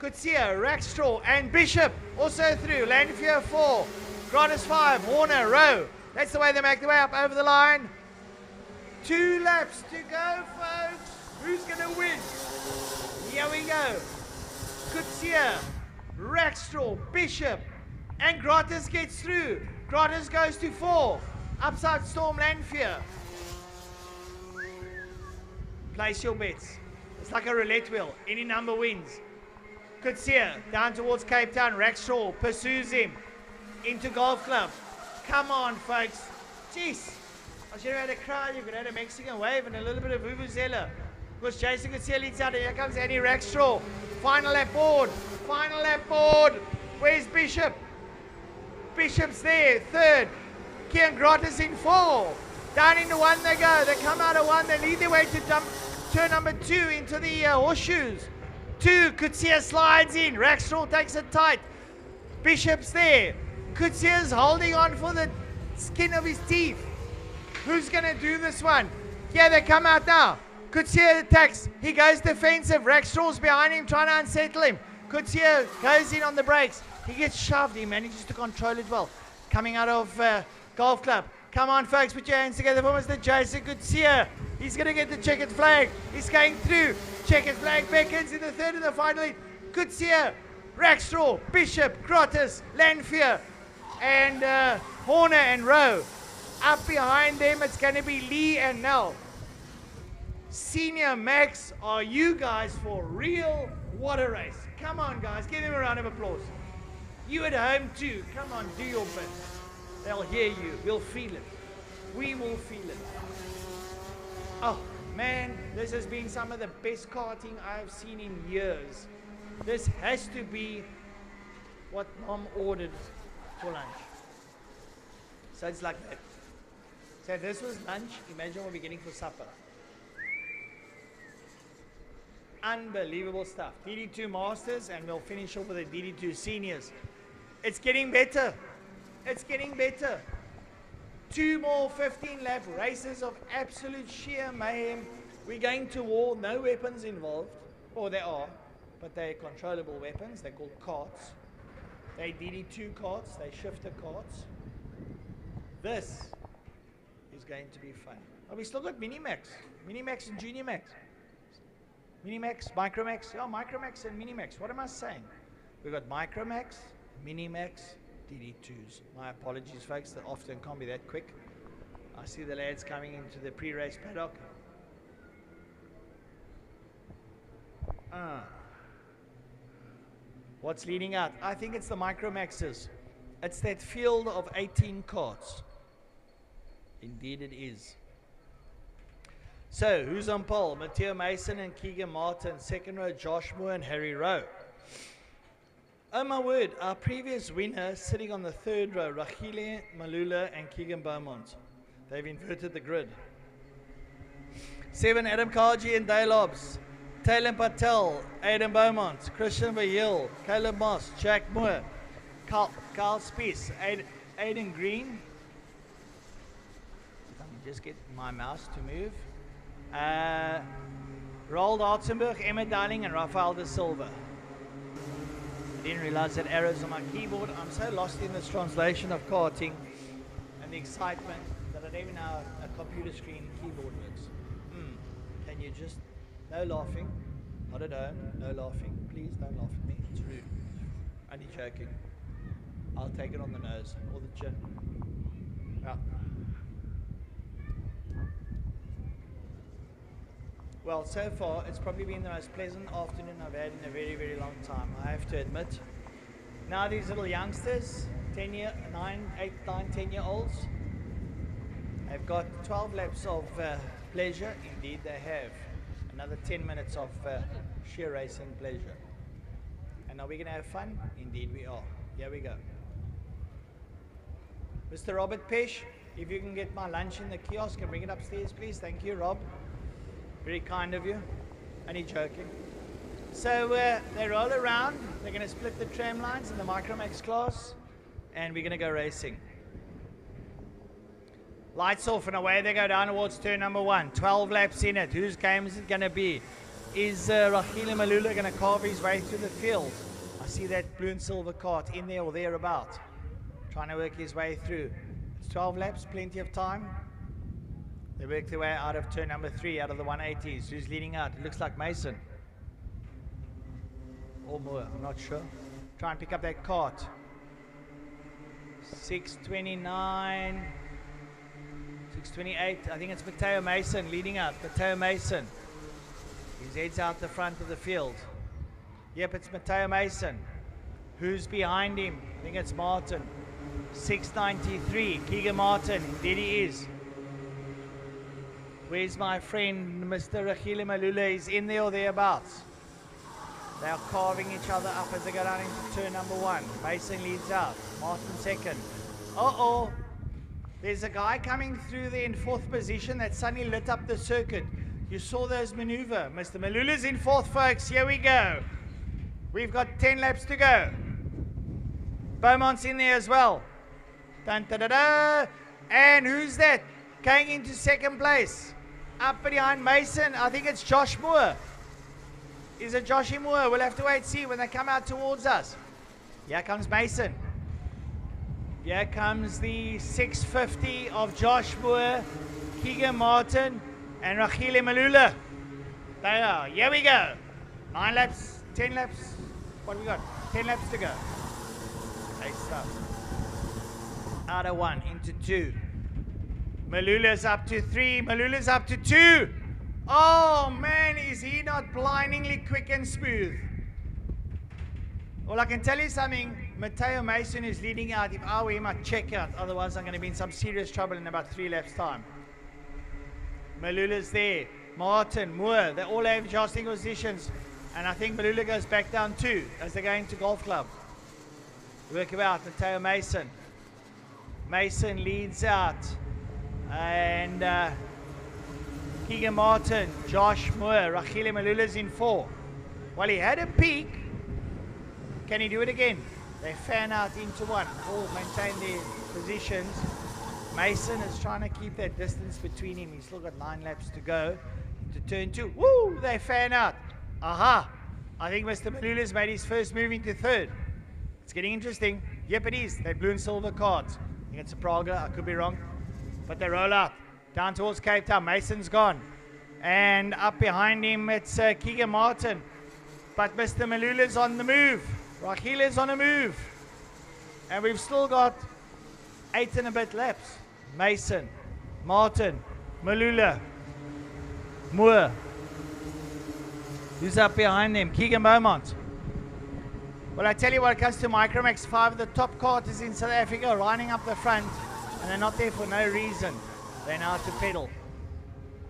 Goodsir, Rackstraw, and Bishop also through. Lanfear 4, Grottis 5, Horner, Rowe. That's the way they make their way up over the line. 2 laps to go, folks. Who's going to win? Here we go. Goodsir, Rackstraw, Bishop, and Grottis gets through. Grottis goes to 4. Upside Storm Lanfear. Place your bets. It's like a roulette wheel. Any number wins. Goodsir down towards Cape Town. Rackstraw pursues him into Golf Club. Come on, folks. Jeez. I should have had a crowd. You could have had a Mexican wave and a little bit of vuvuzela. Because Jason Goodsir leads out. Here comes Andy Rackstraw. Final lap board. Final lap board. Where's Bishop? Bishop's there. 3rd. Kieran Grottis in 4. Down into 1 they go. They come out of 1. They lead their way to turn number 2 into the horseshoes. 2. Goodsir slides in. Rackstraw takes it tight. Bishop's there. Goodsir's holding on for the skin of his teeth. Who's going to do this one? Yeah, they come out now. Goodsir attacks. He goes defensive. Rackstraw's behind him trying to unsettle him. Goodsir goes in on the brakes. He gets shoved. He manages to control it well. Coming out of Golf Club. Come on, folks. Put your hands together for Mr. Jason Goodsir. He's going to get the checkered flag. He's going through. Checkered flag beckons in the third and the final. Kutsia, Rackstraw, Bishop, Crotus, Lanfear, and Horner and Rowe. Up behind them, it's going to be Lee and Nell. Senior Max, are you guys for real? What a race. Come on, guys. Give them a round of applause. You at home, too. Come on, do your bit. They'll hear you. We'll feel it. We will feel it. Oh, man, this has been some of the best karting I've seen in years. This has to be what Mom ordered for lunch. So it's like that. So this was lunch. Imagine what we're getting for supper. Unbelievable stuff. DD2 Masters, and we'll finish off with the DD2 Seniors. It's getting better. It's getting better. 2 more 15-lap races of absolute sheer mayhem. We're going to war. No weapons involved. Or there are, but they're controllable weapons. They're called karts. They're DD2 karts. They're shifter karts. This is going to be fun. Oh, we still got Minimax. Minimax and Junior Max. Minimax, Micromax. Oh, Micromax and Minimax. What am I saying? We've got Micromax, Minimax, DD2s. My apologies, folks. That often can't be that quick. I see the lads coming into the pre-race paddock. What's leading out? I think it's the Micromaxes. It's that field of 18 karts. Indeed it is. So, who's on pole? Matteo Mason and Keegan Martin. Second row, Josh Moore and Harry Rowe. Oh my word, our previous winner sitting on the third row, Rahile Malula and Keegan Beaumont. They've inverted the grid. 7, Adam Kaji and Dale Hobbs. Taylor Patel, Aidan Beaumont, Christian Verheul, Caleb Moss, Jack Moore, Carl Spies, Aidan Green. Let me just get my mouse to move. Roald Hartzenberg, Emma Darling, and Rafael de Silva. I didn't realize that arrows on my keyboard. I'm so lost in this translation of karting and the excitement that I don't even know how a computer screen keyboard works. Can you just, no laughing, not at home, no laughing. Please don't laugh at me, it's rude. Only joking. I'll take it on the nose or the chin. Yeah. Well, so far, it's probably been the most pleasant afternoon I've had in a very, very long time, I have to admit. Now these little youngsters, 10 year, 8, 9, 10-year-olds, have got 12 laps of pleasure. Indeed, they have. Another 10 minutes of sheer racing pleasure. And are we going to have fun? Indeed, we are. Here we go. Mr. Robert Pesh, if you can get my lunch in the kiosk and bring it upstairs, please. Thank you, Rob. Very kind of you. Only joking. So they roll around. They're going to split the tram lines in the Micromax class. And we're going to go racing. Lights off and away they go down towards turn number 1. 12 laps in it. Whose game is it going to be? Is Rahile Malula going to carve his way through the field? I see that blue and silver kart in there or thereabout. Trying to work his way through. It's 12 laps, plenty of time. They work their way out of turn number 3, out of the 180s. Who's leading out? It looks like Mason. Or Moore, I'm not sure. Try and pick up that kart. 6:29, 6:28. I think it's Matteo Mason leading out. Matteo Mason. His head's out the front of the field. Yep, it's Matteo Mason. Who's behind him? I think it's Martin. 6:93. Keegan Martin. Indeed he is. Where's my friend, Mr. Rahile Malula? He's in there or thereabouts. They are carving each other up as they go down into turn number 1. Mason leads out. Martin second. Uh-oh. There's a guy coming through there in 4th position that suddenly lit up the circuit. You saw those maneuver. Mr. Malula's in 4th, folks. Here we go. We've got 10 laps to go. Beaumont's in there as well. Dun, da, da, da. And who's that? Going into 2nd place. Up behind Mason, I think it's Josh Moore. Is it Joshy Moore? We'll have to wait and see when they come out towards us. Here comes Mason. Here comes the 650 of Josh Moore, Keegan Martin, and Rachile Malula. There, here we go. 9 laps, 10 laps. What have we got? 10 laps to go. Great stuff. Out of 1 into 2. Malula's up to 3. Malula's up to 2. Oh man, is he not blindingly quick and smooth? Well, I can tell you something. Matteo Mason is leading out. If I were him, I'd check out. Otherwise, I'm going to be in some serious trouble in about 3 laps' time. Malula's there. Martin, Moore, they all have jostling positions. And I think Malula goes back down 2 as they go into Golf Club. Work about Matteo Mason. Mason leads out. And Keegan Martin, Josh Moore, Rachile Malula's in 4. Well, he had a peak. Can he do it again? They fan out into 1. All maintain their positions. Mason is trying to keep that distance between him. He's still got 9 laps to go to turn 2. Woo! They fan out. Aha! I think Mr. Malula's made his first move into 3rd. It's getting interesting. Yep, it is. They blue and silver cards. I think it's a Praga. I could be wrong. But they roll out. Down towards Cape Town. Mason's gone. And up behind him, it's Keegan Martin. But Mr. Malula's on the move. Rachile's on a move. And we've still got 8 and a bit laps. Mason, Martin, Malula, Moore. Who's up behind them? Keegan Beaumont. Well, I tell you what, it comes to Micromax, 5 of the top karters in South Africa are lining up the front, and they're not there for no reason. They're now to pedal.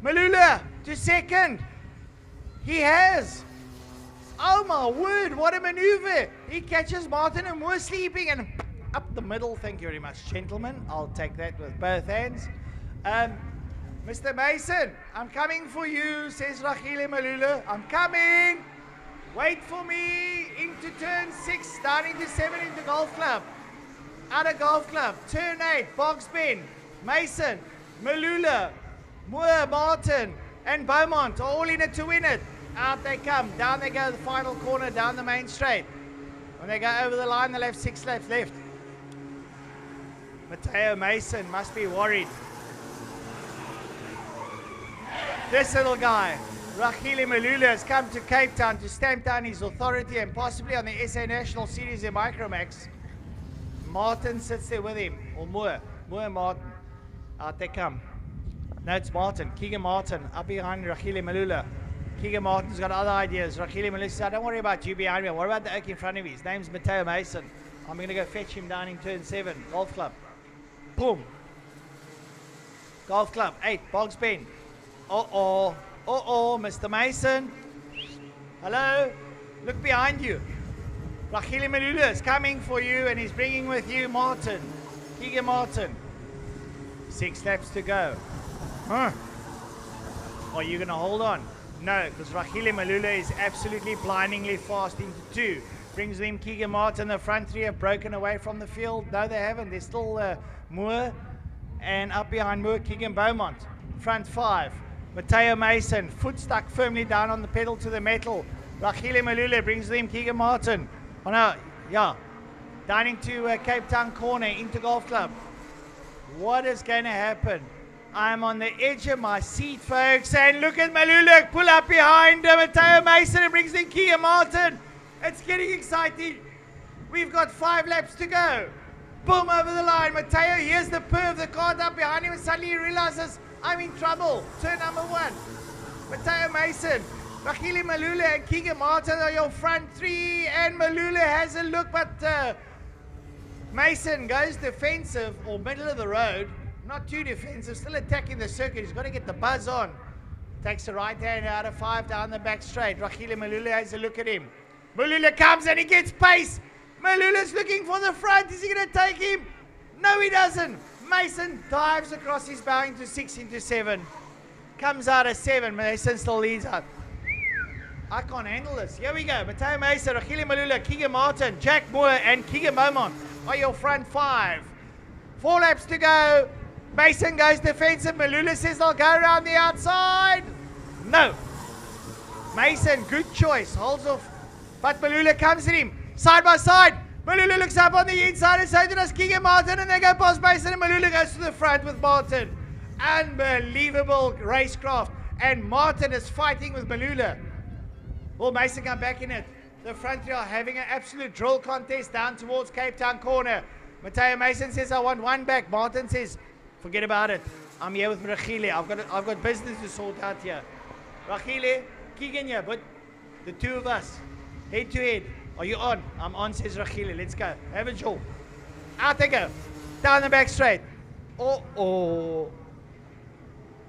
Malula to 2nd. He has. Oh my word, what a maneuver. He catches Martin and Moore sleeping and up the middle. Thank you very much, gentlemen. I'll take that with both hands. Mr. Mason, I'm coming for you, says Rachile Malula. I'm coming. Wait for me. Into turn 6, down into 7 into Golf Club. Out of Golf Club, turn 8, Box Bend. Mason, Malula, Moore, Martin, and Beaumont are all in it to win it. Out they come, down they go, the final corner, down the main straight. When they go over the line, they'll have 6 laps left. Matteo Mason must be worried. This little guy, Rachile Malula, has come to Cape Town to stamp down his authority and possibly on the SA National Series in Micromax. Martin sits there with him, or Moore and Martin. Out they come. No, it's Martin, Keegan Martin, up behind Rachile Malula. Keegan Martin's got other ideas. Rachile Malula said, don't worry about you behind me. What about the oak in front of me? His name's Matteo Mason. I'm going to go fetch him down in turn 7. Golf Club. Boom. Golf Club. 8. Bogs Bend. Uh-oh. Uh-oh. Mr. Mason. Hello. Look behind you. Rachile Malula is coming for you and he's bringing with you Martin. Keegan Martin. 6 laps to go. Huh. Are you going to hold on? No, because Rachile Malula is absolutely blindingly fast into 2. Brings them Keegan Martin. The front 3 have broken away from the field. No, they haven't. There's still Moore. And up behind Moore, Keegan Beaumont. Front 5. Matteo Mason. Foot stuck firmly down on the pedal to the metal. Rachile Malula brings them Keegan Martin. Oh no, yeah. Down into Cape Town corner, into Golf Club. What is going to happen? I'm on the edge of my seat, folks, and look at Malula pull up behind Matteo Mason and brings in Keegan Martin. It's getting exciting. We've got 5 laps to go. Boom, over the line. Matteo, here's the perv, the card up behind him, and suddenly he realizes I'm in trouble. Turn number 1. Matteo Mason, Rachile Malula, and Keegan Martin are your front 3, and Malula has a look, but Mason goes defensive, or middle of the road. Not too defensive, still attacking the circuit. He's got to get the buzz on. Takes the right hand out of 5 down the back straight. Rachile Malula has a look at him. Malula comes and he gets pace. Malula's looking for the front. Is he going to take him? No, he doesn't. Mason dives across his bow into 6 into 7. Comes out of 7. Mason still leads out. I can't handle this. Here we go. Matteo Mason, Rachile Malula, Keegan Martin, Jack Moore, and Keegan Beaumont are your front 5. 4 laps to go. Mason goes defensive. Malula says, I'll go around the outside. No. Mason, good choice. Holds off. But Malula comes at him. Side by side. Malula looks up on the inside and so does Keegan Martin. And they go past Mason and Malula goes to the front with Martin. Unbelievable racecraft. And Martin is fighting with Malula. Will Mason come back in it? The front three are having an absolute drill contest down towards Cape Town corner. Matteo Mason says, I want one back. Martin says, forget about it. I'm here with Rachile. I've got business to sort out here. Rachile, Keegan here, but the two of us, head to head. Are you on? I'm on, says Rachile. Let's go. Have a jaw. Out they go. Down the back straight. Oh.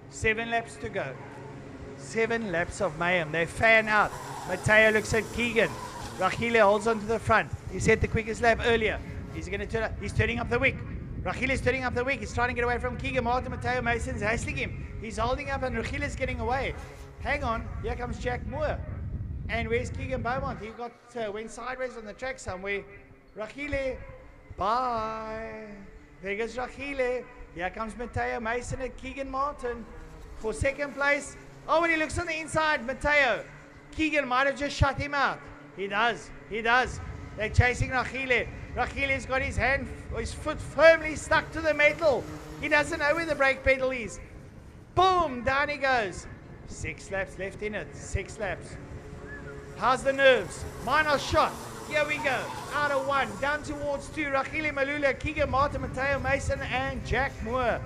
7 laps to go. 7 laps of mayhem. They fan out. Matteo looks at Keegan. Rachile holds on to the front. He set the quickest lap earlier. He's going to turn up. He's turning up the wick. Rachile's turning up the wick. He's trying to get away from Keegan. Martin Matteo Mason's hassling him. He's holding up and Rachile's getting away. Hang on. Here comes Jack Moore. And where's Keegan Beaumont? He went sideways on the track somewhere. Rachile. Bye. There goes Rachile. Here comes Matteo Mason and Keegan Martin for second place. Oh, when he looks on the inside, Matteo. Keegan might have just shut him out. He does. They're chasing Rachile. Rachile's got his foot firmly stuck to the metal. He doesn't know where the brake pedal is. Boom, down he goes. 6 laps left in it. 6 laps. How's the nerves? Mine are shot. Here we go. Out of 1, down towards 2. Rachile Malula, Keegan Martin, Matteo Mason, and Jack Moore.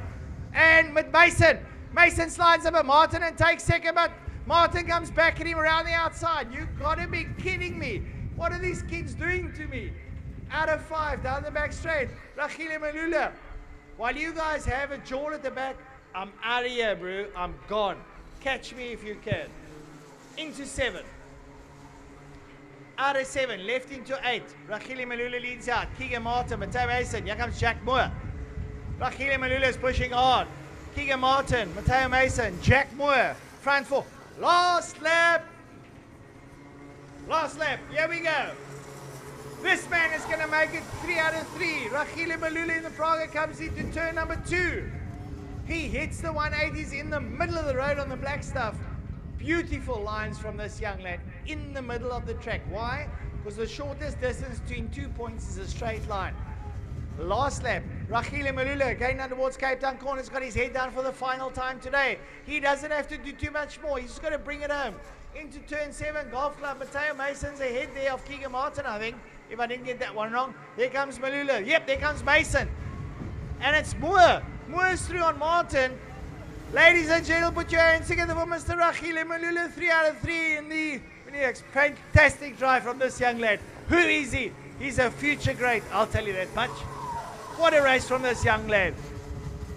And Mason slides up at Martin and takes second, but Martin comes back at him around the outside. You gotta be kidding me. What are these kids doing to me? Out of 5, down the back straight. Rachile Malula. While you guys have a jaw at the back, I'm out of here, bro. I'm gone. Catch me if you can. Into 7. Out of 7, left into 8. Rachile Malula leads out. Keegan Martin, Matteo Mason. Here comes Jack Moore. Rachile Malula is pushing hard. Keegan Martin, Matteo Mason, Jack Moore. Front 4. Last lap. Here we go. This man is going to make it 3 out of 3. Rachile Malula in the Praga comes into turn number 2. He hits the 180s in the middle of the road on the black stuff. Beautiful lines from this young lad in the middle of the track. Why? Because the shortest distance between 2 points is a straight line. Last lap, Rachile Malula going down towards Cape Town corner. He's got his head down for the final time today. He doesn't have to do too much more. He's just got to bring it home. Into turn 7, Golf Club. Matteo Mason's ahead there of Keegan Martin, I think, if I didn't get that one wrong. There comes Malula. Yep, there comes Mason. And it's Moore. Moore's through on Martin. Ladies and gentlemen, put your hands together for Mr. Rachile Malula. 3 out of 3 in the fantastic drive from this young lad. Who is he? He's a future great, I'll tell you that much. What a race from this young lad.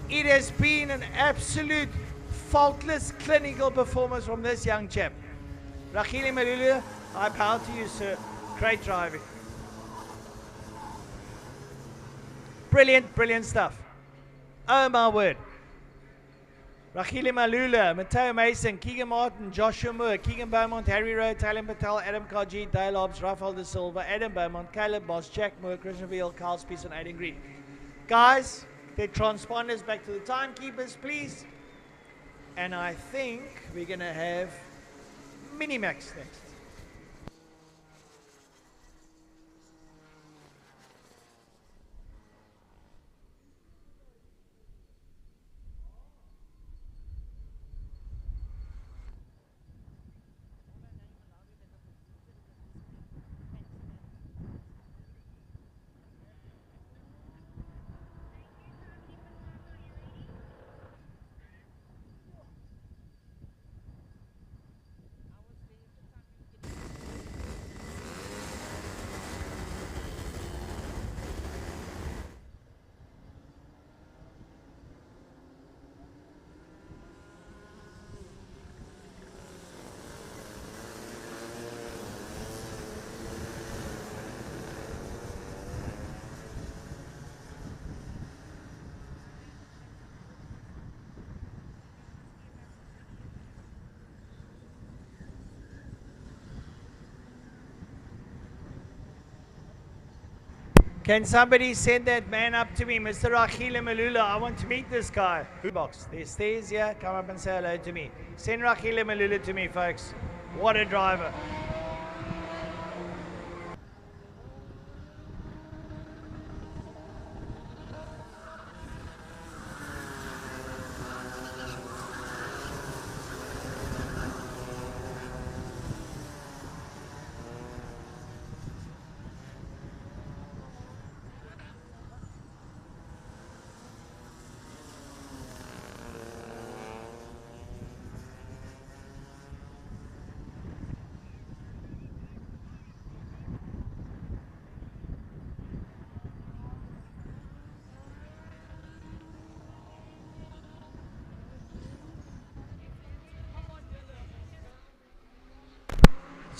It has been an absolute faultless clinical performance from this young chap. Rachile Malula, I bow to you, sir. Great driving. Brilliant stuff. Oh my word. Rachile Malula, Matteo Mason, Keegan Martin, Joshua Moore, Keegan Beaumont, Harry Rowe, Talon Patel, Adam Karji, Dale Hobbs, Rafael De Silva, Adam Beaumont, Caleb Boss, Jack Moore, Christian Veal, Carl Spies, and Aiden Green. Guys, the transponders back to the timekeepers, please. And I think we're going to have Minimax next. Can somebody send that man up to me, Mr. Rachile Malula? I want to meet this guy. Box. There's stairs here. Come up and say hello to me. Send Rachile Malula to me, folks. What a driver.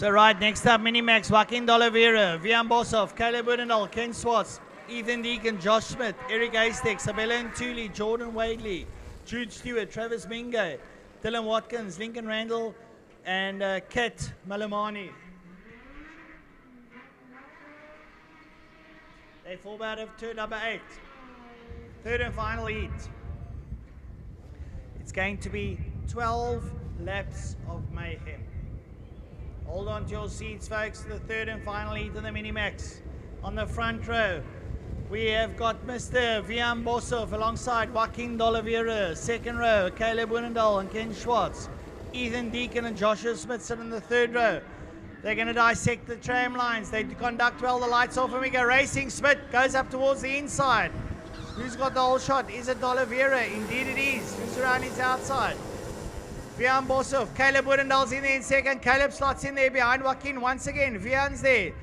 So right, next up, Minimax, Joaquin D'Oliveira, Vian Bosov, Caleb Woodendal, Ken Swartz, Ethan Deacon, Josh Smith, Eric Aistek, Sabella Ntuli, Jordan Wadley, Jude Stewart, Travis Mingo, Dylan Watkins, Lincoln Randall, and Ket Malamani. They fall out of turn number 8. Third and final heat. It's going to be 12 laps of mayhem. Hold on to your seats, folks. The third and final heat of the Minimax. On the front row, we have got Mr. Vian Bosov alongside Joaquin D'Oliveira. Second row, Caleb Woodendal and Ken Schwartz. Ethan Deacon and Joshua Smith sit in the third row. They're going to dissect the tram lines. They conduct well. The lights off and we go racing. Smith goes up towards the inside. Who's got the whole shot? Is it D'Oliveira? Indeed it is. Who's around his outside? Vian Bosov, Caleb Woodendal's in there in second. Caleb slots in there behind Joaquin once again. Vian's there.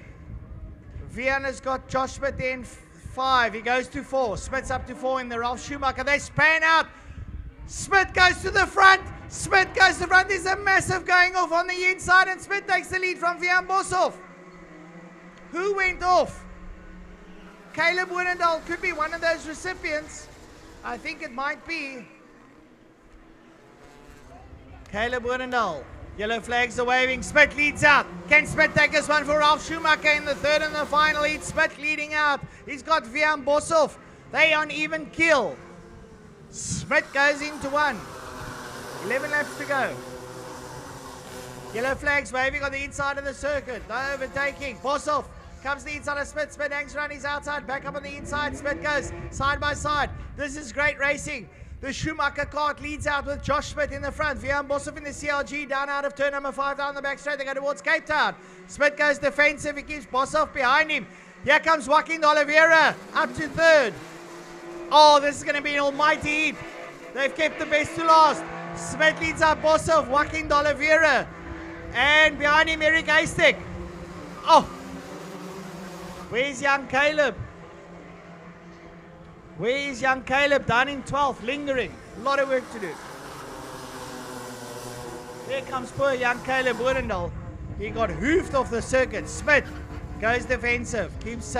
Vian has got Josh Smith there in 5. He goes to 4. Smith's up to 4 in the Ralph Schumacher. They span out. Smith goes to the front. Smith goes to the front. There's a massive going off on the inside and Smith takes the lead from Vian Bosov. Who went off? Caleb Woodendal could be one of those recipients. I think it might be. Caleb Woodendal. Yellow flags are waving. Smith leads out. Can Smith take this one for Ralph Schumacher in the third and the final heat? Smith leading out. He's got Vian Bosov. They on even kill. Smith goes into 1. 11 laps to go. Yellow flags waving on the inside of the circuit. No overtaking. Bosov comes the inside of Smith. Smith hangs around his outside. Back up on the inside. Smith goes side by side. This is great racing. The Schumacher Kart leads out with Josh Smith in the front. Vian Bosov in the CLG down out of turn number 5 down the back straight. They go towards Cape Town. Smith goes defensive. He keeps Bosov behind him. Here comes Joaquin D'Oliveira up to 3rd. Oh, this is going to be an almighty heat. They've kept the best to last. Smith leads up Bosov, Joaquin D'Oliveira. And behind him, Eric Aistek. Oh, where's young Caleb? Where is young Caleb? Down in 12th, lingering. A lot of work to do. There comes poor young Caleb Woodendal. He got hoofed off the circuit. Smith goes defensive. Keeps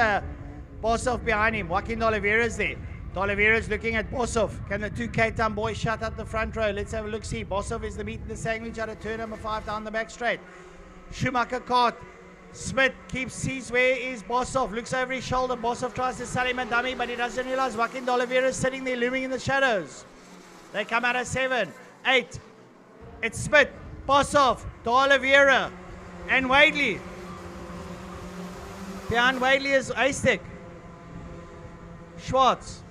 Bosov behind him. Joaquin D'Oliveira's there. D'Oliveira's looking at Bosov. Can the 2 Cape Town boys shut up the front row? Let's have a look-see. Bosov is the meat and the sandwich out of turn number 5 down the back straight. Schumacher Kart. Smith sees where is Bosov, looks over his shoulder. Bosov tries to sell him a dummy, but he doesn't realize Joaquin D'Oliveira is sitting there looming in the shadows. They come out of 7, 8. It's Smith, Bosov, D'Oliveira, and Wadley. Behind Wadley is Aistek. Schwartz.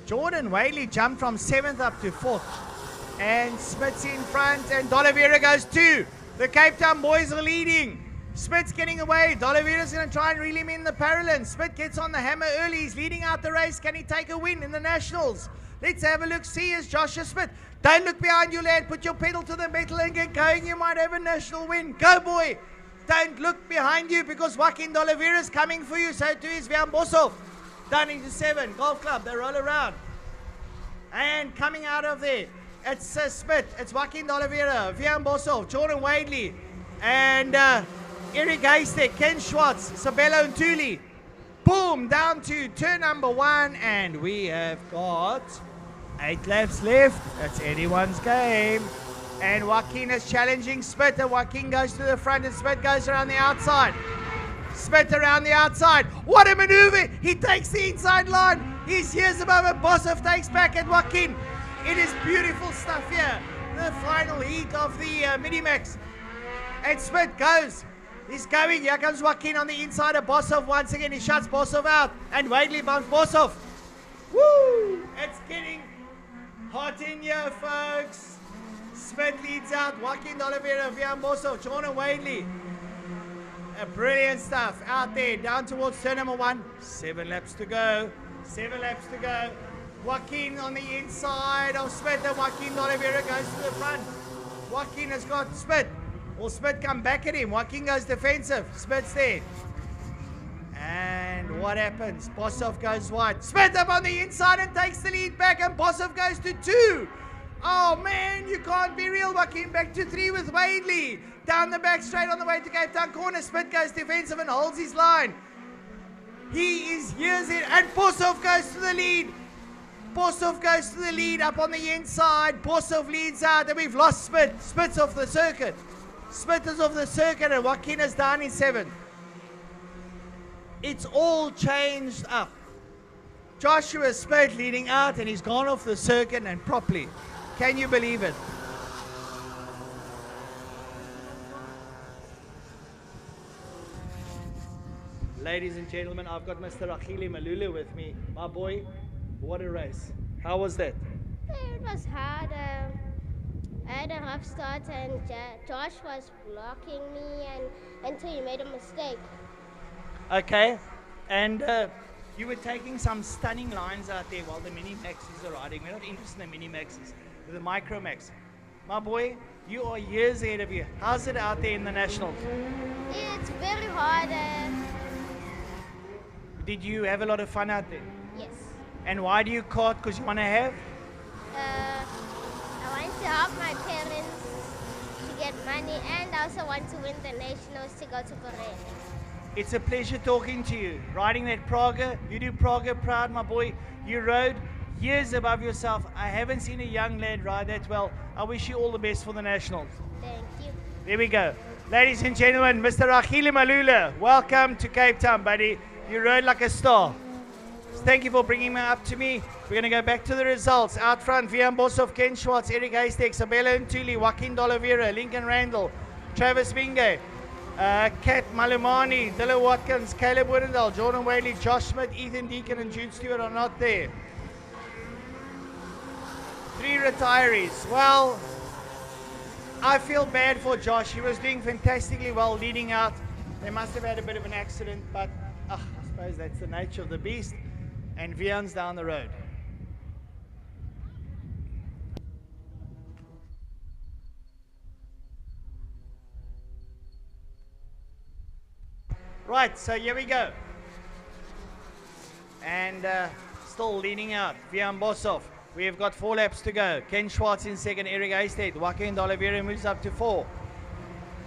Jordan Wadley jumped from 7th up to 4th. And Smith's in front, and D'Oliveira goes 2. The Cape Town boys are leading. Smith's getting away. D'Oliveira's going to try and reel him in the parallel. Smith gets on the hammer early. He's leading out the race. Can he take a win in the Nationals? Let's have a look. See, is Joshua Smith. Don't look behind you, lad. Put your pedal to the metal and get going. You might have a national win. Go, boy. Don't look behind you because Joaquin D'Oliveira's coming for you. So too is Vian Bosov. Down into 7. Golf Club. They roll around. And coming out of there, it's Smith. It's Joaquin D'Oliveira, Vian Bosov, Jordan Wadley, and Eric Aistek, Ken Schwartz, Sabella Ntuli. Boom, down to turn number 1, and we have got 8 laps left. That's anyone's game. And Joaquin is challenging Smith, and Joaquin goes to the front, and Smith goes around the outside. Smith around the outside. What a maneuver! He takes the inside line. He's here's above it. Bosov takes back at Joaquin. It is beautiful stuff here. The final heat of the Minimax. And Smith goes. He's going. Here comes Joaquin on the inside of Bosov once again. He shuts Bosov out. And Wadley bumps Bosov. Woo! It's getting hot in here, folks. Smith leads out. Joaquin D'Oliveira, Vian Bosov, Jordan Wadley. Brilliant stuff out there. Down towards turn number 1. 7 laps to go. 7 laps to go. Joaquin on the inside of Smith, and Joaquin D'Oliveira goes to the front. Joaquin has got Smith. Will Smith come back at him? Joaquin goes defensive. Smith's there. And what happens? Bosov goes wide. Smith up on the inside and takes the lead back, and Bosov goes to 2.
Oh man, you can't be real, Joaquin. Back to 3 with Wadley. Down the back straight on the way to Cape Town corner. Smith goes defensive and holds his line. He is years in, and Boshoff goes to the lead. Boshoff goes to the lead up on the inside. Boshoff leads out, and we've lost Smith. Smith's off the circuit. Smith is off the circuit, and Joaquin is down in 7th. It's all changed up. Joshua Smith leading out, and he's gone off the circuit and properly. Can you believe it? Ladies and gentlemen, I've got Mr. Achille Malula with me. My boy, what a race. How was that?
It was hard. I had a rough start and Josh was blocking me until he made a mistake.
Okay, and you were taking some stunning lines out there while the Mini Maxes are riding. We're not interested in the Mini Maxes, the Micro Max. My boy, you are years ahead of you. How's it out there in the Nationals?
It's very hard.
Did you have a lot of fun out there?
Yes.
And why do you kart? Because you want to have?
I want to help my parents to get money, and I also want to win the nationals to go to Korea.
It's a pleasure talking to you. Riding that Praga, you do Praga proud, my boy. You rode years above yourself. I haven't seen a young lad ride that well. I wish you all the best for the Nationals.
Thank you.
There we go. Ladies and gentlemen, Mr. Achille Malula, welcome to Cape Town, buddy. You rode like a star. Thank you for bringing me up to me. We're going to go back to the results. Out front, Vian Boshoff, Ken Schwartz, Eric Haystack, Sabella Ntuli, Joaquin D'Oliveira, Lincoln Randall, Travis Binge, Kat Malumani, Dylan Watkins, Caleb Woodendal, Jordan Whaley, Josh Smith, Ethan Deacon, and Jude Stewart are not there. 3 retirees. Well, I feel bad for Josh. He was doing fantastically well leading out. They must have had a bit of an accident, but I suppose that's the nature of the beast. And Vian's down the road. Right, so here we go. And still leading out, Vian Boshoff. We have got 4 laps to go. Ken Schwartz in second, Eric Haystack. Joaquin D'Oliveira moves up to 4.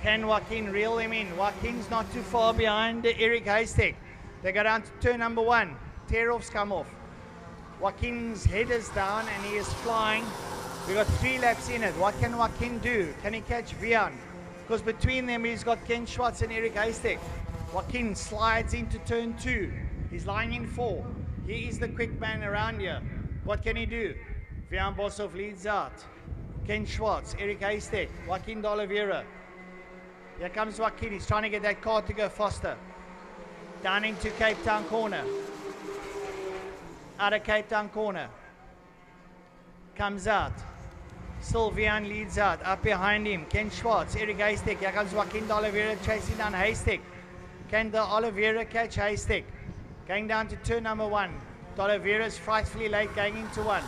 Can Joaquin reel him in? Joaquin's not too far behind Eric Haystack. They go down to turn number 1. Tear-offs come off. Joaquin's head is down and he is flying. We've got 3 laps in it. What can Joaquin do? Can he catch Vian? Because between them he's got Ken Schwartz and Eric Haystack. Joaquin slides into turn 2. He's lying in 4. He is the quick man around here. What can he do? Vian Boshoff leads out. Ken Schwartz, Eric Haystack, Joaquin D'Oliveira. Here comes Joaquin. He's trying to get that car to go faster. Down into Cape Town corner. Out of Cape Town corner. Comes out. Still Vian leads out. Up behind him, Ken Schwartz, Eric Haystack. Here comes Joaquin D'Oliveira chasing down Haystack. Can D'Oliveira catch Haystack? Going down to turn number 1. D'Oliveira's frightfully late going into 1.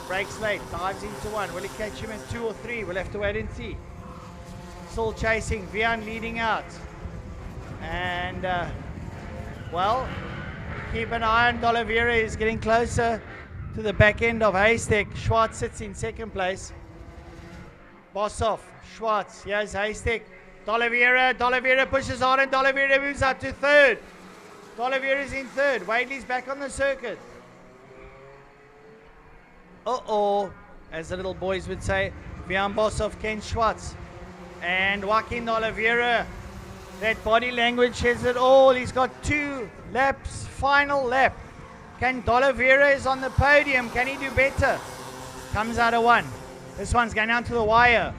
Breaks late, dives into 1. Will he catch him at 2 or 3? We'll have to wait and see. Still chasing, Vian leading out. And, well, keep an eye on D'Oliveira. Is getting closer to the back end of Haystack. Schwartz sits in second place. Boshoff, Schwartz, here's Haystack. D'Oliveira pushes hard and D'Oliveira moves up to 3rd. D'Oliveira's in 3rd. Wadley's back on the circuit. Uh-oh, as the little boys would say. Vian Boshoff, Ken Schwartz. And Joaquin D'Oliveira. That body language says it all. He's got 2 laps, final lap. Can D'Oliveira is on the podium. Can he do better? Comes out of 1. This one's going down to the wire.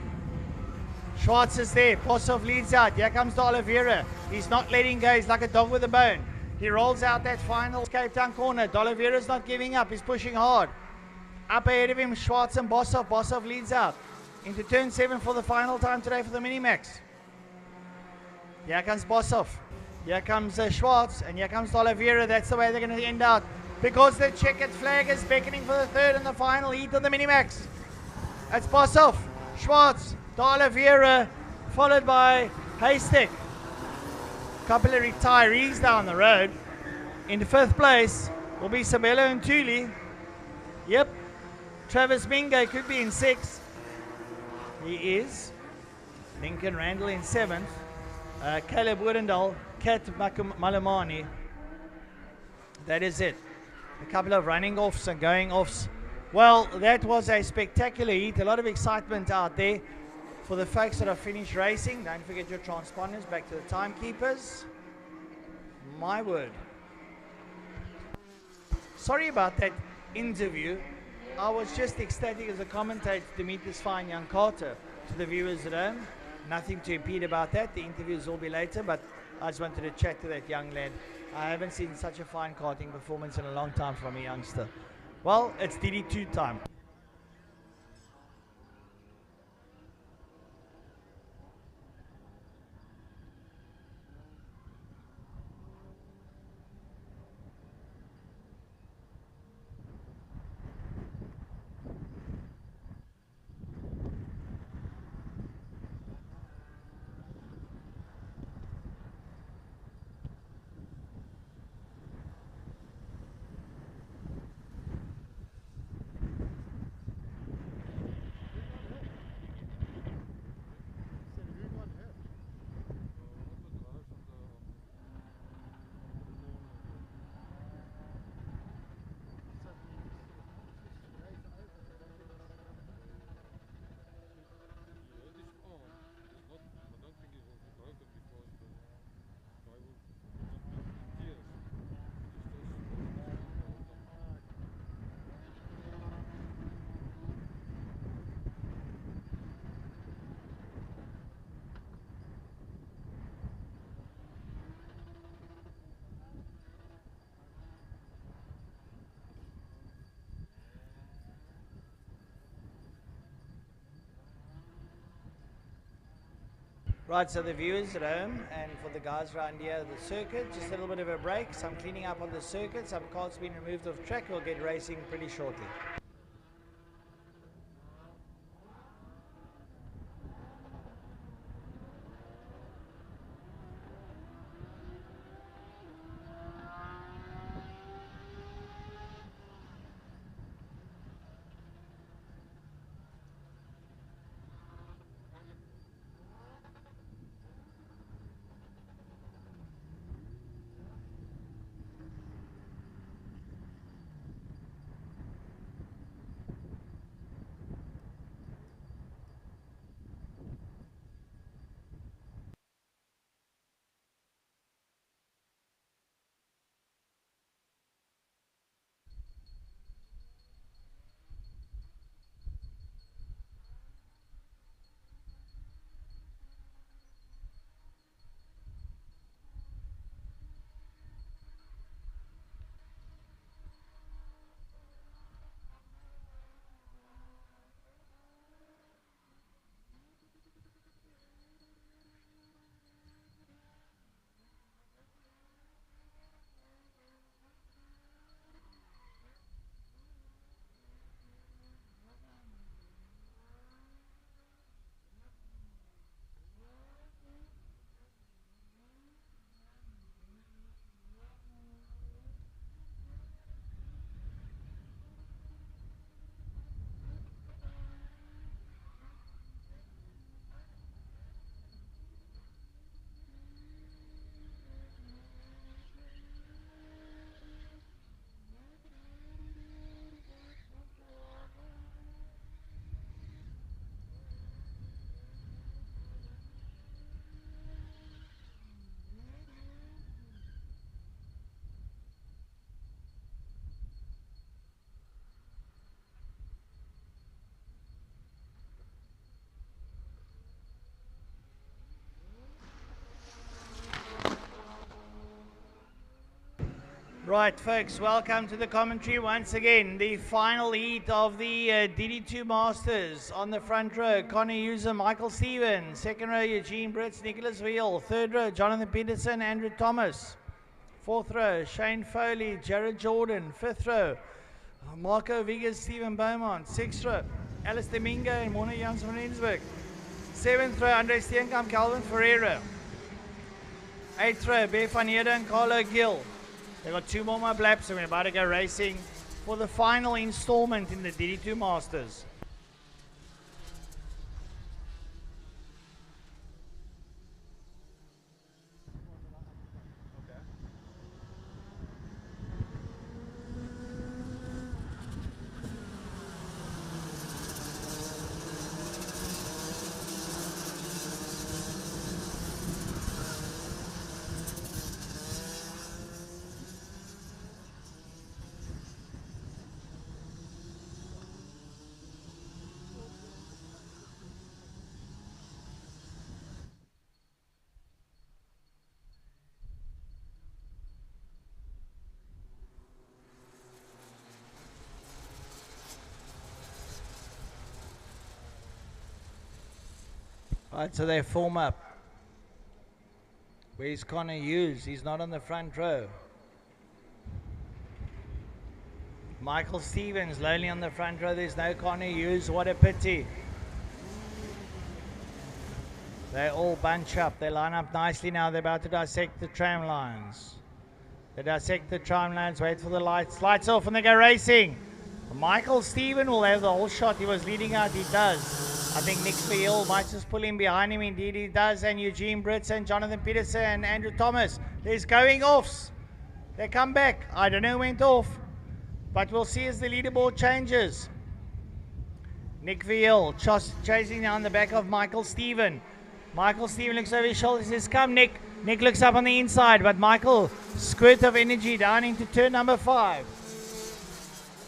Schwartz is there. Boshoff leads out. Here comes D'Oliveira. He's not letting go. He's like a dog with a bone. He rolls out that final Cape Town corner. D'Oliveira's not giving up. He's pushing hard. Up ahead of him, Schwartz and Boshoff. Boshoff leads out into turn 7 for the final time today for the Mini-Max. Here comes Boshoff. Here comes Schwartz. And here comes D'Oliveira. That's the way they're going to end out. Because the checkered flag is beckoning for the 3rd and the final heat of the Mini-Max. That's Boshoff, Schwartz, D'Oliveira, followed by Haystack. Couple of retirees down the road. In the 5th place will be Sabella Ntuli. Yep, Travis Mingo could be in 6th. He is. Lincoln Randall in 7th. Caleb Woodendal, Kat Malamani. That is it. A couple of running offs and going offs. Well, that was a spectacular heat. A lot of excitement out there for the folks that have finished racing. Don't forget your transponders. Back to the timekeepers. My word. Sorry about that interview. I was just ecstatic as a commentator to meet this fine young Carter. To the viewers at home, nothing to impede about that. The interviews will be later, but I just wanted to chat to that young lad. I haven't seen such a fine karting performance in a long time from a youngster. Well, it's DD2 time. Right, so the viewers at home and for the guys around here at the circuit, just a little bit of a break, some cleaning up on the circuit, some cars being removed off track. We'll get racing pretty shortly. Right, folks, welcome to the commentary once again. The final heat of the DD2 Masters. On the front row, Connor User, Michael Stevens. Second row, Eugene Brits, Nicholas Veal. Third row, Jonathan Peterson, Andrew Thomas. Fourth row, Shane Foley, Jared Jordan. Fifth row, Marco Vigas, Stephen Beaumont. Sixth row, Alice Domingo and Mona Jans van Rensburg. Seventh row, Andre Steenkamp, Calvin Ferreira. Eighth row, Bev van Heerden and Carlo Gill. They've got 2 more laps and we're about to go racing
for the final installment in the DD2 Masters.
Right, so they form up. Where's Connor Hughes? He's not on the front row. Michael Stevens, lonely on the front row. There's no Connor Hughes. What a pity. They all bunch up. They line up nicely now. They're about to dissect the tram lines. They dissect the tram lines. Wait for the lights. Lights off and they go racing. Michael Stevens will have the whole shot. He was leading out. He does. I think Nick Field might just pull in behind him. Indeed he does. And Eugene Brits and Jonathan Peterson and Andrew Thomas. There's going offs. They come back. I don't know who went off. But we'll see as the leaderboard changes. Nick Field chasing down the back of Michael Stevens. Michael Stevens looks over his shoulder. He says, come Nick. Nick looks up on the inside. But Michael, squirt of energy down into turn number 5.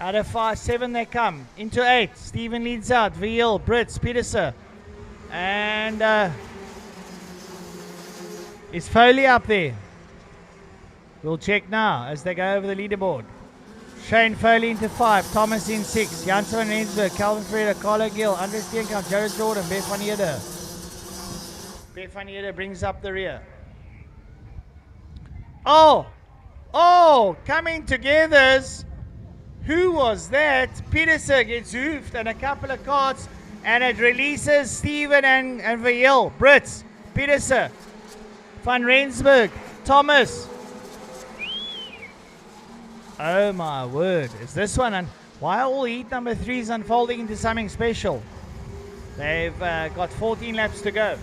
Out of 7 they come. Into 8. Stephen leads out. VL, Brits, Peterson. And is Foley up there? We'll check now as they go over the leaderboard. Shane Foley into 5. Thomas in 6. Janssen van Rensburg, Calvin Ferreira, Carlo Gill, Andre Steenkamp, Jared Jordan, Beth van Heerden. Beth van Heerden brings up the rear. Oh, coming togethers. Who was that? Peterson gets hoofed and a couple of carts, and it releases Stephen and Verheul. Brits, Peterson, Van Rensburg, Thomas. Oh my word, is this one? And why are all heat number 3s unfolding into something special? They've got 14 laps to go.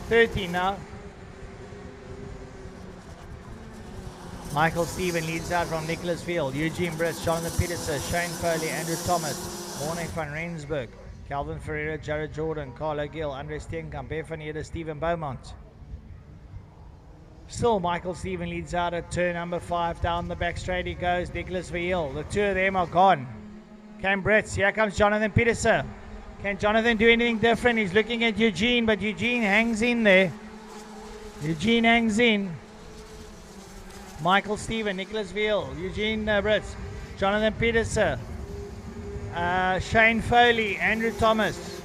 13 now. Michael Stevens leads out from Nicholas Field. Eugene Brits, Jonathan Peterson, Shane Foley, Andrew Thomas, Morne van Rensburg, Calvin Ferreira, Jared Jordan, Carlo Gill, Andre Steenkamp, Beth van Heerden, Stephen Beaumont. Still Michael Stevens leads out at turn number 5. Down the back straight he goes. Nicholas Verheul. The two of them are gone. Cam Brits. Here comes Jonathan Peterson. Can Jonathan do anything different? He's looking at Eugene, but Eugene hangs in there. Eugene hangs in. Michael Stevens, Nicholas Verheul, Eugene Brits, Jonathan Peterson, Shane Foley, Andrew Thomas,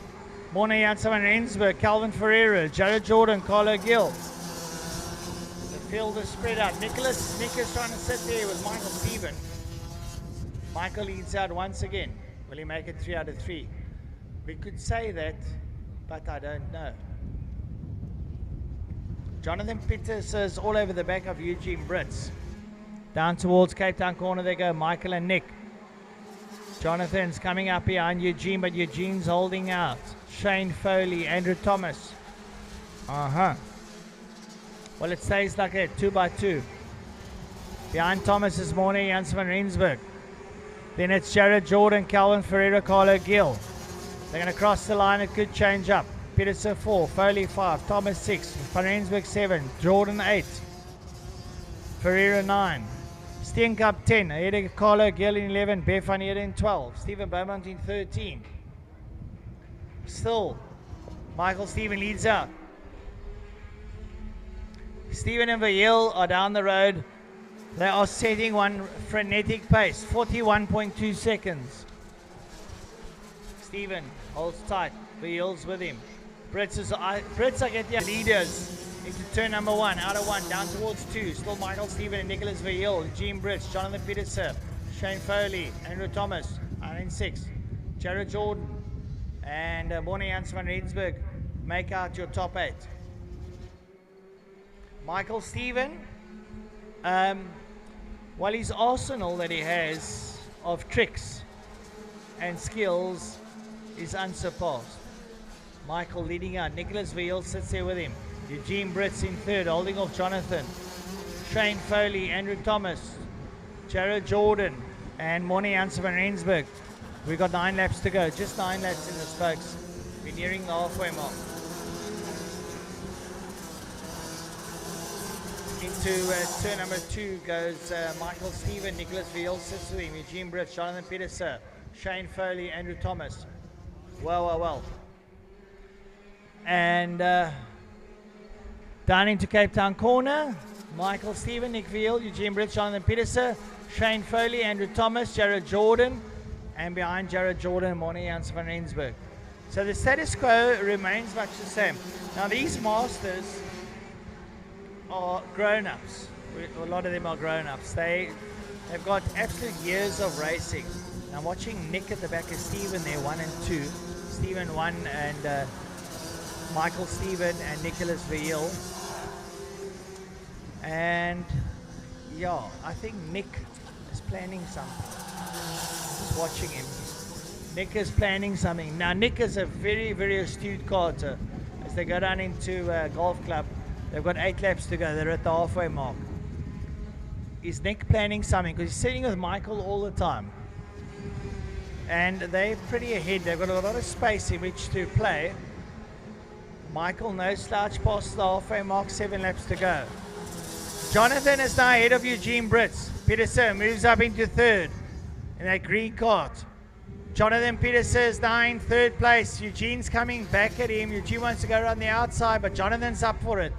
Morne Janssen van Rensburg, Calvin Ferreira, Jared Jordan, Carlo Gill. The field is spread out. Nick is trying to sit there with Michael Stevens. Michael leads out once again. Will he make it 3 out of 3? We could say that, but I don't know. Jonathan Peterson's all over the back of Eugene Brits. Down towards Cape Town corner they go, Michael and Nick. Jonathan's coming up behind Eugene, but Eugene's holding out. Shane Foley, Andrew Thomas. Well, it stays like that, 2 by 2. Behind Thomas is Morne Janssen van Rensburg. Then it's Jared Jordan, Calvin Ferreira, Carlo Gill. They're going to cross the line, it could change up. Peterson 4, Foley 5, Thomas 6, Van Rensburg 7, Jordan 8, Ferreira 9, Steenkamp 10, ahead of Carlo Gill in 11, Beth van Heerden in 12, Stephen Beaumont in 13. Still, Michael Stevens leads out. Stephen and Verheul are down the road. They are setting one frenetic pace, 41.2 seconds. Stephen holds tight, Verheul's with him. Brits are getting leaders into turn number 1, out of 1, down towards 2. Still Michael Stevens and Nicholas Verheul, Eugene Brits, Jonathan Peterson, Shane Foley, Andrew Thomas are in 6. Jared Jordan and Morne Janssen van Rensburg make out your top 8. Michael Stevens, well, his arsenal that he has of tricks and skills is unsurpassed. Michael leading out. Nicholas Veal sits there with him. Eugene Brits in third, holding off Jonathan. Shane Foley, Andrew Thomas, Jared Jordan, and Moni Janssen van Rensburg. We've got 9 laps to go. Just 9 laps in this, folks. We're nearing the halfway mark. Into turn number 2 goes Michael Stephen, Nicholas Veal sits with him, Eugene Brits, Jonathan Peterson, Shane Foley, Andrew Thomas. Well. And down into Cape Town corner, Michael Stephen, Nick Veal, Eugene Brits, Jonathan Peterson, Shane Foley, Andrew Thomas, Jared Jordan, and behind Jared Jordan, Moni Janssen van Rensburg. So the status quo remains much the same. Now these Masters are grown-ups. A lot of them are grown-ups. They've got absolute years of racing. I'm watching Nick at the back of Stephen there, 1 and 2. Stephen 1 and Michael Stephen and Nicholas Veal. And yeah, I think Nick is planning something. Just watching him. Nick is planning something. Now Nick is a very, very astute karter. As they go down into Golf Club, they've got 8 laps to go. They're at the halfway mark. Is Nick planning something? Because he's sitting with Michael all the time. And they're pretty ahead. They've got a lot of space in which to play. Michael, no slouch past the halfway mark, 7 laps to go. Jonathan is now ahead of Eugene Brits. Peterson moves up into third in that green cart. Jonathan Peterson is now in third place. Eugene's coming back at him. Eugene wants to go around the outside, but Jonathan's up for it.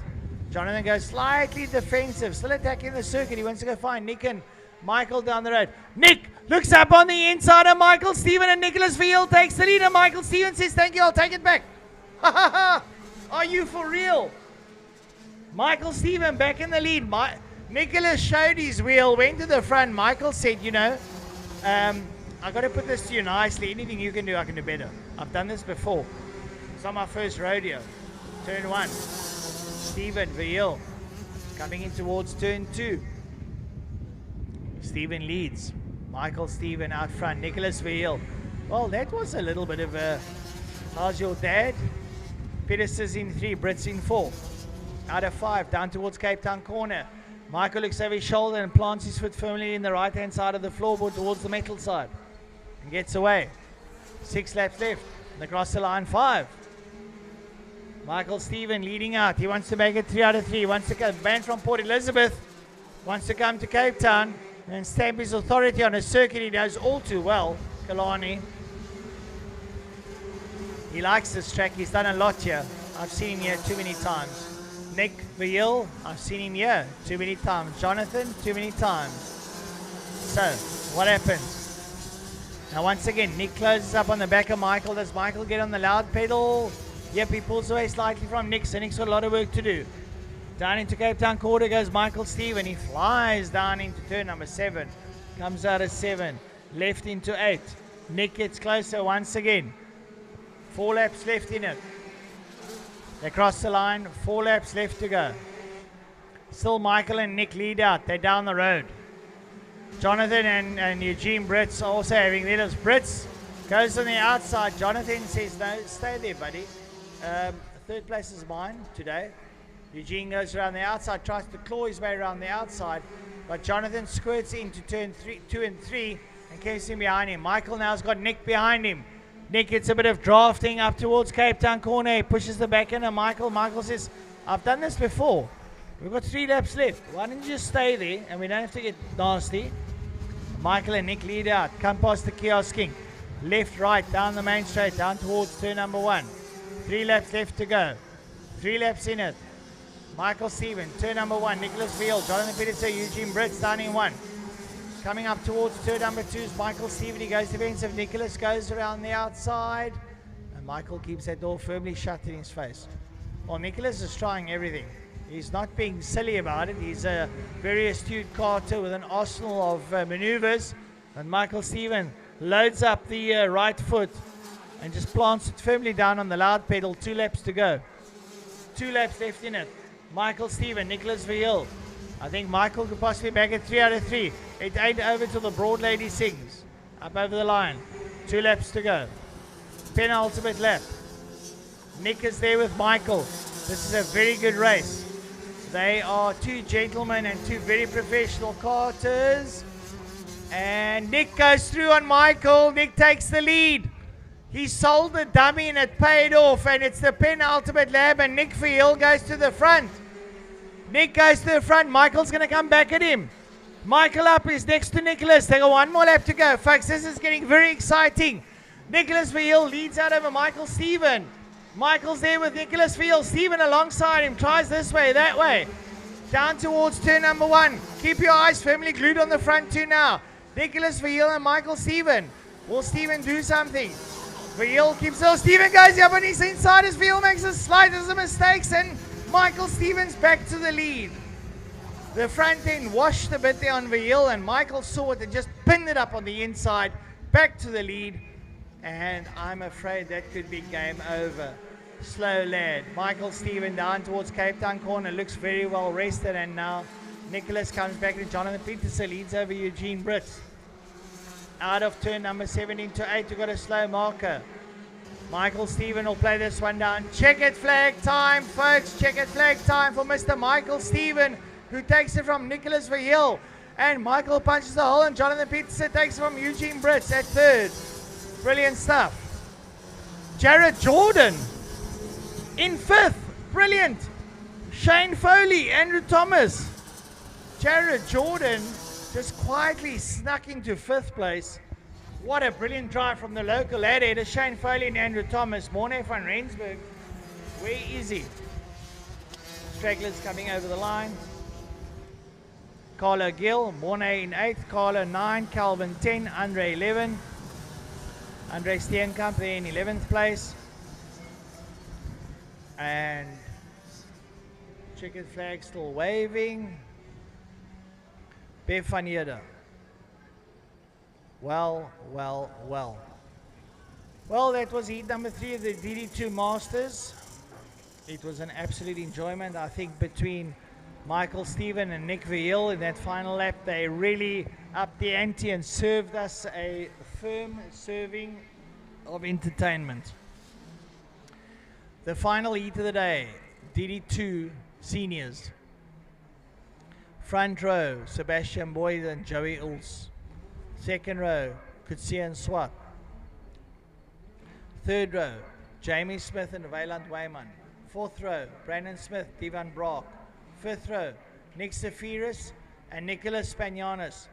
Jonathan goes slightly defensive, still attacking the circuit. He wants to go find Nick and Michael down the road. Nick looks up on the inside of Michael Stephen, and Nicholas Veal takes the lead. And Michael Stephen says, "Thank you, I'll take it back." Ha ha ha! Are you for real? Michael Stephen back in the lead. Nicholas showed his wheel, went to the front. Michael said, "You know, I got to put this to you nicely. Anything you can do, I can do better. I've done this before. It's on my first rodeo." Turn 1. Stephen Veal coming in towards turn 2. Stephen leads. Michael Stephen out front. Nicholas Veal. Well, that was a little bit of a... How's your dad? Peterson's in 3. Brits in 4. Out of 5. Down towards Cape Town corner. Michael looks over his shoulder and plants his foot firmly in the right-hand side of the floorboard towards the metal side. And gets away. 6 laps left. And across the line, 5. Michael Stephen leading out. He wants to make it 3 out of 3. He wants to come. Man from Port Elizabeth wants to come to Cape Town and stamp his authority on a circuit he knows all too well, Killarney. He likes this track. He's done a lot here. I've seen him here too many times. Nick Veal, I've seen him here too many times. Jonathan, too many times. So, what happens? Now once again, Nick closes up on the back of Michael. Does Michael get on the loud pedal? Yep, he pulls away slightly from Nick, so Nick's got a lot of work to do. Down into Cape Town quarter goes Michael Stephen. He flies down into turn number 7. Comes out of 7. Left into 8. Nick gets closer once again. 4 laps left in it. They cross the line. 4 laps left to go. Still Michael and Nick lead out. They're down the road. Jonathan and Eugene Brits are also having leaders. Brits goes on the outside. Jonathan says, "No, stay there, buddy. Third place is mine today." Eugene goes around the outside, tries to claw his way around the outside, but Jonathan squirts into turn 2 and 3 and keeps him behind him. Michael now's got Nick behind him. Nick gets a bit of drafting up towards Cape Town corner. He pushes the back end of Michael. Michael says, "I've done this before. We've got 3 laps left. Why don't you just stay there and we don't have to get nasty?" Michael and Nick lead out. Come past the kiosking. Left, right, down the main straight, down towards turn number 1. 3 laps left to go. 3 laps in it. Michael Stephen, turn number 1. Nicholas Veal, Jonathan Peterson, Eugene Brits down in 1. Coming up towards turn number 2 is Michael Stephen. He goes defensive. Nicholas goes around the outside. And Michael keeps that door firmly shut in his face. Well, Nicholas is trying everything. He's not being silly about it. He's a very astute karter with an arsenal of maneuvers. And Michael Stephen loads up the right foot and just plants it firmly down on the loud pedal. 2 laps to go. 2 laps left in it. Michael Stephen, Nicholas Veal. I think Michael could possibly make it 3 out of 3. It ain't over till the broad lady sings. Up over the line. 2 laps to go. Penultimate lap. Nick is there with Michael. This is a very good race. They are 2 gentlemen and 2 very professional karters. And Nick goes through on Michael. Nick takes the lead. He sold the dummy and it paid off. And it's the penultimate lap. And Nick Verheul goes to the front. Nick goes to the front. Michael's going to come back at him. Michael up is next to Nicholas. They got 1 more lap to go. Folks, this is getting very exciting. Nicholas Verheul leads out over Michael Steven. Michael's there with Nicholas Verheul. Steven alongside him. Tries this way, that way. Down towards turn number 1. Keep your eyes firmly glued on the front 2 now. Nicholas Verheul and Michael Steven. Will Steven do something? Verheul keeps it. Steven goes up on his inside as Verheul makes the slightest of mistakes and Michael Stevens back to the lead. The front end washed a bit there on Verheul and Michael saw it and just pinned it up on the inside. Back to the lead. And I'm afraid that could be game over. Slow lad. Michael Steven down towards Cape Town corner. Looks very well rested and now Nicholas comes back to Jonathan Peterson. Leads over Eugene Brits. Out of turn number 17 to 8. We've got a slow marker. Michael Steven will play this one down. Checkered flag time, folks. Checkered flag time for Mr. Michael Steven, who takes it from Nicholas Verheul. And Michael punches the hole and Jonathan Peterson takes it from Eugene Brits at 3rd. Brilliant stuff. Jared Jordan in 5th. Brilliant. Shane Foley, Andrew Thomas. Jared Jordan just quietly snuck into 5th place. What a brilliant drive from the local lad header, Shane Foley and Andrew Thomas. Morne van Rensburg. Where is he? Stragglers coming over the line. Carlo Gill, Morne in 8th, Carlo 9, Calvin 10, Andre 11. Andre Steenkamp there in 11th place. And checkered flag still waving. Bev van Heerden. Well, that was heat number 3 of the DD2 Masters. It was an absolute enjoyment. I think between Michael Steven and Nick Verheul in that final lap, they really upped the ante and served us a firm serving of entertainment. The final heat of the day, DD2 Seniors. Front row, Sebastian Boyd and Joey Uls. Second row, Kutsia and Swat. Third row, Jamie Smith and Weyland Weyman. Fourth row, Brandon Smith, Divan Brock. Fifth row, Nick Safiris and Nicholas Spanianis.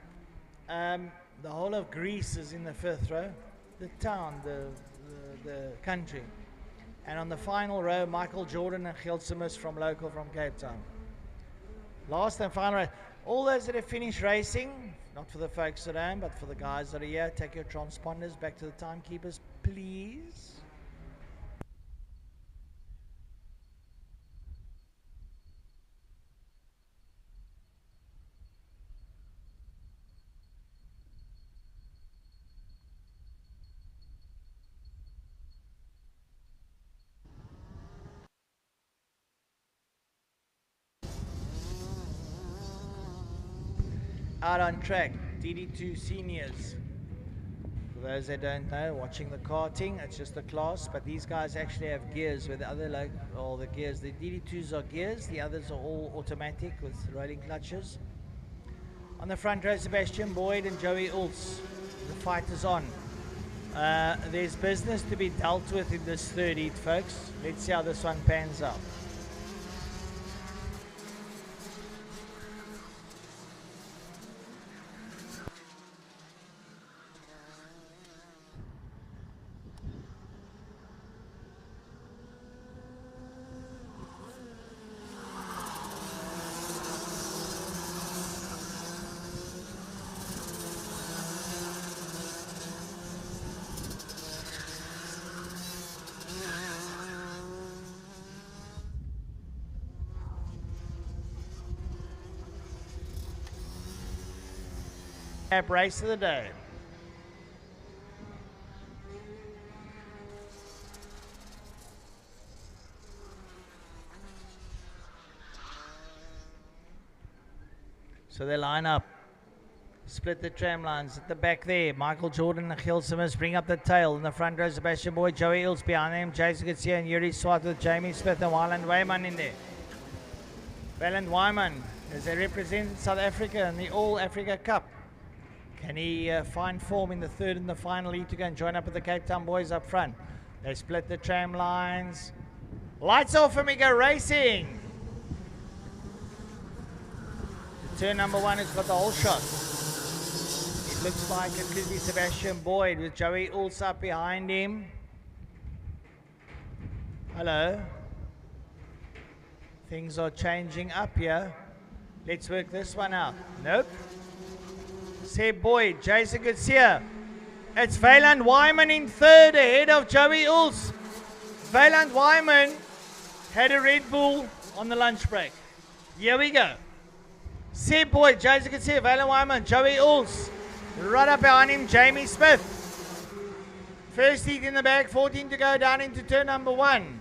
The whole of Greece is in the 5th row. The town, the country. And on the final row, Michael Jordan and Gilsimus from local from Cape Town. Last and final race. All those that have finished racing, not for the folks at home, but for the guys that are here, take your transponders back to the timekeepers, please. Out on track, DD2 Seniors. For those that don't know, watching the karting, it's just a class, but these guys actually have gears where the other all the gears. The DD2s are gears, the others are all automatic with rolling clutches. On the front row, Sebastian Boyd and Joey Uls. The fight is on. There's business to be dealt with in this third heat, folks. Let's see how this one pans out. Race of the day. So they line up. Split the tram lines at the back there. Michael Jordan and Giel Simmons bring up the tail. In the front row, Sebastian Boyd, Joey Hills behind them. Jason Garcia and Yuri Swart with Jamie Smith and Wyland Weyman in there. Wyland Weyman, as they represent South Africa in the All Africa Cup. Can he find form in the third and the final heat to go and join up with the Cape Town boys up front? They split the tram lines. Lights off and we go racing. Turn number 1 has got the whole shot. It looks like it could be Sebastian Boyd with Joey Ulsap behind him. Hello. Things are changing up here. Let's work this one out. Nope. Seb Boyd, Jason Garcia. It's Weyland Wyman in third ahead of Joey Uls. Weyland Wyman had a Red Bull on the lunch break. Here we go. Seb Boyd, Jason Garcia, Weyland Wyman, Joey Uls. Right up behind him, Jamie Smith. First heat in the bag, 14 to go down into turn number 1.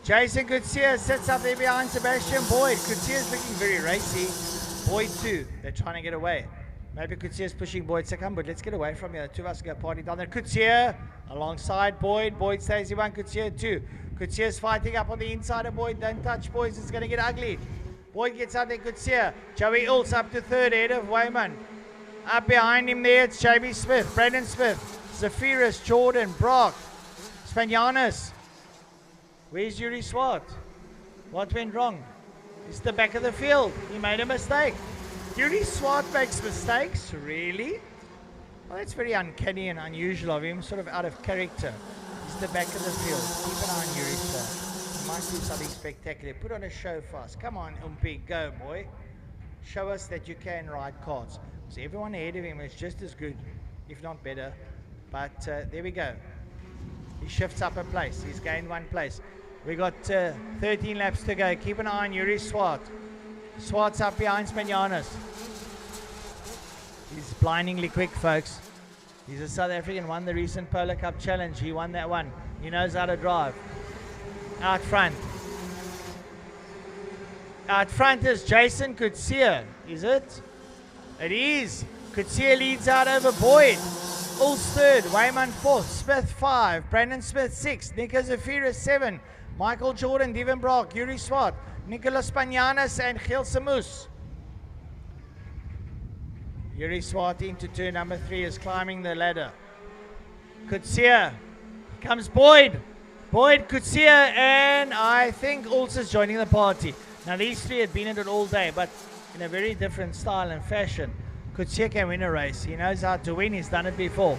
Jason Garcia sits up there behind Sebastian Boyd. Garcia's looking very racy. Boyd too. They're trying to get away. Maybe Garcia's pushing Boyd second, but let's get away from here. The two of us go party down there. Garcia alongside Boyd. Boyd stays in 1, Garcia 2. Garcia's fighting up on the inside of Boyd. Don't touch, boys. It's going to get ugly. Boyd gets out there, Garcia. Joey Uls up to third ahead of Weyman. Up behind him there, it's Jamie Smith, Brandon Smith, Zephyrus, Jordan, Brock, Spanianis. Where's Yuri Swart? What went wrong? It's the back of the field. He made a mistake. Yuri Swart makes mistakes? Really? Well, that's very uncanny and unusual of him, sort of out of character. It's the back of the field. Keep an eye on Yuri Swart. He might do something spectacular. Put on a show for us. Come on, Umpi, go, boy. Show us that you can ride karts. So everyone ahead of him is just as good, if not better. But there we go. He shifts up a place. He's gained 1 place. We got 13 laps to go. Keep an eye on Yuri Swart. Swart's up behind Spanianis. He's blindingly quick, folks. He's a South African, won the recent Polar Cup Challenge. He won that one. He knows how to drive. Out front. Out front is Jason Kutsia, is it? It is. Kutsia leads out over Boyd. Uls third, Weyman fourth, Smith 5, Brandon Smith 6, Nico Zephyrus 7, Michael Jordan, Devin Brock, Yuri Swart, Nicolas Spanianis and Giel Simmons. Yuri Swart into turn number 3 is climbing the ladder. Kutsia. Comes Boyd. Boyd, Kutsia, and I think Uls is joining the party. Now these three had been in it all day, but in a very different style and fashion. Kutsia can win a race. He knows how to win. He's done it before.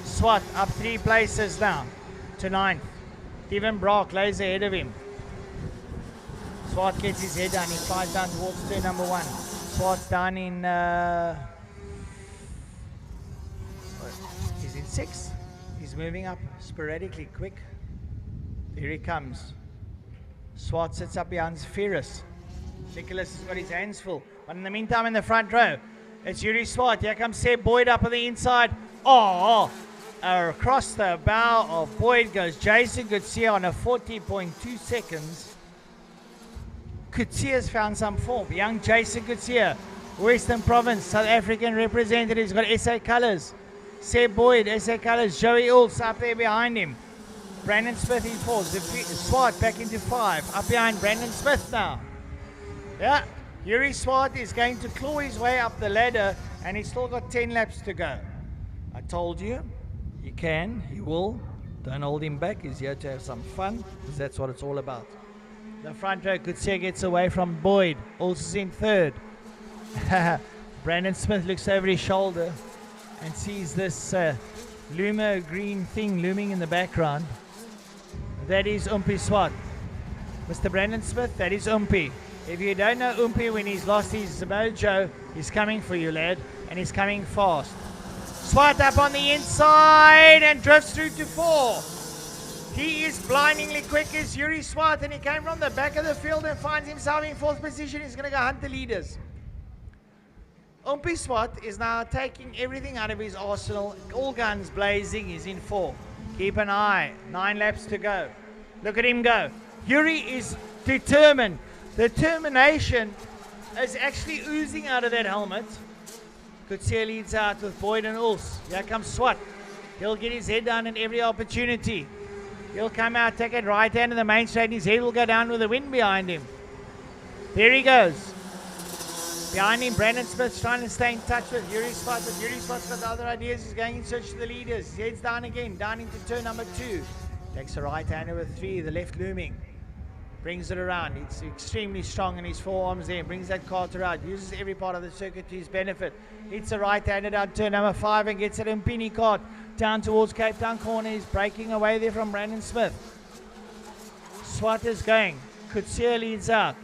Swat up 3 places now to 9th. Devin Brock lays ahead of him. Swat gets his head down. He flies down towards turn number 1. Swat's down in... he's in 6th. He's moving up sporadically quick. Here he comes. Swat sits up behind Zephyrus. Nicholas has got his hands full. But in the meantime, in the front row, it's Yuri Swart. Here comes Seb Boyd up on the inside. Oh, across the bow of Boyd goes Jason Kutsia on a 40.2 seconds. Kutsia's found some form. Young Jason Kutsia, Western Province, South African representative. He's got SA colours. Seb Boyd, SA colours. Joey Uls up there behind him. Brandon Smith in 4. Swart back into 5. Up behind Brandon Smith now. Yeah, Yuri Swart is going to claw his way up the ladder, and he's still got 10 laps to go. I told you, he can, he will. Don't hold him back. He's here to have some fun, because that's what it's all about. The front row, Kutsia gets away from Boyd. Also is in 3rd. Brandon Smith looks over his shoulder and sees this Lumo green thing looming in the background. That is Umpi Swart. Mr. Brandon Smith, that is Umpi. If you don't know Umpi when he's lost his mojo, he's coming for you, lad, and he's coming fast. Swart up on the inside and drifts through to 4. He is blindingly quick as Yuri Swart, and he came from the back of the field and finds himself in 4th position. He's going to go hunt the leaders. Umpi Swart is now taking everything out of his arsenal. All guns blazing. He's in 4. Keep an eye. 9 laps to go. Look at him go. Yuri is determined. Determination is actually oozing out of that helmet.
Kutsia leads out with Boyd and Uls. Here comes Swat. He'll get his head down in every opportunity. He'll come out, take it right hand in the main straight, and his head will go down with the wind behind him. There he goes. Behind him, Brandon Smith's trying to stay in touch with Yuri Swat, but Yuri Swat's got other ideas. He's going in search of the leaders. His head's down again, down into turn number 2. Takes a right hander with 3, the left looming. Brings it around. It's extremely strong in his forearms there. Brings that Kart around. Uses every part of the circuit to his benefit. Hits a right hander down turn number 5 and gets it in Mpini Kart down towards Cape Town corner. He's breaking away there from Brandon Smith. Swat is going. Kutsia leads out.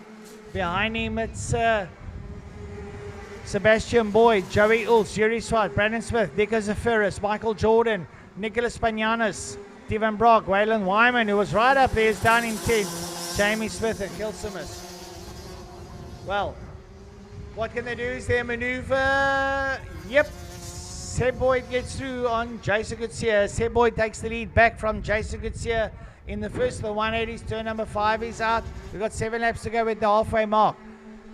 Behind him it's Sebastian Boyd, Joey Uls, Yuri Swat, Brandon Smith, Nico Zafiris, Michael Jordan, Nicholas Pananis, Steven Brock, Waylon Wyman, who was right up there, is down in 10th. Jamie Smith and Kilsimus. Well, what can they do? Is their maneuver? Yep. Seb Boyd gets through on Jason Kutsia. Seb Boyd takes the lead back from Jason Kutsia in the first of the 180s. Turn number 5 is out. We've got 7 laps to go with the halfway mark.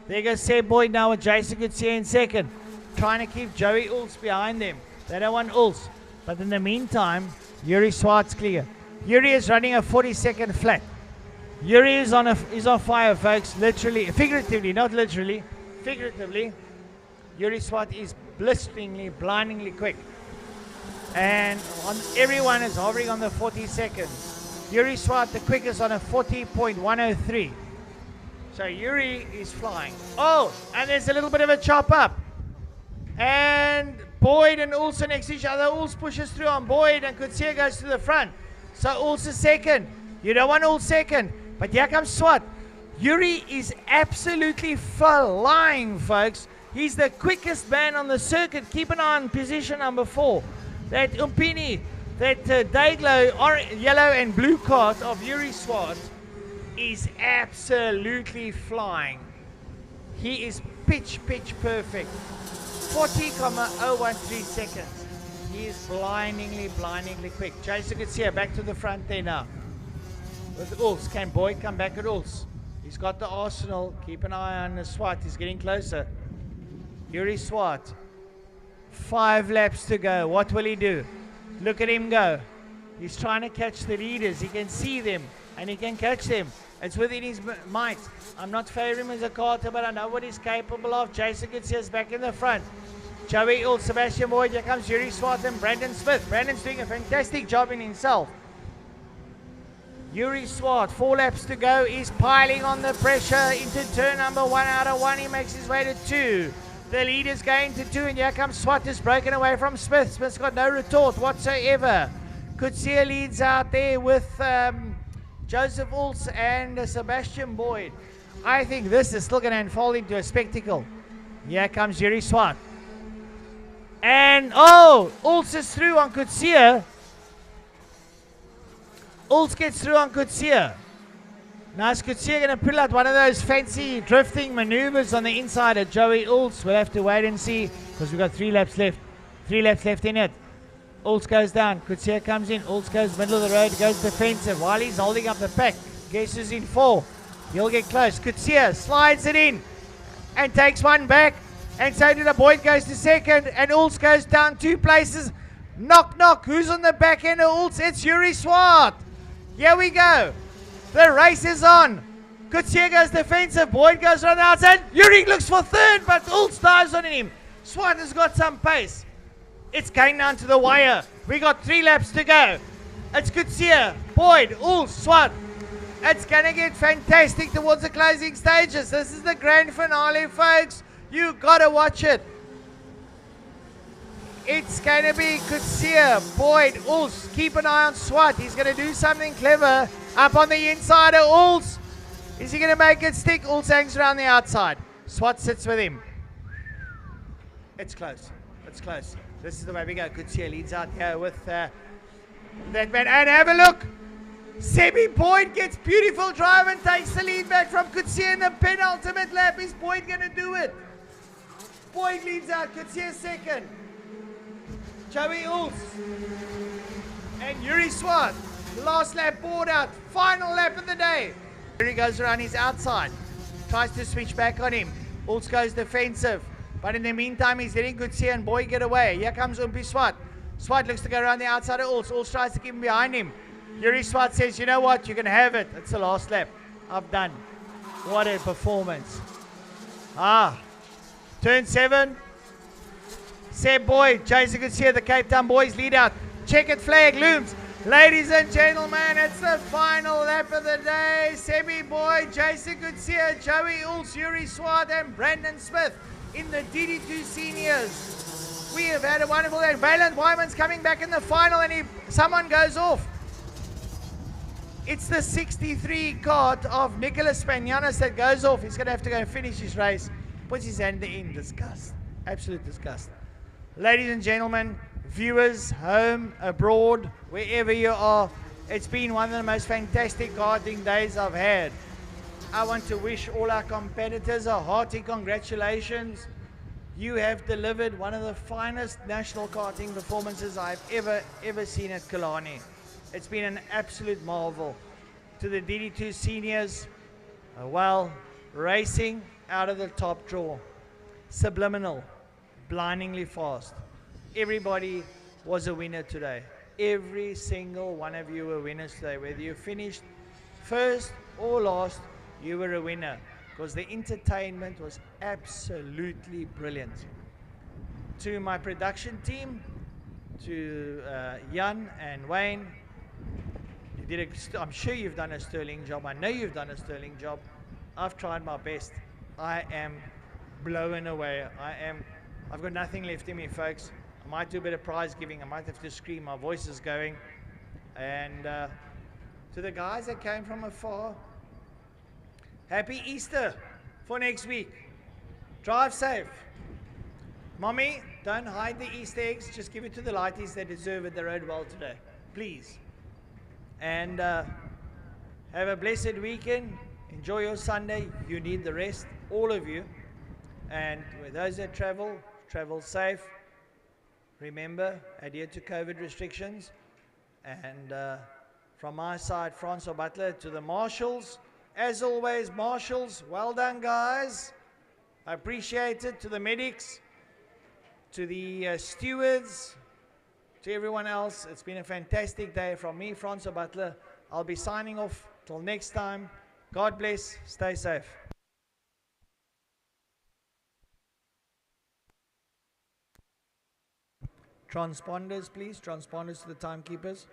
There goes Seb Boyd now with Jason Kutsia in second. Trying to keep Joey Uls behind them. They don't want Uls. But in the meantime, Yuri Swart's clear. Yuri is running a 40-second flat. Yuri is on fire, folks. Literally, figuratively, not literally. Figuratively, Yuri Swat is blisteringly, blindingly quick. And everyone is hovering on the 40 seconds. Yuri Swat, the quickest, on a 40.103. So Yuri is flying. Oh, and there's a little bit of a chop up. And Boyd and Uls are next to each other. Uls pushes through on Boyd and Kutsia goes to the front. So Uls is second. You don't want Uls second. But here comes Swat. Yuri is absolutely flying, folks. He's the quickest man on the circuit. Keep an eye on position number 4. That Mpini, that Dayglow, yellow and blue Kart of Yuri Swat is absolutely flying. He is pitch perfect. 40.013 seconds. He is blindingly quick. Jason Kutsia back to the front there now. With Uls. Can Boyd come back at Uls? He's got the arsenal. Keep an eye on the Swat. He's getting closer. Yuri Swat. 5 laps to go. What will he do? Look at him go. He's trying to catch the leaders. He can see them and he can catch them. It's within his might. I'm not favoring him as a karter, but I know what he's capable of. Jason Kutsia's back in the front. Joey Uls, Sebastian Boyd. Here comes Yuri Swat and Brandon Smith. Brandon's doing a fantastic job in himself. Yuri Swat, 4 laps to go, is piling on the pressure into turn number 1 out of 1. He makes his way to 2. The lead is going to 2, and here comes Swat, is broken away from Smith. Smith's got no retort whatsoever. Kutsia leads out there with Joseph Uls and Sebastian Boyd. I think this is still going to unfold into a spectacle. Here comes Yuri Swat. And, oh, Uls is through on Kutsia. Uls gets through on Kutsia. Now is Kutsia going to pull out one of those fancy drifting maneuvers on the inside of Joey Uls? We'll have to wait and see because we've got 3 laps left. 3 laps left in it. Uls goes down. Kutsia comes in. Uls goes middle of the road, goes defensive while he's holding up the pack. Guess who's in 4? He'll get close. Kutsia slides it in and takes one back. And so did the Boyd goes to second. And Uls goes down 2 places. Knock, knock. Who's on the back end of Uls? It's Yuri Swat. Here we go. The race is on. Kutsia goes defensive. Boyd goes on the outside. Yuri looks for 3rd, but Uls dives on him. Swat has got some pace. It's going down to the wire. We got 3 laps to go. It's Kutsia, Boyd, Uls, Swat. It's going to get fantastic towards the closing stages. This is the grand finale, folks. You got to watch it. It's going to be Kutsia, Boyd, Uls. Keep an eye on Swat. He's going to do something clever up on the inside of Uls. Is he going to make it stick? Uls hangs around the outside. Swat sits with him. It's close. It's close. This is the way we go. Kutsia leads out here with that man. And have a look. Sebi Boyd gets beautiful drive and takes the lead back from Kutsia in the penultimate lap. Is Boyd going to do it? Boyd leads out. Kutsia second. Joey Uls and Yuri Swat. Last lap board out. Final lap of the day. Yuri goes around his outside. Tries to switch back on him. Uls goes defensive. But in the meantime, he's letting good see and Boy get away. Here comes Umpi Swat. Swat looks to go around the outside of Ulz. Ulz tries to keep him behind him. Yuri Swat says, you know what, you can have it. It's the last lap. I've done. What a performance. Turn 7. Seb Boyd, Jason Goodsey, the Cape Town boys lead out. Checkered flag looms. Ladies and gentlemen, it's the final lap of the day. Sebi Boyd, Jason Goodsey, Joey Ulz, Yuri Swat, and Brandon Smith in the DD2 Seniors. We have had a wonderful day. Valiant Wyman's coming back in the final, and someone goes off. It's the 63 Kart of Nicholas Spanianos that goes off. He's going to have to go and finish his race. Puts his hand in disgust. Absolute disgust. Ladies and gentlemen, viewers, home, abroad, wherever you are, it's been one of the most fantastic karting days I've had. I want to wish all our competitors a hearty congratulations. You have delivered one of the finest national karting performances I've ever seen at Killarney. It's been an absolute marvel. To the DD2 Seniors, racing out of the top draw. Subliminal, blindingly fast. Everybody was a winner today. Every single one of you were winners today. Whether you finished first or last, you were a winner. Because the entertainment was absolutely brilliant. To my production team, to Jan and Wayne, I'm sure you've done a sterling job. I know you've done a sterling job. I've tried my best. I am blown away. I've got nothing left in me, folks. I might do a bit of prize giving. I might have to scream. My voice is going. And to the guys that came from afar, happy Easter for next week. Drive safe. Mommy, don't hide the Easter eggs. Just give it to the lighties. They deserve it. They rode well today. Please. And have a blessed weekend. Enjoy your Sunday. You need the rest, all of you. And with those that travel safe. Remember, adhere to COVID restrictions. And from my side, Francois Butler, to the marshals. As always, marshals, well done, guys. I appreciate it. To the medics, to the stewards, to everyone else, it's been a fantastic day. From me, Francois Butler, I'll be signing off till next time. God bless. Stay safe. Transponders, please. Transponders to the timekeepers.